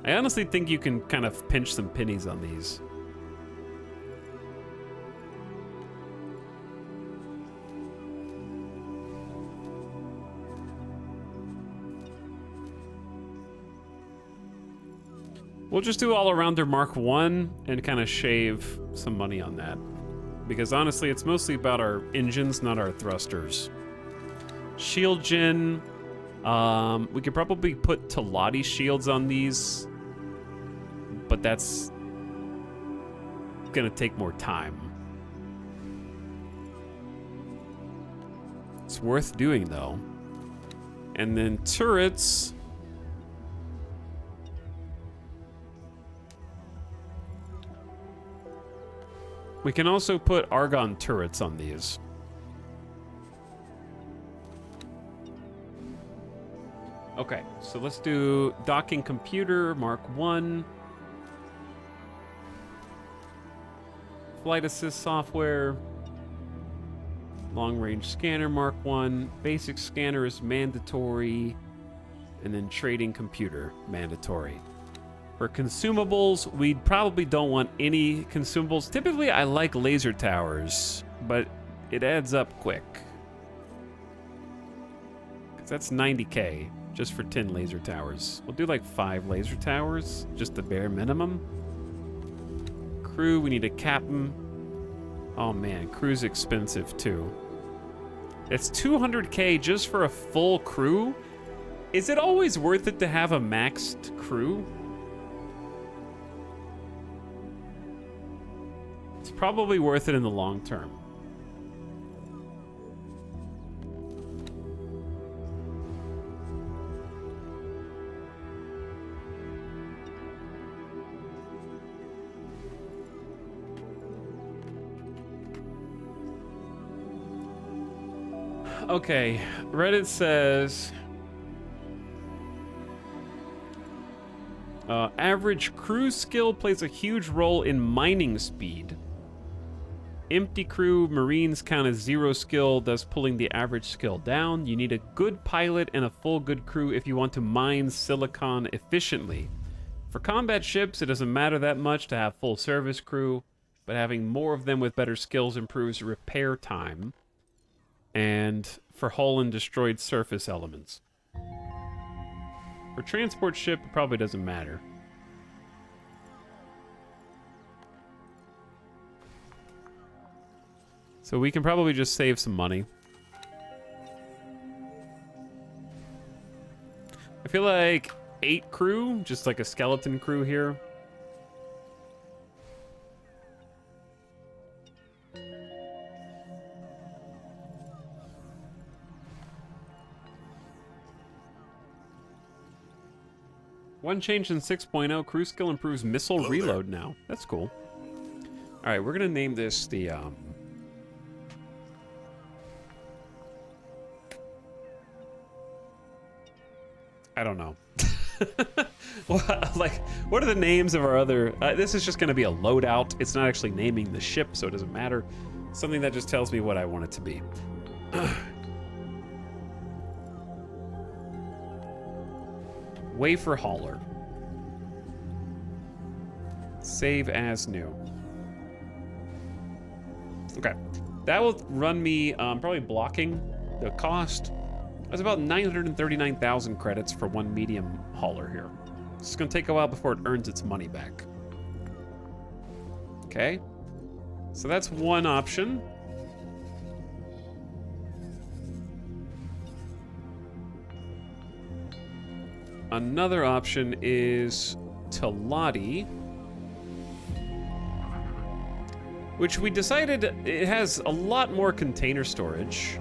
I honestly think you can kind of pinch some pennies on these. We'll just do all-arounder Mark I and kind of shave some money on that. Because honestly, it's mostly about our engines, not our thrusters. Shield gen. We could probably put Teladi shields on these, but that's gonna take more time. It's worth doing though. And then turrets. We can also put Argon turrets on these. Okay, so let's do docking computer, Mark 1. Flight assist software. Long range scanner, Mark 1. Basic scanner is mandatory. And then trading computer, mandatory. For consumables, we probably don't want any consumables. Typically, I like laser towers, but it adds up quick. 'Cause that's 90K just for 10 laser towers. We'll do like 5 laser towers, just the bare minimum. Crew, we need a captain. Oh man, crew's expensive too. It's 200K just for a full crew? Is it always worth it to have a maxed crew? It's probably worth it in the long term. Okay, Reddit says average crew skill plays a huge role in mining speed. Empty crew Marines count as 0 skill, thus pulling the average skill down. You need a good pilot and a full good crew if you want to mine silicon efficiently. For combat ships, it doesn't matter that much to have full service crew, but having more of them with better skills improves repair time. And for hull and destroyed surface elements. For transport ship, it probably doesn't matter. So we can probably just save some money. I feel like 8 crew, just like a skeleton crew here. One change in 6.0, crew skill improves missile reload now. That's cool. All right, we're gonna name this the I don't know. Well, like, what are the names of our other... this is just going to be a loadout. It's not actually naming the ship, so it doesn't matter. Something that just tells me what I want it to be. Wafer hauler. Save as new. Okay. That will run me probably blocking the cost. That's about 939,000 credits for one medium hauler here. It's going to take a while before it earns its money back. Okay. So that's one option. Another option is Teladi, which we decided it has a lot more container storage.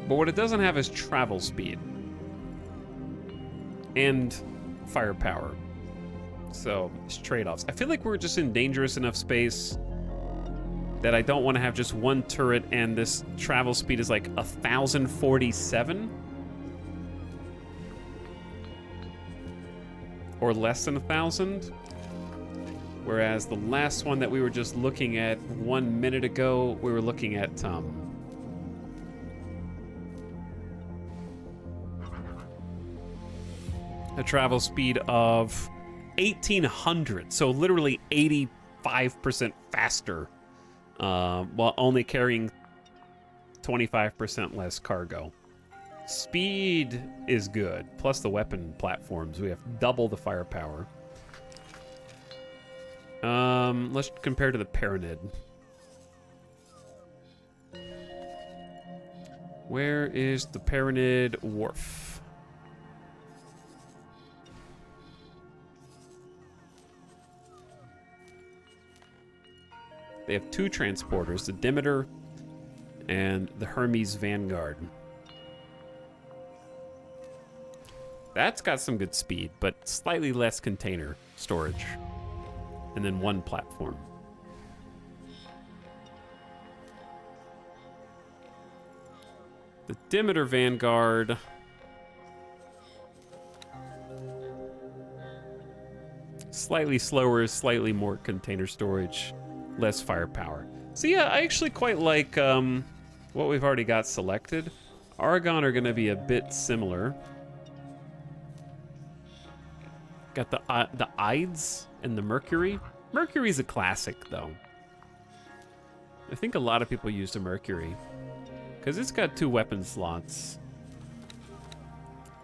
But what it doesn't have is travel speed and firepower. So it's trade-offs. I feel like we're just in dangerous enough space that I don't want to have just one turret and this travel speed is like 1,047 or less than 1,000. Whereas the last one that we were just looking at 1 minute ago, we were looking at a travel speed of 1,800, so literally 85% faster, while only carrying 25% less cargo. Speed is good, plus the weapon platforms. We have double the firepower. Let's compare to the Paranid. Where is the Paranid wharf? They have 2 transporters, the Demeter and the Hermes Vanguard. That's got some good speed, but slightly less container storage. And then 1 platform. The Demeter Vanguard. Slightly slower, slightly more container storage, less firepower. So yeah, I actually quite like what we've already got selected. Argon are gonna be a bit similar. Got the Ides and the Mercury. Mercury's a classic though. I think a lot of people use the Mercury because it's got 2 weapon slots.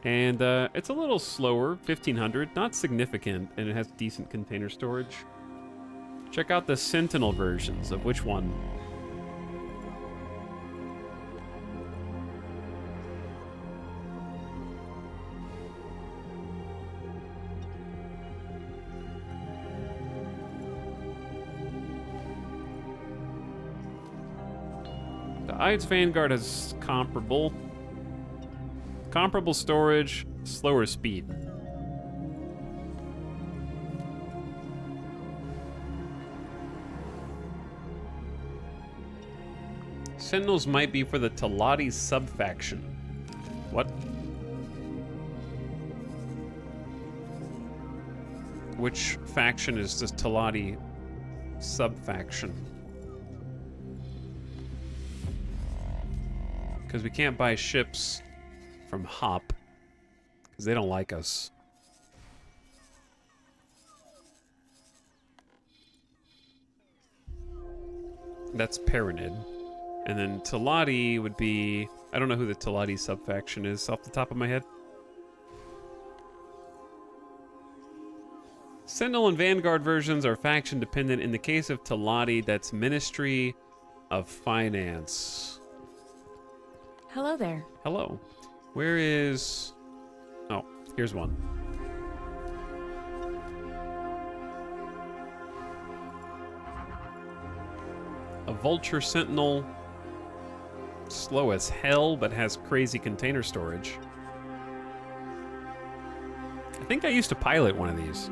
And it's a little slower, 1500, not significant, and it has decent container storage. Check out the Sentinel versions of which one? The Ides Vanguard has comparable storage, slower speed. Sentinels might be for the Talati sub-faction. What? Which faction is this Talati sub-faction? Because we can't buy ships from Hop, because they don't like us. That's Paranid. And then Talati would be... I don't know who the Talati subfaction is off the top of my head. Sentinel and Vanguard versions are faction dependent. In the case of Talati, that's Ministry of Finance. Hello there. Hello. Where is... Oh, here's one. A Vulture Sentinel. Slow as hell, but has crazy container storage. I think I used to pilot one of these.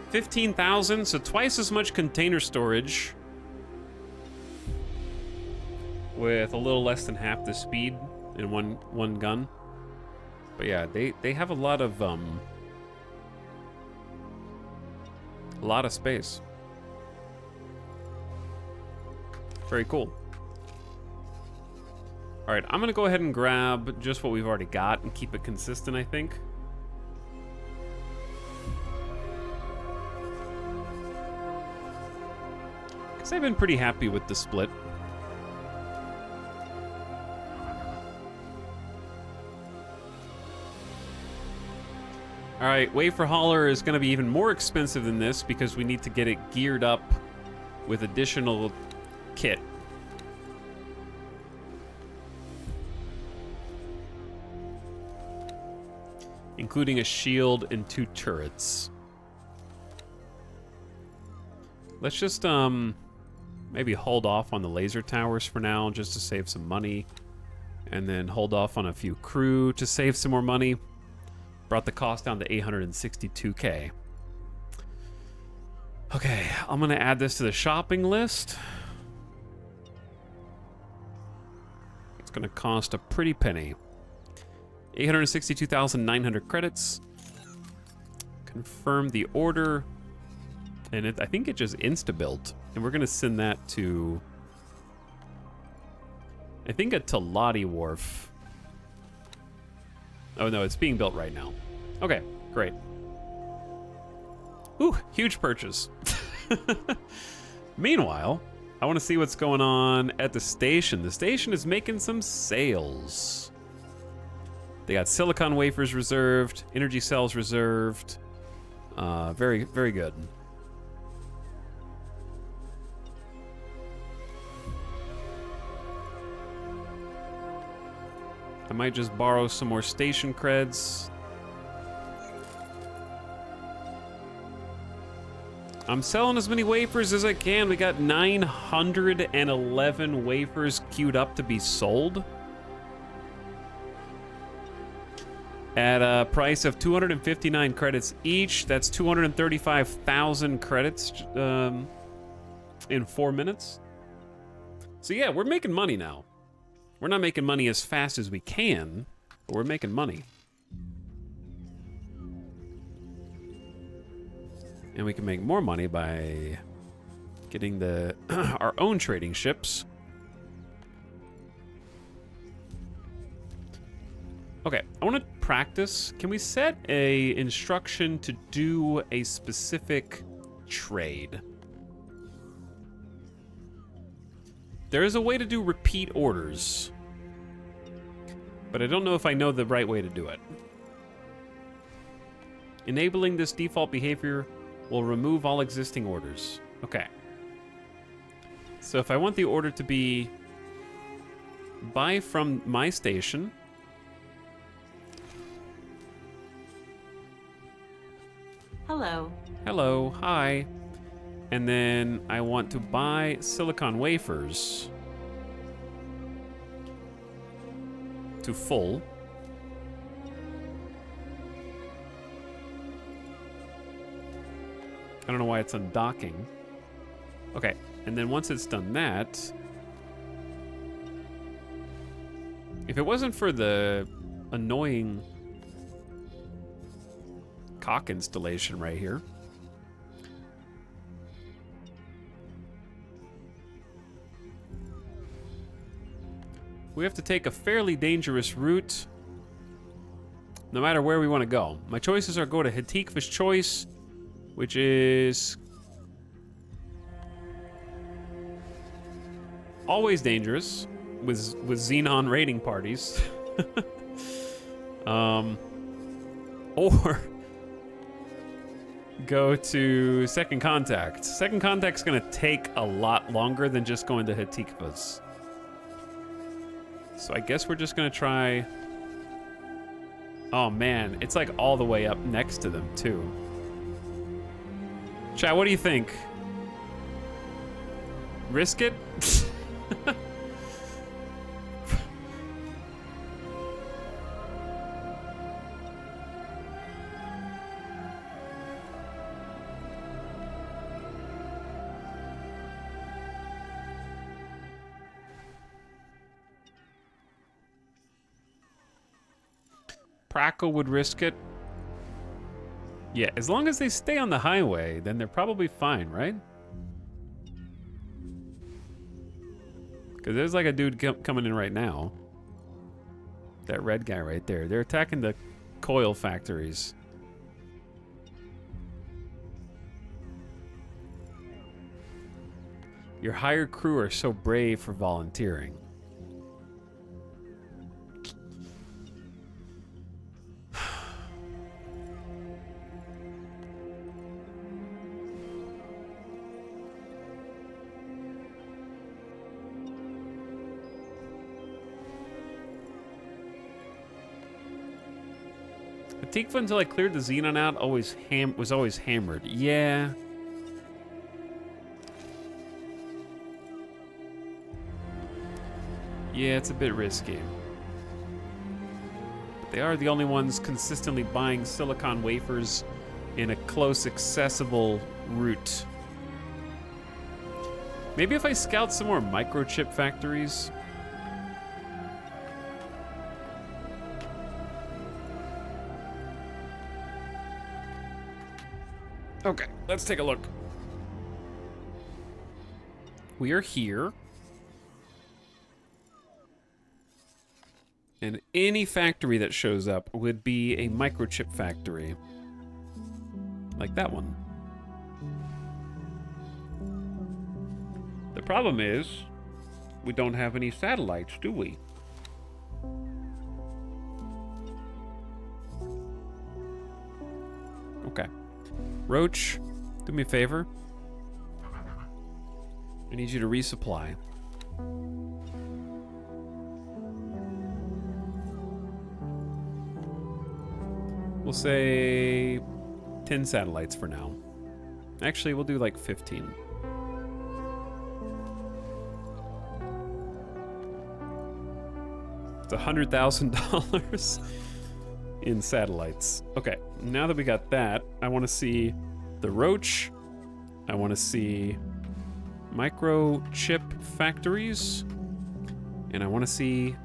15,000, so twice as much container storage. With a little less than half the speed in one gun. But yeah, they have a lot of space. Very cool. All right, I'm gonna go ahead and grab just what we've already got and keep it consistent, I think. Because I've been pretty happy with the split. All right, Wafer Hauler is going to be even more expensive than this because we need to get it geared up with additional kit. Including a shield and 2 turrets. Let's just maybe hold off on the laser towers for now just to save some money. And then hold off on a few crew to save some more money. Brought the cost down to 862K. Okay, I'm gonna add this to the shopping list. It's gonna cost a pretty penny. 862,900 credits. Confirm the order. And I think it just insta-built. And we're gonna send that to... I think a Talati wharf. Oh no, it's being built right now. Okay, great. Ooh, huge purchase. Meanwhile, I want to see what's going on at the station. The station is making some sales. They got silicon wafers reserved, energy cells reserved. Very, very good. I might just borrow some more station creds. I'm selling as many wafers as I can. We got 911 wafers queued up to be sold. At a price of 259 credits each. That's 235,000 credits in 4 minutes. So yeah, we're making money now. We're not making money as fast as we can, but we're making money. And we can make more money by getting the our own trading ships. Okay, I want to practice. Can we set a instruction to do a specific trade? There is a way to do repeat orders, but I don't know if I know the right way to do it. Enabling this default behavior will remove all existing orders. Okay. So if I want the order to be buy from my station, Hello. hello, hi, and then I want to buy silicon wafers to full. I don't know why it's undocking. Okay, and then once it's done that, if it wasn't for the annoying cock installation right here, we have to take a fairly dangerous route no matter where we want to go. My choices are go to Hatikva's Choice, which is always dangerous with Xenon raiding parties. Or go to Second Contact. Second Contact's gonna take a lot longer than just going to Hatikva's. So I guess we're just gonna try. Oh man, it's like all the way up next to them too. Chat, what do you think? Risk it? Praco would risk it. Yeah, as long as they stay on the highway, then they're probably fine, right? Because there's like a dude coming in right now. That red guy right there. They're attacking the coil factories. Your hired crew are so brave for volunteering. Hatikva, until I cleared the Xenon out, was always hammered. Yeah. Yeah, it's a bit risky. But they are the only ones consistently buying silicon wafers in a close, accessible route. Maybe if I scout some more microchip factories. Okay, let's take a look. We are here. And any factory that shows up would be a microchip factory. Like that one. The problem is, we don't have any satellites, do we? Okay. Roach, do me a favor. I need you to resupply. We'll say 10 satellites for now. Actually, we'll do like 15. It's $100,000 in satellites. Okay, now that we got that, I want to see the Roach. I want to see microchip factories. And I want to see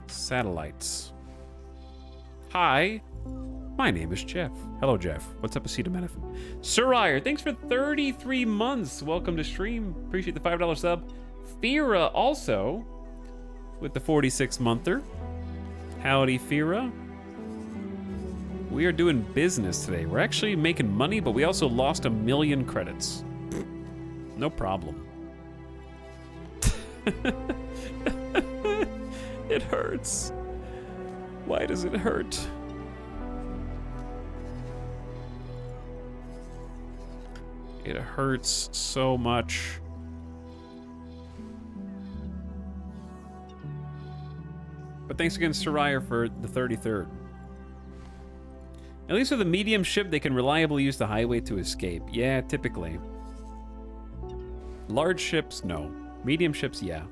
satellites. Hi, my name is Jeff. Hello, Jeff. What's up, Acetaminophen? Sorire, thanks for 33 months. Welcome to stream. Appreciate the $5 sub. Fira also with the 46-monther. Howdy, Fira. We are doing business today. We're actually making money, but we also lost 1 million credits. No problem. It hurts. Why does it hurt? It hurts so much. But thanks again, Soraya, for the 33rd. At least with a medium ship, they can reliably use the highway to escape. Yeah, typically. Large ships, no. Medium ships, yeah.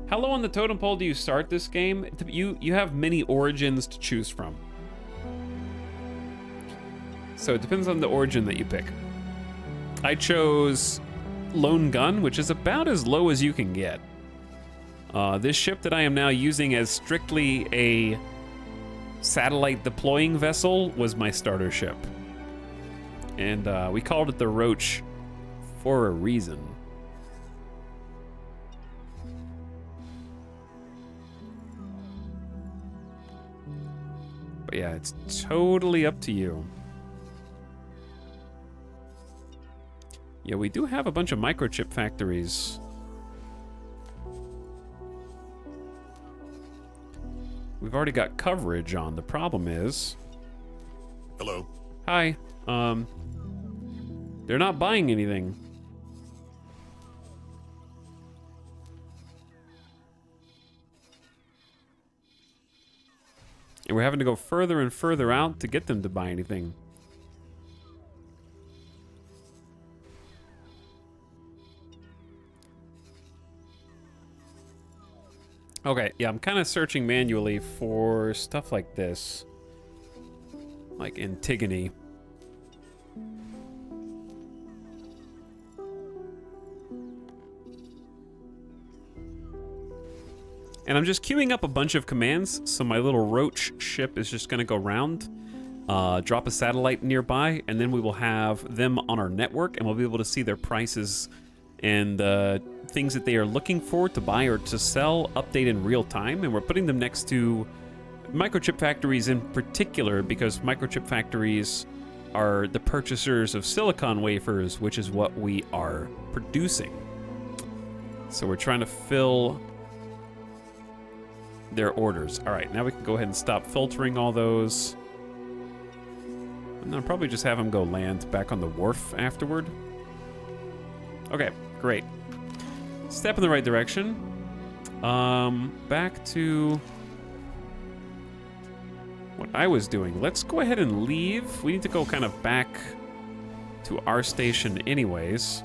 How low on the totem pole do you start this game? You have many origins to choose from. So it depends on the origin that you pick. I chose Lone Gun, which is about as low as you can get. This ship that I am now using as strictly a satellite deploying vessel was my starter ship. And we called it the Roach for a reason. But yeah, it's totally up to you. Yeah, we do have a bunch of microchip factories. We've already got coverage on. The problem is... Hello. Hi. They're not buying anything. And we're having to go further and further out to get them to buy anything. Okay, yeah, I'm kind of searching manually for stuff like this. Like Antigone. And I'm just queuing up a bunch of commands, so my little Roach ship is just gonna go round, drop a satellite nearby, and then we will have them on our network, and we'll be able to see their prices and things that they are looking for to buy or to sell update in real time. And we're putting them next to microchip factories in particular, because microchip factories are the purchasers of silicon wafers, which is what we are producing. So we're trying to fill their orders. All right, now we can go ahead and stop filtering all those. And then I'll probably just have them go land back on the wharf afterward. Okay, great. Step in the right direction. Back to what I was doing. Let's go ahead and leave. We need to go kind of back to our station anyways.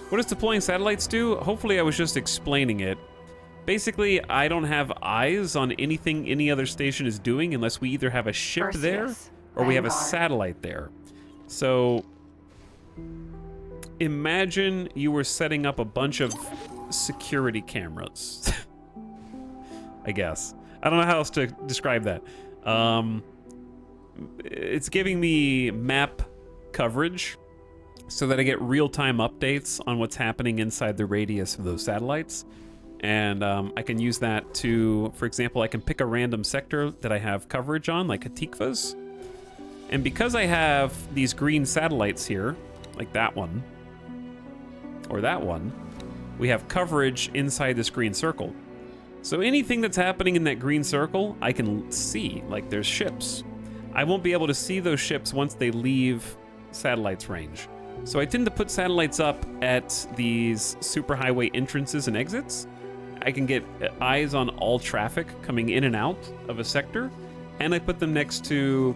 What does deploying satellites do? Hopefully I was just explaining it. Basically, I don't have eyes on anything any other station is doing unless we either have a ship there or we have a satellite there. So imagine you were setting up a bunch of security cameras. I guess. I don't know how else to describe that. It's giving me map coverage so that I get real-time updates on what's happening inside the radius of those satellites. And I can use that to, for example, I can pick a random sector that I have coverage on, like Hatikva's. And because I have these green satellites here, like that one, or that one, we have coverage inside this green circle. So anything that's happening in that green circle, I can see, like there's ships. I won't be able to see those ships once they leave satellites range. So I tend to put satellites up at these superhighway entrances and exits. I can get eyes on all traffic coming in and out of a sector, and I put them next to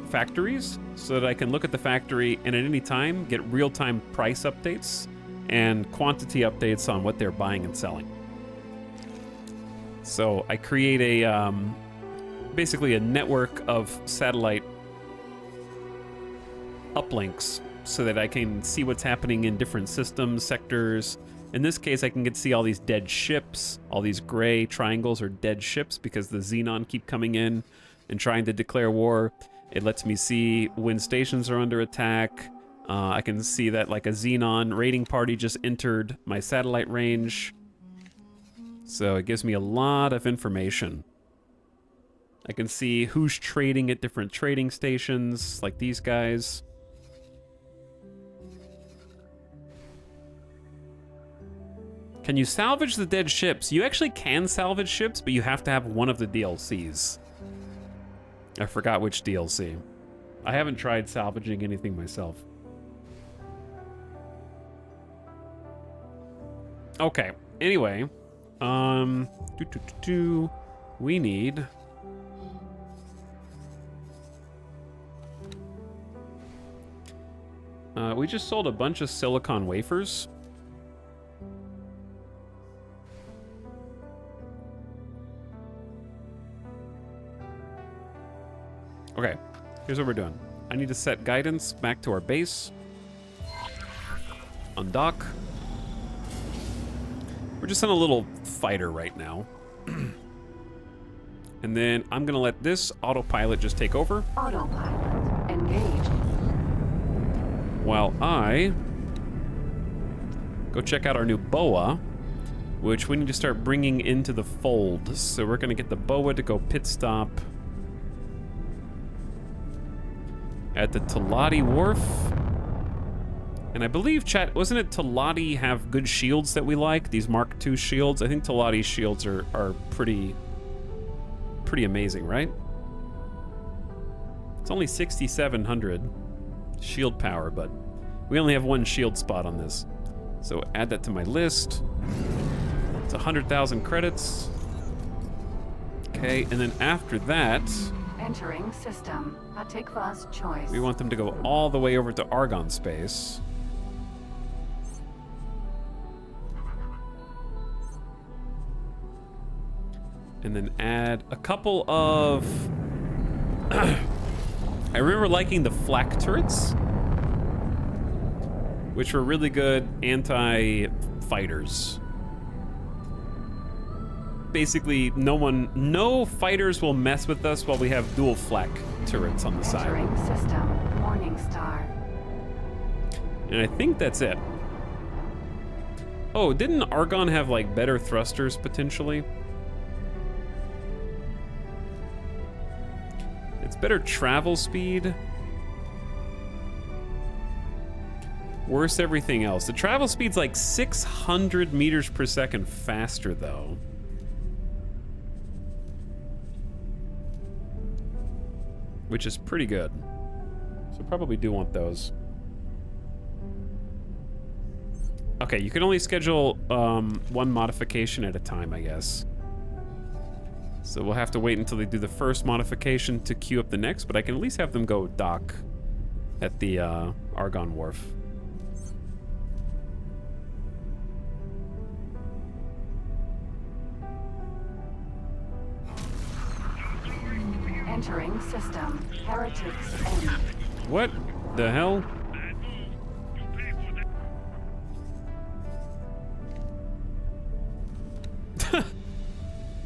factories so that I can look at the factory and at any time get real-time price updates and quantity updates on what they're buying and selling. So I create a basically a network of satellite uplinks so that I can see what's happening in different systems, sectors. In this case, I can get to see all these dead ships. All these gray triangles are dead ships because the Xenon keep coming in and trying to declare war. It lets me see when stations are under attack. I can see that like a Xenon raiding party just entered my satellite range. So it gives me a lot of information. I can see who's trading at different trading stations, like these guys. Can you salvage the dead ships? You actually can salvage ships, but you have to have one of the DLCs. I forgot which DLC. I haven't tried salvaging anything myself. Okay, anyway. We need... we just sold a bunch of silicon wafers. Okay, here's what we're doing. I need to set guidance back to our base. Undock. We're just on a little fighter right now. And then I'm gonna let this autopilot just take over. Autopilot engaged. While I go check out our new BOA, which we need to start bringing into the fold. So we're gonna get the BOA to go pit stop at the Talati Wharf. And I believe, chat, wasn't it Talati have good shields that we like? These Mark II shields? I think Talati's shields are pretty amazing, right? It's only 6,700 shield power, but we only have one shield spot on this. So add that to my list. It's 100,000 credits. Okay, and then after that... Entering system. Atikva's choice. We want them to go all the way over to Argon space. And then add a couple of... I remember liking the flak turrets, which were really good anti-fighters. Basically, no fighters will mess with us while we have dual flak turrets on the side. Entering system. Morningstar. And I think that's it. Oh, didn't Argon have like better thrusters potentially? It's better travel speed. Worse everything else. The travel speed's like 600 meters per second faster though. Which is pretty good. So probably do want those. Okay, you can only schedule one modification at a time, I guess. So we'll have to wait until they do the first modification to queue up the next, but I can at least have them go dock at the Argon Wharf. Entering system. Heretics end. What the hell?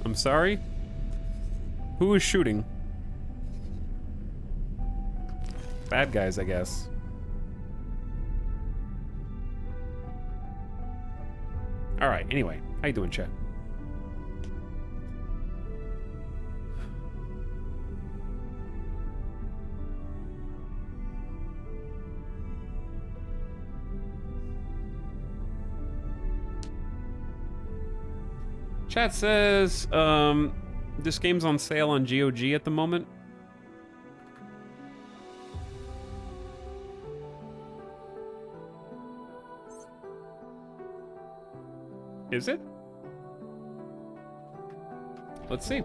I'm sorry? Who is shooting? Bad guys, I guess. All right, anyway, how you doing, chat? Chat says, this game's on sale on GOG at the moment. Is it? Let's see.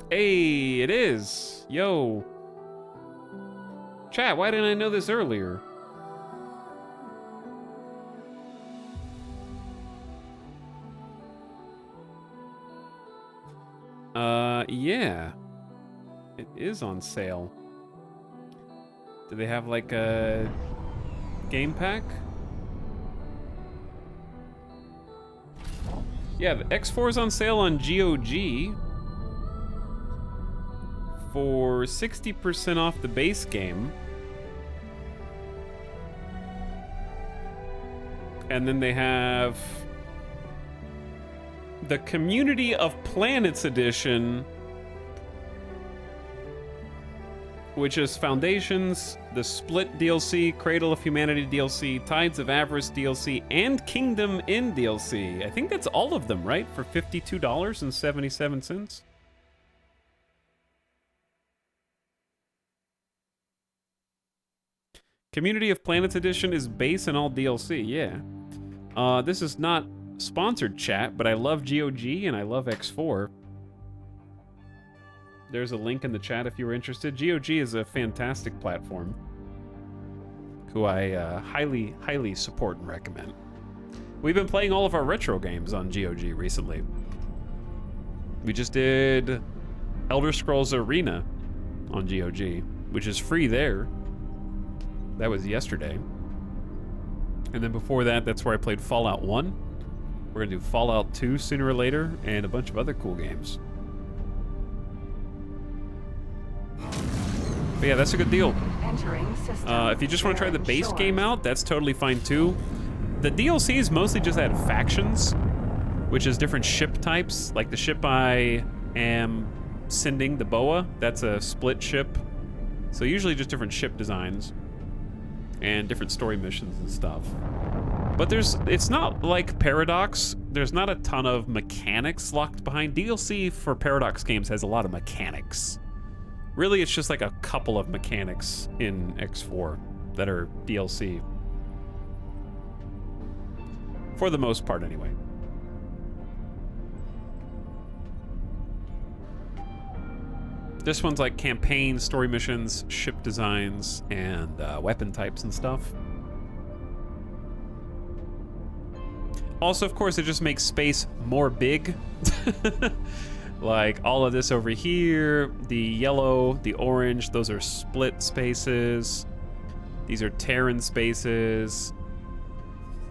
Hey, it is. Yo. Chat, why didn't I know this earlier? Yeah. It is on sale. Do they have like a game pack? Yeah, the X4 is on sale on GOG for 60% off the base game. And then they have the Community of Planets edition, which is Foundations, the Split DLC, Cradle of Humanity DLC, Tides of Avarice DLC, and Kingdom Inn DLC. I think that's all of them, right? For $52.77. Community of Planets Edition is base and all DLC, yeah. This is not sponsored, chat, but I love GOG and I love X4. There's a link in the chat if you were interested. GOG is a fantastic platform who I highly support and recommend. We've been playing all of our retro games on GOG recently. We just did Elder Scrolls Arena on GOG, which is free there. That was yesterday. And then before that, that's where I played Fallout 1. We're gonna do Fallout 2 sooner or later, and a bunch of other cool games. But yeah, that's a good deal. If you just want to try the base game out, that's totally fine too. The DLCs mostly just add factions, which is different ship types. Like the ship I am sending, the Boa, that's a split ship. So usually just different ship designs and different story missions and stuff. But it's not like Paradox. There's not a ton of mechanics locked behind. DLC for Paradox games has a lot of mechanics. Really, it's just like a couple of mechanics in X4 that are DLC. For the most part, anyway. This one's like campaign, story missions, ship designs, and weapon types and stuff. Also, of course, it just makes space more big. Like all of this over here, the yellow, the orange, those are split spaces. These are Terran spaces.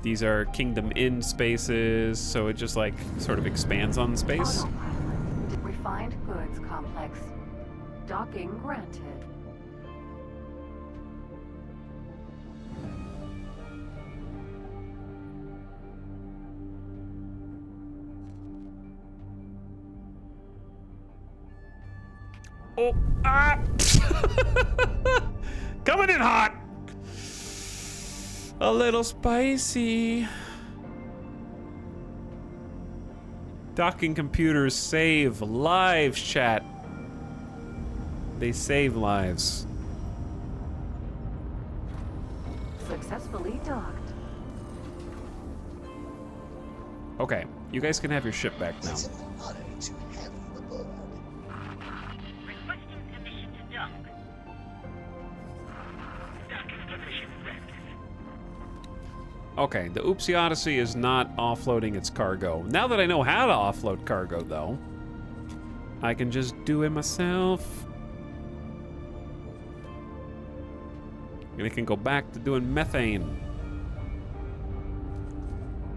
These are Kingdom Inn spaces. So it just like sort of expands on space. Autopilot. Refined goods complex. Docking granted. Oh, ah! Coming in hot. A little spicy. Docking computers save lives, chat. They save lives. Successfully docked. Okay, you guys can have your ship back now. It's an honor to have you aboard. Requesting permission to dock. Docking permission granted. Okay, the Oopsie Odyssey is not offloading its cargo. Now that I know how to offload cargo, though, I can just do it myself. And I can go back to doing methane.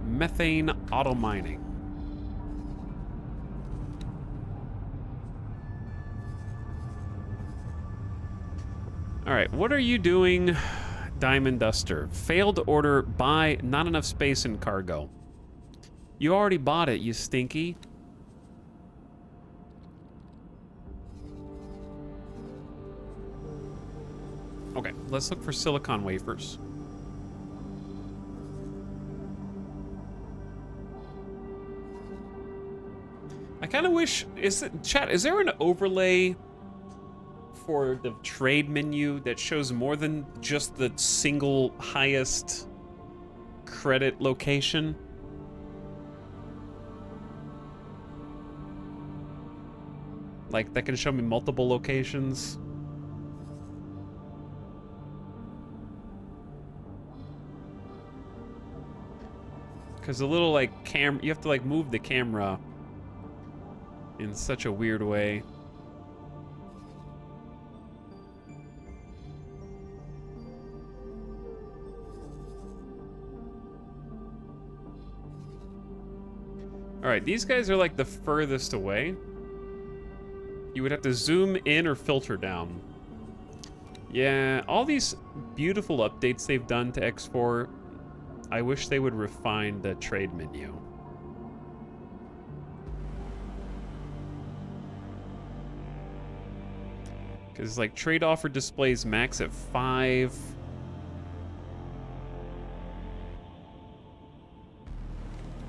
Methane auto mining. All right, what are you doing, Diamond Duster? Failed order, buy, not enough space in cargo. You already bought it, you stinky. Okay, let's look for silicon wafers. I kind of wish, chat, is there an overlay for the trade menu that shows more than just the single highest credit location? Like, that can show me multiple locations? Because the little, like, you have to, like, move the camera in such a weird way. Alright, these guys are like the furthest away. You would have to zoom in or filter down. Yeah, all these beautiful updates they've done to X4, I wish they would refine the trade menu. Because, like, trade offer displays max at 5.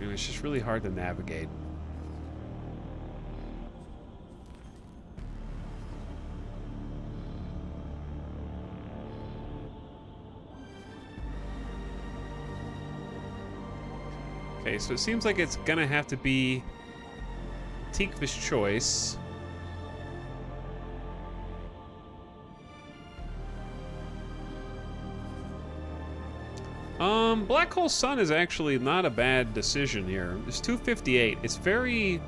It's just really hard to navigate. Okay, so it seems like it's gonna have to be Tikva's choice. Black Hole Sun is actually not a bad decision here. It's 258. It's very...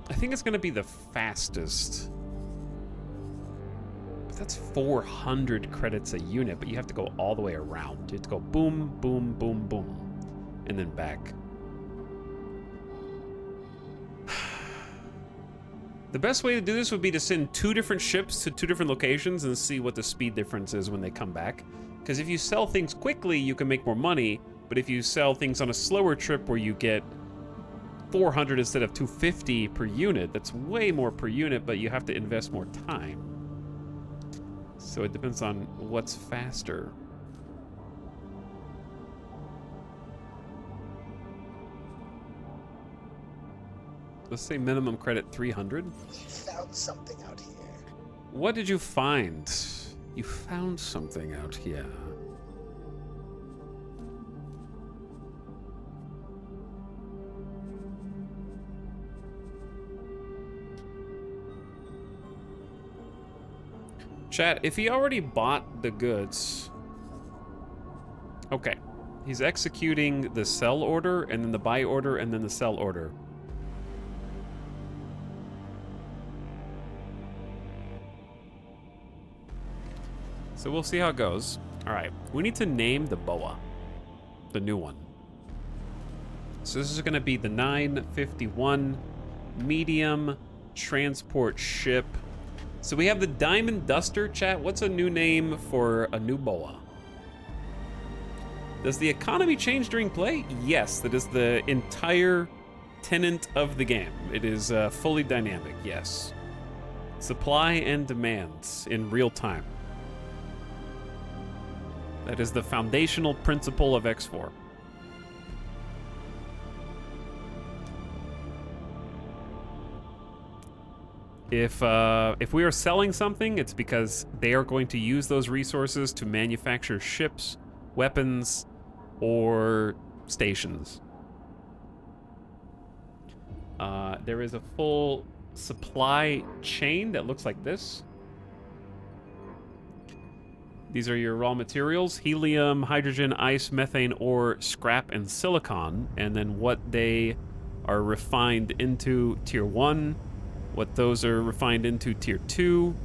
I think it's gonna be the fastest. But that's 400 credits a unit, but you have to go all the way around. You have to go boom, boom, boom, boom, and then back. The best way to do this would be to send 2 different ships to 2 different locations and see what the speed difference is when they come back. Because if you sell things quickly, you can make more money, but if you sell things on a slower trip where you get 400 instead of 250 per unit, that's way more per unit, but you have to invest more time. So it depends on what's faster. Let's say minimum credit 300. We found something out here. What did you find? You found something out here. Chat, if he already bought the goods... Okay. He's executing the sell order, and then the buy order, and then the sell order. So we'll see how it goes. All right, we need to name the boa, the new one. So this is gonna be the 951 medium transport ship. So we have the Diamond Duster, chat. What's a new name for a new boa? Does the economy change during play? Yes, that is the entire tenet of the game. It is fully dynamic, yes. Supply and demand in real time. That is the foundational principle of X4. If we are selling something, it's because they are going to use those resources to manufacture ships, weapons, or stations. There is a full supply chain that looks like this. These are your raw materials: helium, hydrogen, ice, methane, ore, scrap, and silicon. And then what they are refined into tier 1, what those are refined into tier 2,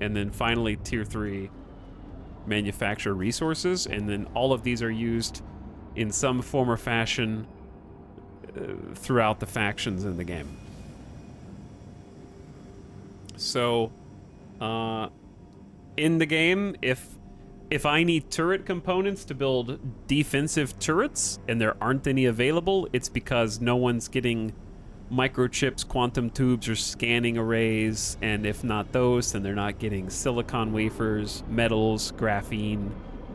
and then finally tier 3 manufacture resources. And then all of these are used in some form or fashion throughout the factions in the game. So, in the game, if I need turret components to build defensive turrets and there aren't any available, it's because no one's getting microchips, quantum tubes, or scanning arrays, and if not those, then they're not getting silicon wafers, metals, graphene,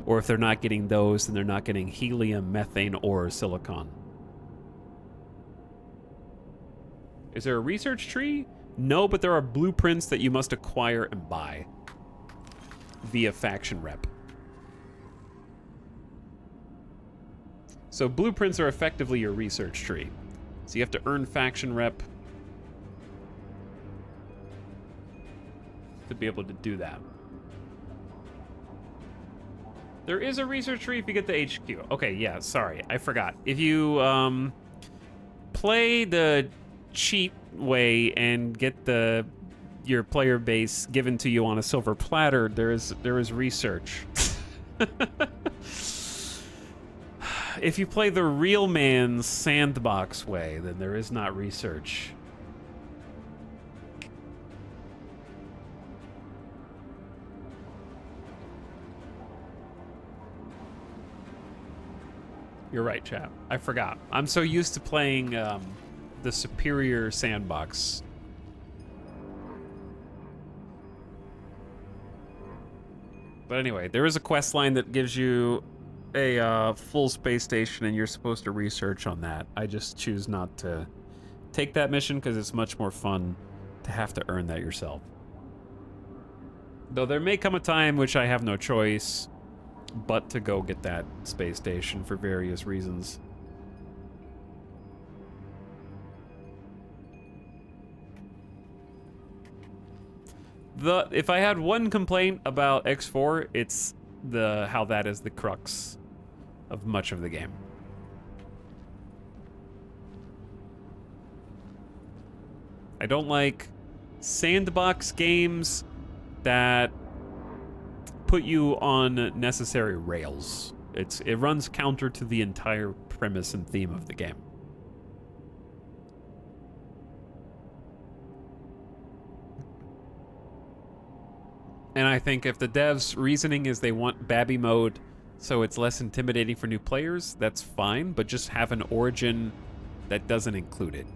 or if they're not getting those, then they're not getting helium, methane, or silicon. Is there a research tree? No, but there are blueprints that you must acquire and buy via faction rep. So blueprints are effectively your research tree. So you have to earn faction rep to be able to do that. There is a research tree if you get the HQ. Okay, yeah, sorry, I forgot. If you play the cheat way and get your player base given to you on a silver platter, there is research. if you play the real man's sandbox way, then there is not research. You're right, chap. I forgot. I'm so used to playing the superior sandbox. But anyway, there is a quest line that gives you a full space station, and you're supposed to research on that. I just choose not to take that mission because it's much more fun to have to earn that yourself. Though there may come a time which I have no choice but to go get that space station for various reasons. If I had one complaint about X4, it's how that is the crux of much of the game. I don't like sandbox games that put you on necessary rails. It runs counter to the entire premise and theme of the game. And I think if the devs' reasoning is they want Babby mode so it's less intimidating for new players, that's fine, but just have an origin that doesn't include it.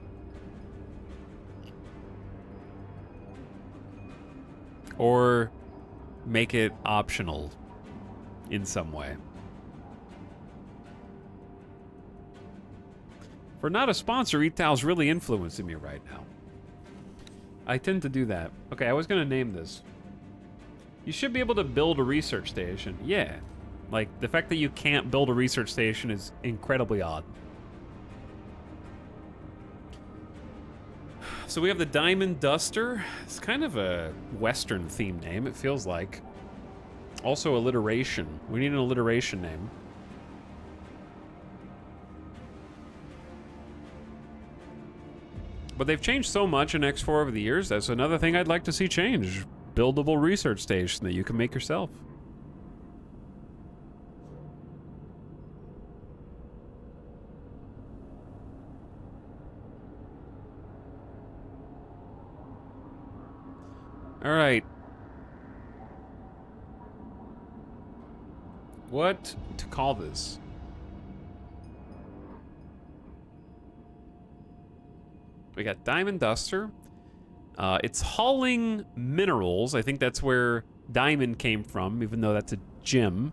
Or make it optional in some way. For not a sponsor, Etal's really influencing me right now. I tend to do that. Okay, I was gonna name this. You should be able to build a research station. Yeah. Like, the fact that you can't build a research station is incredibly odd. So we have the Diamond Duster. It's kind of a Western themed name, it feels like. Also alliteration. We need an alliteration name. But they've changed so much in X4 over the years. That's another thing I'd like to see change. Buildable research station that you can make yourself. All right. What to call this? We got Diamond Duster. It's hauling minerals. I think that's where diamond came from, even though that's a gem.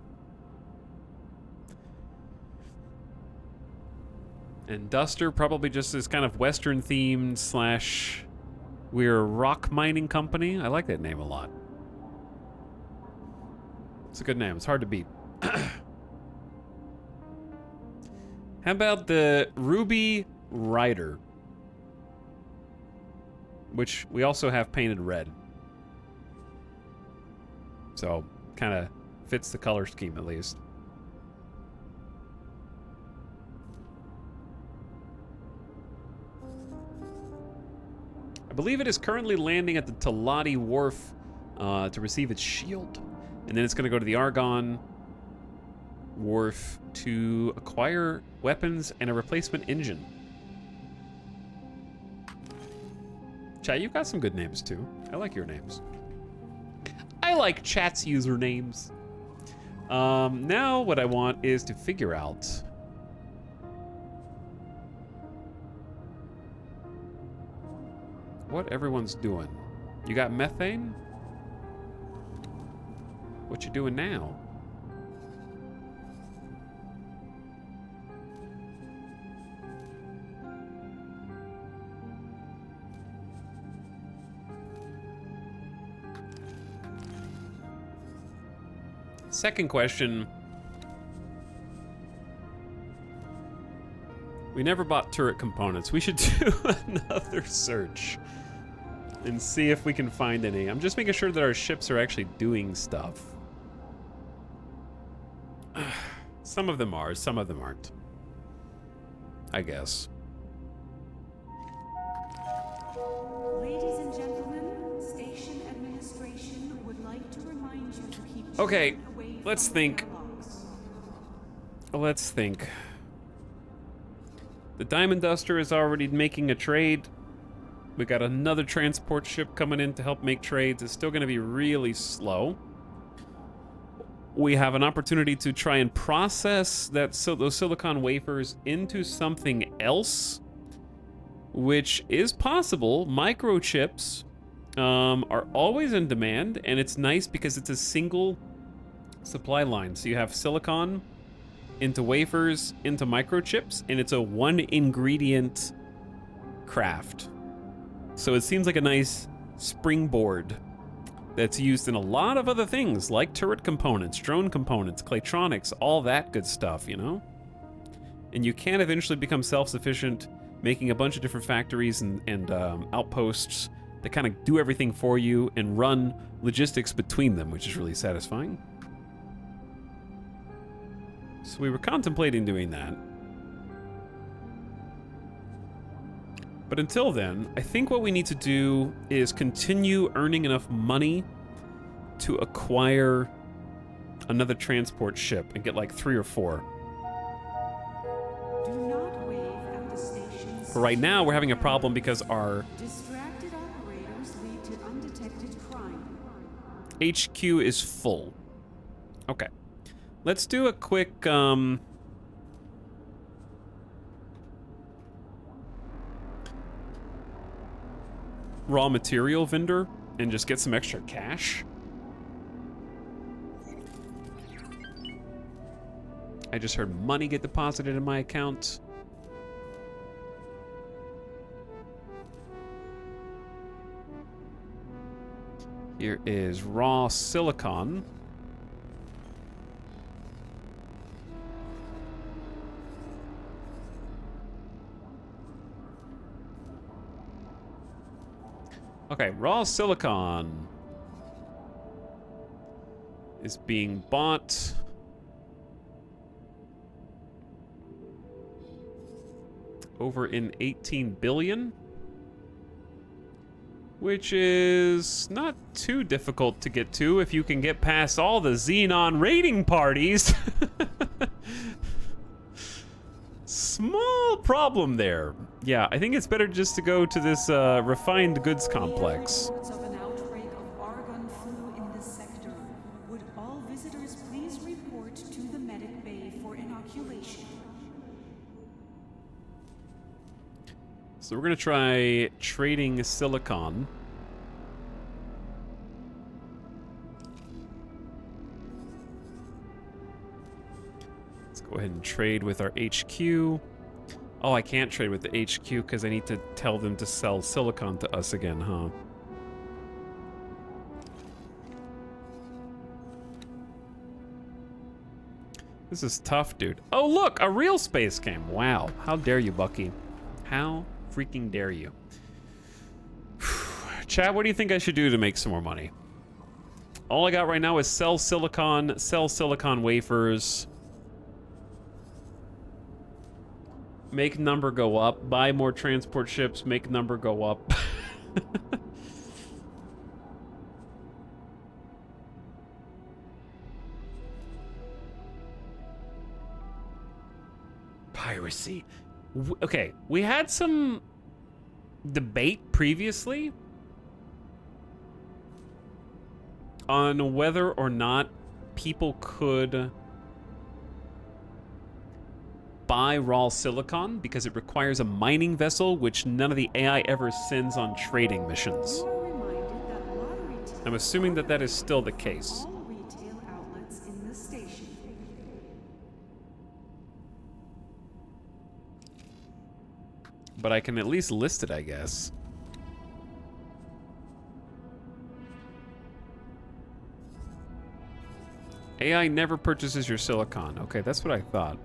And Duster probably just is kind of Western themed / we're a rock mining company. I like that name a lot. It's a good name. It's hard to beat. How about the Ruby Rider? Which we also have painted red. So, kind of fits the color scheme at least. I believe it is currently landing at the Talati Wharf to receive its shield. And then it's going to go to the Argon Wharf to acquire weapons and a replacement engine. Chat, you've got some good names too. I like your names. I like chat's usernames. Now what I want is to figure out what everyone's doing. You got methane? What you doing now? Second question. We never bought turret components. We should do another search and see if we can find any. I'm just making sure that our ships are actually doing stuff. Some of them are, some of them aren't. I guess. Ladies and gentlemen, station administration would like to remind you to keep Okay, children away let's from think. airlocks. Let's think. The Diamond Duster is already making a trade. We got another transport ship coming in to help make trades. It's still going to be really slow. We have an opportunity to try and process those silicon wafers into something else, which is possible. Microchips are always in demand, and it's nice because it's a single supply line. So you have silicon into wafers into microchips, and it's a one ingredient craft. So it seems like a nice springboard that's used in a lot of other things, like turret components, drone components, Claytronics, all that good stuff, you know? And you can eventually become self-sufficient, making a bunch of different factories and outposts that kind of do everything for you and run logistics between them, which is really satisfying. So we were contemplating doing that. But until then, I think what we need to do is continue earning enough money to acquire another transport ship and get like 3 or 4. Do not wave at the station. For right now, we're having a problem because our Distracted operators lead to undetected crime. HQ is full. Okay. Let's do a quick, raw material vendor and just get some extra cash. I just heard money get deposited in my account. Here is raw silicon. Okay, raw silicon is being bought. Over in 18 billion, which is not too difficult to get to if you can get past all the Xenon raiding parties. Small problem there. Yeah, I think it's better just to go to this refined goods complex. Reports of an outbreak of argon flu in this sector. Would all visitors please report to the medic bay for inoculation? So we're gonna try trading silicon. Let's go ahead and trade with our HQ. Oh, I can't trade with the HQ because I need to tell them to sell silicon to us again, huh? This is tough, dude. Oh, look, a real space game. Wow. How dare you, Bucky? How freaking dare you? Chat, what do you think I should do to make some more money? All I got right now is sell silicon wafers, make number go up, buy more transport ships, make number go up. Piracy. Okay, we had some debate previously on whether or not people could buy raw silicon because it requires a mining vessel, which none of the AI ever sends on trading missions. You are reminded that lottery tickets I'm assuming that that is still the case. all retail outlets in the station. But I can at least list it, I guess. AI never purchases your silicon. Okay, that's what I thought.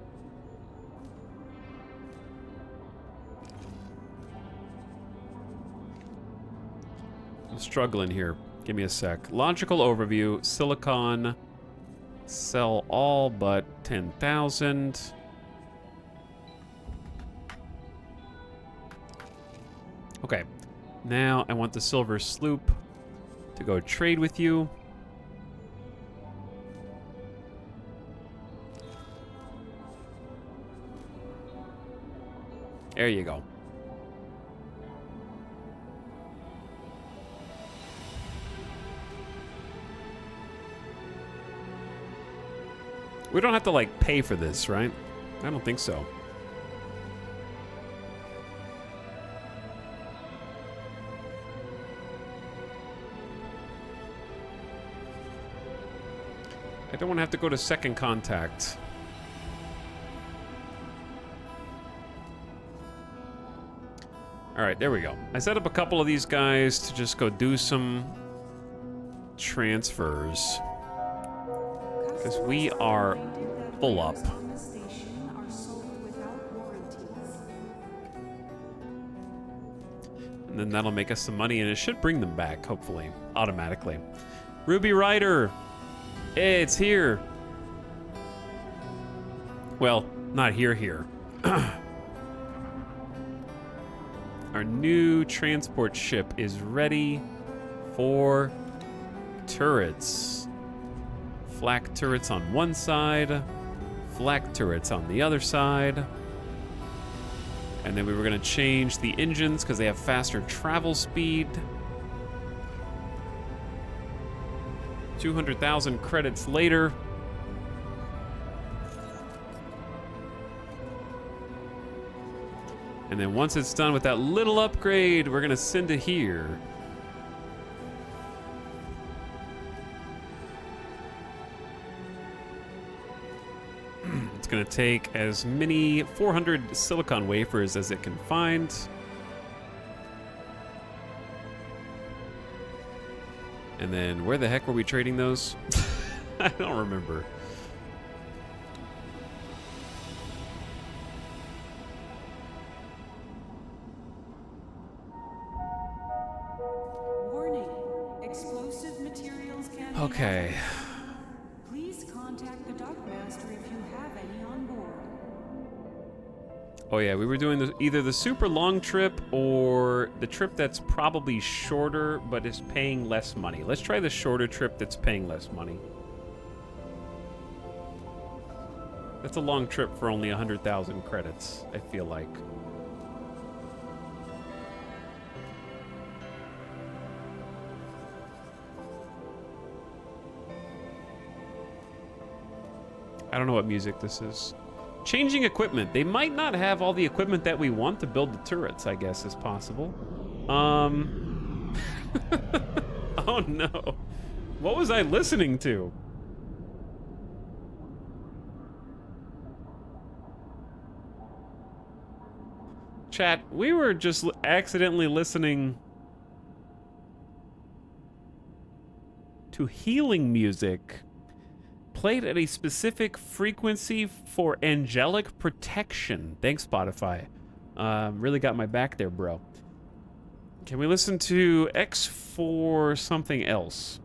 I'm struggling here. Give me a sec. Logical overview. Silicon. Sell all but 10,000. Okay. Now I want the Silver Sloop to go trade with you. There you go. We don't have to, like, pay for this, right? I don't think so. I don't want to have to go to second contact. All right, there we go. I set up a couple of these guys to just go do some transfers. Because we are full up. And then that'll make us some money, and it should bring them back, hopefully, automatically. Ruby Rider! Hey, it's here! Well, not here. Our new transport ship is ready for turrets. Flak turrets on one side, flak turrets on the other side. And then we were gonna change the engines because they have faster travel speed. 200,000 credits later. And then once it's done with that little upgrade, we're gonna send it here. It's gonna take as many 400 silicon wafers as it can find. And then where the heck were we trading those? I don't remember. Warning. Explosive materials can be Okay. hazardous. Please contact the Dockmaster if you have any on board. Oh yeah, we were doing either the super long trip or the trip that's probably shorter but is paying less money. Let's try the shorter trip that's paying less money. That's a long trip for only 100,000 credits, I feel like. I don't know what music this is. Changing equipment. They might not have all the equipment that we want to build the turrets, I guess is possible. Oh no. What was I listening to? Chat, we were just accidentally listening to healing music played at a specific frequency for angelic protection. Thanks, Spotify. Really got my back there, bro. Can we listen to X for something else?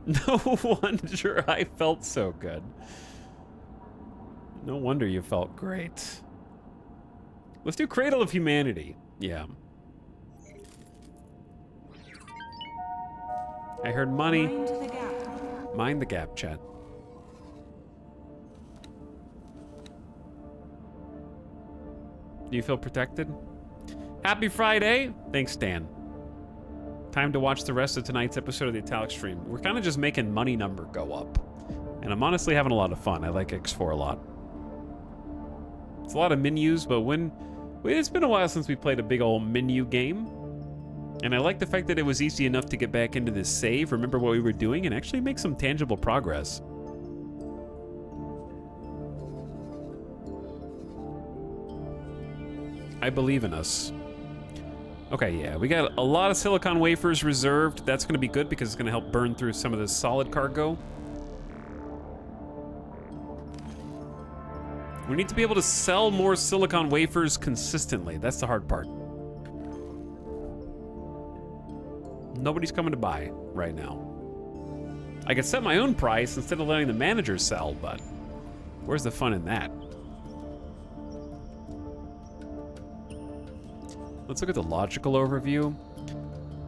No wonder I felt so good. No wonder you felt great. Let's do Cradle of Humanity. Yeah. I heard money. Mind the gap. Mind the gap, chat. Do you feel protected? Happy Friday! Thanks, Dan. Time to watch the rest of tonight's episode of the Italic stream. We're kind of just making money number go up. And I'm honestly having a lot of fun. I like X4 a lot. It's a lot of menus, but it's been a while since we played a big old menu game. And I like the fact that it was easy enough to get back into this save, remember what we were doing, and actually make some tangible progress. I believe in us. Okay, yeah, we got a lot of silicon wafers reserved. That's going to be good because it's going to help burn through some of this solid cargo. We need to be able to sell more silicon wafers consistently. That's the hard part. Nobody's coming to buy right now. I could set my own price instead of letting the manager sell, but where's the fun in that? Let's look at the logical overview.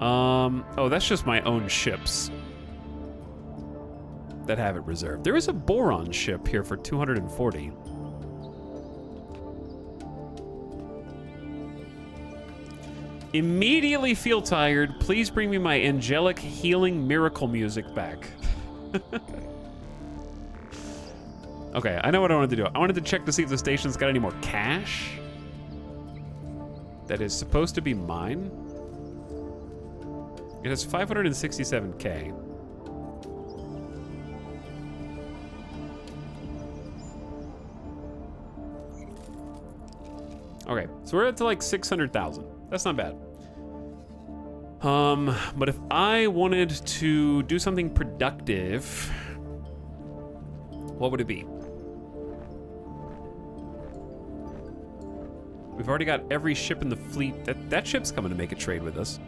Oh, that's just my own ships that have it reserved. There is a boron ship here for 240. Immediately feel tired. Please bring me my angelic healing miracle music back. Okay, I know what I wanted to do. I wanted to check to see if the station's got any more cash. That is supposed to be mine. It has 567K. Okay, so we're at to like 600,000. That's not bad. But if I wanted to do something productive, what would it be? We've already got every ship in the fleet. That ship's coming to make a trade with us.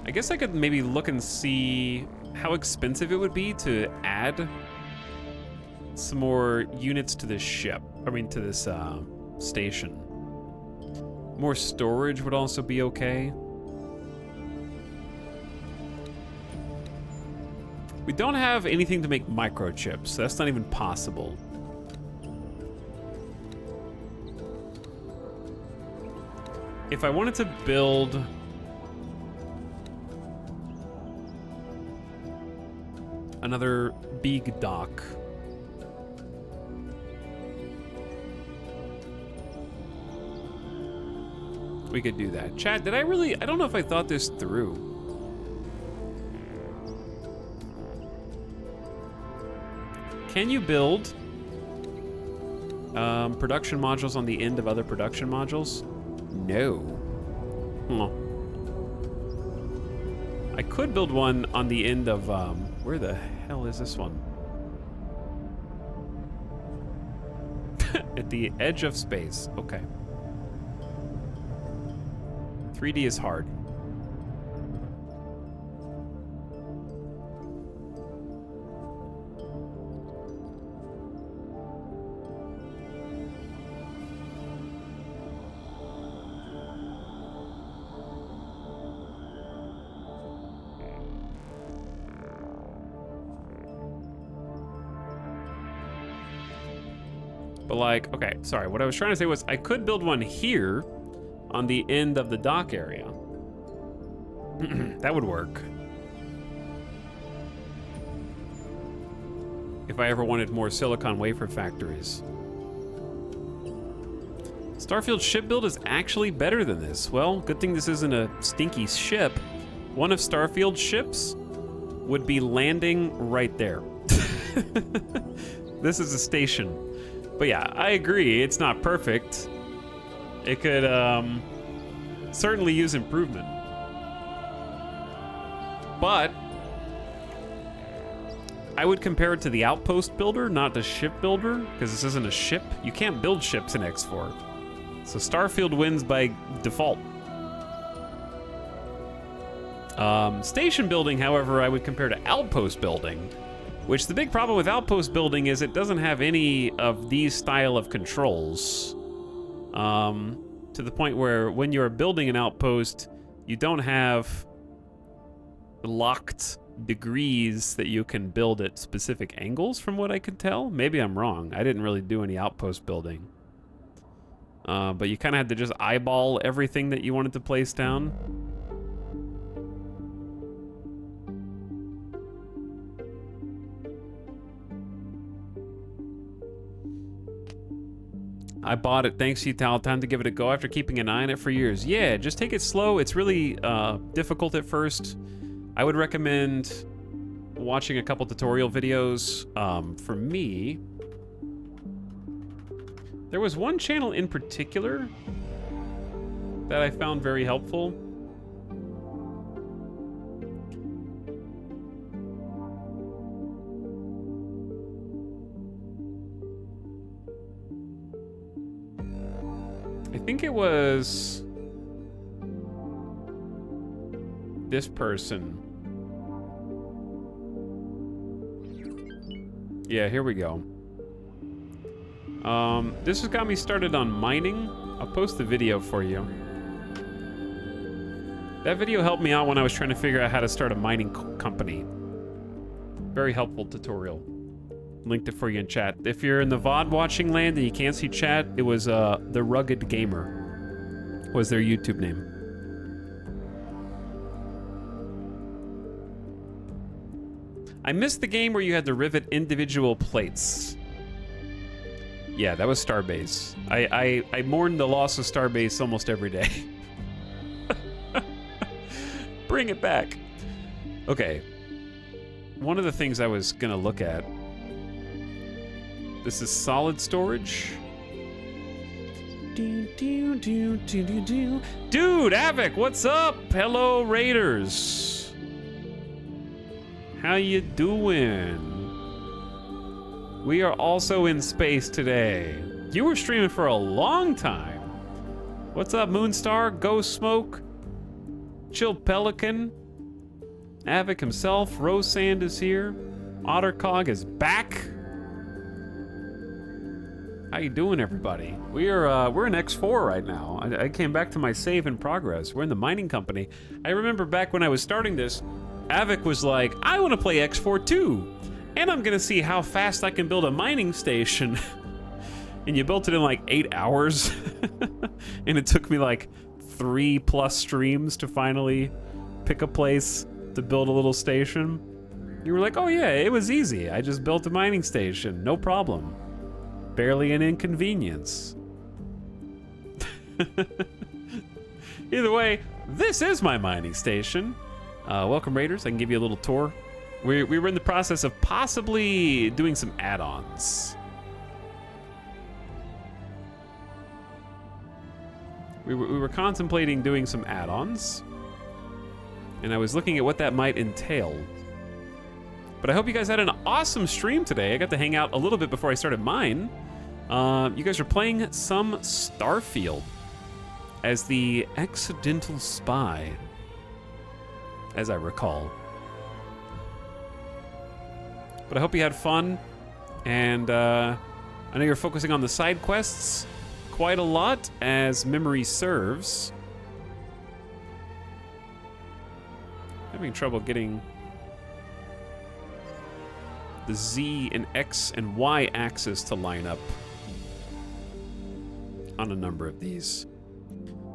I guess I could maybe look and see how expensive it would be to add some more units to this ship. I mean, to this station. More storage would also be okay. We don't have anything to make microchips, so that's not even possible. If I wanted to build another big dock, we could do that. Chat, did I really? I don't know if I thought this through. Can you build production modules on the end of other production modules? No. Huh. I could build one on the end of, where the hell is this one? At the edge of space. Okay. 3D is hard. But like, okay, sorry. What I was trying to say was I could build one here on the end of the dock area. That would work. If I ever wanted more silicon wafer factories. Starfield ship build is actually better than this. Well, good thing this isn't a stinky ship. One of Starfield's ships would be landing right there. This is a station. But yeah, I agree, it's not perfect. It could certainly use improvement. But I would compare it to the Outpost builder, not the ship builder, because this isn't a ship. You can't build ships in X4. So Starfield wins by default. Station building, however, I would compare to Outpost building, which the big problem with Outpost building is it doesn't have any of these style of controls. To the point where when you're building an outpost, you don't have locked degrees that you can build at specific angles, from what I could tell. Maybe I'm wrong. I didn't really do any outpost building. But you kind of had to just eyeball everything that you wanted to place down. I bought it, thanks Yital. Time to give it a go after keeping an eye on it for years. Yeah, just take it slow. It's really difficult at first. I would recommend watching a couple tutorial videos. For me, there was one channel in particular that I found very helpful. I think it was this person. Yeah, here we go. This has got me started on mining. I'll post the video for you. That video helped me out when I was trying to figure out how to start a mining company. Very helpful tutorial. Linked it for you in chat. If you're in the VOD watching land and you can't see chat, it was The Rugged Gamer was their YouTube name. I missed the game where you had to rivet individual plates. Yeah, that was Starbase. I mourn the loss of Starbase almost every day. Bring it back. Okay. One of the things I was gonna look at. This is solid storage. Dude, Avic, what's up? Hello, Raiders. How you doing? We are also in space today. You were streaming for a long time. What's up, Moonstar, Ghost Smoke, Chill Pelican, Avic himself, Rose Sand is here, Ottercog is back. How you doing, everybody? We're in X4 right now. I came back to my save in progress. We're in the mining company. I remember back when I was starting this, Avic was like, I want to play X4 too. And I'm gonna see how fast I can build a mining station. And you built it in like 8 hours. And it took me like 3+ streams to finally pick a place to build a little station. You were like, oh yeah, it was easy. I just built a mining station, no problem. Barely an inconvenience. Either way, this is my mining station. Welcome, Raiders. I can give you a little tour. We were in the process of possibly doing some add-ons. We were contemplating doing some add-ons, and I was looking at what that might entail. But I hope you guys had an awesome stream today. I got to hang out a little bit before I started mine. You guys are playing some Starfield as the accidental spy, as I recall. But I hope you had fun, and I know you're focusing on the side quests quite a lot, as memory serves. Having trouble getting the Z and X and Y axis to line up on a number of these.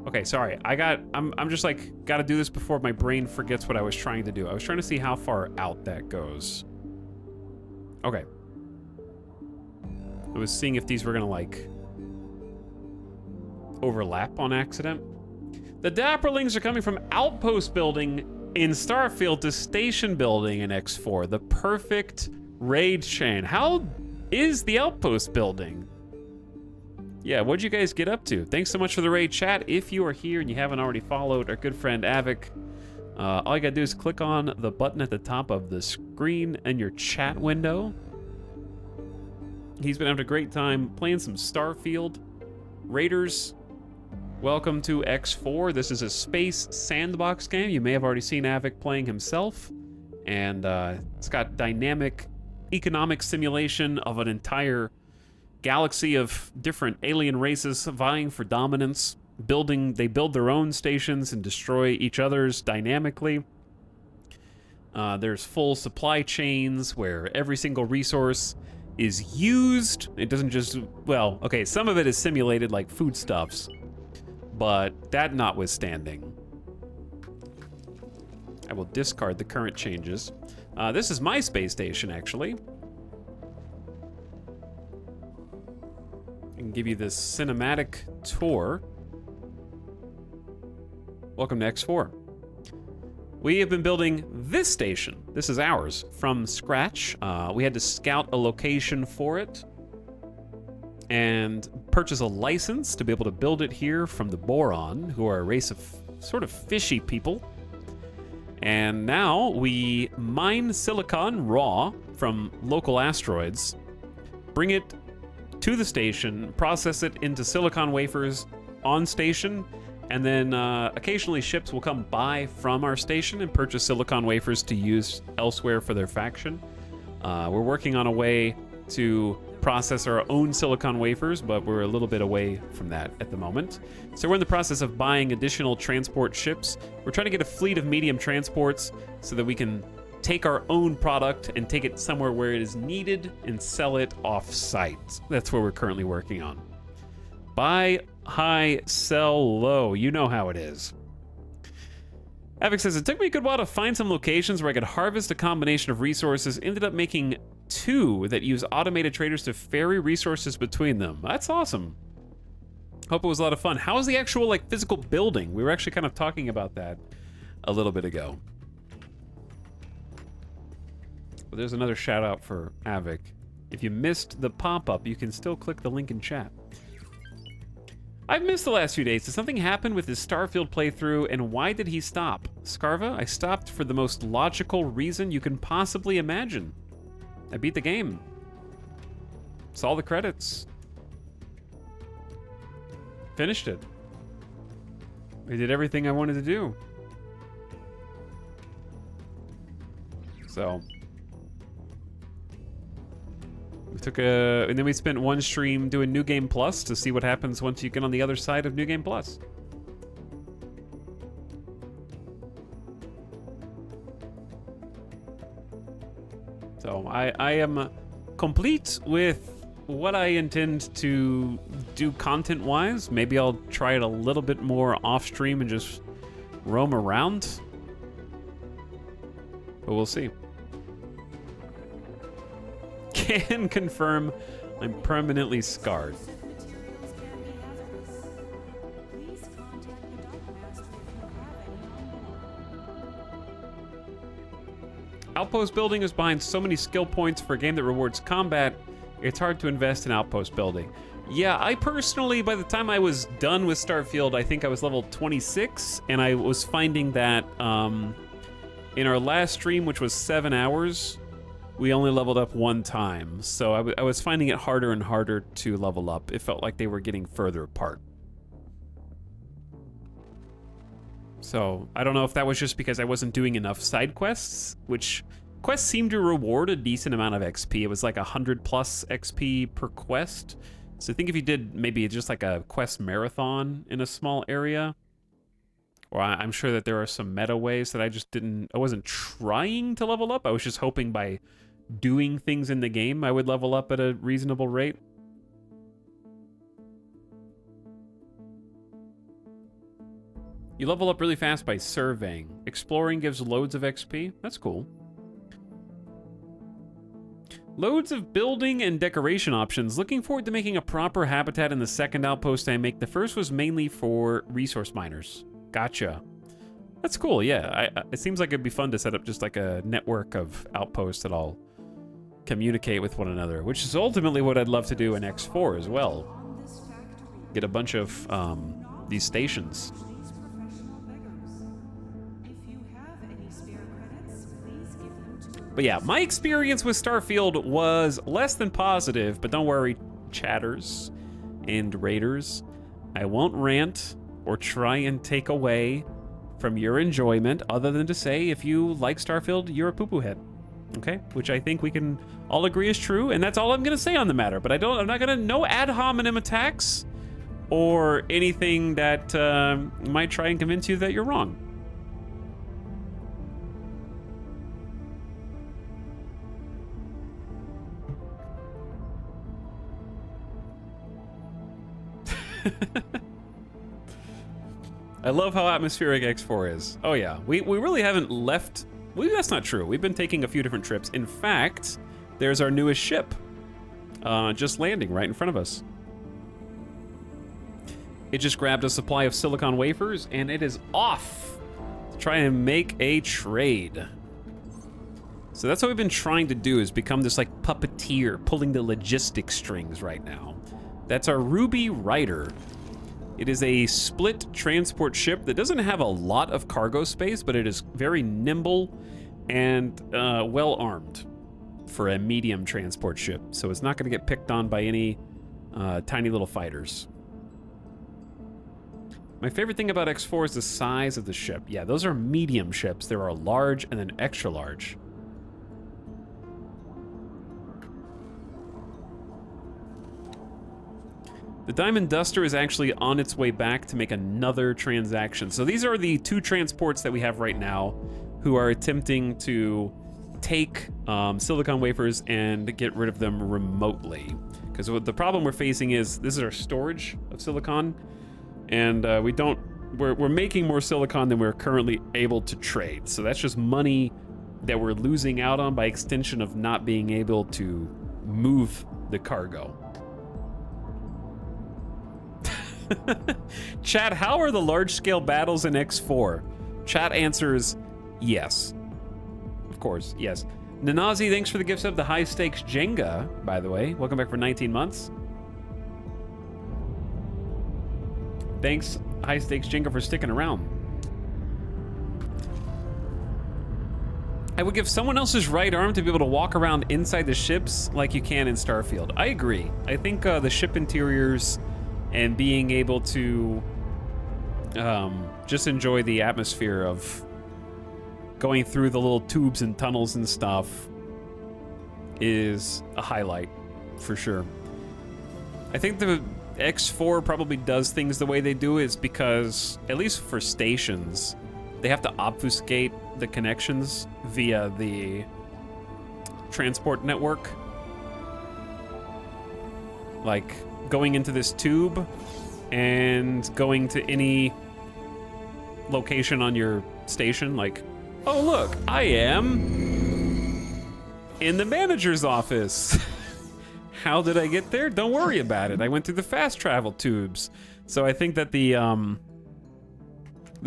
Okay, sorry. I'm just like, gotta do this before my brain forgets what I was trying to do. I was trying to see how far out that goes. Okay. I was seeing if these were gonna like overlap on accident. The Dapperlings are coming from outpost building in Starfield to station building in X4. The perfect raid chain. How is the outpost building? Yeah, what'd you guys get up to? Thanks so much for the raid chat. If you are here and you haven't already followed our good friend Avic, all you gotta do is click on the button at the top of the screen in your chat window. He's been having a great time playing some Starfield. Raiders, welcome to X4. This is a space sandbox game. You may have already seen Avic playing himself. And it's got dynamic economic simulation of an entire galaxy of different alien races vying for dominance. They build their own stations and destroy each other's dynamically. There's full supply chains where every single resource is used. It doesn't just, well, okay, some of it is simulated like foodstuffs, but that notwithstanding, I will discard the current changes. This is my space station, actually. I can give you this cinematic tour. Welcome to X4. We have been building this station. This is ours from scratch. We had to scout a location for it and purchase a license to be able to build it here from the Boron, who are a race of sort of fishy people. And now we mine silicon raw from local asteroids, bring it to the station, process it into silicon wafers on station, and then occasionally ships will come by from our station and purchase silicon wafers to use elsewhere for their faction. We're working on a way to process our own silicon wafers, but we're a little bit away from that at the moment. So we're in the process of buying additional transport ships. We're trying to get a fleet of medium transports so that we can take our own product and take it somewhere where it is needed and sell it off-site. That's what we're currently working on. Buy high, sell low. You know how it is. Avic says, it took me a good while to find some locations where I could harvest a combination of resources. Ended up making 2 that use automated traders to ferry resources between them. That's awesome. Hope it was a lot of fun. How is the actual like physical building? We were actually kind of talking about that a little bit ago. But there's another shout out for Avic. If you missed the pop-up, you can still click the link in chat. I've missed the last few days. Did something happen with his Starfield playthrough, and why did he stop? Scarva, I stopped for the most logical reason you can possibly imagine. I beat the game. Saw the credits. Finished it. I did everything I wanted to do. So we took and then we spent one stream doing New Game Plus to see what happens once you get on the other side of New Game Plus. So I am complete with what I intend to do content-wise. Maybe I'll try it a little bit more off-stream and just roam around. But we'll see. Can confirm I'm permanently scarred. Outpost building is behind so many skill points for a game that rewards combat. It's hard to invest in outpost building. Yeah, I personally, by the time I was done with Starfield, I think I was level 26, and I was finding that in our last stream, which was 7 hours, we only leveled up 1 time. So I was finding it harder and harder to level up. It felt like they were getting further apart. So I don't know if that was just because I wasn't doing enough side quests, which quests seem to reward a decent amount of XP. It was like 100 plus XP per quest. So I think if you did maybe just like a quest marathon in a small area, or I'm sure that there are some meta ways that I wasn't trying to level up. I was just hoping by doing things in the game, I would level up at a reasonable rate. You level up really fast by surveying. Exploring gives loads of XP. That's cool. Loads of building and decoration options. Looking forward to making a proper habitat in the second outpost I make. The first was mainly for resource miners. Gotcha. That's cool, yeah. It seems like it'd be fun to set up just like a network of outposts that all communicate with one another, which is ultimately what I'd love to do in X4 as well. Get a bunch of these stations. But yeah, my experience with Starfield was less than positive, but don't worry, chatters and raiders. I won't rant or try and take away from your enjoyment, other than to say, if you like Starfield, you're a poo-poo head. Okay? Which I think we can all agree is true, and that's all I'm gonna say on the matter. But I'm not gonna, no ad hominem attacks or anything that might try and convince you that you're wrong. I love how atmospheric X4 is. Oh yeah, we really haven't left. That's not true. We've been taking a few different trips. In fact, there's our newest ship just landing right in front of us. It just grabbed a supply of silicon wafers and it is off to try and make a trade. So that's what we've been trying to do, is become this like puppeteer pulling the logistic strings right now. That's our Ruby Rider. It is a split transport ship that doesn't have a lot of cargo space, but it is very nimble and well armed for a medium transport ship. So it's not gonna get picked on by any tiny little fighters. My favorite thing about X4 is the size of the ship. Yeah, those are medium ships. There are large and then extra large. The Diamond Duster is actually on its way back to make another transaction. So these are the 2 transports that we have right now who are attempting to take silicon wafers and get rid of them remotely. Because the problem we're facing is this is our storage of silicon, and we're making more silicon than we're currently able to trade. So that's just money that we're losing out on by extension of not being able to move the cargo. Chat, how are the large-scale battles in X4? Chat answers yes. Of course, yes. Nanazi, thanks for the gifts of the high stakes Jenga, by the way. Welcome back for 19 months. Thanks, high stakes Jenga, for sticking around. I would give someone else's right arm to be able to walk around inside the ships like you can in Starfield. I agree. I think the ship interiors and being able to just enjoy the atmosphere of going through the little tubes and tunnels and stuff is a highlight for sure. I think the X4 probably does things the way they do is because, at least for stations, they have to obfuscate the connections via the transport network. Like going into this tube and going to any location on your station, like, oh look, I am in the manager's office. How did I get there? Don't worry about it. I went through the fast travel tubes. So I think that the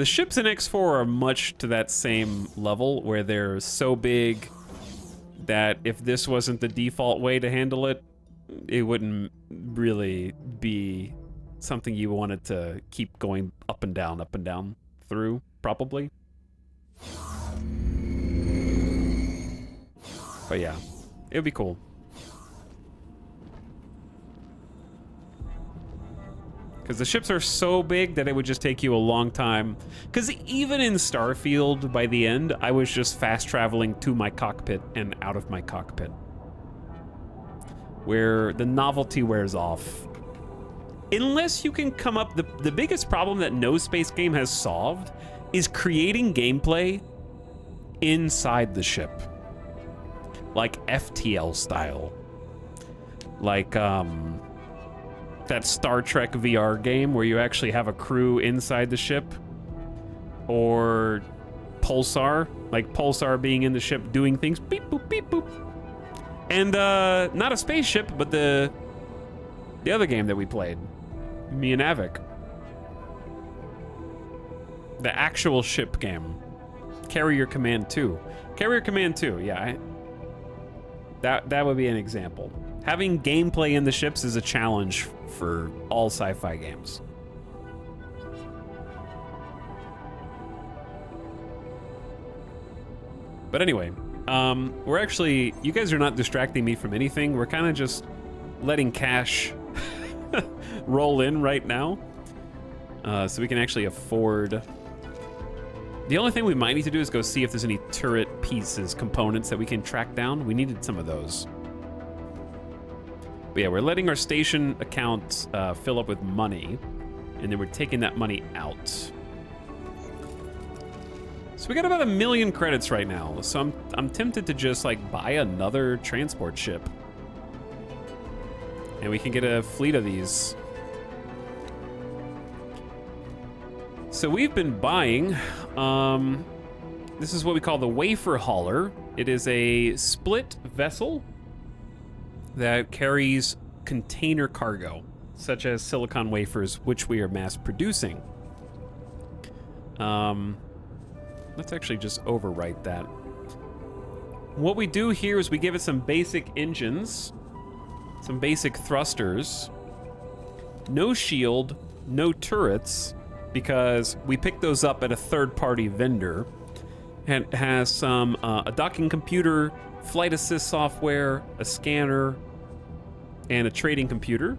ships in X4 are much to that same level, where they're so big that if this wasn't the default way to handle it, it wouldn't really be something you wanted to keep going up and down through, probably. But yeah, it would be cool. Because the ships are so big that it would just take you a long time. Because even in Starfield, by the end, I was just fast traveling to my cockpit and out of my cockpit, where the novelty wears off. Unless you can come up... The biggest problem that no space game has solved is creating gameplay inside the ship. Like FTL style. Like, that Star Trek VR game where you actually have a crew inside the ship. Or Pulsar. Like Pulsar being in the ship doing things. Beep, boop, beep, boop. And, not a spaceship, but the other game that we played. Me and Avic. The actual ship game. Carrier Command 2. Carrier Command 2, yeah. That would be an example. Having gameplay in the ships is a challenge for all sci-fi games. But anyway, we're actually... You guys are not distracting me from anything. We're kind of just letting cash roll in right now. So we can actually afford... The only thing we might need to do is go see if there's any turret pieces, components that we can track down. We needed some of those. But yeah, we're letting our station account fill up with money, and then we're taking that money out. So we got about 1 million credits right now. So I'm tempted to just like buy another transport ship, and we can get a fleet of these. So we've been buying, this is what we call the Wafer Hauler. It is a split vessel that carries container cargo, such as silicon wafers, which we are mass producing. Let's actually just overwrite that. What we do here is we give it some basic engines, some basic thrusters, no shield, no turrets, because we picked those up at a third-party vendor, and it has some a docking computer, flight assist software, a scanner, and a trading computer,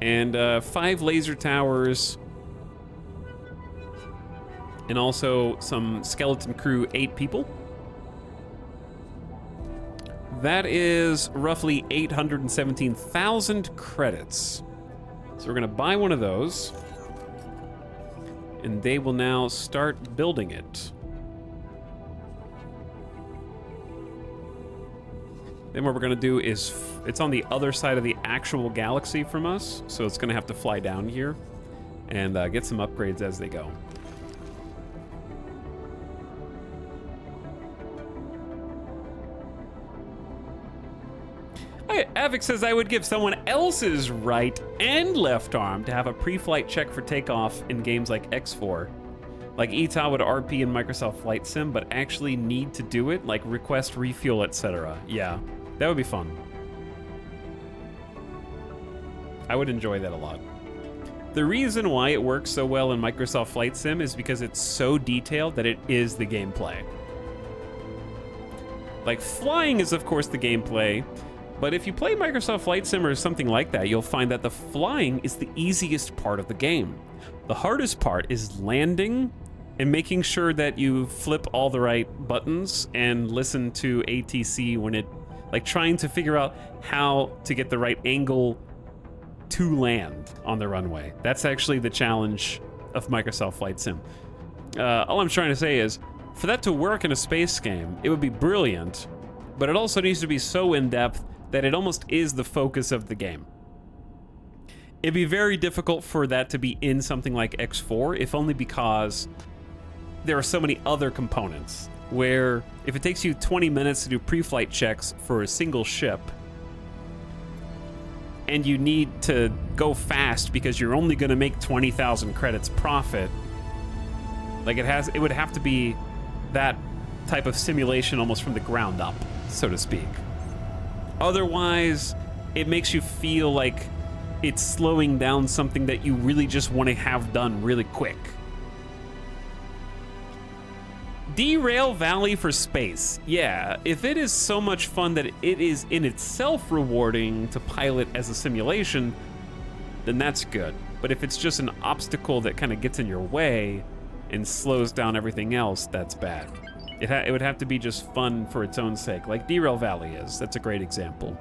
and 5 laser towers, and also some skeleton crew, 8 people. That is roughly 817,000 credits. So we're gonna buy one of those, and they will now start building it. Then what we're gonna do is, it's on the other side of the actual galaxy from us, so it's gonna have to fly down here and get some upgrades as they go. Avic says I would give someone else's right and left arm to have a pre-flight check for takeoff in games like X4. Like ETA would RP in Microsoft Flight Sim, but actually need to do it, like request refuel, etc. Yeah, that would be fun. I would enjoy that a lot. The reason why it works so well in Microsoft Flight Sim is because it's so detailed that it is the gameplay. Like, flying is of course the gameplay, but if you play Microsoft Flight Sim or something like that, you'll find that the flying is the easiest part of the game. The hardest part is landing and making sure that you flip all the right buttons and listen to ATC when it, like trying to figure out how to get the right angle to land on the runway. That's actually the challenge of Microsoft Flight Sim. All I'm trying to say is, for that to work in a space game, it would be brilliant, but it also needs to be so in-depth that it almost is the focus of the game. It'd be very difficult for that to be in something like X4, if only because there are so many other components, where if it takes you 20 minutes to do pre-flight checks for a single ship, and you need to go fast because you're only gonna make 20,000 credits profit, like it would have to be that type of simulation almost from the ground up, so to speak. Otherwise, it makes you feel like it's slowing down something that you really just want to have done really quick. Derail Valley for space. Yeah, if it is so much fun that it is in itself rewarding to pilot as a simulation, then that's good. But if it's just an obstacle that kind of gets in your way and slows down everything else, that's bad. It would have to be just fun for its own sake, like Derail Valley is. That's a great example.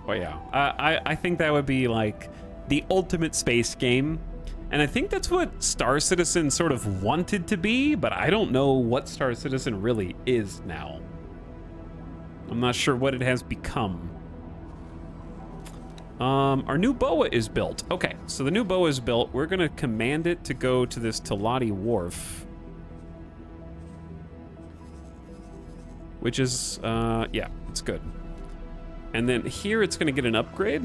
Oh yeah, I think that would be like the ultimate space game. And I think that's what Star Citizen sort of wanted to be, but I don't know what Star Citizen really is now. I'm not sure what it has become. Our new boa is built. Okay, so the new boa is built. We're gonna command it to go to this Teladi Wharf. Which is, yeah, it's good. And then here it's gonna get an upgrade,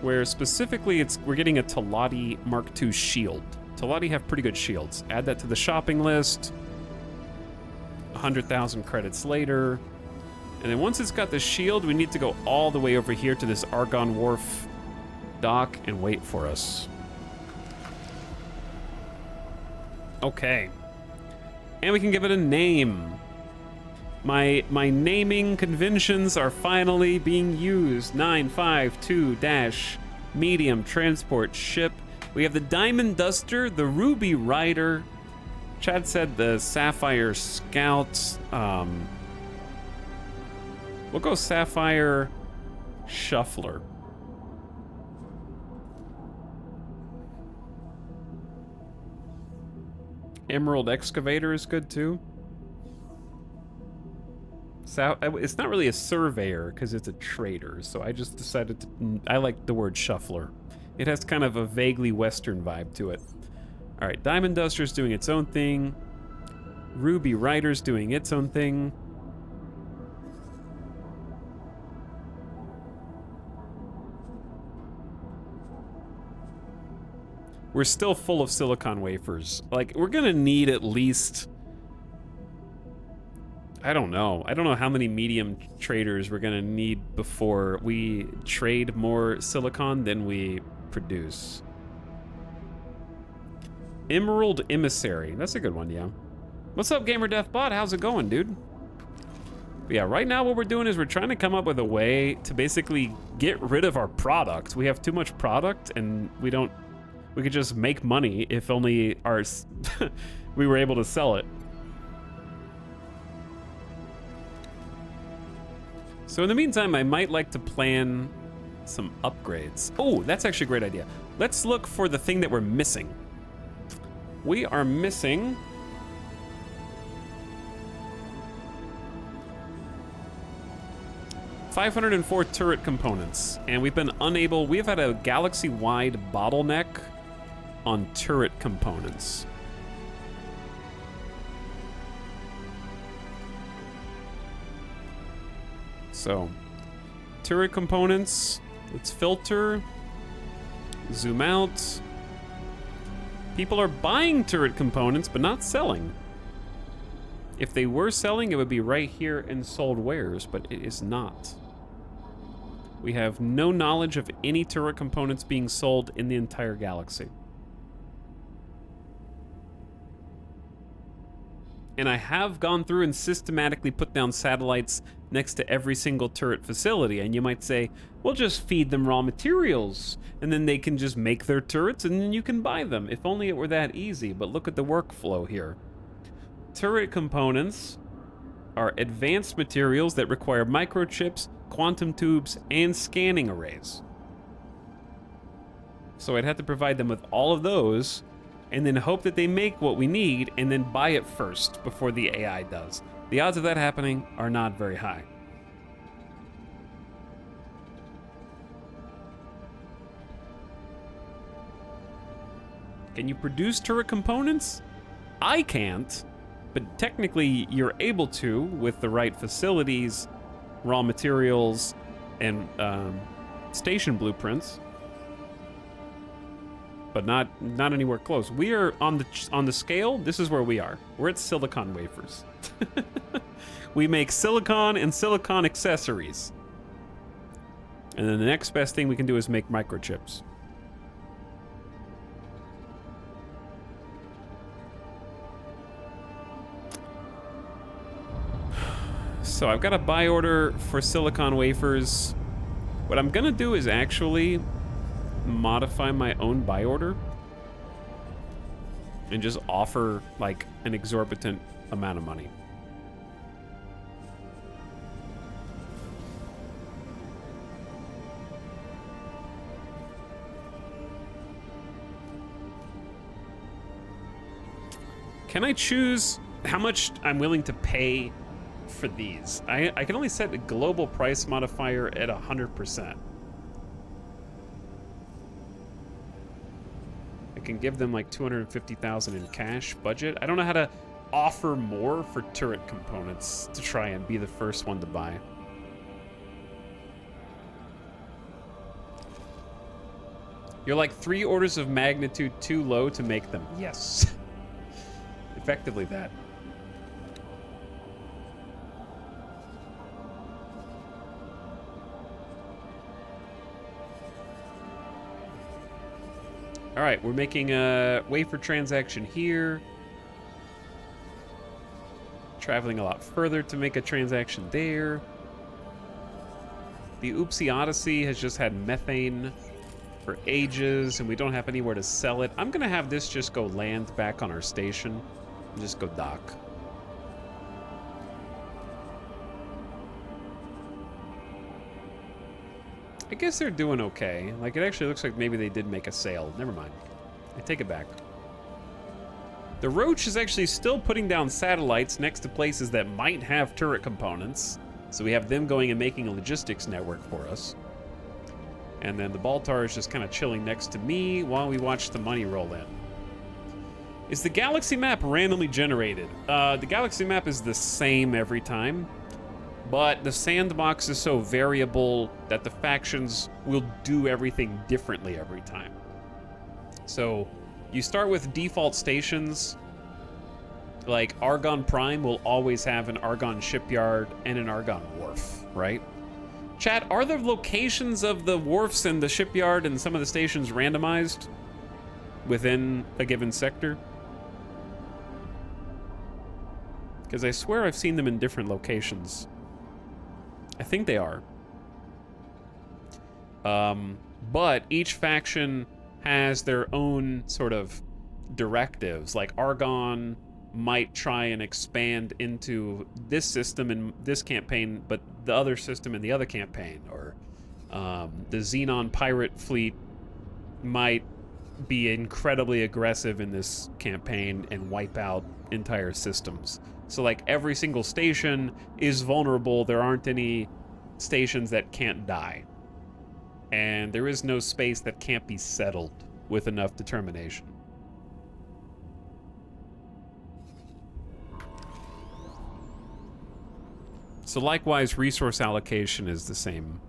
where specifically we're getting a Teladi Mark II shield. Teladi have pretty good shields. Add that to the shopping list. 100,000 credits later. And then once it's got the shield, we need to go all the way over here to this Argonne Wharf dock and wait for us. Okay. And we can give it a name. My naming conventions are finally being used. 952-medium transport ship. We have the Diamond Duster, the Ruby Rider. Chad said the Sapphire Scout. We'll go Sapphire Shuffler. Emerald Excavator is good too. It's not really a surveyor because it's a trader, so I just decided to, I like the word shuffler. It has kind of a vaguely Western vibe to it. All right, Diamond Duster's doing its own thing. Ruby Rider's doing its own thing. We're still full of silicon wafers. Like, we're gonna need at least, I don't know how many medium traders we're gonna need before we trade more silicon than we produce. Emerald Emissary, that's a good one, yeah. What's up, Gamer Deathbot? How's it going, dude? But yeah, right now what we're doing is we're trying to come up with a way to basically get rid of our product. We have too much product and we could just make money if only we were able to sell it. So in the meantime, I might like to plan some upgrades. Oh, that's actually a great idea. let's look for the thing that we're missing. We are missing... ...504 turret components, and we've been unable... We've had a galaxy-wide bottleneck on turret components. So, turret components, let's filter, zoom out. People are buying turret components, but not selling. If they were selling, it would be right here in sold wares, but it is not. We have no knowledge of any turret components being sold in the entire galaxy. And I have gone through and systematically put down satellites next to every single turret facility, and you might say, well, just feed them raw materials, and then they can just make their turrets, and then you can buy them. If only it were that easy, but look at the workflow here. Turret components are advanced materials that require microchips, quantum tubes, and scanning arrays. So I'd have to provide them with all of those, and then hope that they make what we need, and then buy it first before the AI does. The odds of that happening are not very high. Can you produce turret components? I can't, but technically you're able to with the right facilities, raw materials, and station blueprints. But not anywhere close. We are on the scale. This is where we are. We're at silicon wafers. We make silicon and silicon accessories, and then the next best thing we can do is make microchips. So I've got a buy order for silicon wafers. What I'm gonna do is actually modify my own buy order and just offer like an exorbitant amount of money. Can I choose how much I'm willing to pay for these? I can only set the global price modifier at 100%. I can give them like 250,000 in cash budget. I don't know how to offer more for turret components to try and be the first one to buy. You're like 3 orders of magnitude too low to make them. Yes. Effectively that. All right, we're making a wafer transaction here. Traveling a lot further to make a transaction there. The Oopsie Odyssey has just had methane for ages, and we don't have anywhere to sell it. I'm gonna have this just go land back on our station and just go dock. I guess they're doing okay. Like, it actually looks like maybe they did make a sale. Never mind. I take it back. The Roach is actually still putting down satellites next to places that might have turret components. So we have them going and making a logistics network for us. And then the Baltar is just kind of chilling next to me while we watch the money roll in. Is the galaxy map randomly generated? The galaxy map is the same every time. But the sandbox is so variable that the factions will do everything differently every time. So you start with default stations. Like Argon Prime will always have an Argon shipyard and an Argon wharf, right? Chat, are the locations of the wharfs and the shipyard and some of the stations randomized within a given sector? Because I swear I've seen them in different locations. I think they are. But each faction has their own sort of directives. Like Argon might try and expand into this system in this campaign, but the other system in the other campaign. Or the Xenon pirate fleet might be incredibly aggressive in this campaign and wipe out entire systems. So like every single station is vulnerable. There aren't any stations that can't die. And there is no space that can't be settled with enough determination. So likewise, resource allocation is the same.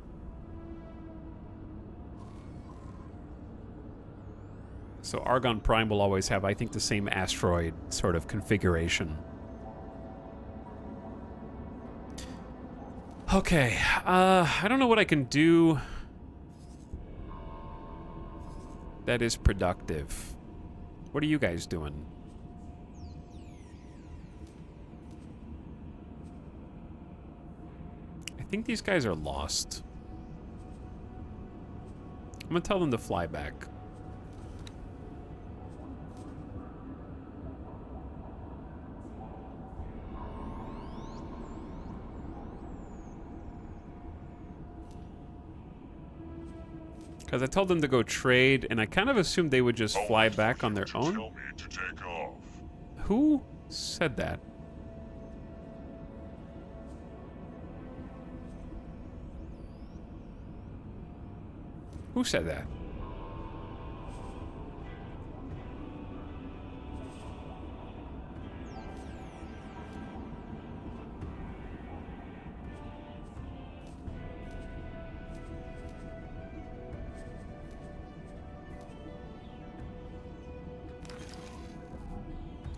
So Argon Prime will always have, I think, the same asteroid sort of configuration. Okay, I don't know what I can do that is productive. What are you guys doing? I think these guys are lost. I'm gonna tell them to fly back. Because I told them to go trade, and I kind of assumed they would just fly back on their own. Tell me to take off. Who said that? Who said that?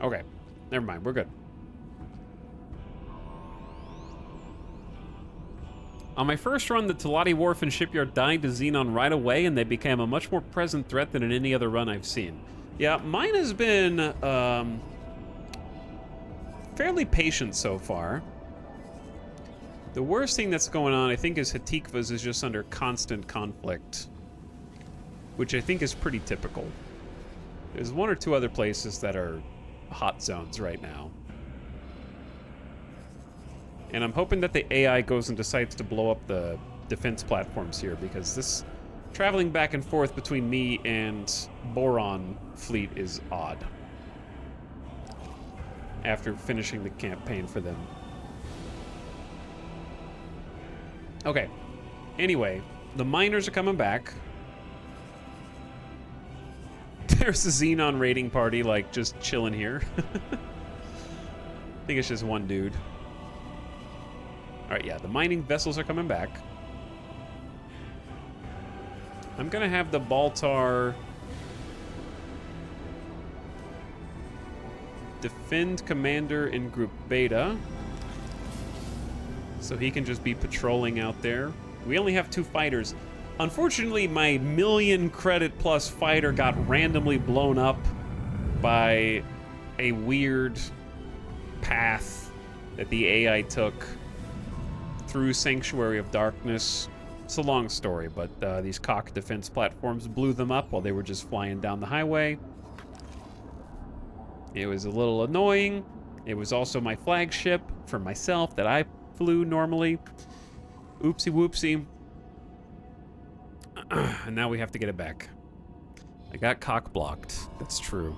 Okay, never mind, we're good. On my first run, the Teladi Wharf and Shipyard died to Xenon right away, and they became a much more present threat than in any other run I've seen. Yeah, mine has been fairly patient so far. The worst thing that's going on, I think, is Hatikva's is just under constant conflict, which I think is pretty typical. There's one or two other places that are hot zones right now. And I'm hoping that the AI goes and decides to blow up the defense platforms here, because this traveling back and forth between me and Boron fleet is odd. After finishing the campaign for them. Okay. Anyway, the miners are coming back. There's the Xenon raiding party, like, just chilling here. I think it's just one dude. Alright, yeah, the mining vessels are coming back. I'm gonna have the Baltar defend Commander in Group Beta, so he can just be patrolling out there. We only have 2 fighters. Unfortunately, my 1,000,000 credit plus fighter got randomly blown up by a weird path that the AI took through Sanctuary of Darkness. It's a long story, but these cock defense platforms blew them up while they were just flying down the highway. It was a little annoying. It was also my flagship for myself that I flew normally. Oopsie whoopsie. And now we have to get it back. I got cock blocked. That's true.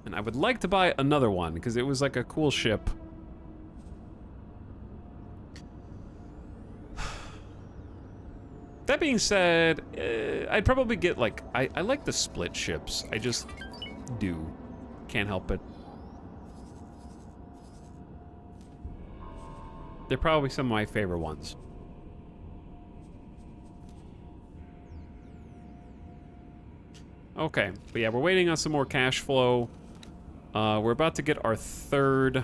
And I would like to buy another one because it was like a cool ship. That being said, I'd probably get like, I like the split ships. I just do. Can't help it. They're probably some of my favorite ones. Okay, but yeah, we're waiting on some more cash flow. We're about to get our 3rd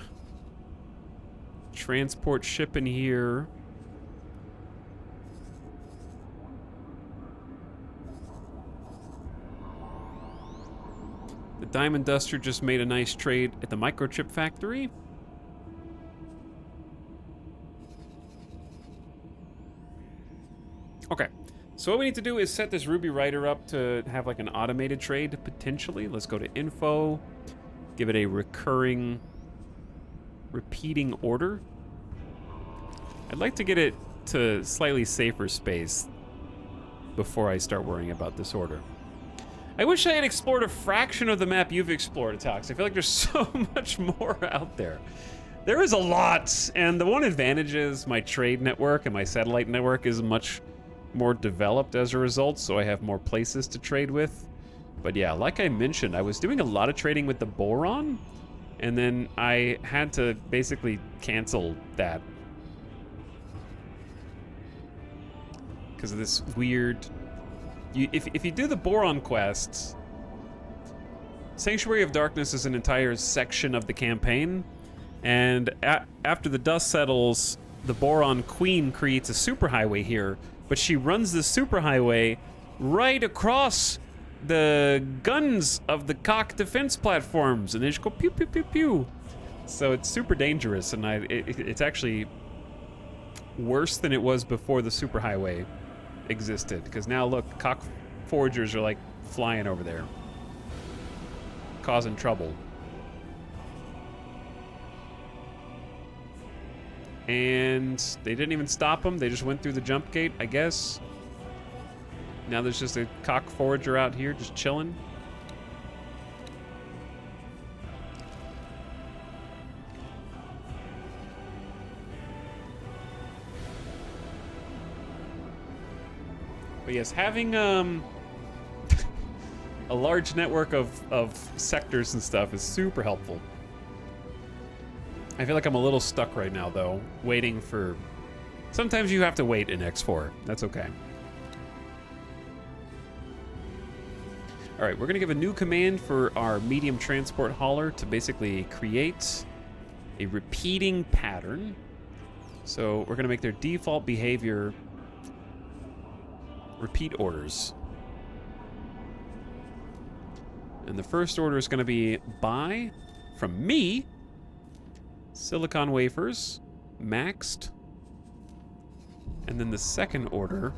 transport ship in here. The Diamond Duster just made a nice trade at the microchip factory. Okay, so what we need to do is set this Ruby Rider up to have like an automated trade, potentially. Let's go to info, give it a repeating order. I'd like to get it to slightly safer space. before I start worrying about this order. I wish I had explored a fraction of the map you've explored, Atox. I feel like there's so much more out there. There is a lot, and the one advantage is my trade network and my satellite network is much more developed as a result, so I have more places to trade with. But yeah, like I mentioned, I was doing a lot of trading with the Boron, and then I had to basically cancel that because of this weird... If you do the Boron quests, Sanctuary of Darkness is an entire section of the campaign, and after the dust settles, the Boron Queen creates a superhighway here, but she runs the superhighway right across the guns of the Cock defense platforms, and they just go pew pew pew pew. So it's super dangerous, and it's actually worse than it was before the superhighway existed, because now look, Cock foragers are like flying over there, causing trouble. And they didn't even stop them, they just went through the jump gate, I guess. Now there's just a Cock forager out here just chilling. But yes, having a large network of sectors and stuff is super helpful. I feel like I'm a little stuck right now, though, waiting for... Sometimes you have to wait in X4. That's okay. All right, we're going to give a new command for our medium transport hauler to basically create a repeating pattern. So we're going to make their default behavior repeat orders. And the first order is going to be buy from me silicon wafers, maxed. And then the second order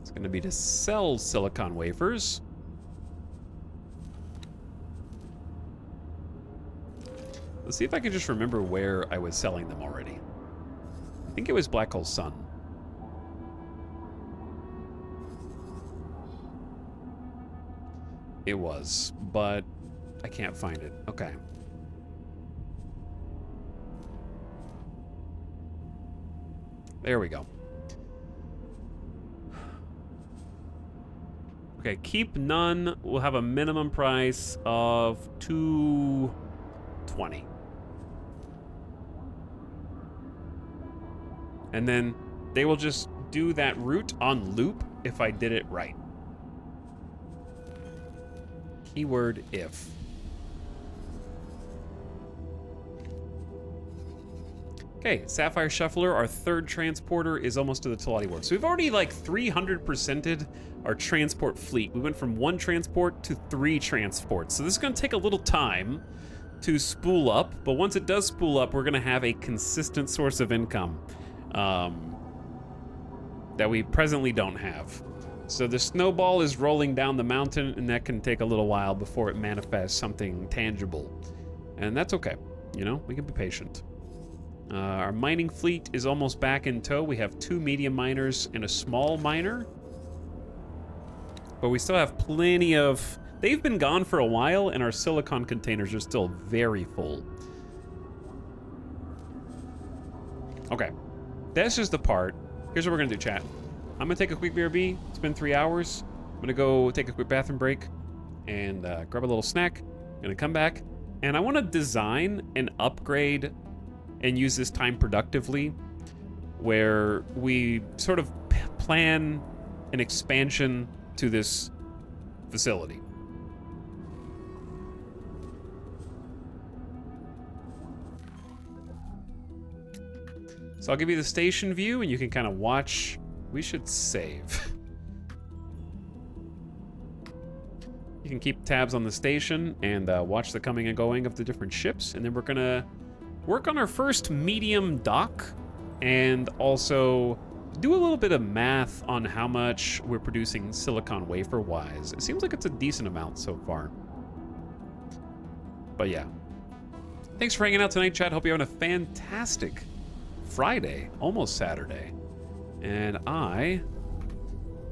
is going to be to sell silicon wafers. Let's see if I can just remember where I was selling them already. I think it was Black Hole Sun. It was, but I can't find it. Okay. There we go. Okay, keep none. We'll have a minimum price of $220. And then they will just do that route on loop if I did it right. Keyword if. Okay, Sapphire Shuffler, our third transporter, is almost to the Teladi Wharf. So we've already like 300%ed our transport fleet. We went from 1 transport to 3 transports. So this is gonna take a little time to spool up, but once it does spool up, we're gonna have a consistent source of income that we presently don't have. So the snowball is rolling down the mountain, and that can take a little while before it manifests something tangible. And that's okay, you know, we can be patient. Our mining fleet is almost back in tow. We have 2 medium miners and a small miner. But we still have plenty of... They've been gone for a while, and our silicon containers are still very full. Okay, that's just the part. Here's what we're gonna do, chat. I'm gonna take a quick BRB. It's been 3 hours. I'm gonna go take a quick bathroom break and grab a little snack. I'm gonna come back, and I wanna design and upgrade and use this time productively, where we sort of plan an expansion to this facility. So I'll give you the station view, and you can kind of watch. We should save. You can keep tabs on the station and watch the coming and going of the different ships, and then we're gonna work on our first medium dock, and also do a little bit of math on how much we're producing silicon wafer wise. It seems like it's a decent amount so far. But yeah. Thanks for hanging out tonight, chat. Hope you're having a fantastic Friday, almost Saturday. And I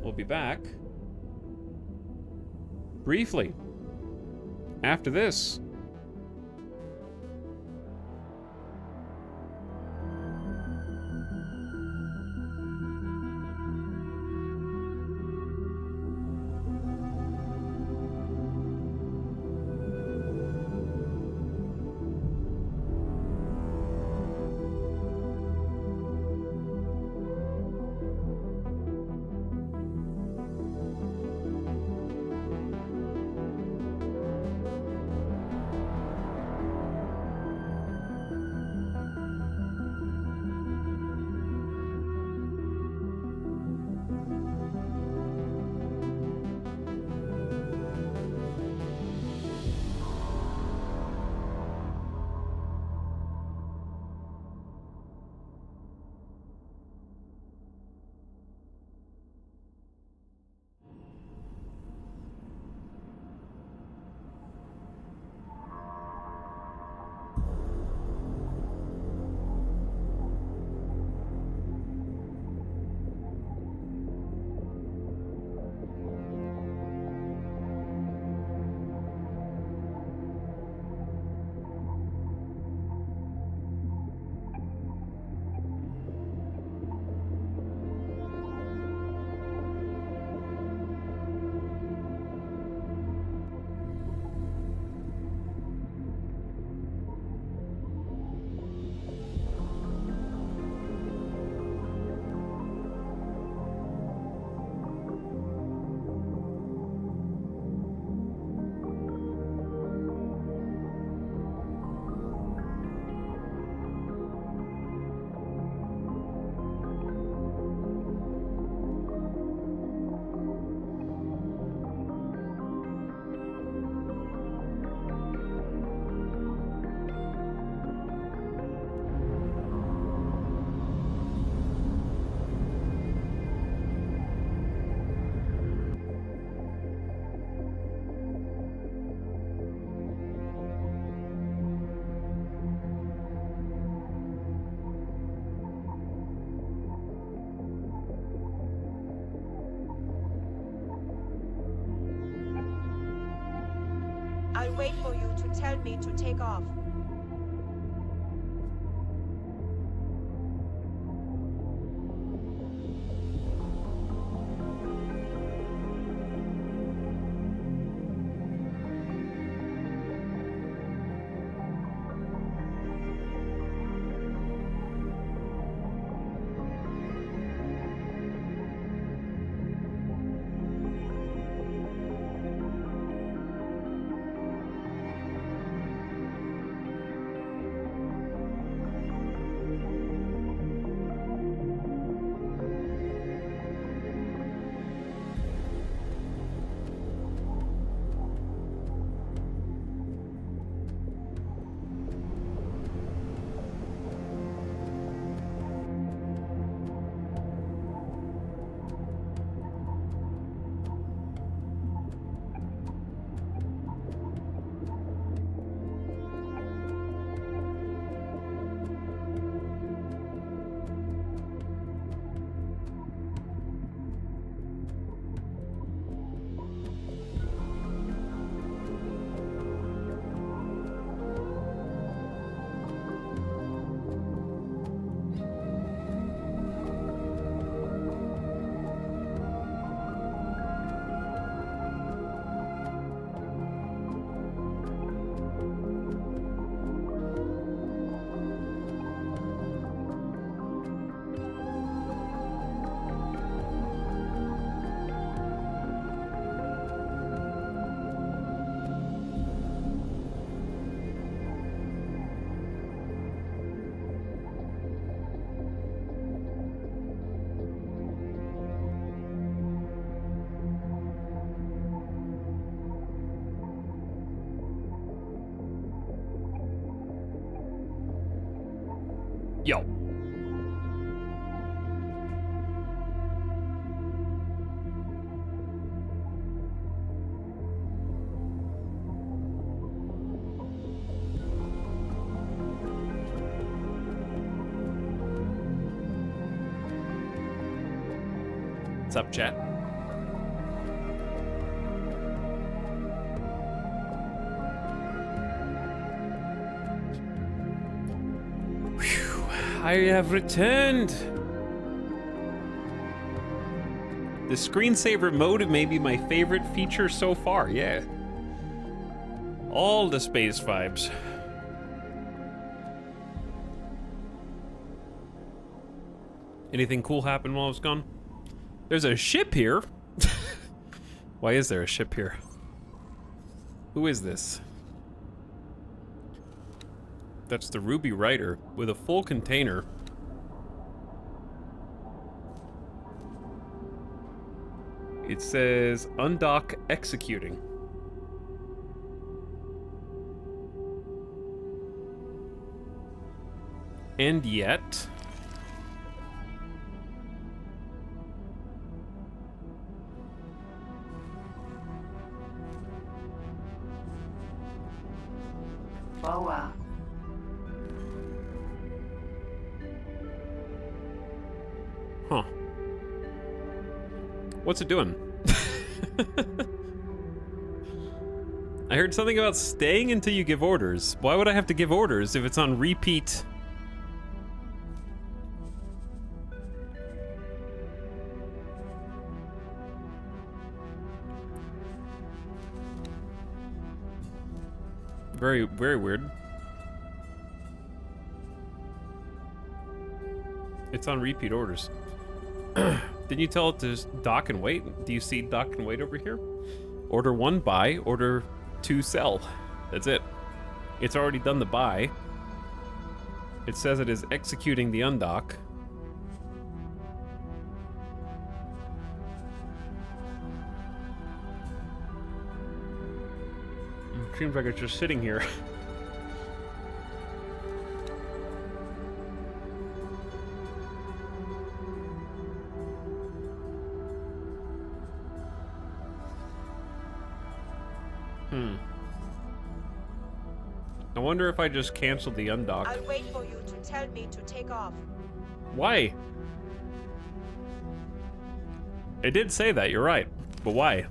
will be back briefly after this. I'll wait for you to tell me to take off. Yo. What's up, chat? Whew, I have returned. The screensaver mode may be my favorite feature so far, yeah. All the space vibes. Anything cool happened while I was gone? There's a ship here. Why is there a ship here? Who is this? That's the Ruby Rider with a full container. It says undock executing. And yet... Boa. Huh. What's it doing? I heard something about staying until you give orders. Why would I have to give orders if it's on repeat? Very, very weird. It's on repeat orders. Didn't you tell it to dock and wait? Do you see dock and wait over here? Order 1, buy. Order 2, sell. That's it. It's already done the buy. It says it is executing the undock. Seems like it's just sitting here. I wonder if I just canceled the undock. I'll wait for you to tell me to take off. Why? It did say that, you're right. But why?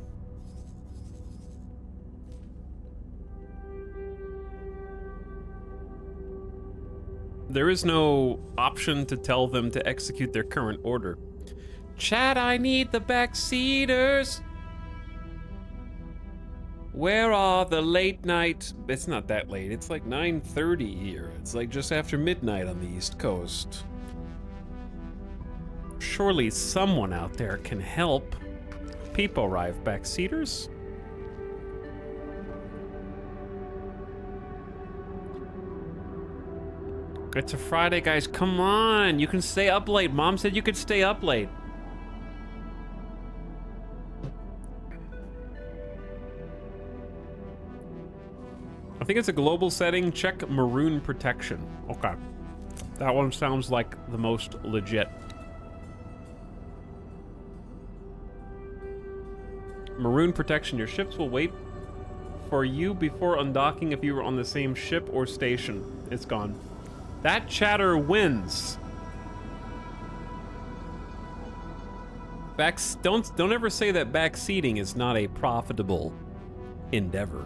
There is no option to tell them to execute their current order. Chat, I need the backseaters. Where are the late night? It's not that late. It's like 9:30 here. It's like just after midnight on the East Coast. Surely someone out there can help. People arrive, backseaters. It's a Friday, guys. Come on. You can stay up late. Mom said you could stay up late. I think it's a global setting. Check maroon protection. Okay. That one sounds like the most legit. Maroon protection. Your ships will wait for you before undocking if you were on the same ship or station. It's gone. That chatter wins. Don't ever say that backseating is not a profitable endeavor.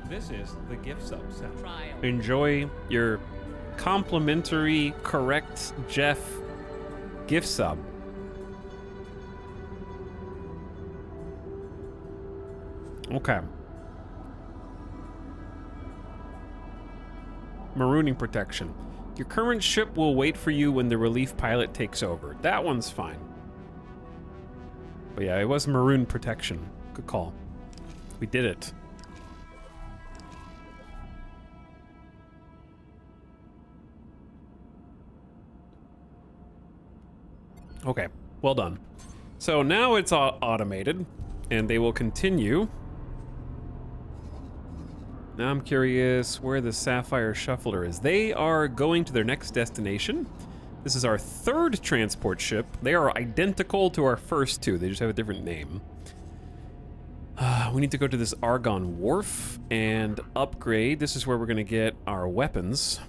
This is the gift sub set. Enjoy your complimentary correct Jeff gift sub. Okay. Marooning protection. Your current ship will wait for you when the relief pilot takes over. That one's fine. But yeah, it was maroon protection. Good call. We did it. Okay, well done. So now it's automated, and they will continue. Now I'm curious where the Sapphire Shuffler is. They are going to their next destination. This is our third transport ship. They are identical to our first two. They just have a different name. We need to go to this Argon Wharf and upgrade. This is where we're going to get our weapons.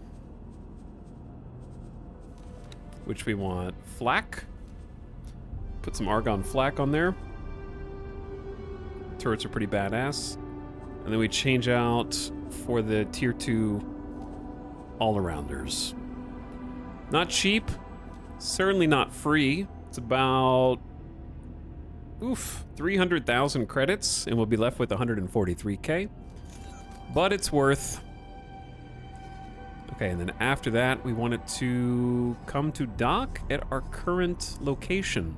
Which we want flak, Put some argon flak on there. Turrets are pretty badass. And then we change out for the tier 2 all-arounders. Not cheap, certainly not free. It's about 300,000 credits, and we'll be left with 143k. But it's worth. Okay, and then after that, we want it to come to dock at our current location.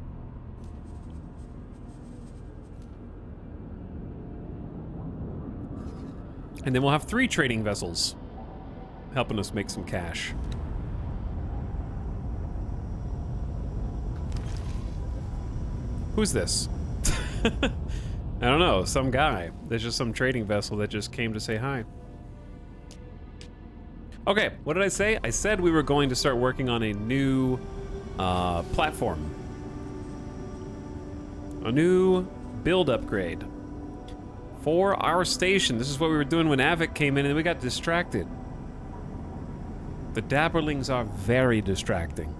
And then we'll have 3 trading vessels helping us make some cash. Who's this? I don't know, some guy. There's just some trading vessel that just came to say hi. Okay, what did I say? I said we were going to start working on a new platform. A new build upgrade for our station. This is what we were doing when Avic came in and we got distracted. The Dabberlings are very distracting,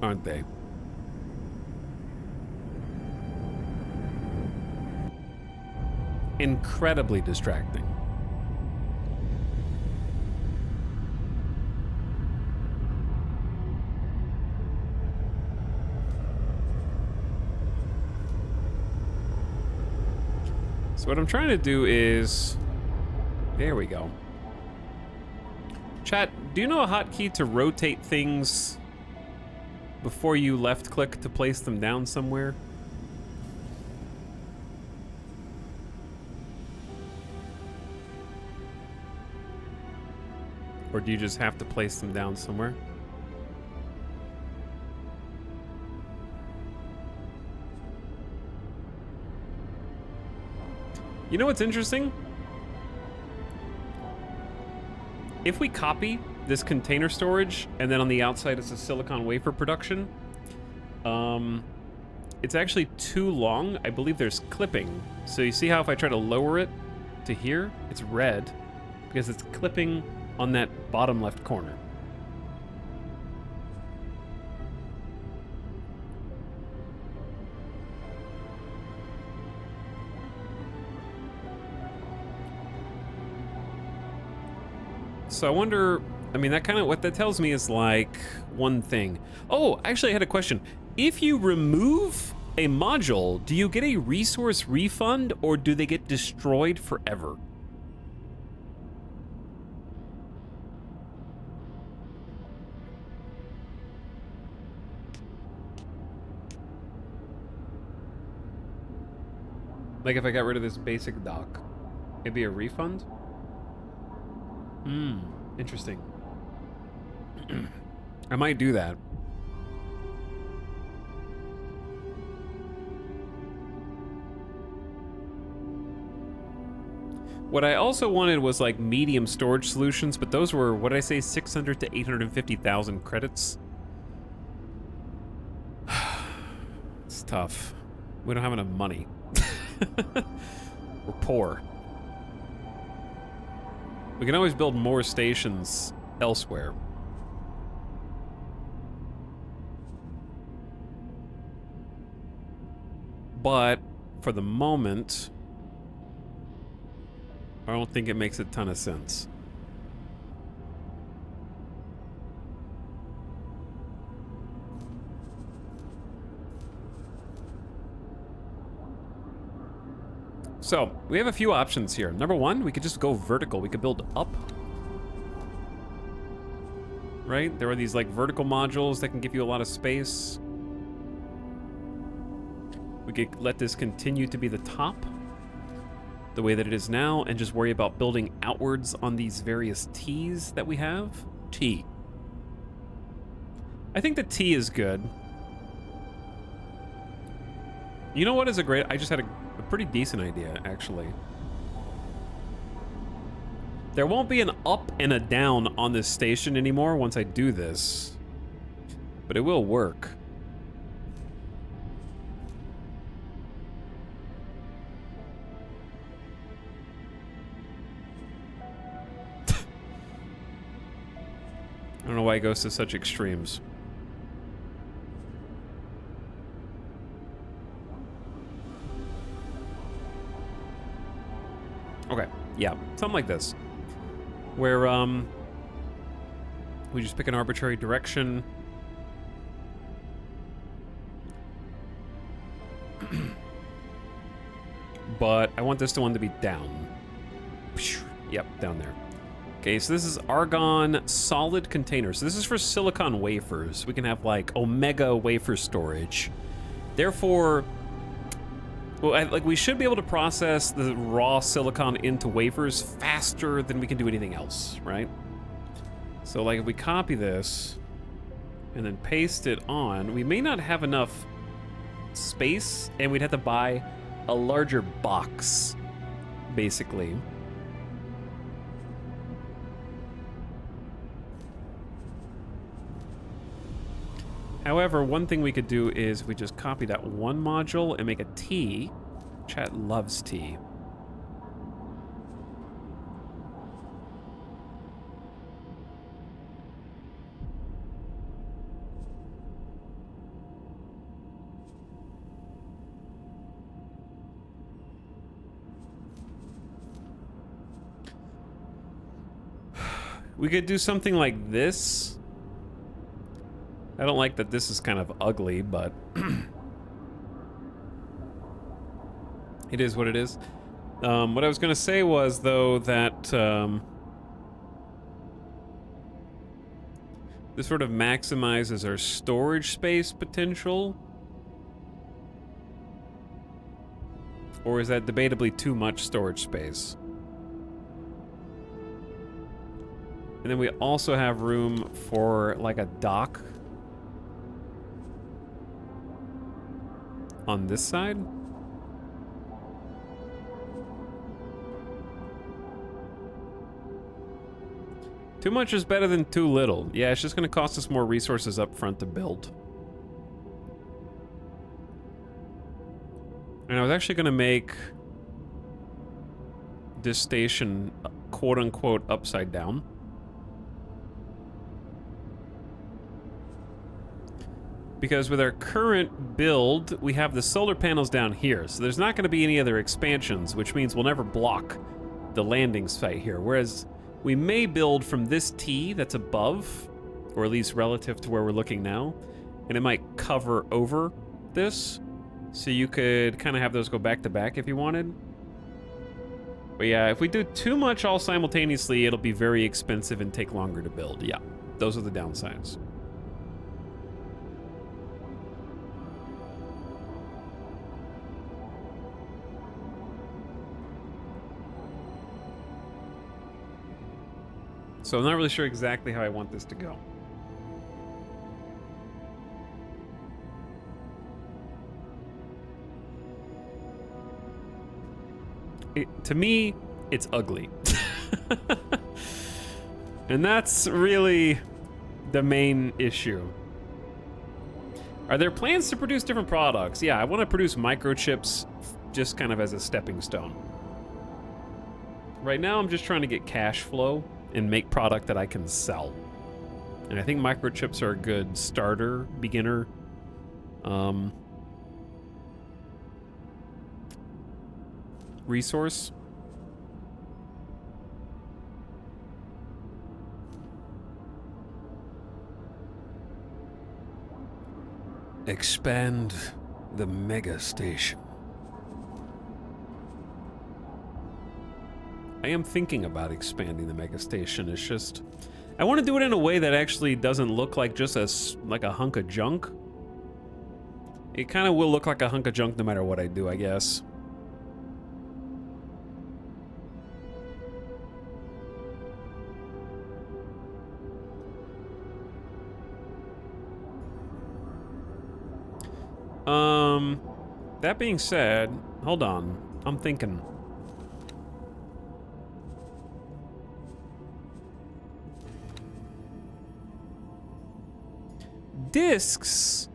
aren't they? Incredibly distracting. So what I'm trying to do is, there we go. Chat, do you know a hotkey to rotate things before you left click to place them down somewhere? Or do you just have to place them down somewhere? You know what's interesting? If we copy this container storage and then on the outside it's a silicon wafer production, it's actually too long. I believe there's clipping. So you see how if I try to lower it to here, it's red because it's clipping on that bottom left corner. So I wonder, I mean, that kind of, what that tells me is like one thing. Oh, actually I had a question. If you remove a module, do you get a resource refund or do they get destroyed forever? Like if I got rid of this basic dock, it'd be a refund? Interesting. I might do that. What I also wanted was like medium storage solutions, but those were, what did I say, 600 to 850,000 credits? It's tough. We don't have enough money. We're poor. We can always build more stations elsewhere. But for the moment, I don't think it makes a ton of sense. So, we have a few options here. Number one, we could just go vertical. We could build up. Right? There are these like vertical modules that can give you a lot of space. We could let this continue to be the top, the way that it is now, and just worry about building outwards on these various T's that we have. T. I think the T is good. You know what is a great... I just had a pretty decent idea, actually. There won't be an up and a down on this station anymore once I do this. But it will work. I don't know why it goes to such extremes. Okay, yeah, something like this. Where, we just pick an arbitrary direction. But I want this one to be down. Yep, down there. Okay, so this is argon solid containers. So this is for silicon wafers. We can have like omega wafer storage. Therefore, well, like we should be able to process the raw silicon into wafers faster than we can do anything else, right? So like if we copy this and then paste it on, we may not have enough space and we'd have to buy a larger box, basically. However, one thing we could do is we just copy that one module and make a T. Chat loves T. We could do something like this. I don't like that this is kind of ugly, but it is what it is. What I was going to say was, though, that this sort of maximizes our storage space potential. Or is that debatably too much storage space? And then we also have room for like a dock on this side. Too much is better than too little. Yeah, it's just going to cost us more resources up front to build. And I was actually going to make this station quote-unquote upside down. Because with our current build, we have the solar panels down here, so there's not going to be any other expansions, which means we'll never block the landing site here. Whereas we may build from this T that's above, or at least relative to where we're looking now, and it might cover over this, so you could kind of have those go back to back if you wanted. But yeah, if we do too much all simultaneously, it'll be very expensive and take longer to build. Yeah, those are the downsides. So I'm not really sure exactly how I want this to go. To me, it's ugly. And that's really the main issue. Are there plans to produce different products? Yeah, I want to produce microchips just kind of as a stepping stone. Right now, I'm just trying to get cash flow and make product that I can sell. And I think microchips are a good starter, beginner, resource. Expand the mega station. I am thinking about expanding the mega station. It's just, I want to do it in a way that actually doesn't look like just like a hunk of junk. It kind of will look like a hunk of junk no matter what I do, I guess. That being said, hold on. I'm thinking. Discs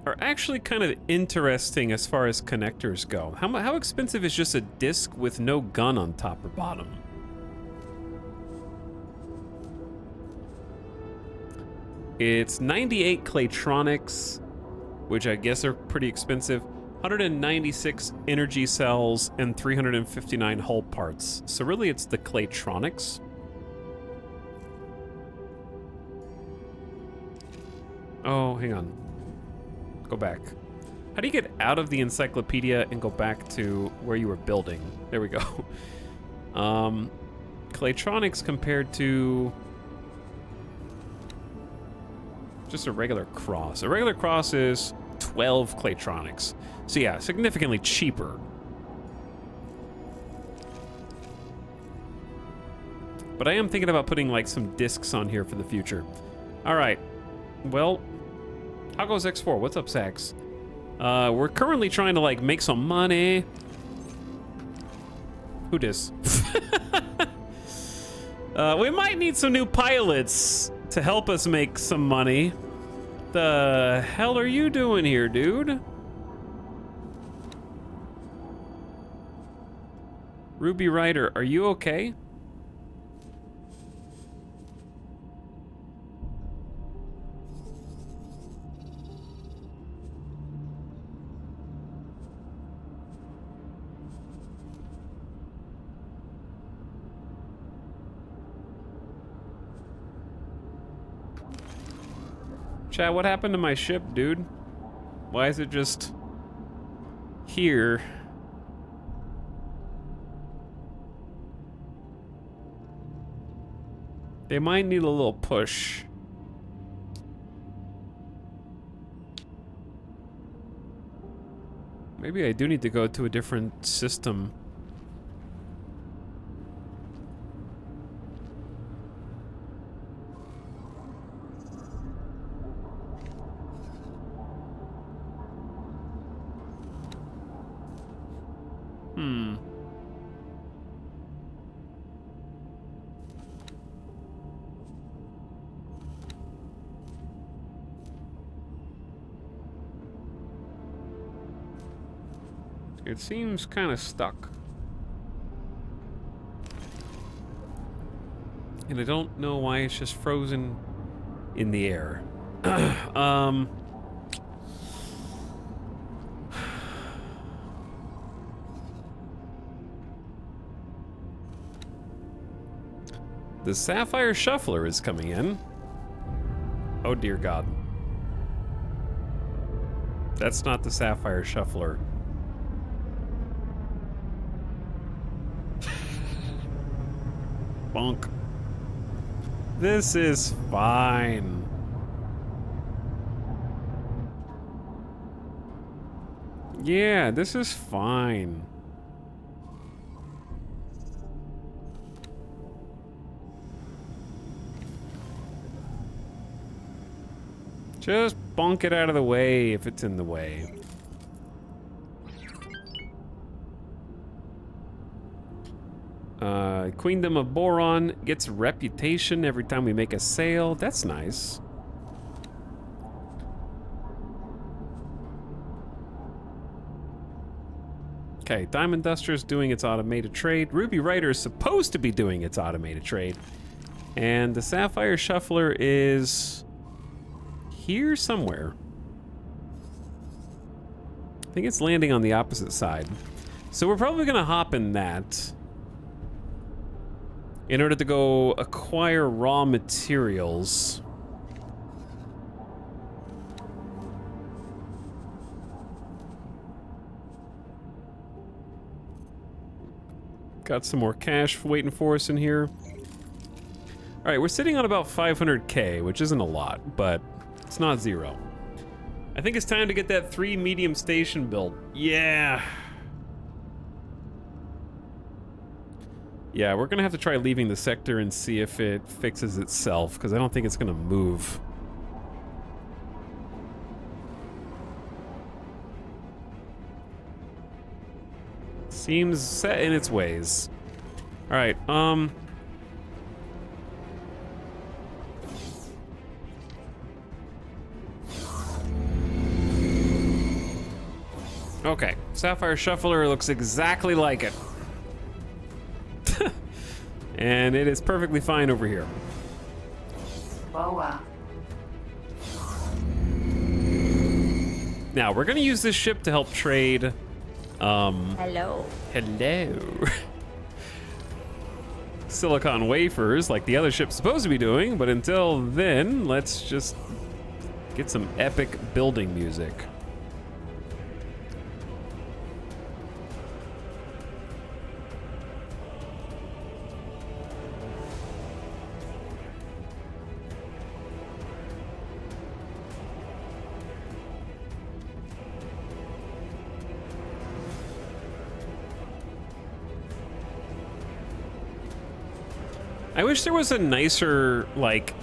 are actually kind of interesting as far as connectors go. How expensive is just a disc with no gun on top or bottom? It's 98 Claytronics, which I guess are pretty expensive. 196 energy cells and 359 hull parts. So really it's the Claytronics. Oh, hang on. Go back. How do you get out of the encyclopedia and go back to where you were building? There we go. Claytronics compared to just a regular cross. A regular cross is 12 Claytronics. So yeah, significantly cheaper. But I am thinking about putting like some discs on here for the future. All right. Well, how goes X4? What's up, Sax? We're currently trying to like make some money. Who dis? We might need some new pilots to help us make some money. The hell are you doing here, dude? Ruby Ryder, are you okay? Chat, what happened to my ship, dude? Why is it just here? They might need a little push. Maybe I do need to go to a different system. It seems kind of stuck. And I don't know why it's just frozen in the air. The Sapphire Shuffler is coming in. Oh dear God. That's not the Sapphire Shuffler. Bonk. This is fine. Yeah, this is fine. Just bonk it out of the way if it's in the way. Queendom of Boron gets reputation every time we make a sale. That's nice. Okay, Diamond Duster is doing its automated trade. Ruby Ryder is supposed to be doing its automated trade. And the Sapphire Shuffler is here somewhere. I think it's landing on the opposite side. So we're probably gonna hop in that in order to go acquire raw materials. Got some more cash waiting for us in here. All right, we're sitting on about 500K, which isn't a lot, but it's not zero. I think it's time to get that 3 medium station built. Yeah. Yeah, we're gonna have to try leaving the sector and see if it fixes itself, because I don't think it's gonna move. Seems set in its ways. All right, okay, Sapphire Shuffler looks exactly like it. And it is perfectly fine over here. Boa. Now, we're going to use this ship to help trade... Hello. Hello. Silicon wafers, like the other ship's supposed to be doing, but until then, let's just get some epic building music. I wish there was a nicer, like,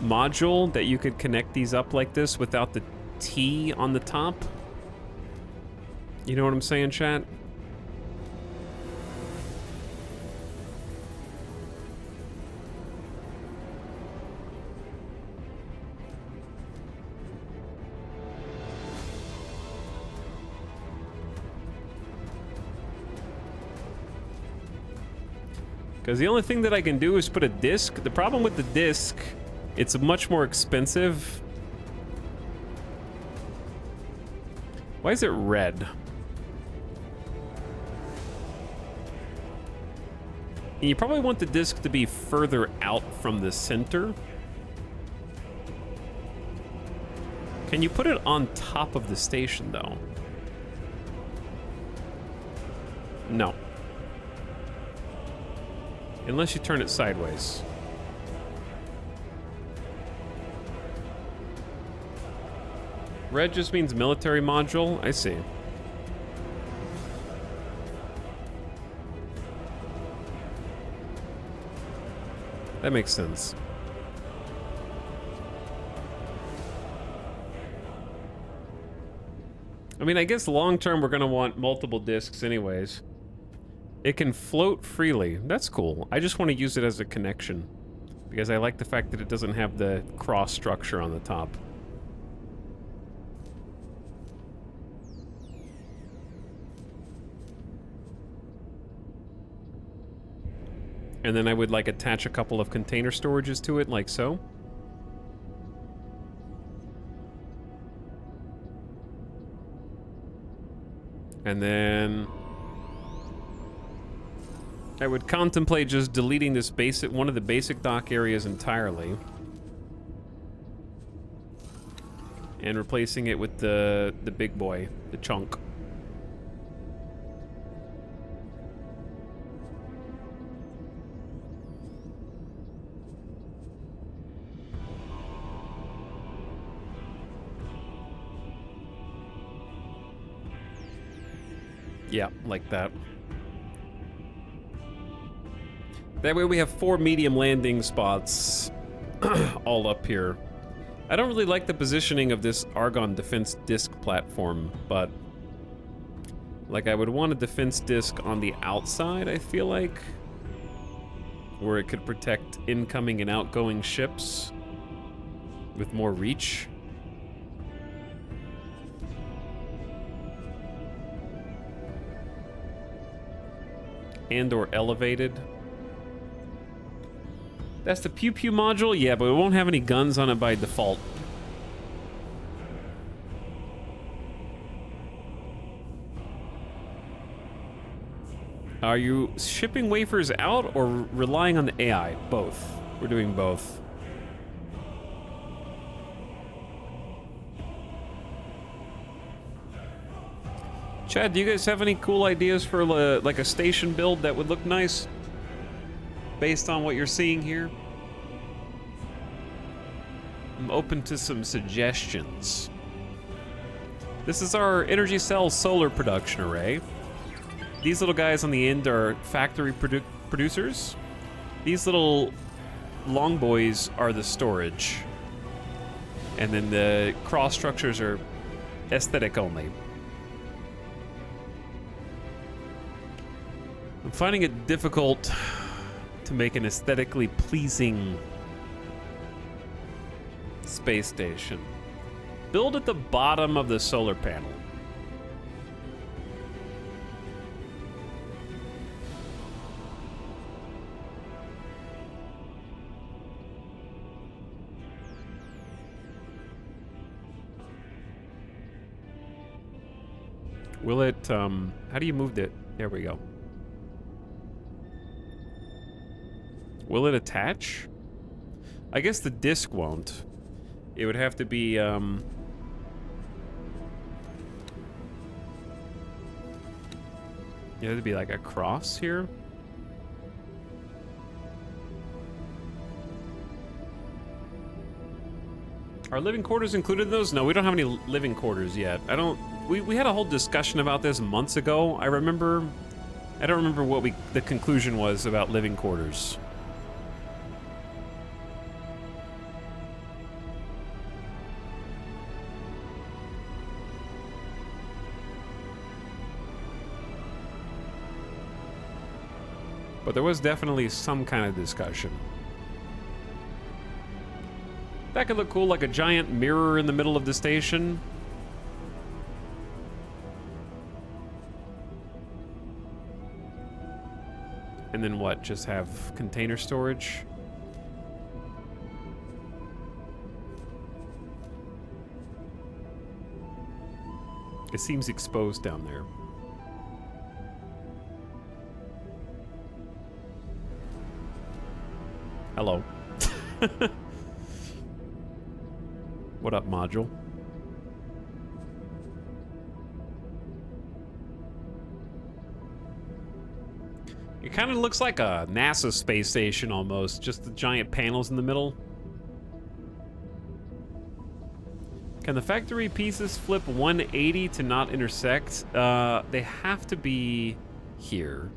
module that you could connect these up like this without the T on the top. You know what I'm saying, chat? Because the only thing that I can do is put a disc. The problem with the disc, it's much more expensive. Why is it red? And you probably want the disc to be further out from the center. Can you put it on top of the station, though? No. Unless you turn it sideways. Red just means military module? I see. That makes sense. I mean, I guess long term we're gonna want multiple discs anyways. It can float freely. That's cool. I just want to use it as a connection because I like the fact that it doesn't have the cross structure on the top. And then I would like attach a couple of container storages to it like so. And then I would contemplate just deleting this one of the basic dock areas entirely and replacing it with the big boy, the chunk. Yeah, like that. That way we have 4 medium landing spots all up here. I don't really like the positioning of this Argon defense disc platform, but like I would want a defense disc on the outside, I feel like, where it could protect incoming and outgoing ships with more reach. And or elevated. That's the Pew Pew module? Yeah, but it won't have any guns on it by default. Are you shipping wafers out or relying on the AI? Both. We're doing both. Chad, do you guys have any cool ideas for like a station build that would look nice? Based on what you're seeing here? I'm open to some suggestions. This is our Energy Cell solar production array. These little guys on the end are factory producers. These little long boys are the storage. And then the cross structures are aesthetic only. I'm finding it difficult to make an aesthetically pleasing space station. Build at the bottom of the solar panel. Will it, how do you move it? There we go. Will it attach? I guess the disc won't. It would have to be, it would be like a cross here. Are living quarters included in those? No, we don't have any living quarters yet. I don't... We had a whole discussion about this months ago. I don't remember what the conclusion was about living quarters. But there was definitely some kind of discussion. That could look cool, like a giant mirror in the middle of the station. And then what? Just have container storage? It seems exposed down there. Hello. What up, module? It kind of looks like a NASA space station almost, just the giant panels in the middle. Can the factory pieces flip 180 to not intersect? They have to be here.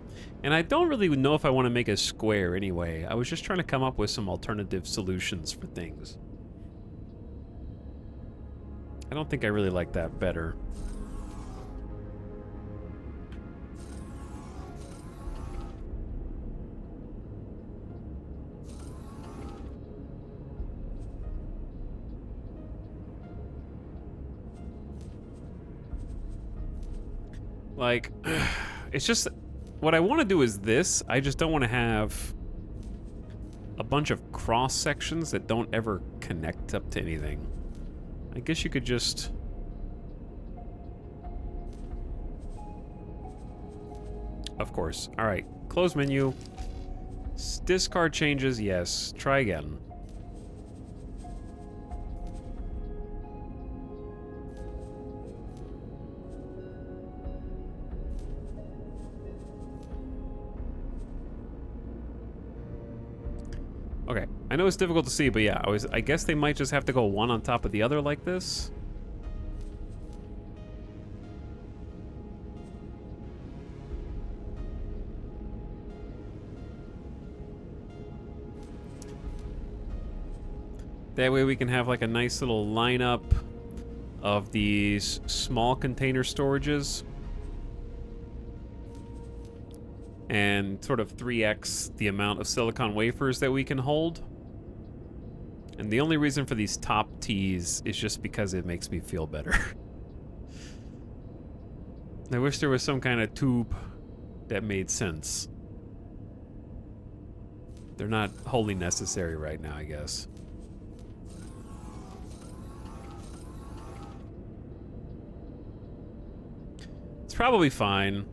And I don't really know if I want to make a square anyway. I was just trying to come up with some alternative solutions for things. I don't think I really like that better. Like, it's just, what I want to do is this. I just don't want to have a bunch of cross sections that don't ever connect up to anything. I guess you could just... Of course. All right, close menu. Discard changes, yes. Try again. Okay, I know it's difficult to see, but yeah, I guess they might just have to go one on top of the other like this. That way we can have like a nice little lineup of these small container storages. And sort of 3x the amount of silicon wafers that we can hold. And the only reason for these top T's is just because it makes me feel better. I wish there was some kind of tube that made sense. They're not wholly necessary right now, I guess. It's probably fine.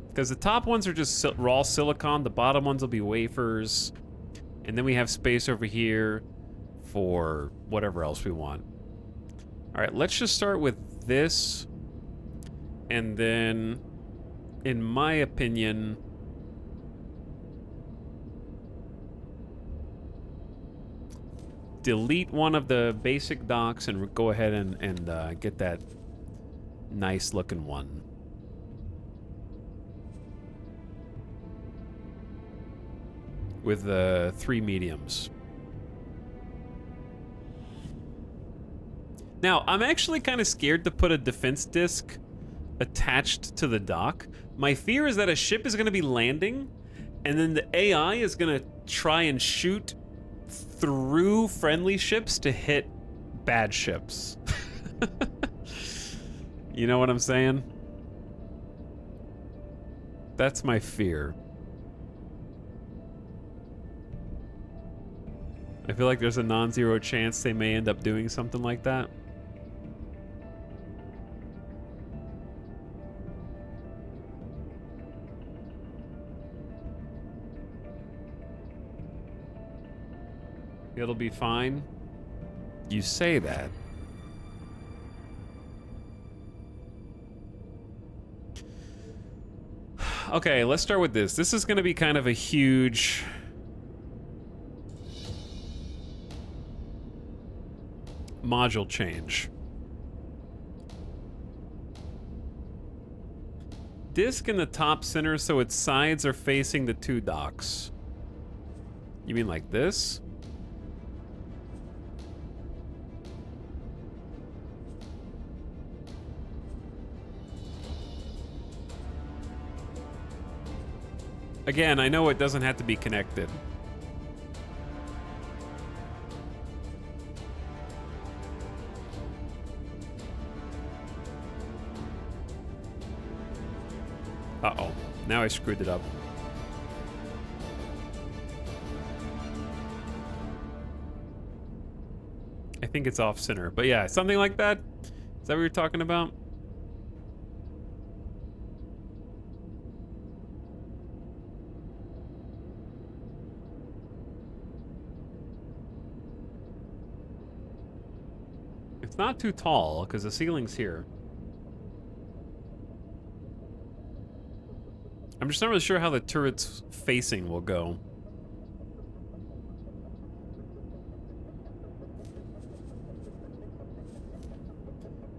Because the top ones are just raw silicon, the bottom ones will be wafers, and then we have space over here for whatever else we want. All right, let's just start with this, and then, in my opinion, delete one of the basic docks and go ahead and get that nice looking one. With the 3 mediums. Now, I'm actually kind of scared to put a defense disc attached to the dock. My fear is that a ship is going to be landing, and then the AI is going to try and shoot through friendly ships to hit bad ships. You know what I'm saying? That's my fear. I feel like there's a non-zero chance they may end up doing something like that. It'll be fine. You say that. Okay, let's start with this. This is going to be kind of a huge... module change. Disc in the top center so its sides are facing the two docks. You mean like this? Again, I know it doesn't have to be connected. Uh-oh. Now I screwed it up. I think it's off center, but yeah, something like that. Is that what you're talking about? It's not too tall because the ceiling's here. I'm just not really sure how the turret's facing will go.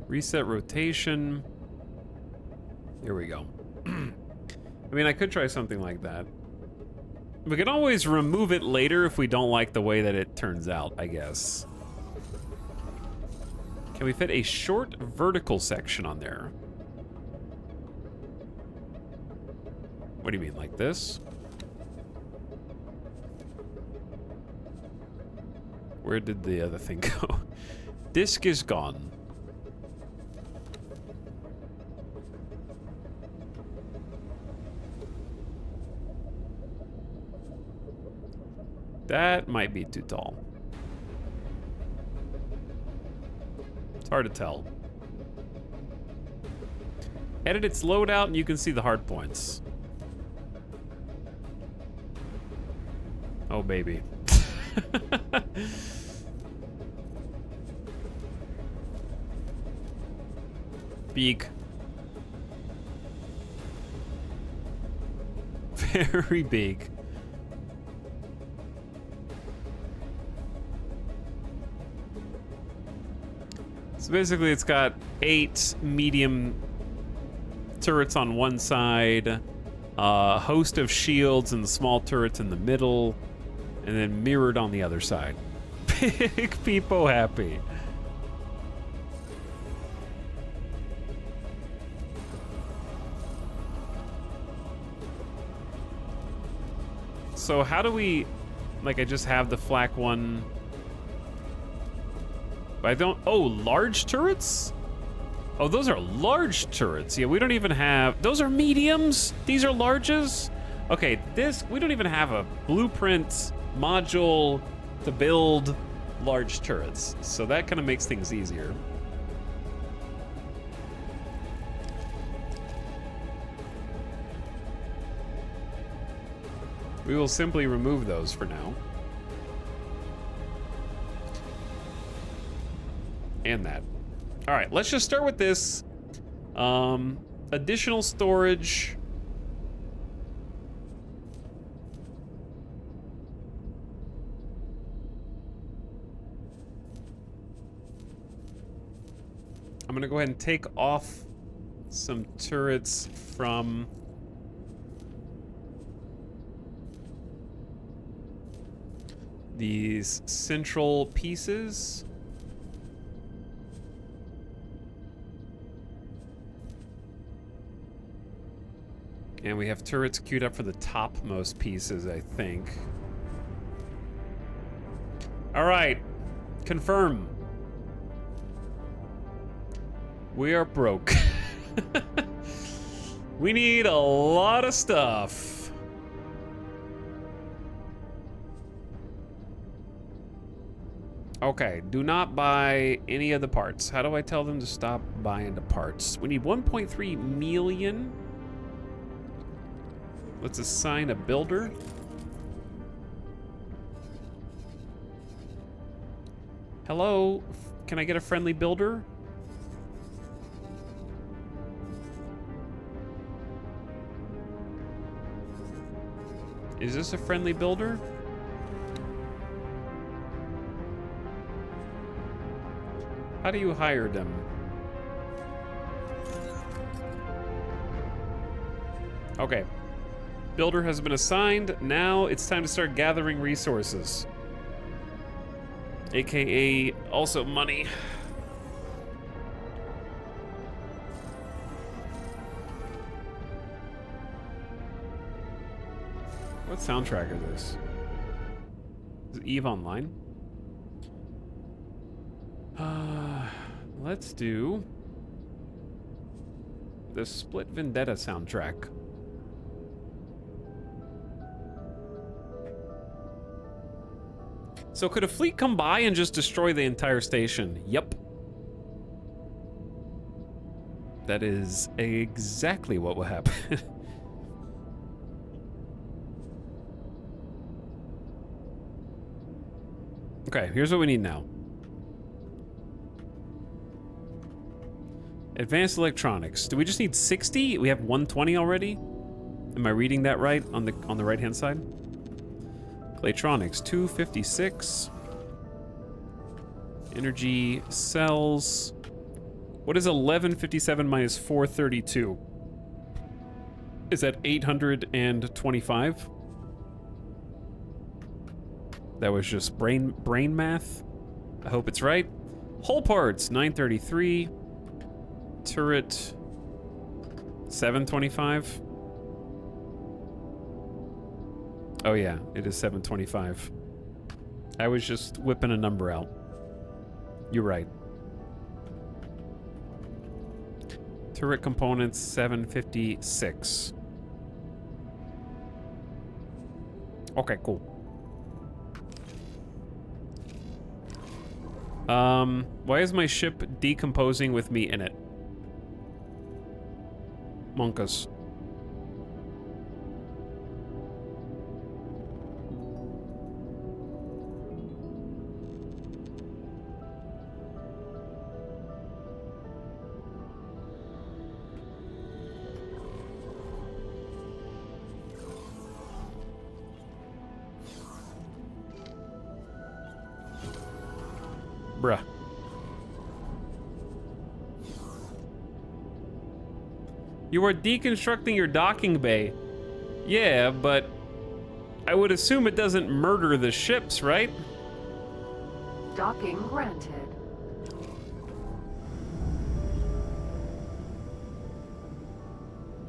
Reset rotation. Here we go. I mean, I could try something like that. We can always remove it later if we don't like the way that it turns out, I guess. Can we fit a short vertical section on there? What do you mean, like this? Where did the other thing go? Disc is gone. That might be too tall. It's hard to tell. Edit its loadout and you can see the hard points. Oh, baby. Big. Very big. So basically it's got 8 medium turrets on one side, a host of shields and small turrets in the middle, and then mirrored on the other side. Big people happy. So how do we, like, I just have the flak one. But I don't, oh, large turrets? Oh, those are large turrets. Yeah, we don't even have, those are mediums? These are larges? Okay, this, we don't even have a blueprint module to build large turrets. So that kind of makes things easier. We will simply remove those for now. And that. All right, let's just start with this. Additional storage. I'm gonna go ahead and take off some turrets from these central pieces. And we have turrets queued up for the topmost pieces, I think. All right, confirm. We are broke. We need a lot of stuff. Okay, do not buy any of the parts. How do I tell them to stop buying the parts? We need 1.3 million. Let's assign a builder. Hello? Can I get a friendly builder? Is this a friendly builder? How do you hire them? Okay. Builder has been assigned. Now it's time to start gathering resources. AKA also money. What soundtrack is this? Is it EVE Online? Let's do the Split Vendetta soundtrack. So could a fleet come by and just destroy the entire station? Yep. That is exactly what will happen. Okay, here's what we need now. Advanced electronics. Do we just need 60? We have 120 already? Am I reading that right on the right-hand side? Electronics, 256. Energy cells. What is 1157 minus 432? Is that 825? That was just brain math. I hope it's right. Hull parts, 933. Turret, 725. Oh yeah, it is 725. I was just whipping a number out. You're right. Turret components, 756. Okay, cool. Why is my ship decomposing with me in it? Monkas. Bruh. You are deconstructing your docking bay. Yeah, but I would assume it doesn't murder the ships, right? Docking granted.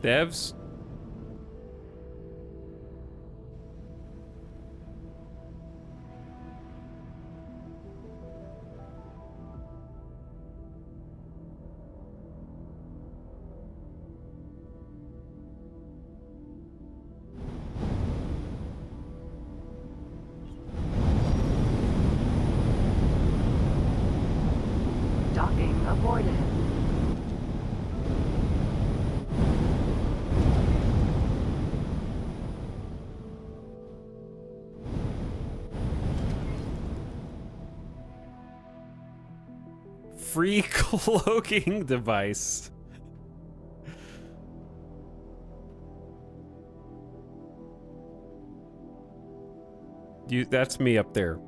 Devs? Docking aborted. Free cloaking device. That's me up there.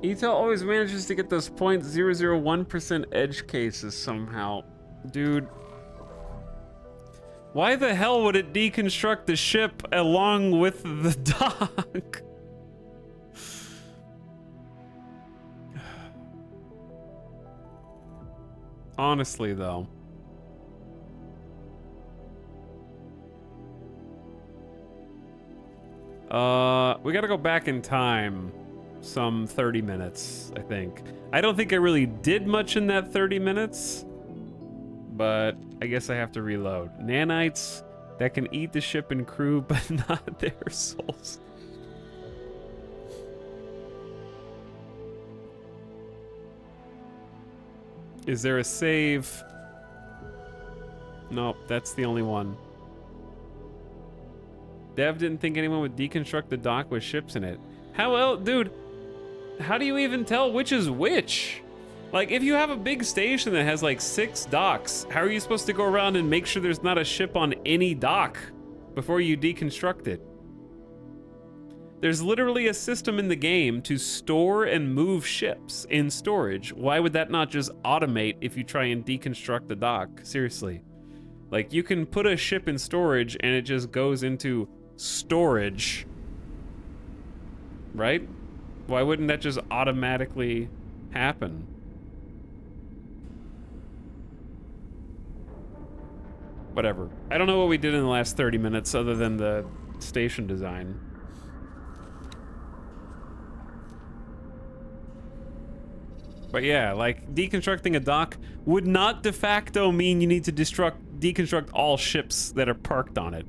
Etel always manages to get those 0.001% edge cases somehow. Dude. Why the hell would it deconstruct the ship along with the dock? Honestly, though. We gotta go back in time some 30 minutes, I think. I don't think I really did much in that 30 minutes, but I guess I have to reload. Nanites that can eat the ship and crew, but not their souls. Is there a save? Nope, that's the only one. Dev didn't think anyone would deconstruct the dock with ships in it. How else, dude? How do you even tell which is which? Like, if you have a big station that has like 6 docks, how are you supposed to go around and make sure there's not a ship on any dock before you deconstruct it? There's literally a system in the game to store and move ships in storage. Why would that not just automate if you try and deconstruct the dock? Seriously. Like, you can put a ship in storage and it just goes into storage. Right? Why wouldn't that just automatically happen? Whatever. I don't know what we did in the last 30 minutes other than the station design. But yeah, like, deconstructing a dock would not de facto mean you need to deconstruct all ships that are parked on it.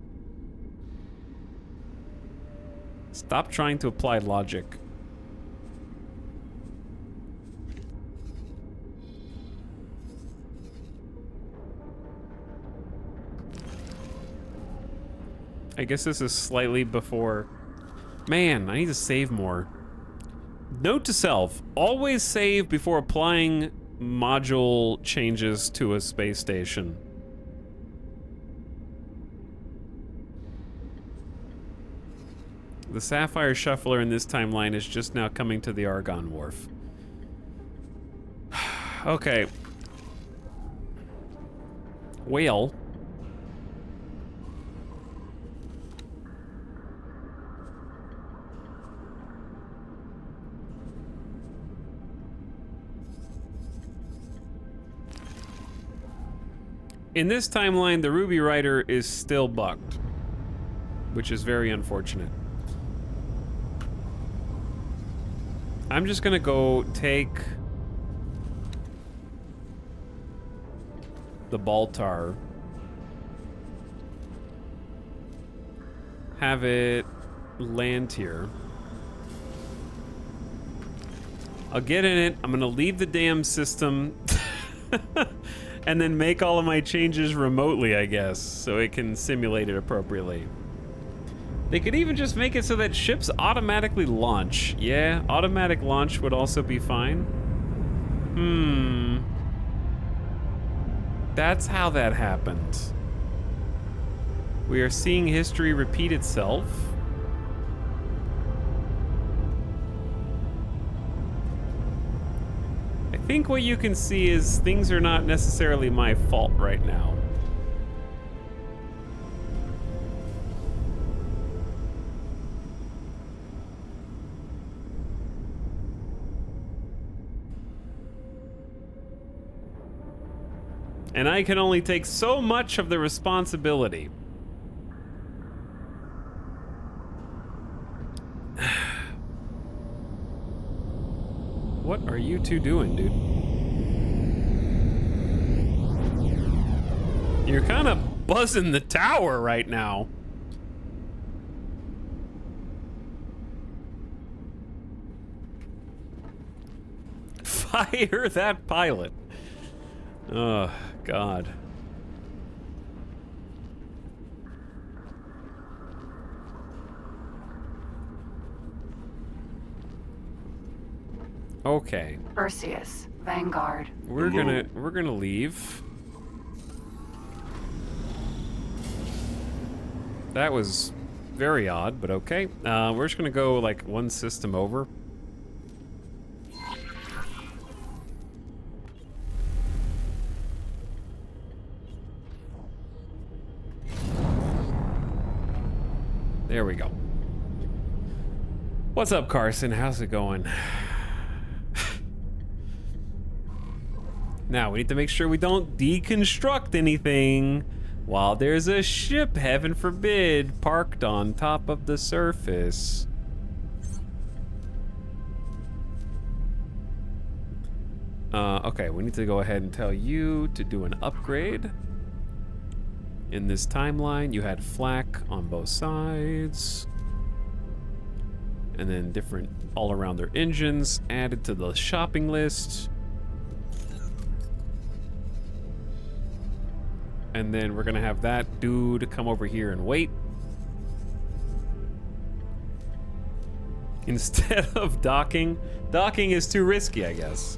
Stop trying to apply logic. I guess this is slightly before. Man, I need to save more. Note to self, always save before applying module changes to a space station. The Sapphire Shuffler in this timeline is just now coming to the Argon Wharf. Okay. Well. In this timeline, the Ruby Rider is still bugged, which is very unfortunate. I'm just gonna go take the Baltar, have it land here. I'll get in it, I'm gonna leave the damn system and then make all of my changes remotely, I guess, so it can simulate it appropriately. They could even just make it so that ships automatically launch. Yeah, automatic launch would also be fine. That's how that happened. We are seeing history repeat itself. I think what you can see is things are not necessarily my fault right now. And I can only take so much of the responsibility. What are you two doing, dude? You're kind of buzzing the tower right now. Fire that pilot. Oh, God. Okay. Perseus, Vanguard. We're gonna leave. That was very odd, but okay. We're just gonna go like one system over. There we go. What's up, Carson? How's it going? Now, we need to make sure we don't deconstruct anything while there's a ship, heaven forbid, parked on top of the surface. Okay, we need to go ahead and tell you to do an upgrade. In this timeline, you had flak on both sides. And then different all-arounder engines added to the shopping list. And then we're gonna have that dude come over here and wait. Instead of docking. Docking is too risky, I guess.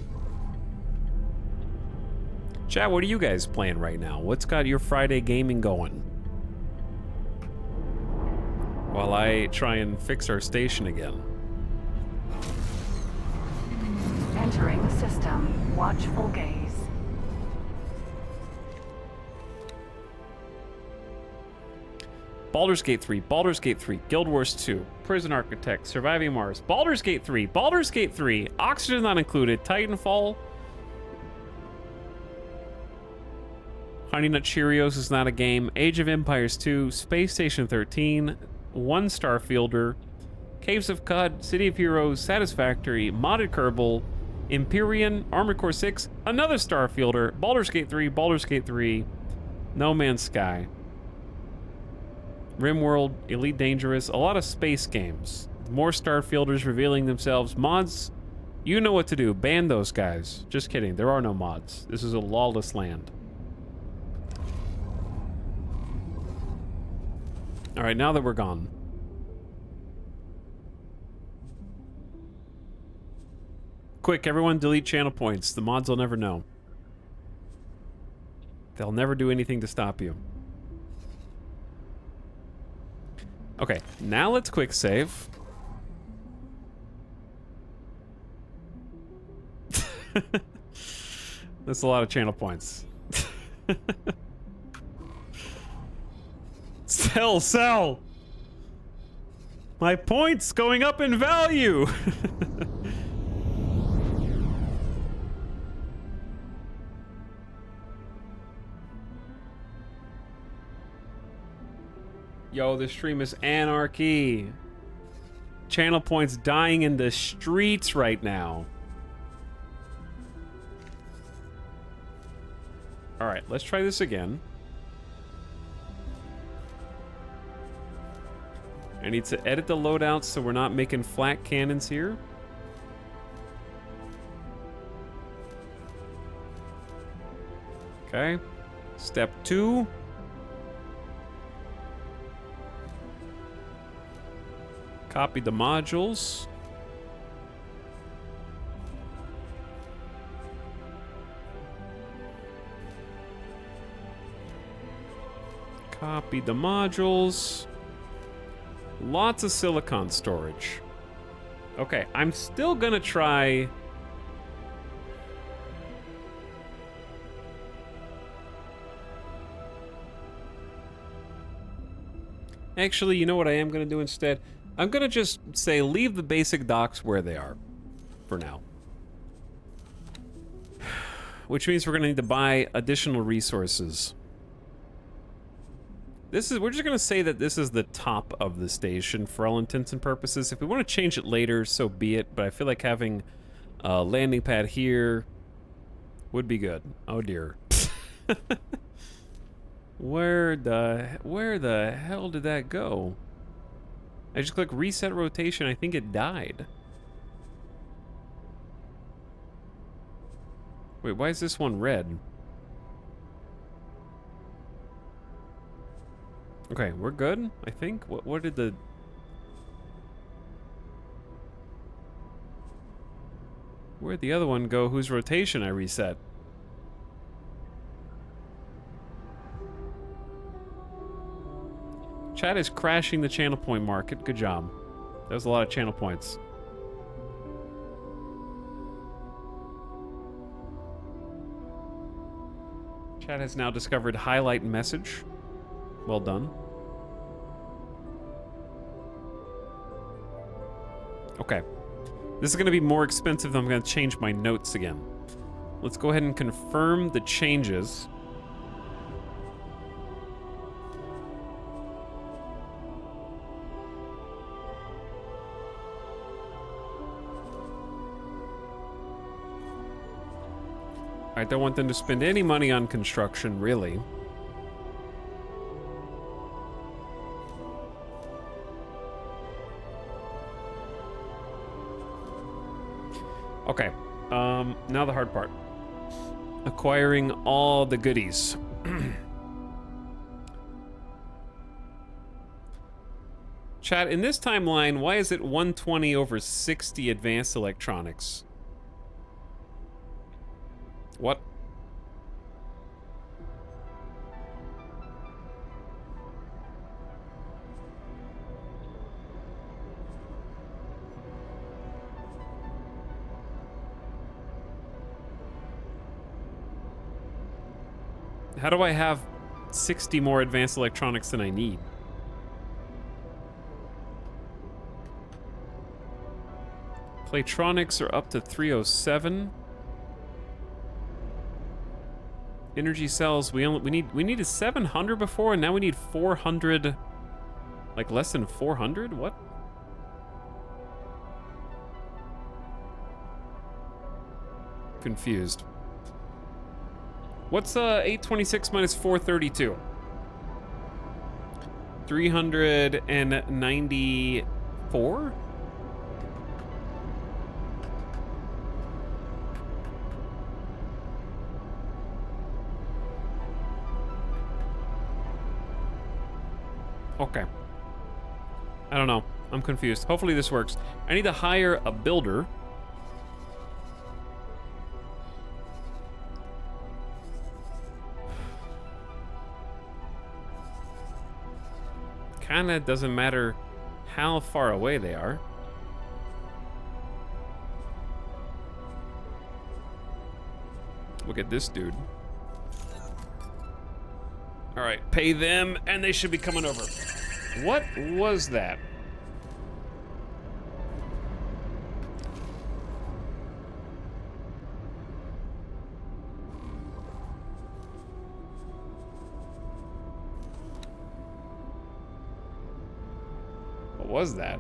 Chat, what are you guys playing right now? What's got your Friday gaming going? While I try and fix our station again. Entering the system. Watchful gaze. Baldur's Gate 3, Baldur's Gate 3, Guild Wars 2, Prison Architect, Surviving Mars, Baldur's Gate 3, Baldur's Gate 3, Oxygen not included, Titanfall. Honey Nut Cheerios is not a game, Age of Empires 2, Space Station 13, One Starfielder, Caves of Cod, City of Heroes, Satisfactory, Modded Kerbal, Empyrean, Armored Core 6, another Starfielder, Baldur's Gate 3, No Man's Sky. RimWorld, Elite Dangerous, a lot of space games. More Starfielders revealing themselves. Mods, you know what to do. Ban those guys. Just kidding. There are no mods. This is a lawless land. Alright, now that we're gone. Quick, everyone delete channel points. The mods will never know. They'll never do anything to stop you. Okay, now let's quick save. That's a lot of channel points. Sell! My points going up in value! Yo, this stream is anarchy. Channel points dying in the streets right now. Alright, let's try this again. I need to edit the loadouts so we're not making flat cannons here. Okay. Step 2. Copy the modules. Copy the modules. Lots of silicon storage. Okay, I'm still gonna try... Actually, you know what I am gonna do instead? I'm gonna just say leave the basic docks where they are for now. Which means we're gonna need to buy additional resources. We're just gonna say that this is the top of the station for all intents and purposes. If we want to change it later, so be it, but I feel like having a landing pad here would be good. Oh dear. Where the hell did that go? I just click reset rotation. I think it died. Wait, why is this one red? Okay, we're good, I think. What did the... Where'd the other one go whose rotation I reset? Chat is crashing the channel point market. Good job. That was a lot of channel points. Chat has now discovered highlight message. Well done. Okay. This is going to be more expensive, I'm going to change my notes again. Let's go ahead and confirm the changes. I don't want them to spend any money on construction, really. Okay, now the hard part. Acquiring all the goodies. Chat Chat, in this timeline, why is it 120 over 60 advanced electronics? What? How do I have 60 more advanced electronics than I need? Playtronics are up to 307. Energy cells, we needed 700 before, and now we need 400. Like less than 400? What? Confused. What's 826 minus 432? 394? Okay. I don't know. I'm confused. Hopefully this works. I need to hire a builder. Kinda doesn't matter how far away they are. Look at this dude. All right, pay them, and they should be coming over. What was that? What was that?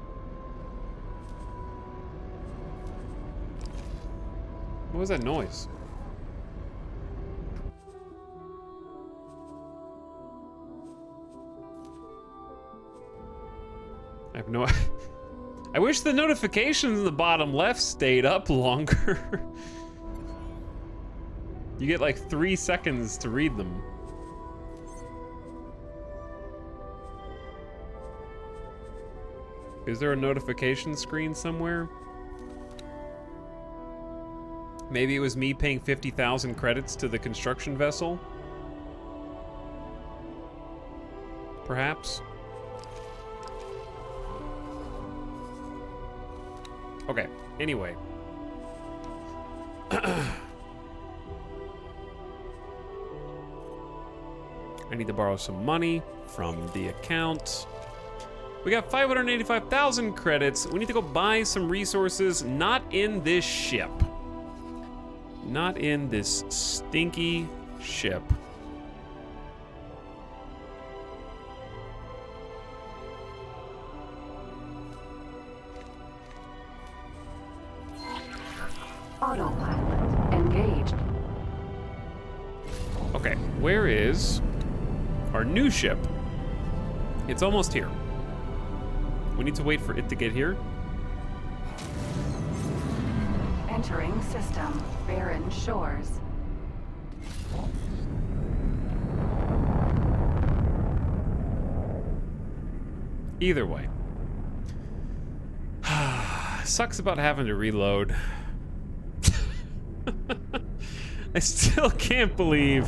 What was that noise? I have no... I wish the notifications in the bottom left stayed up longer. You get like 3 seconds to read them. Is there a notification screen somewhere? Maybe it was me paying 50,000 credits to the construction vessel? Perhaps? Okay, anyway. I need to borrow some money from the account. We got 585,000 credits. We need to go buy some resources, not in this ship. Not in this stinky ship. Autopilot engaged. Okay, where is our new ship? It's almost here. We need to wait for it to get here. Entering system. Barren Shores. Either way. Sucks about having to reload. I still can't believe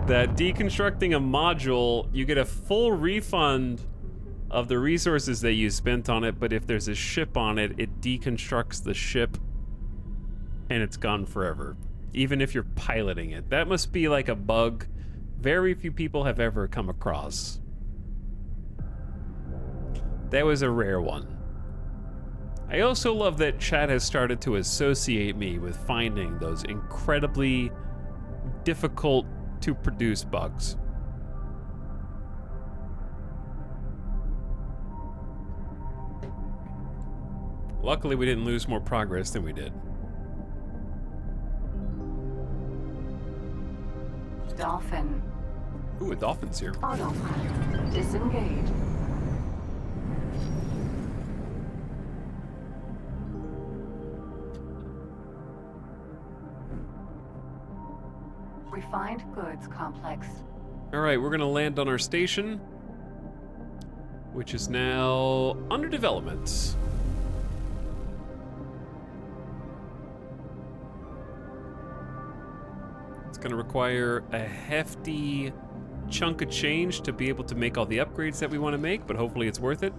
that deconstructing a module, you get a full refund of the resources that you spent on it, but if there's a ship on it, it deconstructs the ship and it's gone forever, even if you're piloting it. That must be like a bug very few people have ever come across. That was a rare one. I also love that chat has started to associate me with finding those incredibly difficult to produce bugs. Luckily, we didn't lose more progress than we did. Dolphin. Ooh, a dolphin's here. Autopilot disengaged. Refined goods complex. All right, we're gonna land on our station. which is now under development. It's going to require a hefty chunk of change to be able to make all the upgrades that we want to make, but hopefully it's worth it.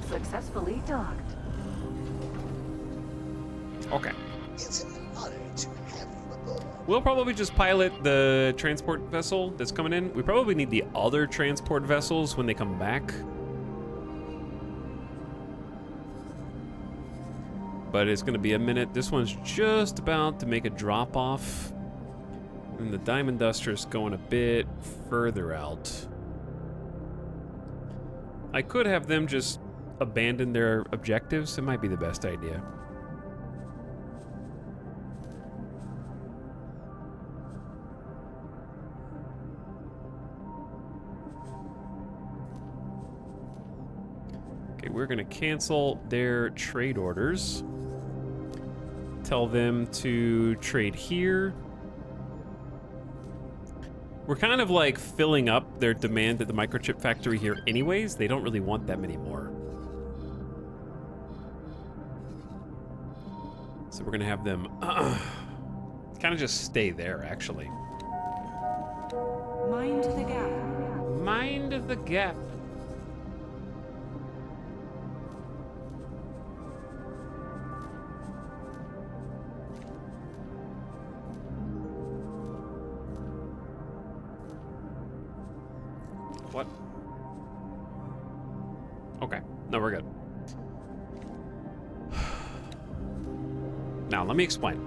Successfully docked. Okay. It's an honor to have you aboard. We'll probably just pilot the transport vessel that's coming in. We probably need the other transport vessels when they come back. But it's gonna be a minute. This one's just about to make a drop off. And the Diamond Duster's going a bit further out. I could have them just abandon their objectives. It might be the best idea. Okay, we're gonna cancel their trade orders. Tell them to trade here. We're kind of like filling up their demand at the microchip factory here anyways. They don't really want that many more. So we're gonna have them kind of just stay there, actually. Mind the gap. Mind the gap. What? Okay. No, we're good. Now, let me explain.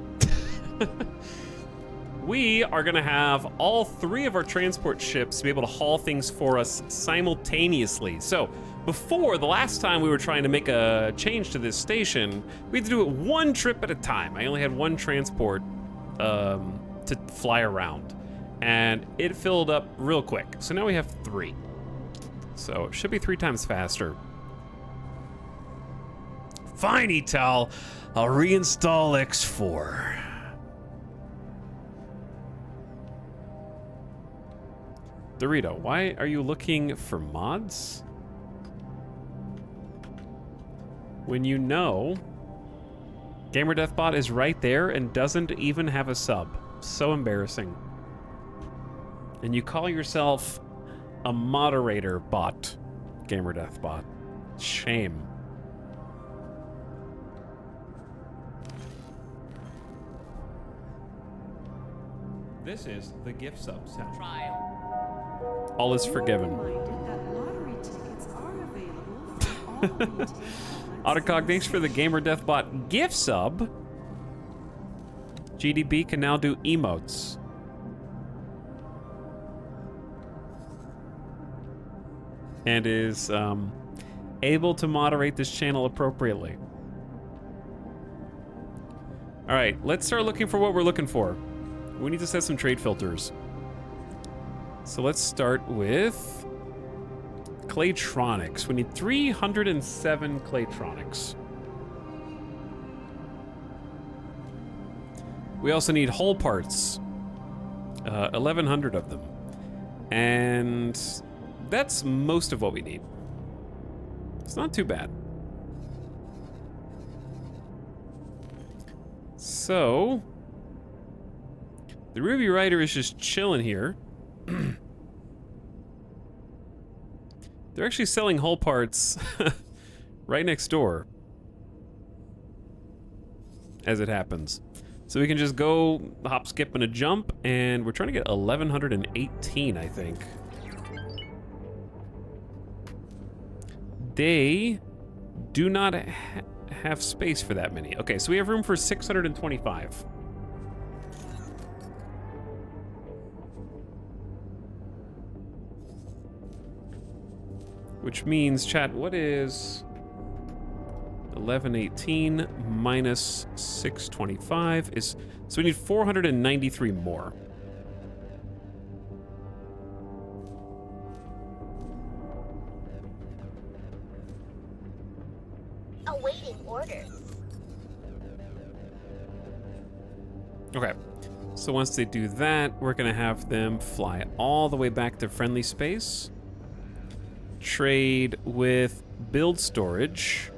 We are going to have all 3 of our transport ships be able to haul things for us simultaneously. So, before, the last time we were trying to make a change to this station, we had to do it 1 trip at a time. I only had 1 transport to fly around. And it filled up real quick. So now we have 3. So it should be 3 times faster. Fine, Etal. I'll reinstall X4. Dorito, why are you looking for mods? When you know GamerDeathBot is right there and doesn't even have a sub. So embarrassing. And you call yourself a moderator bot, GamerDeathBot. Shame. This is the gift sub sound. All is forgiven. Reminded that lottery tickets are available for all retail outlets. Autocog, thanks for the GamerDeathBot gift sub. GDB can now do emotes. And is able to moderate this channel appropriately. All right, let's start looking for what we're looking for. We need to set some trade filters. So let's start with Claytronics. We need 307 Claytronics. We also need hull parts, 1,100 of them. And that's most of what we need. It's not too bad. So, the Ruby Rider is just chilling here. They're actually selling hull parts right next door, as it happens. So we can just go hop, skip, and a jump, and we're trying to get 1,118, I think. They do not have space for that many. Okay, so we have room for 625. Which means, chat, what is 1118 minus 625 is, so we need 493 more. Awaiting orders. Okay, So once they do that, we're gonna have them fly all the way back to friendly space. Trade with build storage.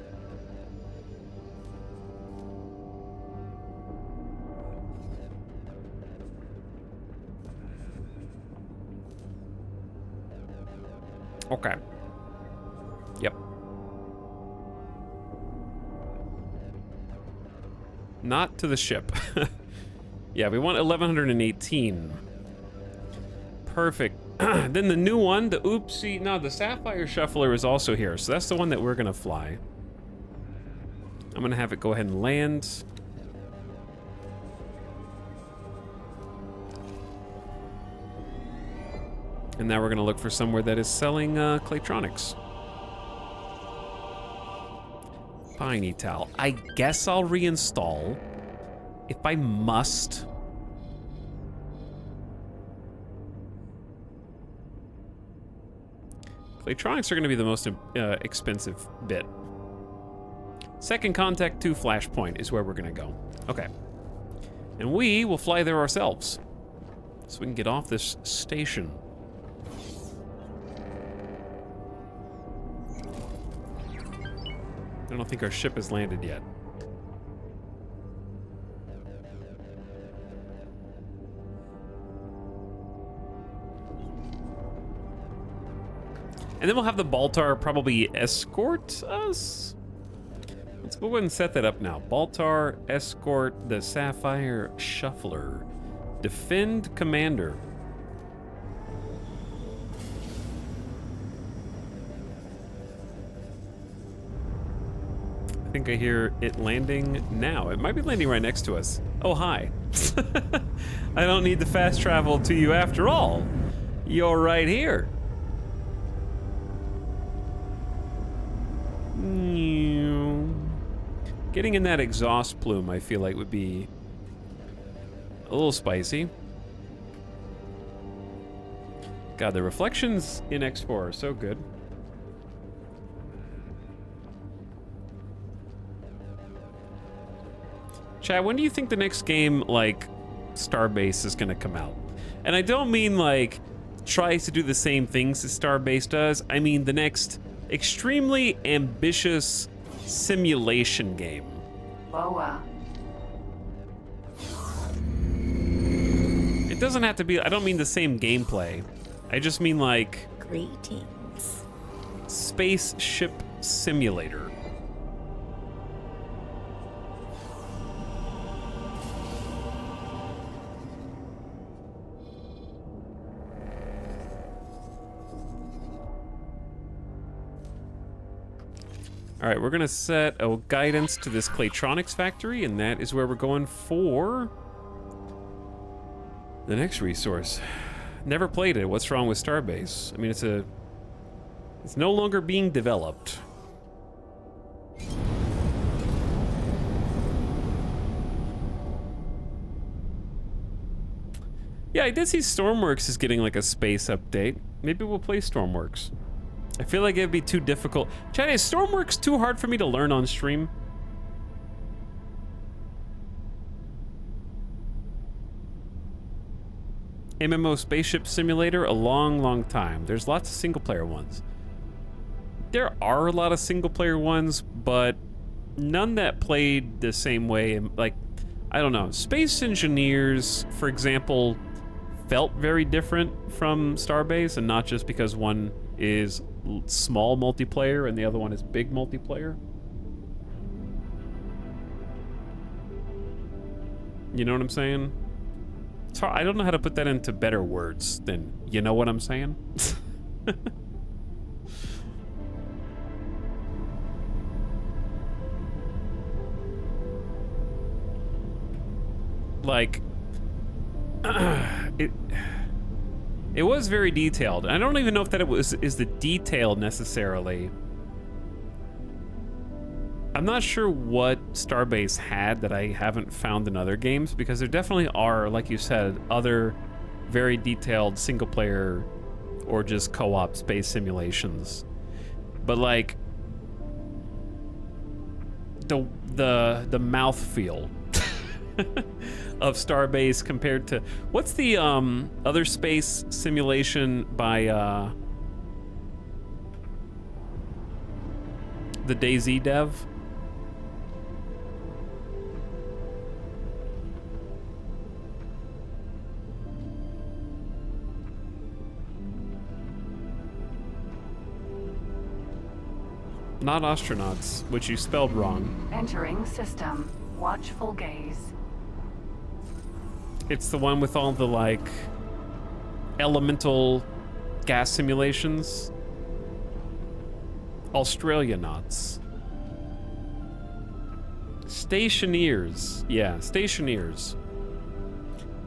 Okay. Yep. Not to the ship. Yeah, we want 1118. Perfect. Then the new one, the oopsie, no, the Sapphire Shuffler is also here. So that's the one that we're gonna fly. I'm gonna have it go ahead and land. And now we're gonna look for somewhere that is selling Claytronics. Piney Towel. I guess I'll reinstall if I must. Claytronics are gonna be the most expensive bit. Second Contact to Flashpoint is where we're gonna go. Okay. And we will fly there ourselves. So we can get off this station. I don't think our ship has landed yet. And then we'll have the Baltar probably escort us. Let's go ahead and set that up now. Baltar, escort the Sapphire Shuffler. Defend Commander. I think I hear it landing now. It might be landing right next to us. Oh, hi. I don't need to fast travel to you after all. You're right here. Getting in that exhaust plume, I feel like, would be a little spicy. God, the reflections in X4 are so good. Chad, when do you think the next game, like, Starbase is gonna come out? And I don't mean, like, tries to do the same things that Starbase does. I mean the next extremely ambitious simulation game. Boa. It doesn't have to be, I don't mean the same gameplay. I just mean, like, Greetings. spaceship simulator. All right, we're gonna set a guidance to this Claytronics factory, and that is where we're going for the next resource. Never played it. What's wrong with Starbase? I mean, it's no longer being developed. Yeah, I did see Stormworks is getting like a space update. Maybe we'll play Stormworks. I feel like it'd be too difficult. Chad, is Stormworks too hard for me to learn on stream? MMO Spaceship Simulator, a long time. There's lots of single-player ones. There are a lot of single-player ones, but none that played the same way. Like, I don't know. Space Engineers, for example, felt very different from Starbase, and not just because one is small multiplayer and the other one is big multiplayer. You know what I'm saying? It's hard. I don't know how to put that into better words than, you know what I'm saying? Like, it was very detailed. I don't even know if that is the detail necessarily. I'm not sure what Starbase had that I haven't found in other games, because there definitely are, like you said, other very detailed single player or just co-op space simulations. But like the mouthfeel of Starbase compared to what's the other space simulation by the DayZ dev? Not astronauts, which you spelled wrong. Entering system. Watchful gaze. It's the one with all the, like, elemental gas simulations. Australianauts. Stationeers. Yeah, Stationeers.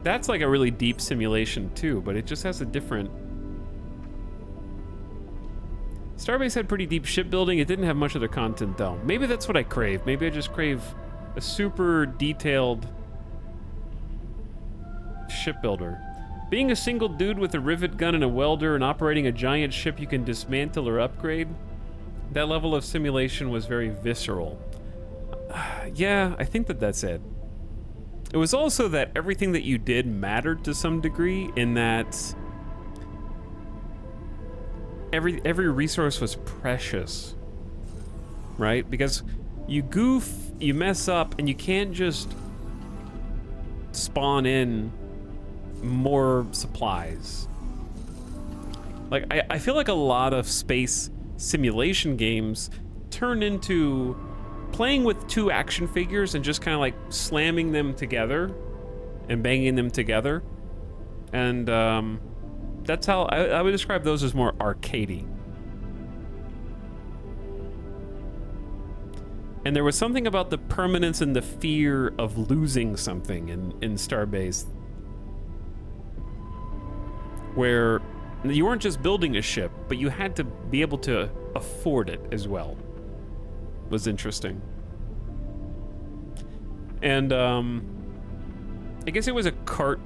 That's like a really deep simulation too, but it just has a different... Starbase had pretty deep shipbuilding. It didn't have much other content though. Maybe that's what I crave. Maybe I just crave a super detailed shipbuilder. Being a single dude with a rivet gun and a welder and operating a giant ship you can dismantle or upgrade, that level of simulation was very visceral. Yeah, I think that's it. It was also that everything that you did mattered to some degree in that every resource was precious, right? Because you goof, you mess up, and you can't just spawn in more supplies. Like, I feel like a lot of space simulation games turn into playing with two action figures and just kind of like slamming them together and banging them together. And that's how I would describe those as more arcadey. And there was something about the permanence and the fear of losing something in Starbase, where you weren't just building a ship, but you had to be able to afford it as well. Was interesting. And I guess it was a cart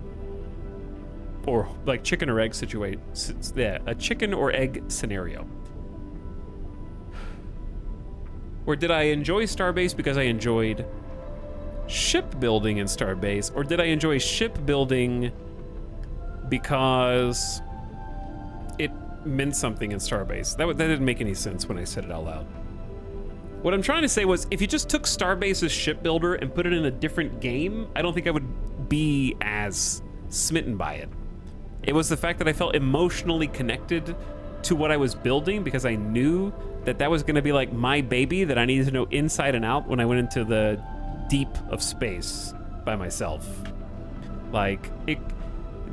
or like chicken or egg situation. Yeah, a chicken or egg scenario. Or did I enjoy Starbase because I enjoyed shipbuilding in Starbase, or did I enjoy shipbuilding because it meant something in Starbase? That didn't make any sense when I said it out loud. What I'm trying to say was, if you just took Starbase's shipbuilder and put it in a different game, I don't think I would be as smitten by it. It was the fact that I felt emotionally connected to what I was building because I knew that was going to be like my baby that I needed to know inside and out when I went into the deep of space by myself. Like,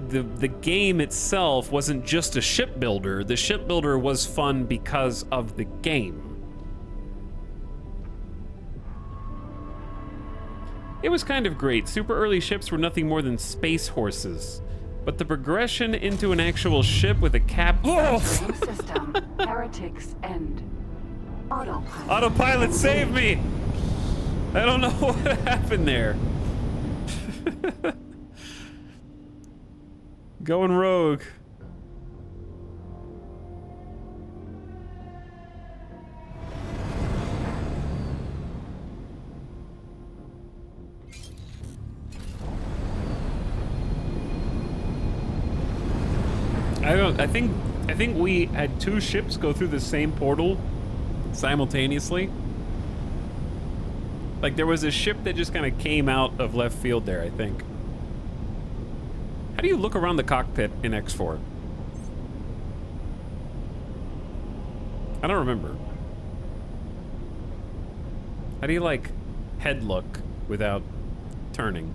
the game itself wasn't just a shipbuilder. The shipbuilder was fun because of the game. It was kind of great. Super early ships were nothing more than space horses. But the progression into an actual ship with a cap... Oh! System. Heretics end. Autopilot. Autopilot, save me! I don't know what happened there. Going rogue. I think we had two ships go through the same portal simultaneously. Like, there was a ship that just kind of came out of left field there, I think. How do you look around the cockpit in X4? I don't remember. How do you, like, head look without turning?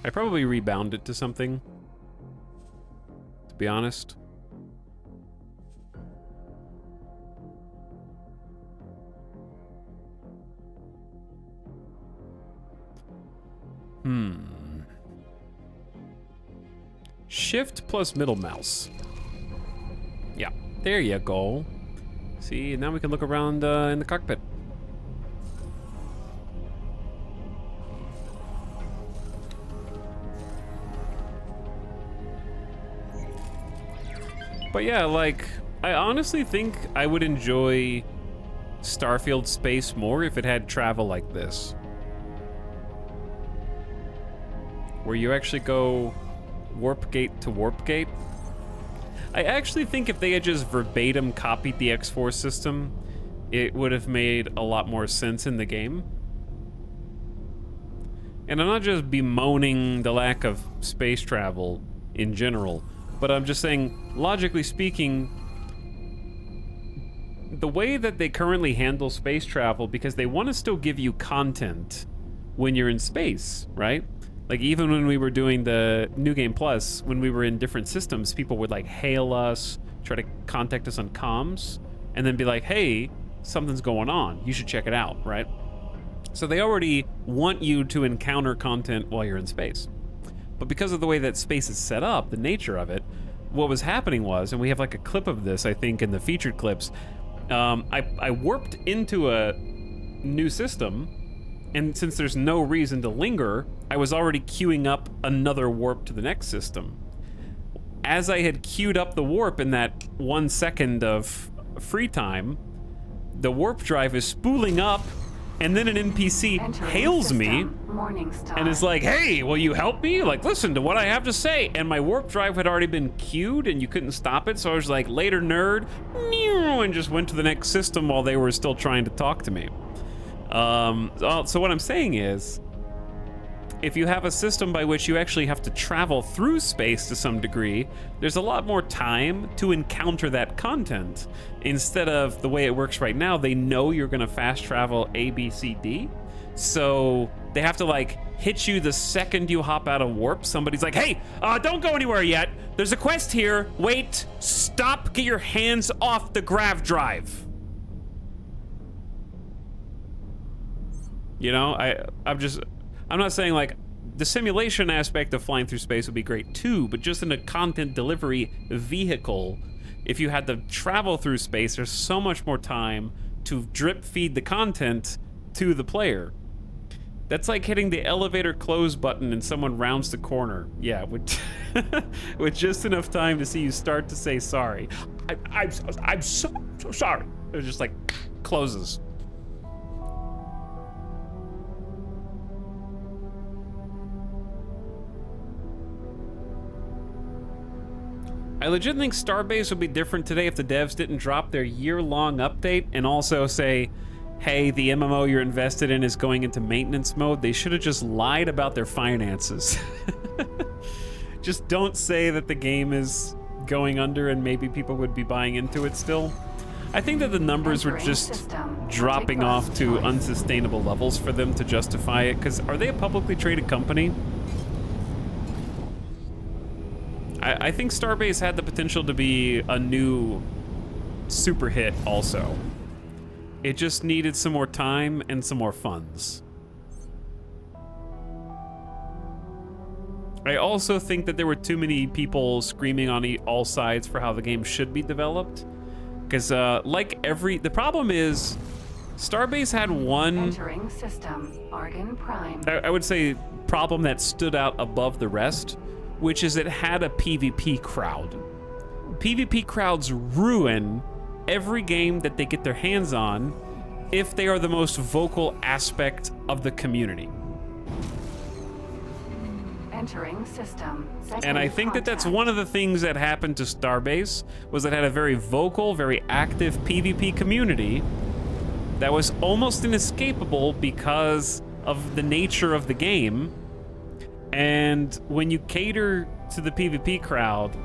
I probably rebound it to something, to be honest. Shift plus middle mouse. Yeah, there you go. See, now we can look around in the cockpit. But yeah, like, I honestly think I would enjoy Starfield Space more if it had travel like this. Where you actually go warp gate to warp gate. I actually think if they had just verbatim copied the X4 system, it would have made a lot more sense in the game. And I'm not just bemoaning the lack of space travel in general, but I'm just saying, logically speaking, the way that they currently handle space travel, because they want to still give you content when you're in space, right? Like, even when we were doing the New Game Plus, when we were in different systems, people would, like, hail us, try to contact us on comms, and then be like, hey, something's going on. You should check it out, right? So they already want you to encounter content while you're in space. But because of the way that space is set up, the nature of it, what was happening was, and we have, like, a clip of this, I think, in the featured clips, I warped into a new system, and since there's no reason to linger, I was already queuing up another warp to the next system. As I had queued up the warp in that 1 second of free time, the warp drive is spooling up, and then an NPC hails me and is like, hey, will you help me? Like, listen to what I have to say. And my warp drive had already been queued and you couldn't stop it, so I was like, later, nerd, and just went to the next system while they were still trying to talk to me. So what I'm saying is, if you have a system by which you actually have to travel through space to some degree, there's a lot more time to encounter that content. Instead of the way it works right now, they know you're gonna fast travel A, B, C, D. So they have to, like, hit you the second you hop out of warp. Somebody's like, hey, don't go anywhere yet. There's a quest here. Wait, stop, get your hands off the grav drive. You know, I'm not saying, like, the simulation aspect of flying through space would be great too, but just in a content delivery vehicle, if you had to travel through space, there's so much more time to drip feed the content to the player. That's like hitting the elevator close button and someone rounds the corner. Yeah, with, with just enough time to see you start to say sorry. I'm so sorry. It just like closes. I legit think Starbase would be different today if the devs didn't drop their year-long update and also say, hey, the MMO you're invested in is going into maintenance mode. They should have just lied about their finances. Just don't say that the game is going under and maybe people would be buying into it still. I think that the numbers were just dropping off to unsustainable levels for them to justify it, because are they a publicly traded company? I think Starbase had the potential to be a new super hit also. It just needed some more time and some more funds. I also think that there were too many people screaming on all sides for how the game should be developed. Because the problem is, Starbase had one, entering system, Argon Prime. I would say, problem that stood out above the rest, which is it had a PvP crowd. PvP crowds ruin every game that they get their hands on if they are the most vocal aspect of the community. Entering system. And I think that that's one of the things that happened to Starbase, was it had a very vocal, very active PvP community that was almost inescapable because of the nature of the game. And when you cater to the PvP crowd,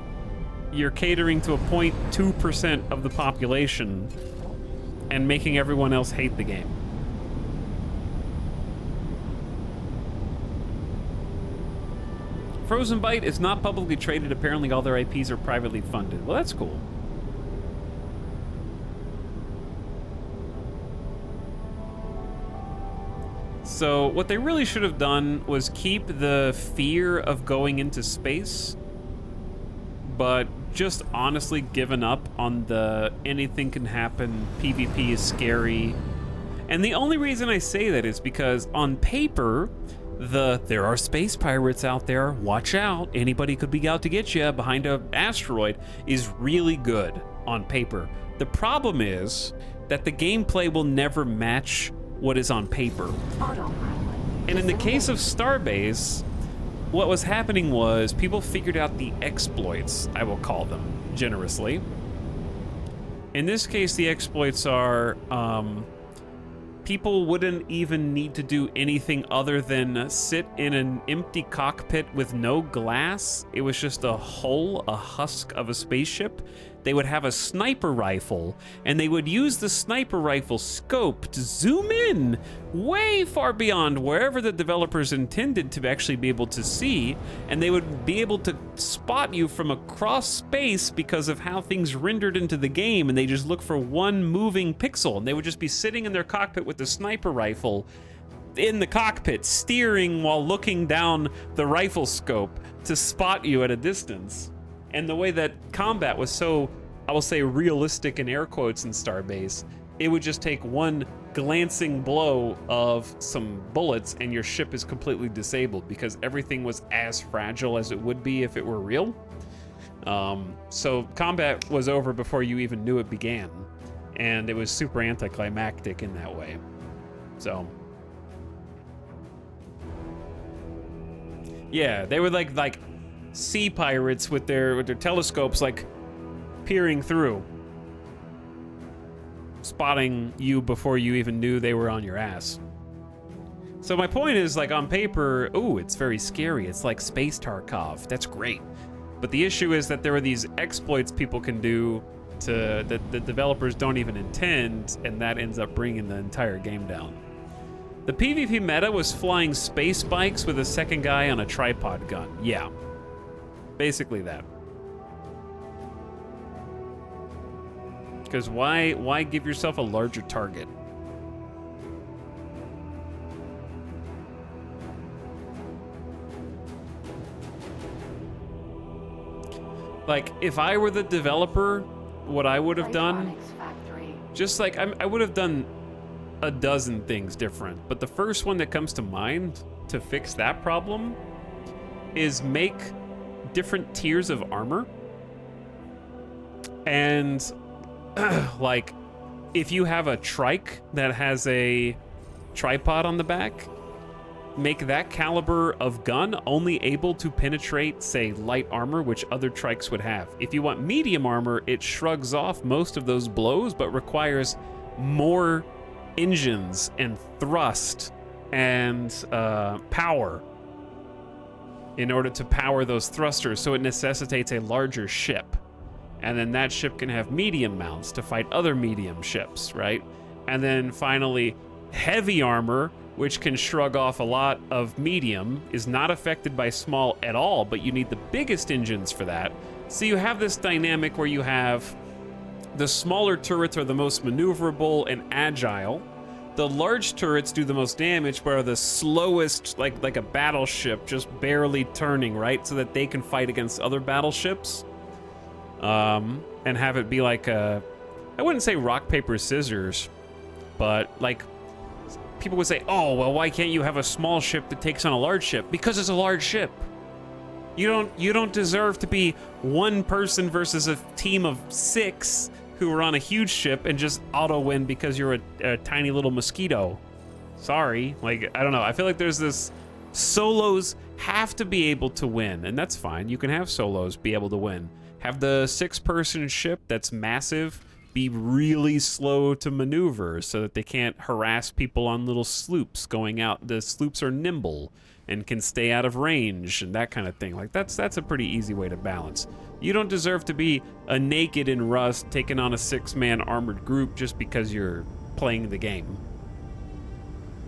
you're catering to a 0.2% of the population and making everyone else hate the game. Frozen Byte is not publicly traded. Apparently all their IPs are privately funded. Well, that's cool. So what they really should have done was keep the fear of going into space, but just honestly given up on the anything can happen, PvP is scary. And the only reason I say that is because on paper, there are space pirates out there, watch out, anybody could be out to get you behind an asteroid, is really good on paper. The problem is that the gameplay will never match what is on paper. And in the case of Starbase, what was happening was people figured out the exploits, I will call them generously. In this case, the exploits are people wouldn't even need to do anything other than sit in an empty cockpit with no glass. It was just a hull, a husk of a spaceship. They would have a sniper rifle, and they would use the sniper rifle scope to zoom in way far beyond wherever the developers intended to actually be able to see, and they would be able to spot you from across space because of how things rendered into the game, and they just look for one moving pixel, and they would just be sitting in their cockpit with the sniper rifle in the cockpit, steering while looking down the rifle scope to spot you at a distance. And the way that combat was so, I will say, realistic in air quotes in Starbase, it would just take one glancing blow of some bullets and your ship is completely disabled because everything was as fragile as it would be if it were real. So combat was over before you even knew it began. And it was super anticlimactic in that way. So yeah, they were like sea pirates with their telescopes, like peering through, spotting you before you even knew they were on your ass. So my point is, like, on paper, ooh, it's very scary. It's like Space Tarkov. That's great. But the issue is that there are these exploits people can do to that the developers don't even intend, and that ends up bringing the entire game down. The PvP meta was flying space bikes with a second guy on a tripod gun. Yeah. Basically that. Because why give yourself a larger target? Like, if I were the developer, what I would have done, just like I would have done a dozen things different, but the first one that comes to mind to fix that problem is make different tiers of armor. And like, if you have a trike that has a tripod on the back, make that caliber of gun only able to penetrate, say, light armor, which other trikes would have. If you want medium armor, it shrugs off most of those blows, but requires more engines and thrust and power in order to power those thrusters, so it necessitates a larger ship. And then that ship can have medium mounts to fight other medium ships, right? And then finally, heavy armor, which can shrug off a lot of medium, is not affected by small at all, but you need the biggest engines for that. So you have this dynamic where you have the smaller turrets are the most maneuverable and agile. The large turrets do the most damage, but are the slowest, like a battleship, just barely turning, right? So that they can fight against other battleships. And have it be like a, I wouldn't say rock, paper, scissors, but like, people would say, oh, well, why can't you have a small ship that takes on a large ship? Because it's a large ship. You don't deserve to be one person versus a team of 6 who are on a huge ship and just auto win because you're a tiny little mosquito. Sorry, like, I don't know. I feel like there's this, solos have to be able to win, and that's fine. You can have solos be able to win. Have the 6-person ship that's massive be really slow to maneuver so that they can't harass people on little sloops going out. The sloops are nimble and can stay out of range and that kind of thing. Like, that's a pretty easy way to balance. You don't deserve to be a naked in Rust taking on a 6-man armored group just because you're playing the game.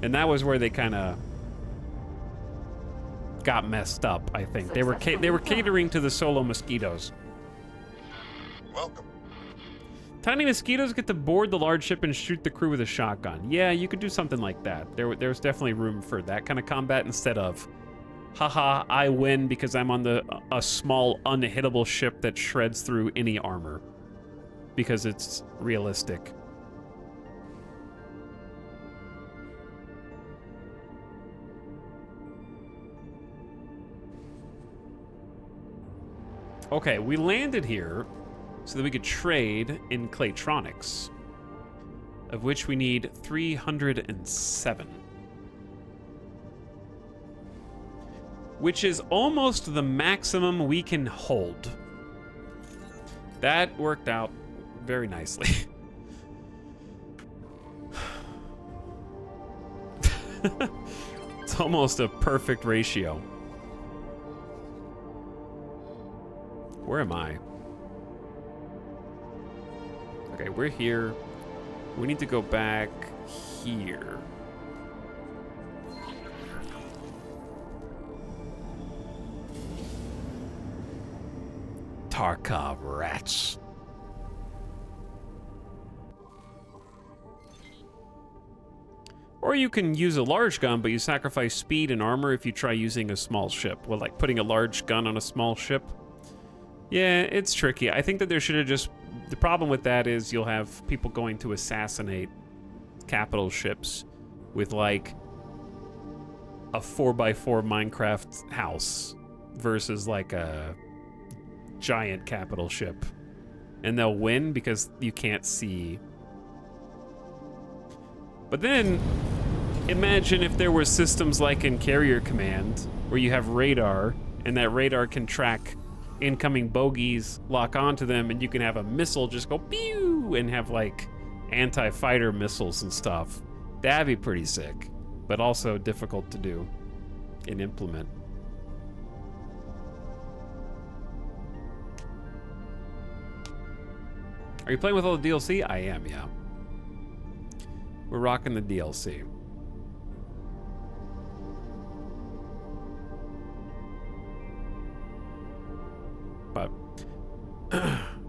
And that was where they kind of got messed up, I think. They were catering to the solo mosquitoes. Welcome. Tiny mosquitoes get to board the large ship and shoot the crew with a shotgun. Yeah, you could do something like that. There's definitely room for that kind of combat instead of, haha, I win because I'm on a small unhittable ship that shreds through any armor. Because it's realistic. Okay, we landed here so that we could trade in Claytronics, of which we need 307. Which is almost the maximum we can hold. That worked out very nicely. It's almost a perfect ratio. Where am I? Okay, we're here. We need to go back here. Tarkov rats. Or you can use a large gun, but you sacrifice speed and armor if you try using a small ship. Well, like putting a large gun on a small ship. Yeah, it's tricky. I think that there should have just... The problem with that is you'll have people going to assassinate capital ships with like a 4x4 Minecraft house versus like a giant capital ship. And they'll win because you can't see. But then, imagine if there were systems like in Carrier Command, where you have radar, and that radar can track incoming bogeys, lock onto them, and you can have a missile just go pew and have like anti-fighter missiles and stuff. That'd be pretty sick, but also difficult to do and implement. Are you playing with all the DLC? I am, yeah. We're rocking the DLC. But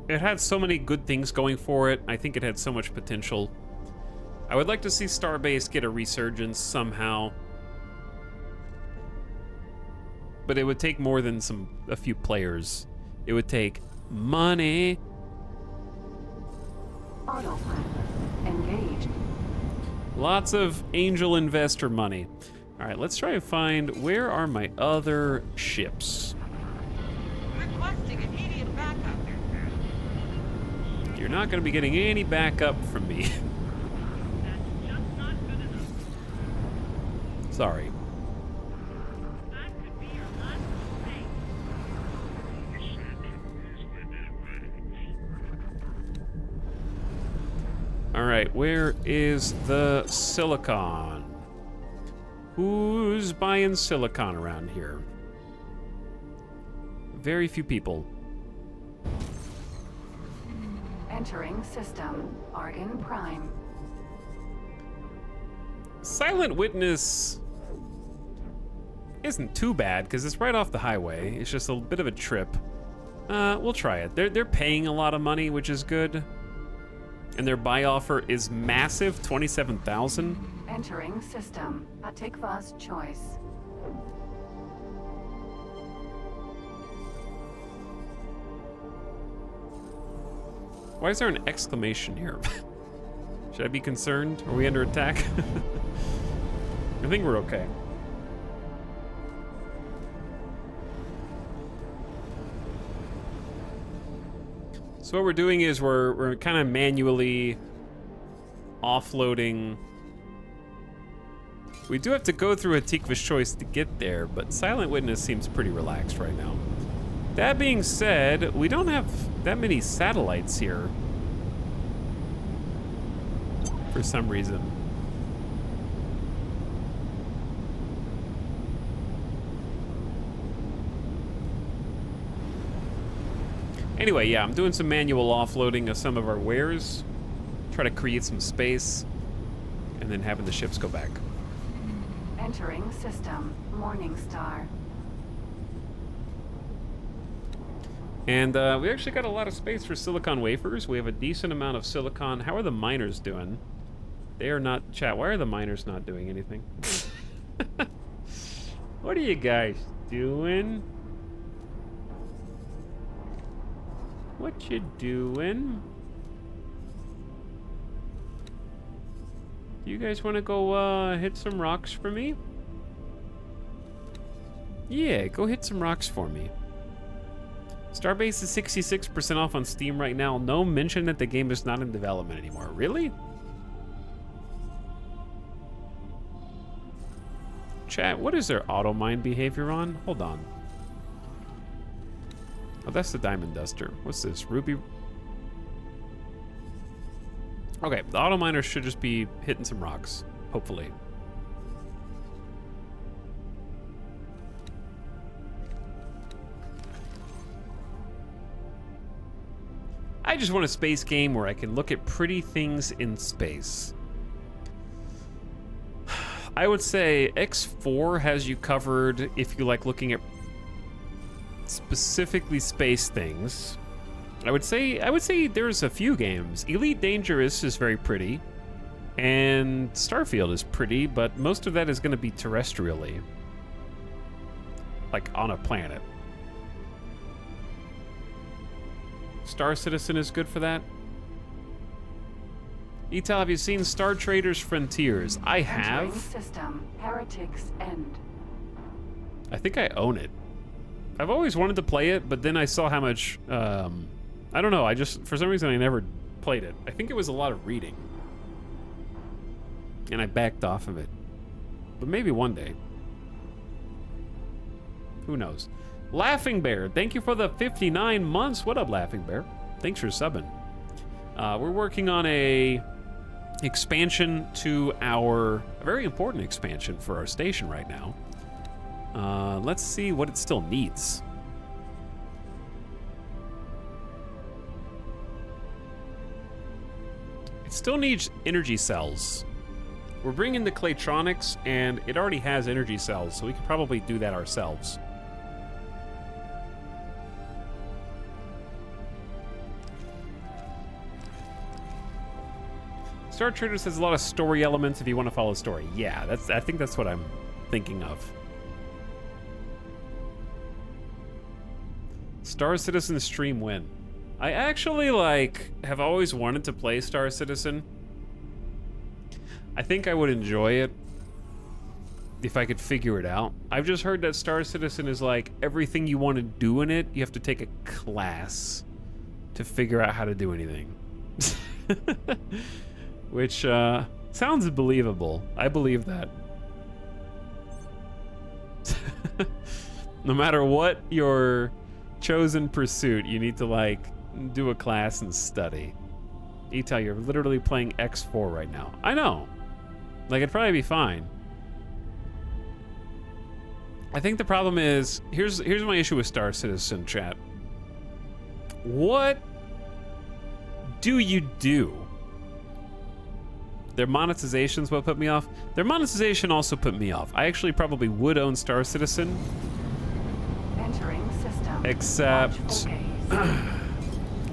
it had so many good things going for it. I think it had so much potential. I would like to see Starbase get a resurgence somehow. But it would take more than a few players. It would take money. Autopilot engaged. Lots of angel investor money. All right, let's try and find where are my other ships. Requesting immediate backup. You're not going to be getting any backup from me. Sorry. All right, where is the silicon? Who's buying silicon around here? Very few people. Entering system. Argon Prime. Silent Witness isn't too bad because it's right off the highway. It's just a bit of a trip. We'll try it. They're paying a lot of money, which is good. And their buy offer is massive, 27,000. Entering system. Atikva's choice. Why is there an exclamation here? Should I be concerned? Are we under attack? I think we're okay. So what we're doing is we're kind of manually offloading. We do have to go through Atikva's choice to get there, but Silent Witness seems pretty relaxed right now. That being said, we don't have that many satellites here for some reason. Anyway, yeah, I'm doing some manual offloading of some of our wares, try to create some space, and then having the ships go back. Entering system. Morningstar. And we actually got a lot of space for silicon wafers. We have a decent amount of silicon. How are the miners doing? They are not... Chat, why are the miners not doing anything? What are you guys doing? What you doing? Do you guys want to go hit some rocks for me? Yeah, go hit some rocks for me. Starbase is 66% off on Steam right now. No mention that the game is not in development anymore. Really? Chat, what is their auto mine behavior on? Hold on. Oh, that's the Diamond Duster. What's this? Ruby? Okay, the auto miner should just be hitting some rocks, hopefully. I just want a space game where I can look at pretty things in space. I would say X4 has you covered if you like looking at specifically space things. I would say there's a few games. Elite Dangerous is very pretty, and Starfield is pretty, but most of that is going to be terrestrially, like on a planet. Star Citizen is good for that. Etal, have you seen Star Traders Frontiers? I have. Entering system. Heretics End. I think I own it. I've always wanted to play it, but then I saw how much, I don't know, for some reason I never played it. I think it was a lot of reading. And I backed off of it. But maybe one day. Who knows? Laughing Bear, thank you for the 59 months. What up, Laughing Bear? Thanks for subbing. We're working on a expansion to a very important expansion for our station right now. Let's see what it still needs. It still needs energy cells. We're bringing the Claytronics, and it already has energy cells, so we could probably do that ourselves. Star Traders has a lot of story elements if you want to follow a story. Yeah, I think that's what I'm thinking of. Star Citizen stream win. I actually have always wanted to play Star Citizen. I think I would enjoy it if I could figure it out. I've just heard that Star Citizen is like everything you want to do in it, you have to take a class to figure out how to do anything. Which sounds believable. I believe that. No matter what your chosen pursuit, you need to do a class and study. Etal, you're literally playing X4 right now. I know. It'd probably be fine. I think the problem is, here's my issue with Star Citizen, chat. What do you do? Their monetization's what put me off. Their monetization also put me off. I actually probably would own Star Citizen. Entering system. Except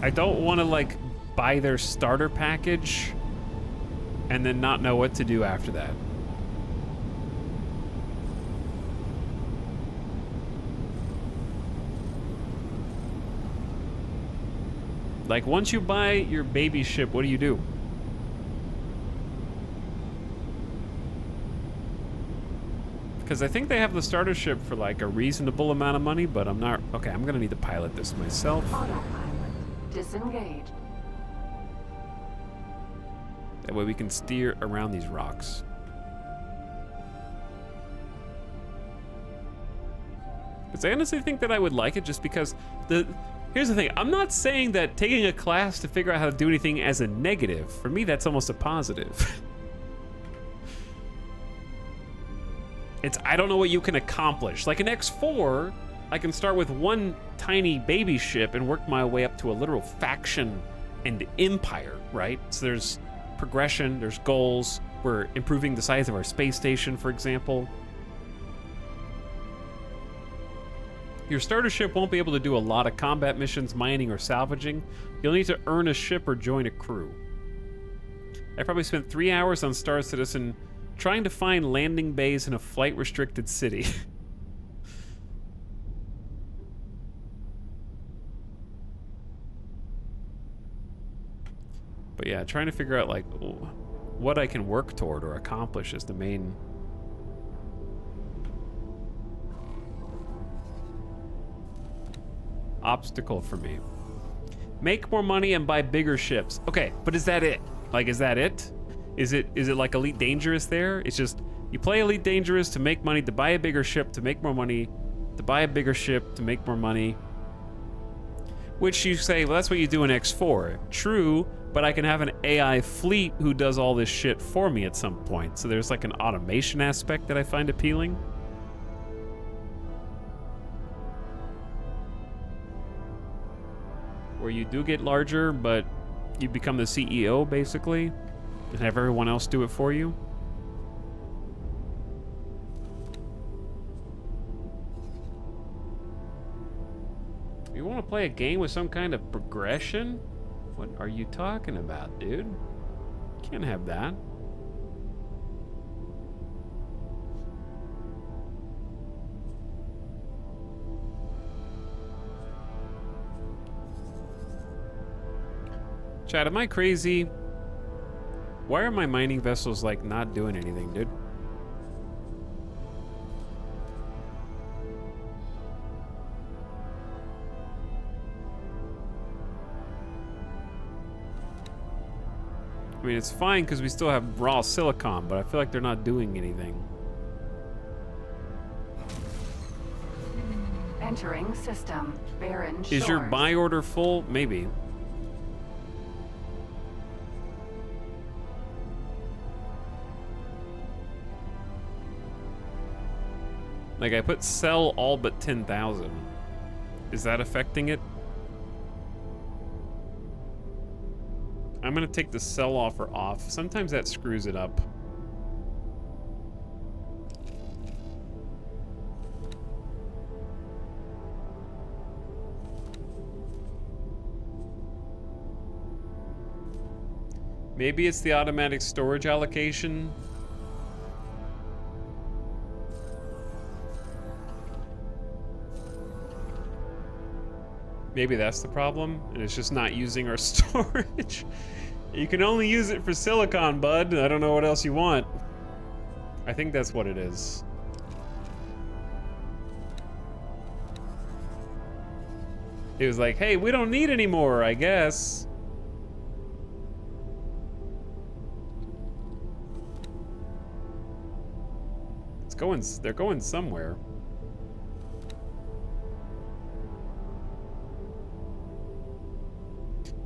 I don't want to buy their starter package and then not know what to do after that. Once you buy your baby ship, what do you do? Because I think they have the starter ship for a reasonable amount of money, but I'm not. Okay, I'm gonna need to pilot this myself. Autopilot disengaged. That way we can steer around these rocks. Because I honestly think that I would like it just because here's the thing. I'm not saying that taking a class to figure out how to do anything as a negative. For me, that's almost a positive. I don't know what you can accomplish. Like in X4, I can start with one tiny baby ship and work my way up to a literal faction and empire, right? So there's progression, there's goals. We're improving the size of our space station, for example. Your starter ship won't be able to do a lot of combat missions, mining, or salvaging. You'll need to earn a ship or join a crew. I probably spent 3 hours on Star Citizen trying to find landing bays in a flight-restricted city. But yeah, trying to figure out what I can work toward or accomplish is the main. obstacle for me. Make more money and buy bigger ships. Okay, but is that it? Like, is that it? Is it like Elite Dangerous there? It's just, you play Elite Dangerous to make money, to buy a bigger ship, to make more money, to buy a bigger ship, to make more money. Which you say, well, that's what you do in X4. True, but I can have an AI fleet who does all this shit for me at some point. So there's like an automation aspect that I find appealing. Where you do get larger, but you become the CEO, basically, and have everyone else do it for you. You want to play a game with some kind of progression? What are you talking about, dude? Can't have that. Chad, am I crazy? Why are my mining vessels, like, not doing anything, dude? I mean, it's fine because we still have raw silicon, but I feel like they're not doing anything. Entering system. Barren Is your shores. buy order full? Maybe. Like, I put sell all but 10,000. Is that affecting it? I'm gonna take the sell offer off. Sometimes that screws it up. Maybe it's the automatic storage allocation. Maybe that's the problem, and it's just not using our storage. You can only use it for silicon, bud. I don't know what else you want. I think that's what it is. It was like, hey, we don't need any more, I guess. They're going somewhere.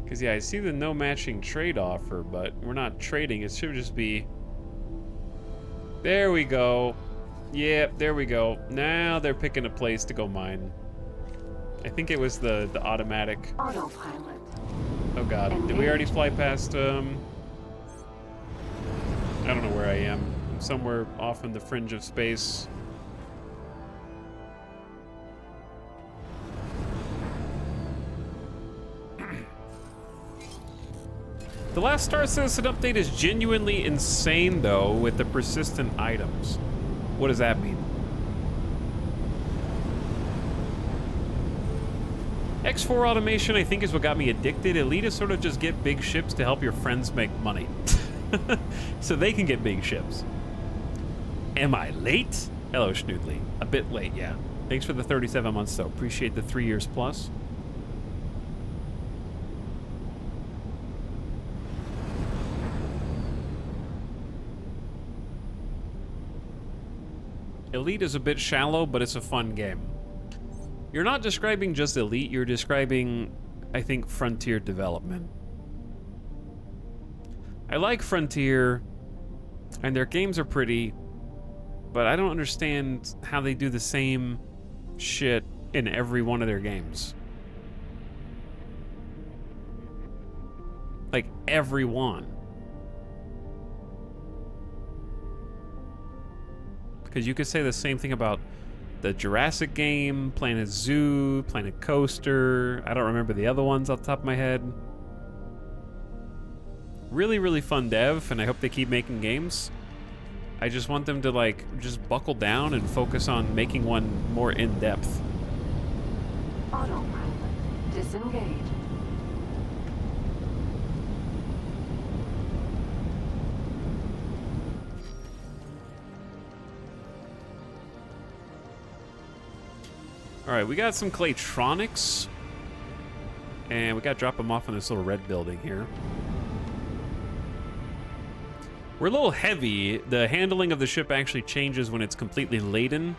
Because, yeah, I see the no matching trade offer, but we're not trading. It should just be... There we go. Yep, there we go. Now they're picking a place to go mine. I think it was the automatic... Autopilot. Oh, God. Did we already fly past, I don't know where I am. I'm somewhere off in the fringe of space. The last Star Citizen update is genuinely insane, though, with the persistent items. What does that mean? X4 automation, I think, is what got me addicted. Elite is sort of just get big ships to help your friends make money. So they can get big ships. Am I late? Hello, Schnoodly. A bit late, yeah. Thanks for the 37 months, though. Appreciate the 3 years plus. Elite is a bit shallow, but it's a fun game. You're not describing just Elite, you're describing, I think, Frontier development. I like Frontier, and their games are pretty, but I don't understand how they do the same shit in every one of their games. Like, every one. Because you could say the same thing about the Jurassic game, Planet Zoo, Planet Coaster. I don't remember the other ones off the top of my head. Really, really fun dev, and I hope they keep making games. I just want them to, like, just buckle down and focus on making one more in-depth. Autopilot. Disengage. All right, we got some Claytronics. And we got to drop them off in this little red building here. We're a little heavy. The handling of the ship actually changes when it's completely laden.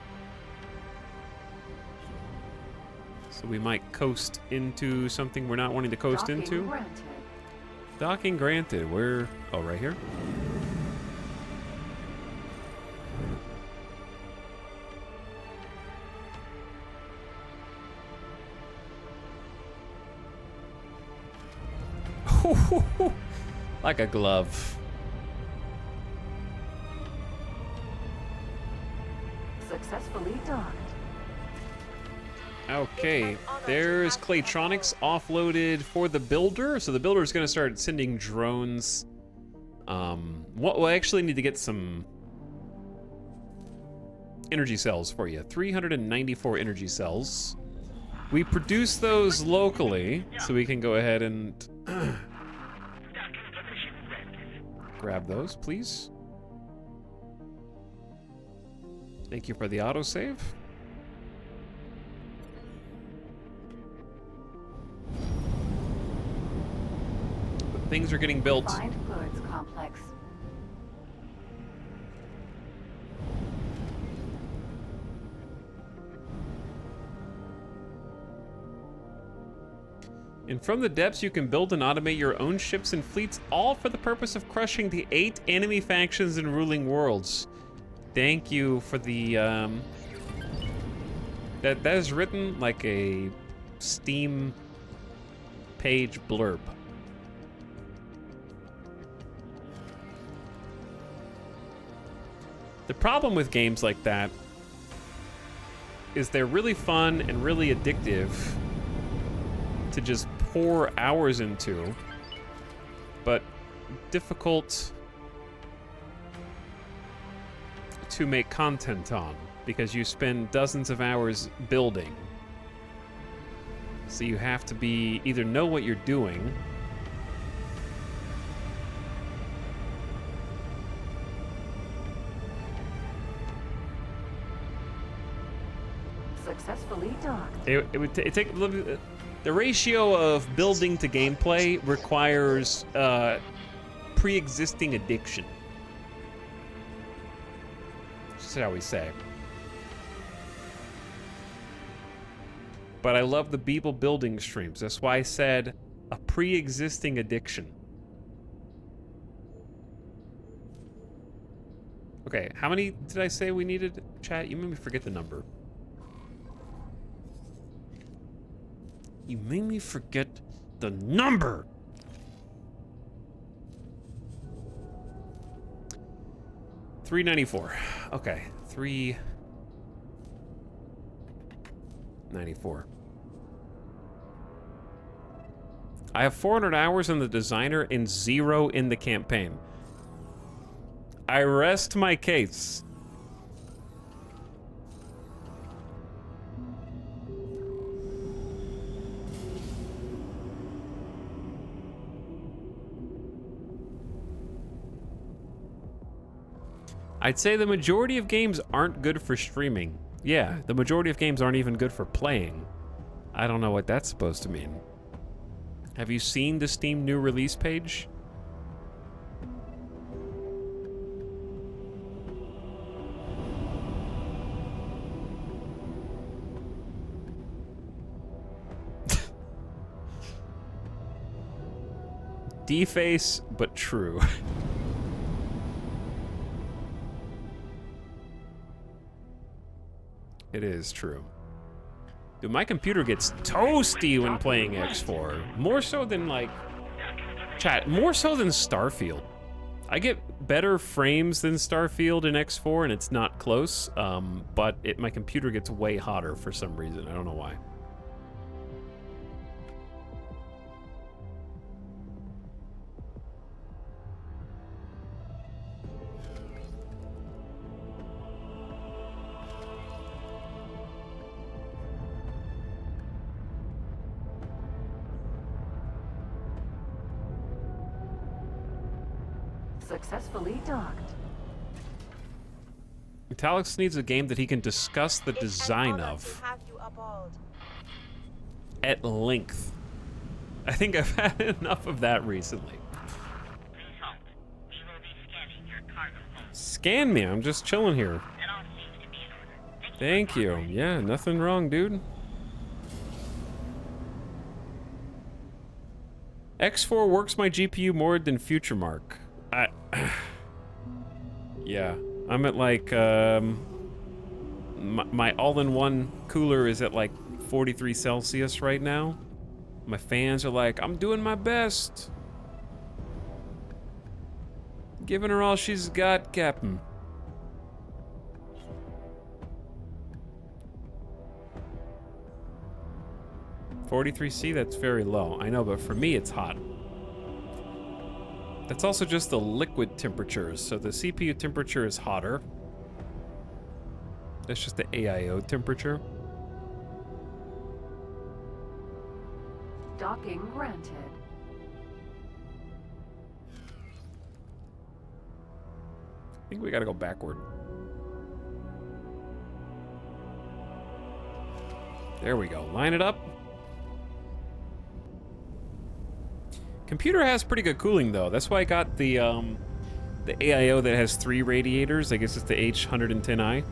So we might coast into something we're not wanting to coast Docking into. granted. Docking granted. We're... Oh, right here. Like a glove. Successfully docked. Okay, there's Claytronics offloaded for the builder. So the builder is going to start sending drones. We'll actually need to get some energy cells for you. 394 energy cells. We produce those locally, so we can go ahead and grab those, please. Thank you for the autosave. Things are getting built. Find goods complex. And from the depths, you can build and automate your own ships and fleets, all for the purpose of crushing the 8 enemy factions and ruling worlds. Thank you for the, that is written like a Steam page blurb. The problem with games like that is they're really fun and really addictive to just pour hours into, but difficult to make content on because you spend dozens of hours building. So you have to be either know what you're doing Successfully docked. it would take a little bit. The ratio of building to gameplay requires pre-existing addiction. That's how we say. But I love the Beeple building streams. That's why I said a pre-existing addiction. Okay, how many did I say we needed? Chat, you made me forget the number. You made me forget the number. $394. Okay, $394. I have 400 hours in the designer and 0 in the campaign. I rest my case. I'd say the majority of games aren't good for streaming. Yeah, the majority of games aren't even good for playing. I don't know what that's supposed to mean. Have you seen the Steam new release page? Deface, but true. It is true. Dude, my computer gets toasty when playing X4. More so than, like... Chat, more so than Starfield. I get better frames than Starfield in X4, and it's not close, but my computer gets way hotter for some reason. I don't know why. Successfully docked. Metallics needs a game that he can discuss the design of To have you aboard. at length. I think I've had enough of that recently. Scan me, I'm just chilling here. Thank you. Yeah, nothing wrong, dude. X4 works my GPU more than FutureMark. Yeah, I'm at like, my all-in-one cooler is at like 43 Celsius right now. My fans are like, I'm doing my best. Giving her all she's got, Captain. $43C, that's very low. I know, but for me, it's hot. That's also just the liquid temperatures, so the CPU temperature is hotter. That's just the AIO temperature. Docking granted. I think we gotta go backward. There we go. Line it up. Computer has pretty good cooling though. That's why I got the AIO that has 3 radiators. I guess it's the H110i.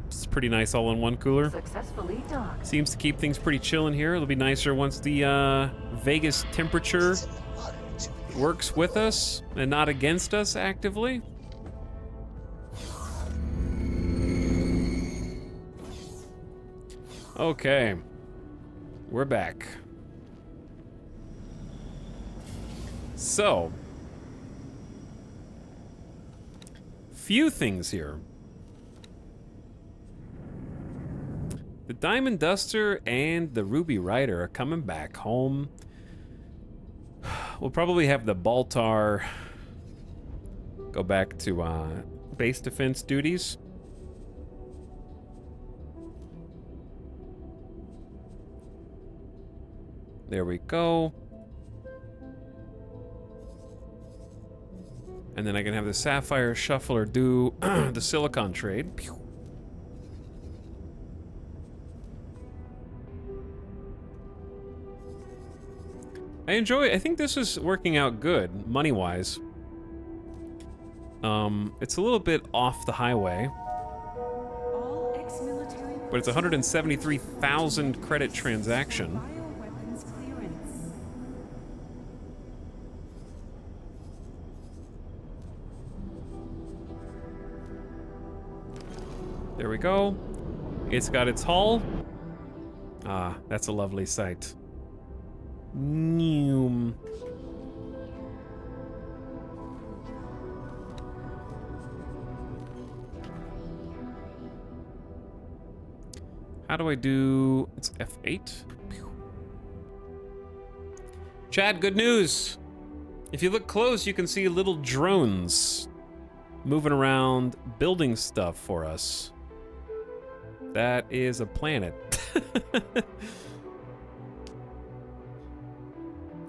It's pretty nice all-in-one cooler. Successfully docked. Seems to keep things pretty chill in here. It'll be nicer once the Vegas temperature works with us and not against us actively. Okay. We're back. So, few things here. The Diamond Duster and the Ruby Rider are coming back home. We'll probably have the Baltar go back to base defense duties. There we go. And then I can have the Sapphire Shuffler do the Silicon trade. Pew. I think this is working out good, money-wise. It's a little bit off the highway. But it's 173,000 credit transaction. There we go. It's got its hull. Ah, that's a lovely sight. Noom. How do I do... It's F8. Pew. Chad, good news. If you look close, you can see little drones moving around building stuff for us. That is a planet.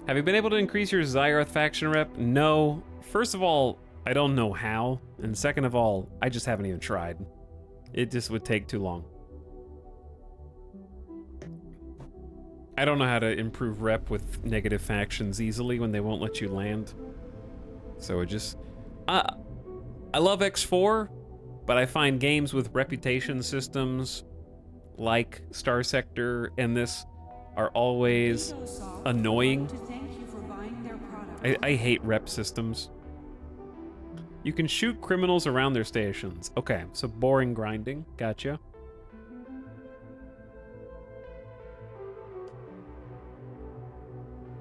Have you been able to increase your Zyarth faction rep? No. First of all, I don't know how. And second of all, I just haven't even tried. It just would take too long. I don't know how to improve rep with negative factions easily when they won't let you land. So it just... I love X4, but I find games with reputation systems like Star Sector and this are always annoying. I hate rep systems. You can shoot criminals around their stations. Okay, so boring grinding. Gotcha.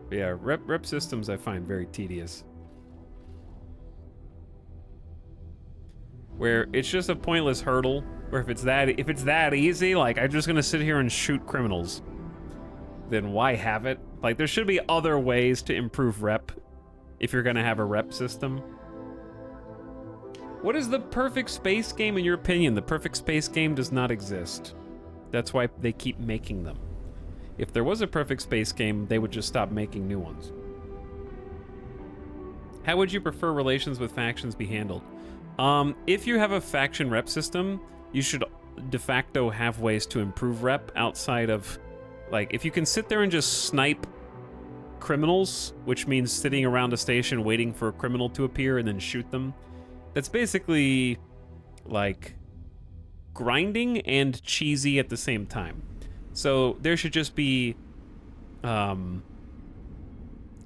But yeah, rep systems I find very tedious. Where it's just a pointless hurdle. Where if it's that easy, like I'm just gonna sit here and shoot criminals. Then why have it? Like there should be other ways to improve rep if you're gonna have a rep system. What is the perfect space game in your opinion? The perfect space game does not exist. That's why they keep making them. If there was a perfect space game, they would just stop making new ones. How would you prefer relations with factions be handled? If you have a faction rep system, you should de facto have ways to improve rep outside of Like, if you can sit there and just snipe criminals, which means sitting around a station waiting for a criminal to appear and then shoot them, that's basically, like, grinding and cheesy at the same time. So there should just be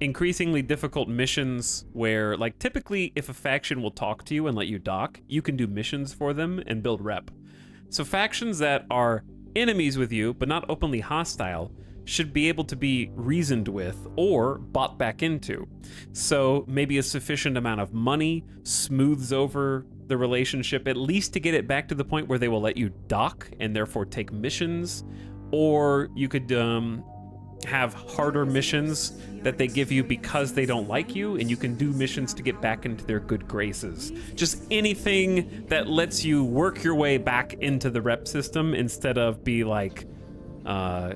increasingly difficult missions where, like, typically if a faction will talk to you and let you dock, you can do missions for them and build rep. So factions that are enemies with you but not openly hostile should be able to be reasoned with or bought back into. So maybe a sufficient amount of money smooths over the relationship, at least to get it back to the point where they will let you dock and therefore take missions. Or you could have harder missions that they give you because they don't like you, and you can do missions to get back into their good graces. Just anything that lets you work your way back into the rep system instead of be like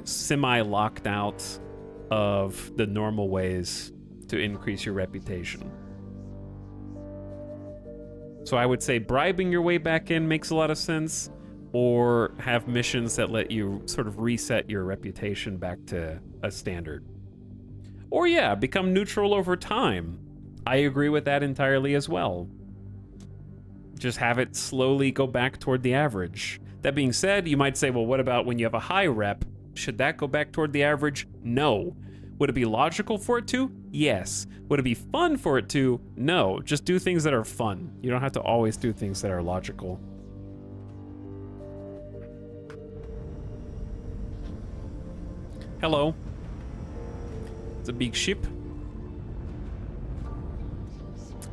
semi-locked out of the normal ways to increase your reputation. So I would say bribing your way back in makes a lot of sense, or have missions that let you sort of reset your reputation back to a standard. Or yeah, become neutral over time. I agree with that entirely as well. Just have it slowly go back toward the average. That being said, you might say, well, what about when you have a high rep? Should that go back toward the average? No. Would it be logical for it to? Yes. Would it be fun for it to? No. Just do things that are fun. You don't have to always do things that are logical. Hello. It's a big ship.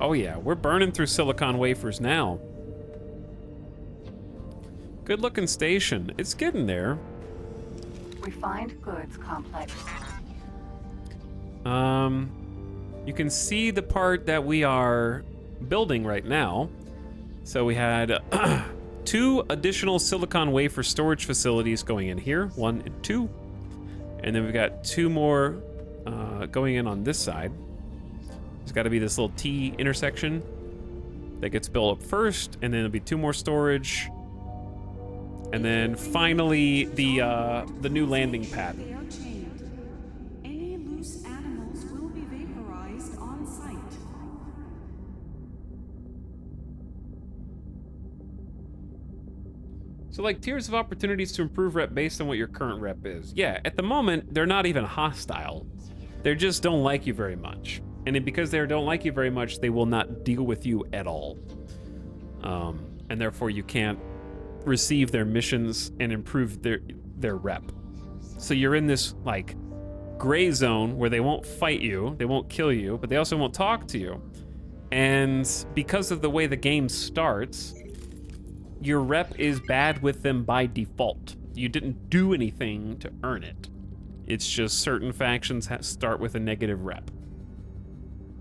Oh yeah, we're burning through silicon wafers now. Good looking station. It's getting there. Refined goods complex. You can see the part that we are building right now. So we had 2 additional silicon wafer storage facilities going in here, 1 and 2. And then we've got 2 more going in on this side. There's got to be this little T intersection that gets built up first, and then there'll be 2 more storage. And then finally the new landing pad. They are chained. Any loose animals will be vaporized on site. So like tiers of opportunities to improve rep based on what your current rep is. Yeah, at the moment, they're not even hostile. They just don't like you very much. And because they don't like you very much, they will not deal with you at all. And therefore you can't receive their missions and improve their rep. So you're in this like gray zone where they won't fight you, they won't kill you, but they also won't talk to you. And because of the way the game starts, your rep is bad with them by default. You didn't do anything to earn it. It's just certain factions start with a negative rep.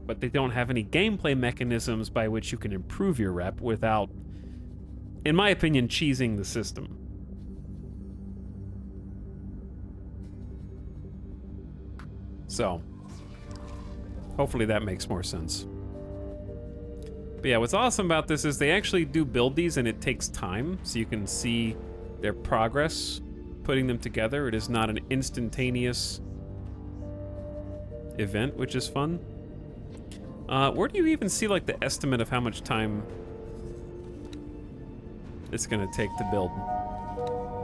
But they don't have any gameplay mechanisms by which you can improve your rep without, in my opinion, cheesing the system. So, hopefully that makes more sense. But yeah, what's awesome about this is they actually do build these and it takes time, so you can see their progress putting them together. It is not an instantaneous event, which is fun. Where do you even see like the estimate of how much time it's gonna take to build?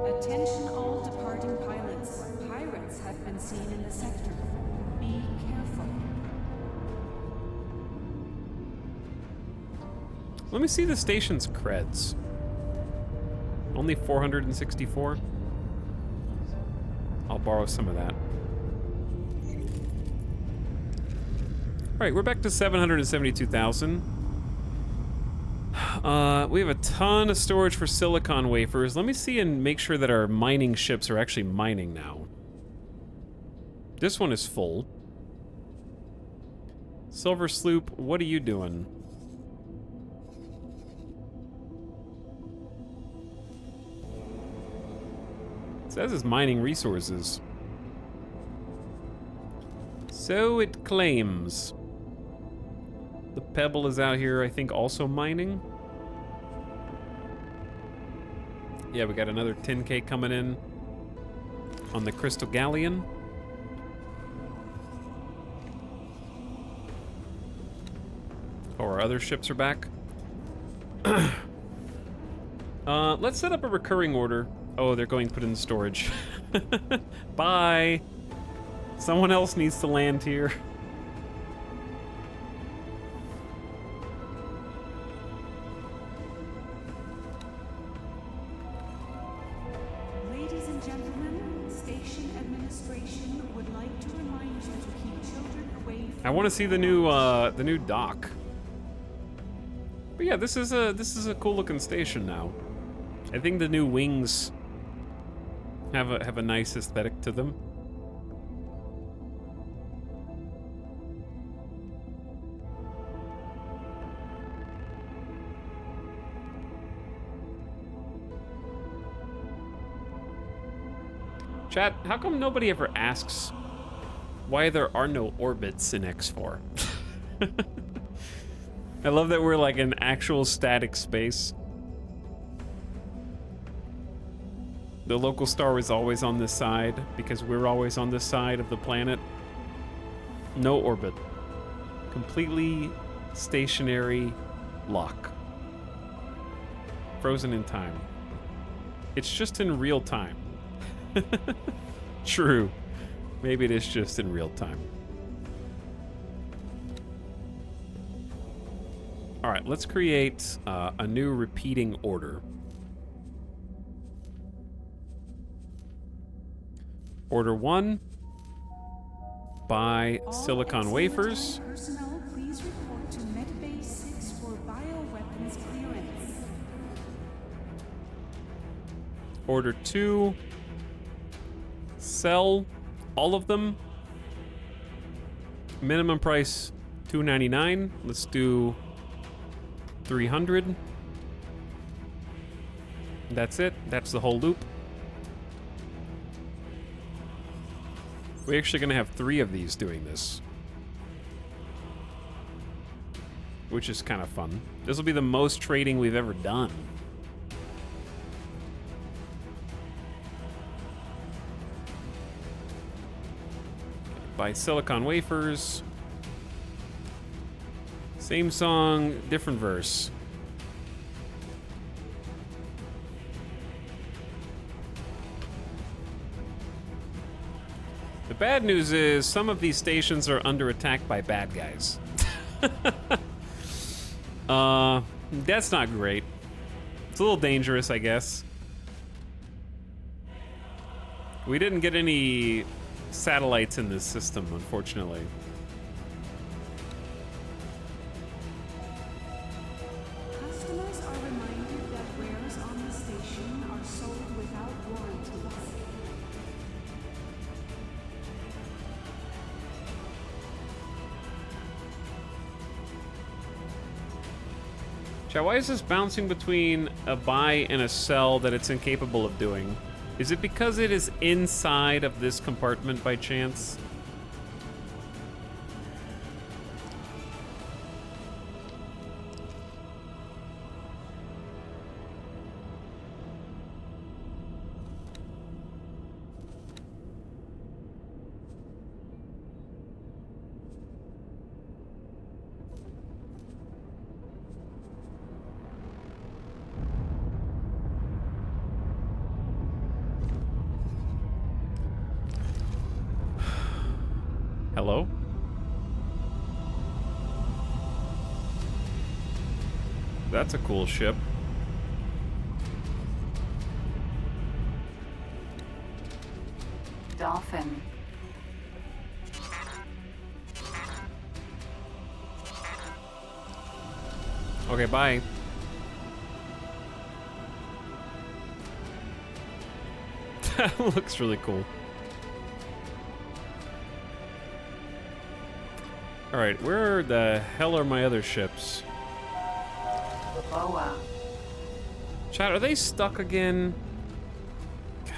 Attention all departing pilots. Pirates have been seen in the sector. Be careful. Let me see the station's creds. Only 464? I'll borrow some of that. Alright, we're back to 772,000. We have a ton of storage for silicon wafers. Let me see and make sure that our mining ships are actually mining now. This one is full. Silver Sloop, what are you doing? It says it's mining resources. So it claims. The Pebble is out here, I think, also mining. Yeah, we got another 10K coming in. on the Crystal Galleon. Oh, our other ships are back. Let's set up a recurring order. Oh, they're going to put in storage. Bye. Someone else needs to land here. Ladies and gentlemen, station administration would like to remind you to keep children away from I want to see the new dock. But yeah, this is a cool looking station now. I think the new wings have a nice aesthetic to them. Chat, how come nobody ever asks why there are no orbits in X4? I love that we're like in actual static space. The local star is always on this side because we're always on this side of the planet. No orbit. Completely stationary lock. Frozen in time. It's just in real time. True. Maybe it is just in real time. All right, let's create a new repeating order. Order 1, buy silicon wafers. personnel, please report to Medbay 6 for bioweapons clearance. Order 2, sell all of them. Minimum price $2.99. Let's do 300. That's it. That's the whole loop. We're actually going to have 3 of these doing this, which is kind of fun. This will be the most trading we've ever done. Buy silicon wafers. Same song, different verse. The bad news is some of these stations are under attack by bad guys. That's not great. It's a little dangerous, I guess. We didn't get any satellites in this system, unfortunately. Customers are reminded that wares on the station are sold without warranties. Chat, why is this bouncing between a buy and a sell that it's incapable of doing? Is it because it is inside of this compartment by chance? Hello? That's a cool ship. Dolphin. Okay, bye. That looks really cool. Alright, where the hell are my other ships? Boa. Chat, are they stuck again? God.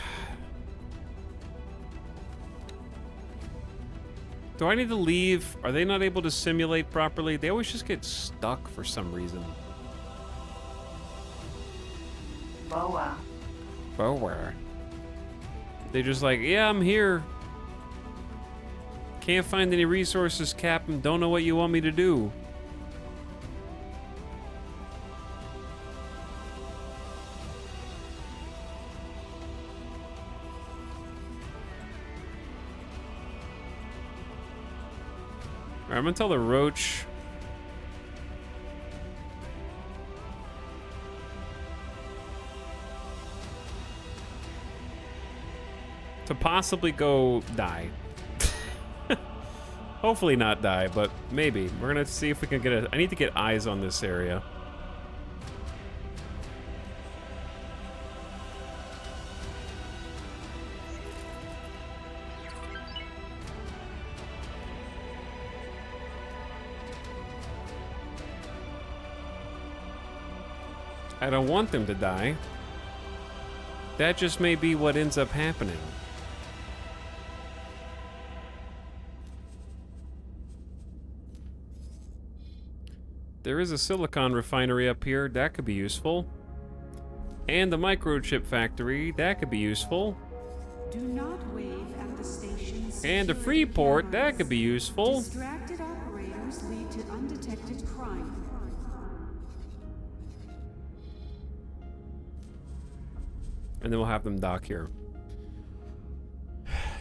Do I need to leave? Are they not able to simulate properly? They always just get stuck for some reason. Boa. Boa. They're just like, yeah, I'm here. Can't find any resources, Captain. Don't know what you want me to do. Alright, I'm gonna tell the roach. To possibly go die. Hopefully not die, but maybe. We're gonna see if we can get I need to get eyes on this area. I don't want them to die. That just may be what ends up happening. There is a silicon refinery up here. That could be useful. And the microchip factory. That could be useful. Do not wave at the station's And a security free port. cameras. That could be useful. Distracted operators lead to undetected crime. And then we'll have them dock here.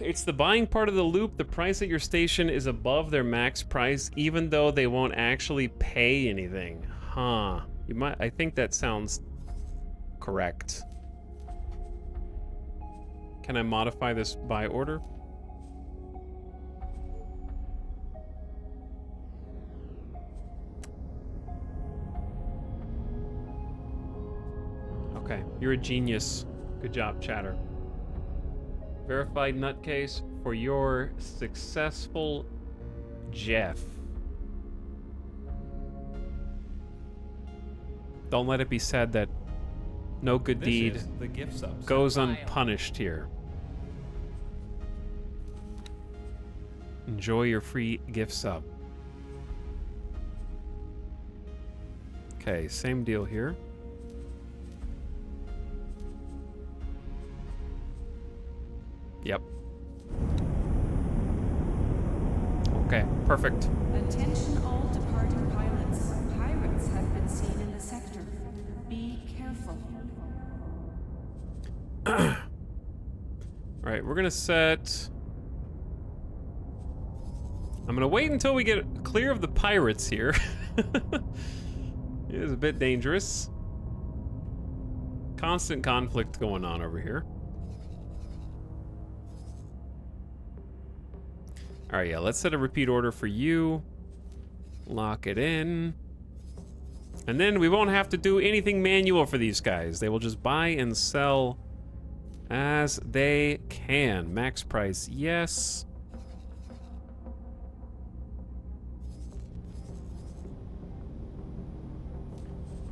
It's the buying part of the loop. The price at your station is above their max price, even though they won't actually pay anything. Huh. You might. I think that sounds correct. Can I modify this buy order? Okay, you're a genius. Good job, chatter. Verified nutcase for your successful Jeff. Don't let it be said that no good deed the gift subs. goes unpunished here. Enjoy your free gift sub. Okay, same deal here. Yep. Okay, perfect. Attention all departing pilots. Pirates have been seen in the sector. Be careful. Alright, we're gonna set... I'm gonna wait until we get clear of the pirates here. It is a bit dangerous. Constant conflict going on over here. Alright, yeah, let's set a repeat order for you. Lock it in. And then we won't have to do anything manual for these guys. They will just buy and sell as they can. Max price, yes.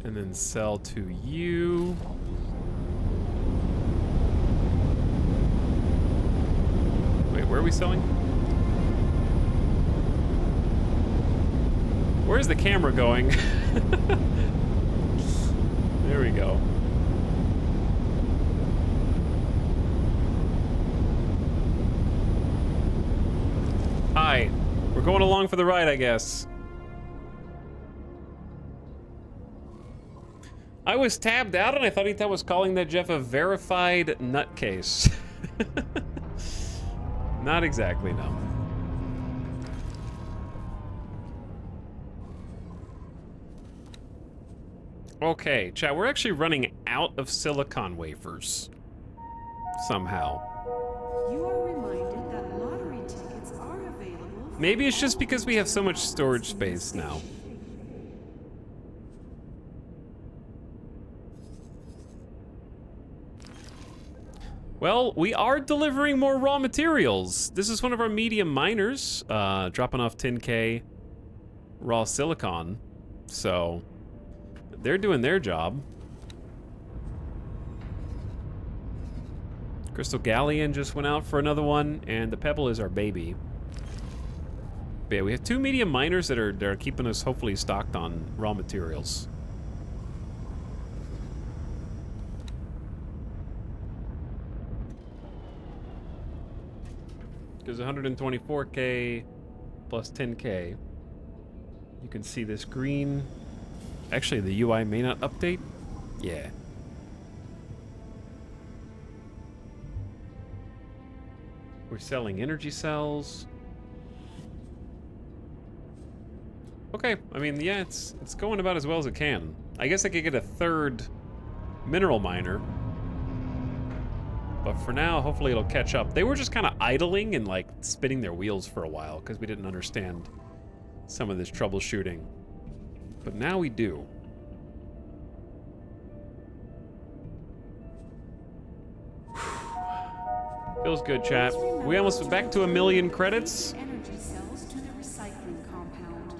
And then sell to you. Wait, where are we selling? Where's the camera going? There we go. Hi. We're going along for the ride, I guess. I was tabbed out and I thought he was calling that Jeff a verified nutcase. Not exactly, no. Okay, chat, we're actually running out of silicon wafers. Somehow. You are reminded that lottery tickets are available. Maybe it's just because we have so much storage space now. Well, we are delivering more raw materials. This is one of our medium miners, dropping off 10K raw silicon. So, they're doing their job. Crystal Galleon just went out for another one, and the Pebble is our baby. But yeah, we have 2 medium miners that are keeping us hopefully stocked on raw materials. Because 124k plus 10k. You can see this green. Actually, the UI may not update. Yeah. We're selling energy cells. Okay, I mean, yeah, it's going about as well as it can. I guess I could get a third mineral miner. But for now, hopefully it'll catch up. They were just kind of idling and like spinning their wheels for a while because we didn't understand some of this troubleshooting. But now we do. Feels good, chat. We almost back to 1 million credits. Energy cells to the recycling compound.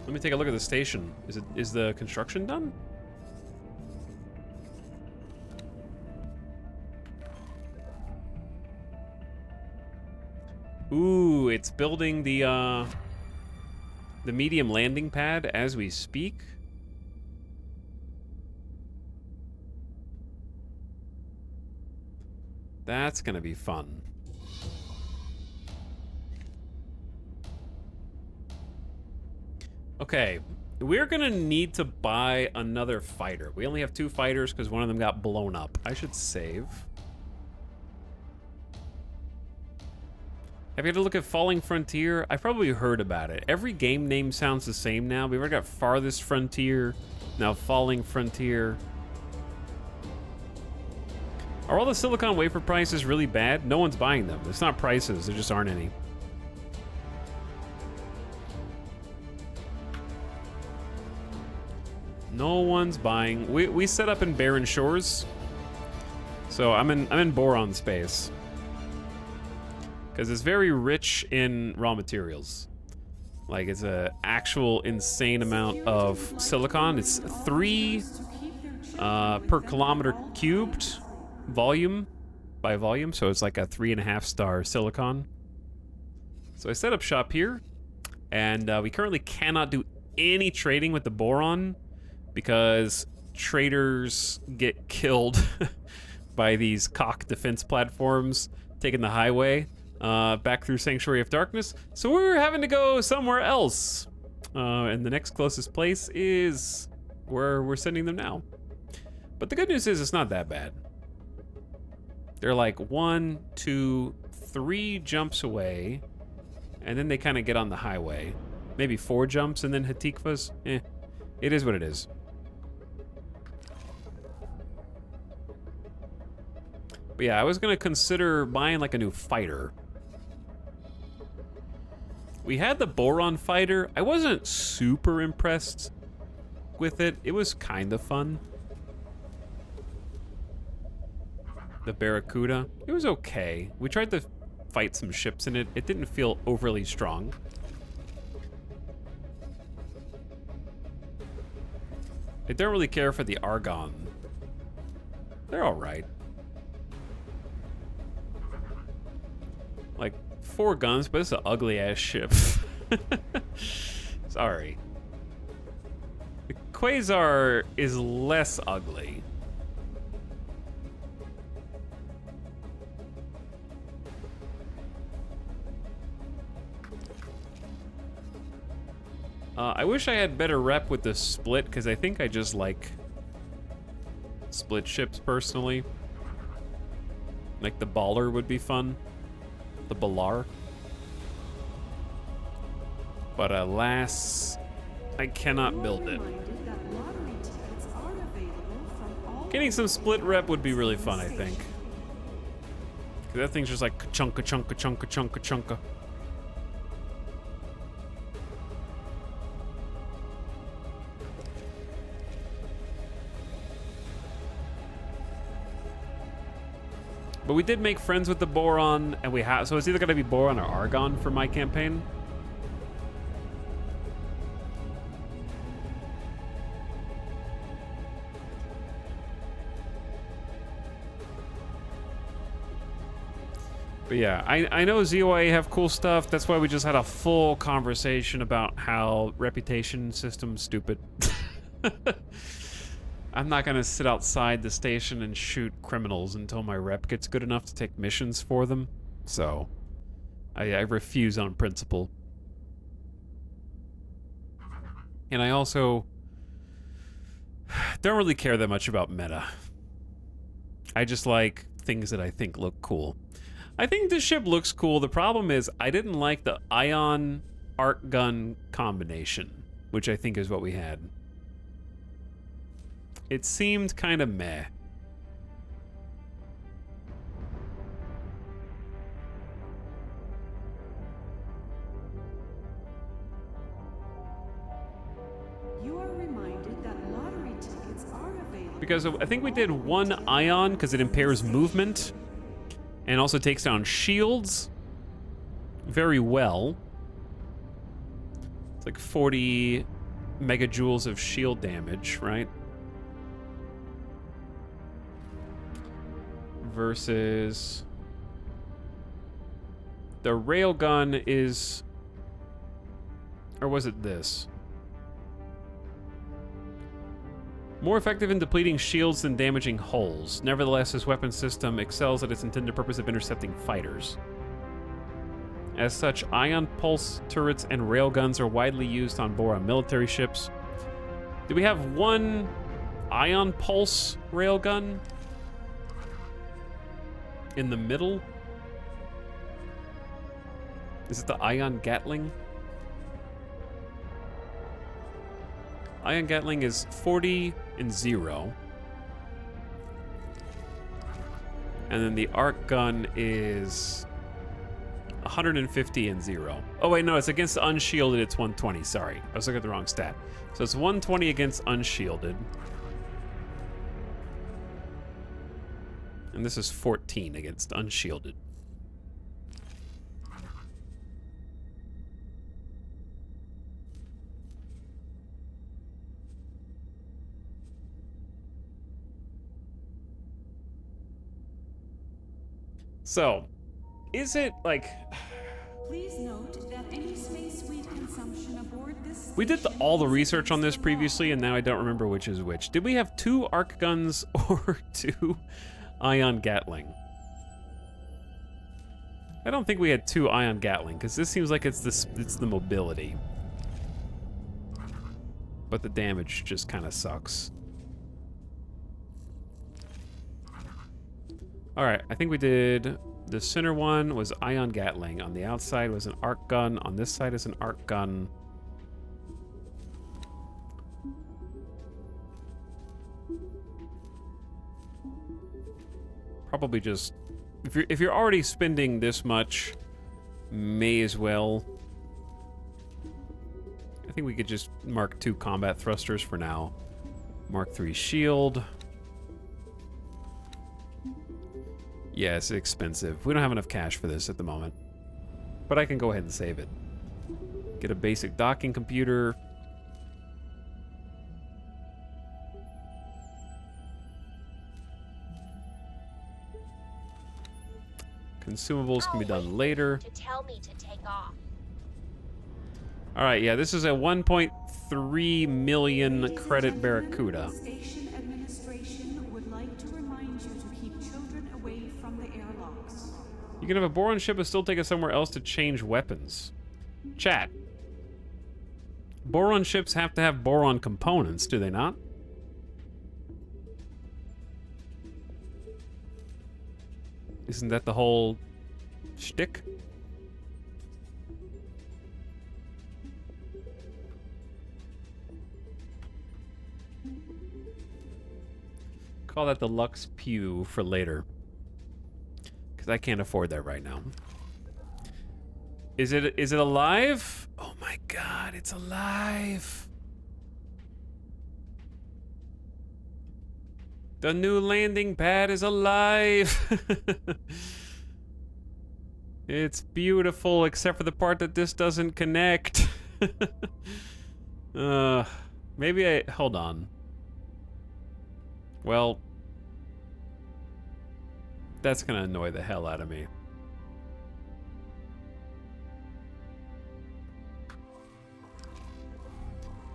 Let me take a look at the station. Is the construction done? Ooh, it's building the medium landing pad as we speak. That's gonna be fun. Okay, we're gonna need to buy another fighter. We only have 2 fighters because one of them got blown up. I should save. Have you had a look at Falling Frontier? I've probably heard about it. Every game name sounds the same now. We've already got Farthest Frontier, now Falling Frontier. Are all the silicon wafer prices really bad? No one's buying them. It's not prices, there just aren't any. No one's buying. We set up in Barren Shores. So I'm in boron space. Because it's very rich in raw materials. Like, it's an actual insane amount of silicon. It's 3 per kilometer cubed volume by volume. So it's like a 3.5 star silicon. So I set up shop here. And we currently cannot do any trading with the boron because traders get killed by these cock defense platforms taking the highway. Back through Sanctuary of Darkness, so we're having to go somewhere else. And the next closest place is where we're sending them now. But the good news is it's not that bad. They're like 1, 2, 3 jumps away, and then they kind of get on the highway. Maybe 4 jumps and then Hatikvas. It is what it is. But yeah, I was gonna consider buying like a new fighter. We had the Boron fighter. I wasn't super impressed with it. It was kind of fun. The Barracuda. It was okay. We tried to fight some ships in it. It didn't feel overly strong. I don't really care for the Argon. They're alright. Like, 4 guns, but it's an ugly ass ship. Sorry. The Quasar is less ugly. I wish I had better rep with the split, because I think I just like split ships personally. Like the Baller would be fun. The Balar. But alas, I cannot build it. Getting some split rep would be really fun, I think. 'Cause that thing's just like ka-chunka, chunka, chunka, chunka, chunka. But we did make friends with the Boron, and we have, so it's either gonna be Boron or Argon for my campaign. But yeah, I know ZOA have cool stuff. That's why we just had a full conversation about how reputation system's stupid. I'm not gonna sit outside the station and shoot criminals until my rep gets good enough to take missions for them. So, I refuse on principle. And I also don't really care that much about meta. I just like things that I think look cool. I think this ship looks cool. The problem is I didn't like the ion arc gun combination, which I think is what we had. It seemed kind of meh. You are reminded that lottery tickets are available. Because I think we did one ion because it impairs movement and also takes down shields very well. It's like 40 megajoules of shield damage, right? Versus the railgun is, or was it this? More effective in depleting shields than damaging hulls. Nevertheless, this weapon system excels at its intended purpose of intercepting fighters. As such, ion pulse turrets and railguns are widely used on Boron military ships. Do we have one ion pulse railgun in the middle? Is it the ion Gatling? Ion Gatling is 40 and 0. And then the arc gun is 150 and 0. Oh wait, no, it's against unshielded, it's 120, sorry. I was looking at the wrong stat. So it's 120 against unshielded. And this is 14 against unshielded. So, is it like... Please note that any space suite consumption aboard this We did all the research on this previously, and now I don't remember which is which. Did we have 2 arc guns or 2 ion Gatling? I don't think we had 2 ion Gatling, because this seems like it's the mobility. But the damage just kind of sucks. All right, I think we did, the center one was ion Gatling. On the outside was an arc gun. On this side is an arc gun. Probably just, if you're already spending this much, may as well. I think we could just Mark II combat thrusters for now. Mark III shield. Yeah, it's expensive. We don't have enough cash for this at the moment. But I can go ahead and save it. Get a basic docking computer. Consumables can be done later. To tell me to take off. All right, yeah, this is a 1.3 million credit Barracuda. Station administration would like to remind you to keep children away from the airlocks. You can have a boron ship but still take us somewhere else to change weapons. Chat. Boron ships have to have boron components, do they not? Isn't that the whole shtick? Call that the Lux Pew for later. Because I can't afford that right now. Is it alive? Oh my god, it's alive. The new landing pad is alive. It's beautiful, except for the part that this doesn't connect. Maybe I... Hold on. Well... That's gonna annoy the hell out of me.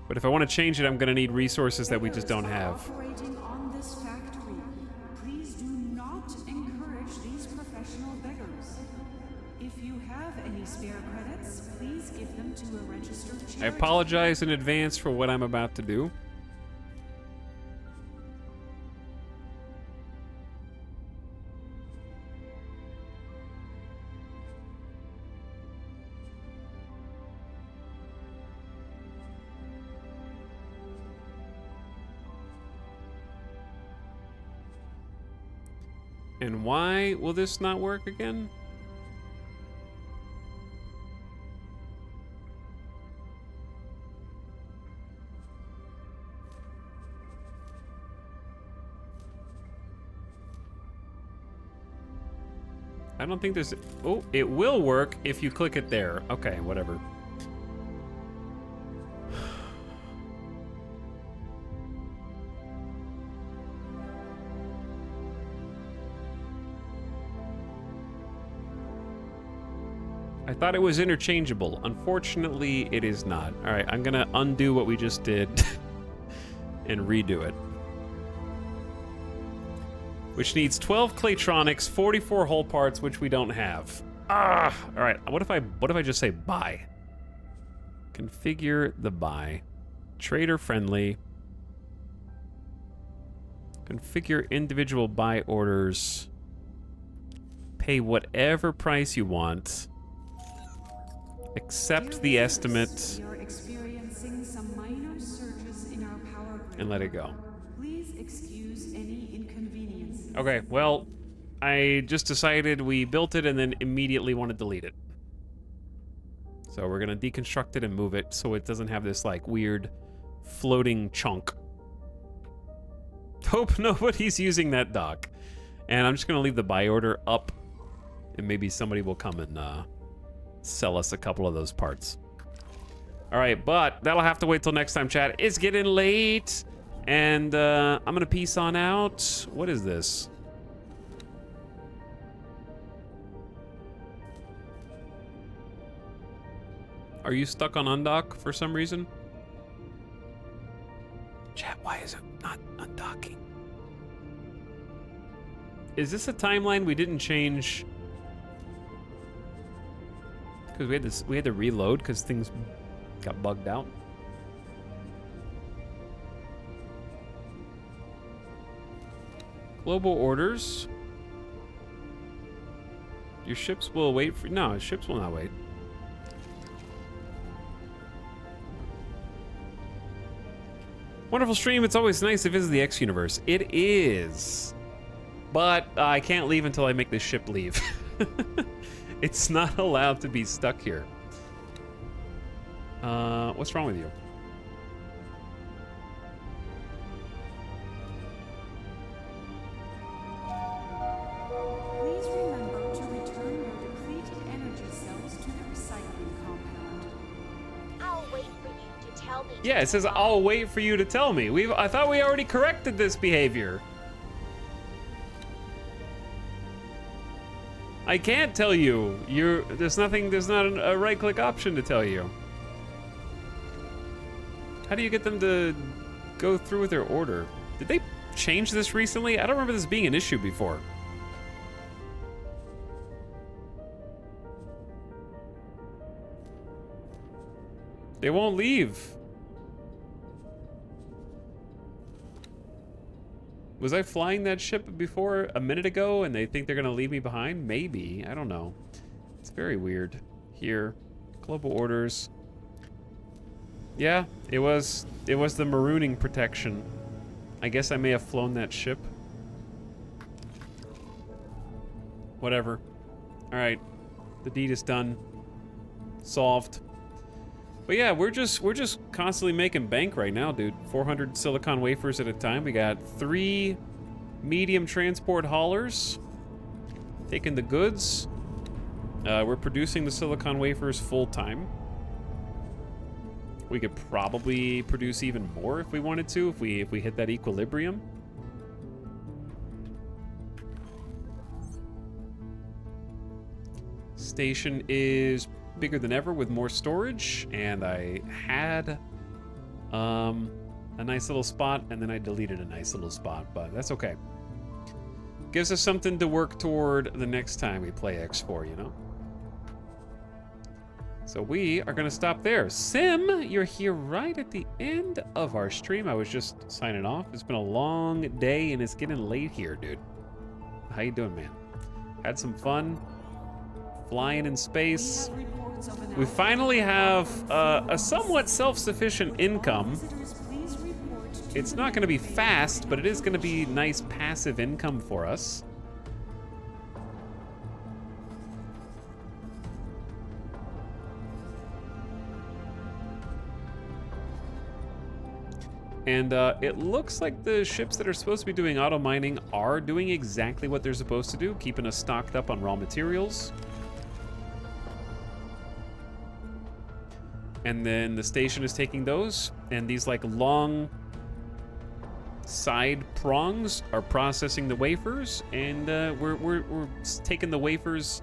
But if I want to change it, I'm gonna need resources that we just don't have. Operating on this factory. Please do not encourage these professional beggars. If you have any spare credits, please give them to a registered charity. I apologize in advance for what I'm about to do. And why will this not work again? I don't think there's... Oh, it will work if you click it there. Okay, whatever. I thought it was interchangeable. Unfortunately, it is not. All right, I'm gonna undo what we just did and redo it. Which needs 12 Claytronics, 44 hull parts, which we don't have. Ah! All right, what if I just say buy? Configure the buy. Trader friendly. Configure individual buy orders. Pay whatever price you want. Accept the estimate. We are experiencing some minor surges in our power grid. And let it go. Please excuse any inconvenience. Okay, well, I just decided we built it and then immediately want to delete it. So we're gonna deconstruct it and move it so it doesn't have this like weird floating chunk. Hope nobody's using that dock. And I'm just gonna leave the buy order up and maybe somebody will come and sell us a couple of those parts. All right, but that'll have to wait till next time, chat. It's getting late, and I'm gonna peace on out. What is this? Are you stuck on undock for some reason? Chat, why is it not undocking? Is this a timeline we didn't change? Because we had to reload because things got bugged out. Global orders. Your ships will wait for... No, ships will not wait. Wonderful stream. It's always nice to visit the X universe. It is. But I can't leave until I make this ship leave. It's not allowed to be stuck here. What's wrong with you? Please remember to return your depleted energy cells to the recycling compound. I'll wait for you to tell me. Yeah, it says I'll wait for you to tell me. I thought we already corrected this behavior. I can't tell you. There's not a right-click option to tell you. How do you get them to go through with their order? Did they change this recently? I don't remember this being an issue before. They won't leave. Was I flying that ship before a minute ago and they think they're gonna leave me behind? Maybe, I don't know. It's very weird. Here, global orders. Yeah, it was the marooning protection. I guess I may have flown that ship. Whatever. All right, the deed is done. Solved. But yeah, we're just constantly making bank right now, dude. 400 silicon wafers at a time. We got 3 medium transport haulers taking the goods. We're producing the silicon wafers full time. We could probably produce even more if we wanted to, if we hit that equilibrium. Station is bigger than ever with more storage, and I had a nice little spot and then I deleted a nice little spot, but that's okay. Gives us something to work toward the next time we play X4, you know? So we are gonna stop there. Sim, you're here right at the end of our stream. I was just signing off. It's been a long day and it's getting late here, dude. How you doing, man? Had some fun flying in space. We finally have a somewhat self-sufficient income. It's not gonna be fast, but it is gonna be nice passive income for us. And it looks like the ships that are supposed to be doing auto mining are doing exactly what they're supposed to do, keeping us stocked up on raw materials. And then the station is taking those, and these like long side prongs are processing the wafers, and we're taking the wafers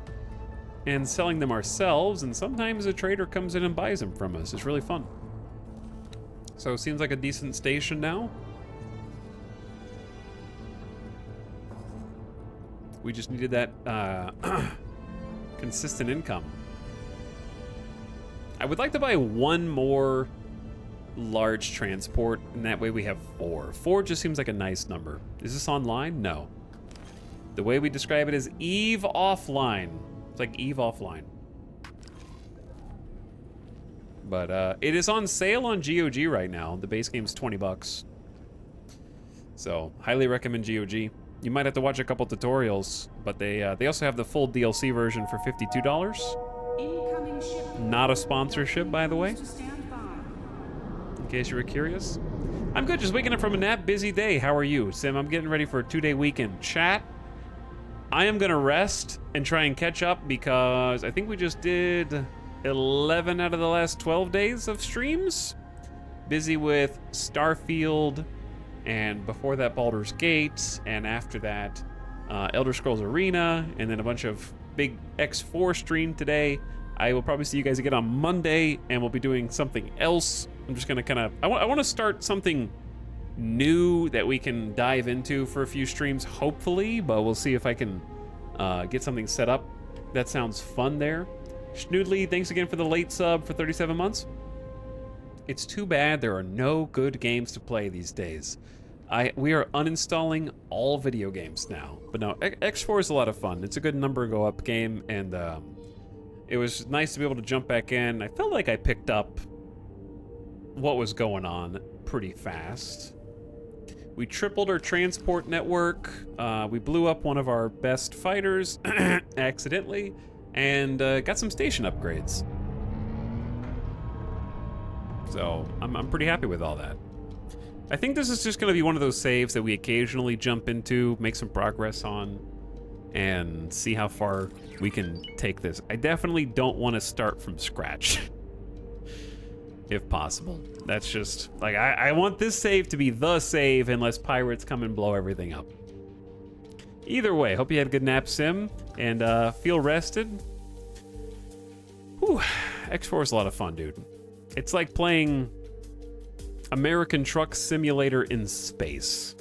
and selling them ourselves, and sometimes a trader comes in and buys them from us. It's really fun. So it seems like a decent station now. We just needed that consistent income. I would like to buy one more large transport, and that way we have 4. 4 just seems like a nice number. Is this online? No. The way we describe it is EVE Offline. It's like EVE Offline. But it is on sale on GOG right now. The base game's $20. So highly recommend GOG. You might have to watch a couple tutorials, but they also have the full DLC version for $52. Not a sponsorship, by the way, in case you were curious. I'm good, just waking up from a nap. Busy day. How are you? Sim, I'm getting ready for a 2-day weekend. Chat, I am gonna rest and try and catch up because I think we just did 11 out of the last 12 days of streams. Busy with Starfield, and before that Baldur's Gate, and after that Elder Scrolls Arena, and then a bunch of big X4 stream today. I will probably see you guys again on Monday, and we'll be doing something else. I'm just gonna kind of, I want to start something new that we can dive into for a few streams, hopefully, but we'll see if I can get something set up. That sounds fun there. Schnoodly, thanks again for the late sub for 37 months. It's too bad there are no good games to play these days. We are uninstalling all video games now. But no, X4 is a lot of fun. It's a good number go up game, and it was nice to be able to jump back in. I felt like I picked up what was going on pretty fast. We tripled our transport network. We blew up one of our best fighters accidentally, and got some station upgrades. So I'm pretty happy with all that. I think this is just gonna be one of those saves that we occasionally jump into, make some progress on, and see how far we can take this. I definitely don't want to start from scratch, if possible. That's just, like, I want this save to be the save unless pirates come and blow everything up. Either way, hope you had a good nap, Sim, and feel rested. Whew, X4 is a lot of fun, dude. It's like playing American Truck Simulator in space.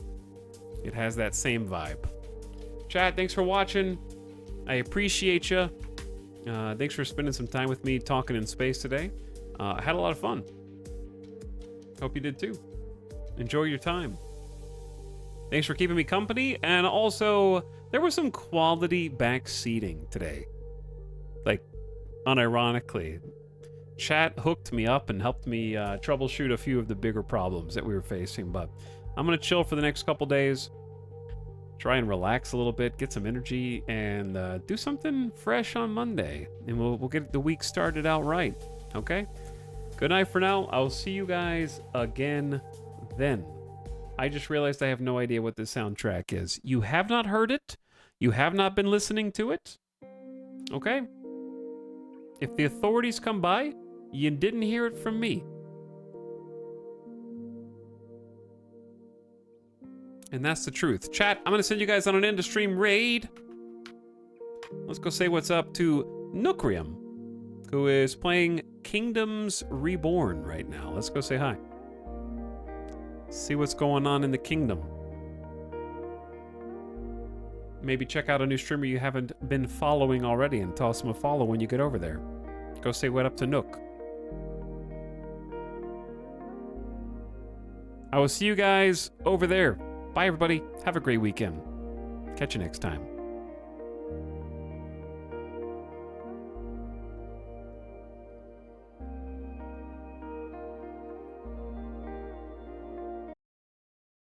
It has that same vibe. Chat, thanks for watching. I appreciate you. Thanks for spending some time with me talking in space today. I had a lot of fun. Hope you did too. Enjoy your time. Thanks for keeping me company. And also, there was some quality back seating today. Like, unironically. Chat hooked me up and helped me troubleshoot a few of the bigger problems that we were facing. But I'm going to chill for the next couple days. Try and relax a little bit, get some energy, and do something fresh on Monday. And we'll get the week started out right, okay? Good night for now. I'll see you guys again then. I just realized I have no idea what this soundtrack is. You have not heard it? You have not been listening to it? Okay? If the authorities come by, you didn't hear it from me. And that's the truth. Chat, I'm gonna send you guys on an end of stream raid. Let's go say what's up to Nookrium, who is playing Kingdoms Reborn right now. Let's go say hi. See what's going on in the kingdom. Maybe check out a new streamer you haven't been following already and toss him a follow when you get over there. Go say what up to Nook. I will see you guys over there. Bye, everybody. Have a great weekend. Catch you next time.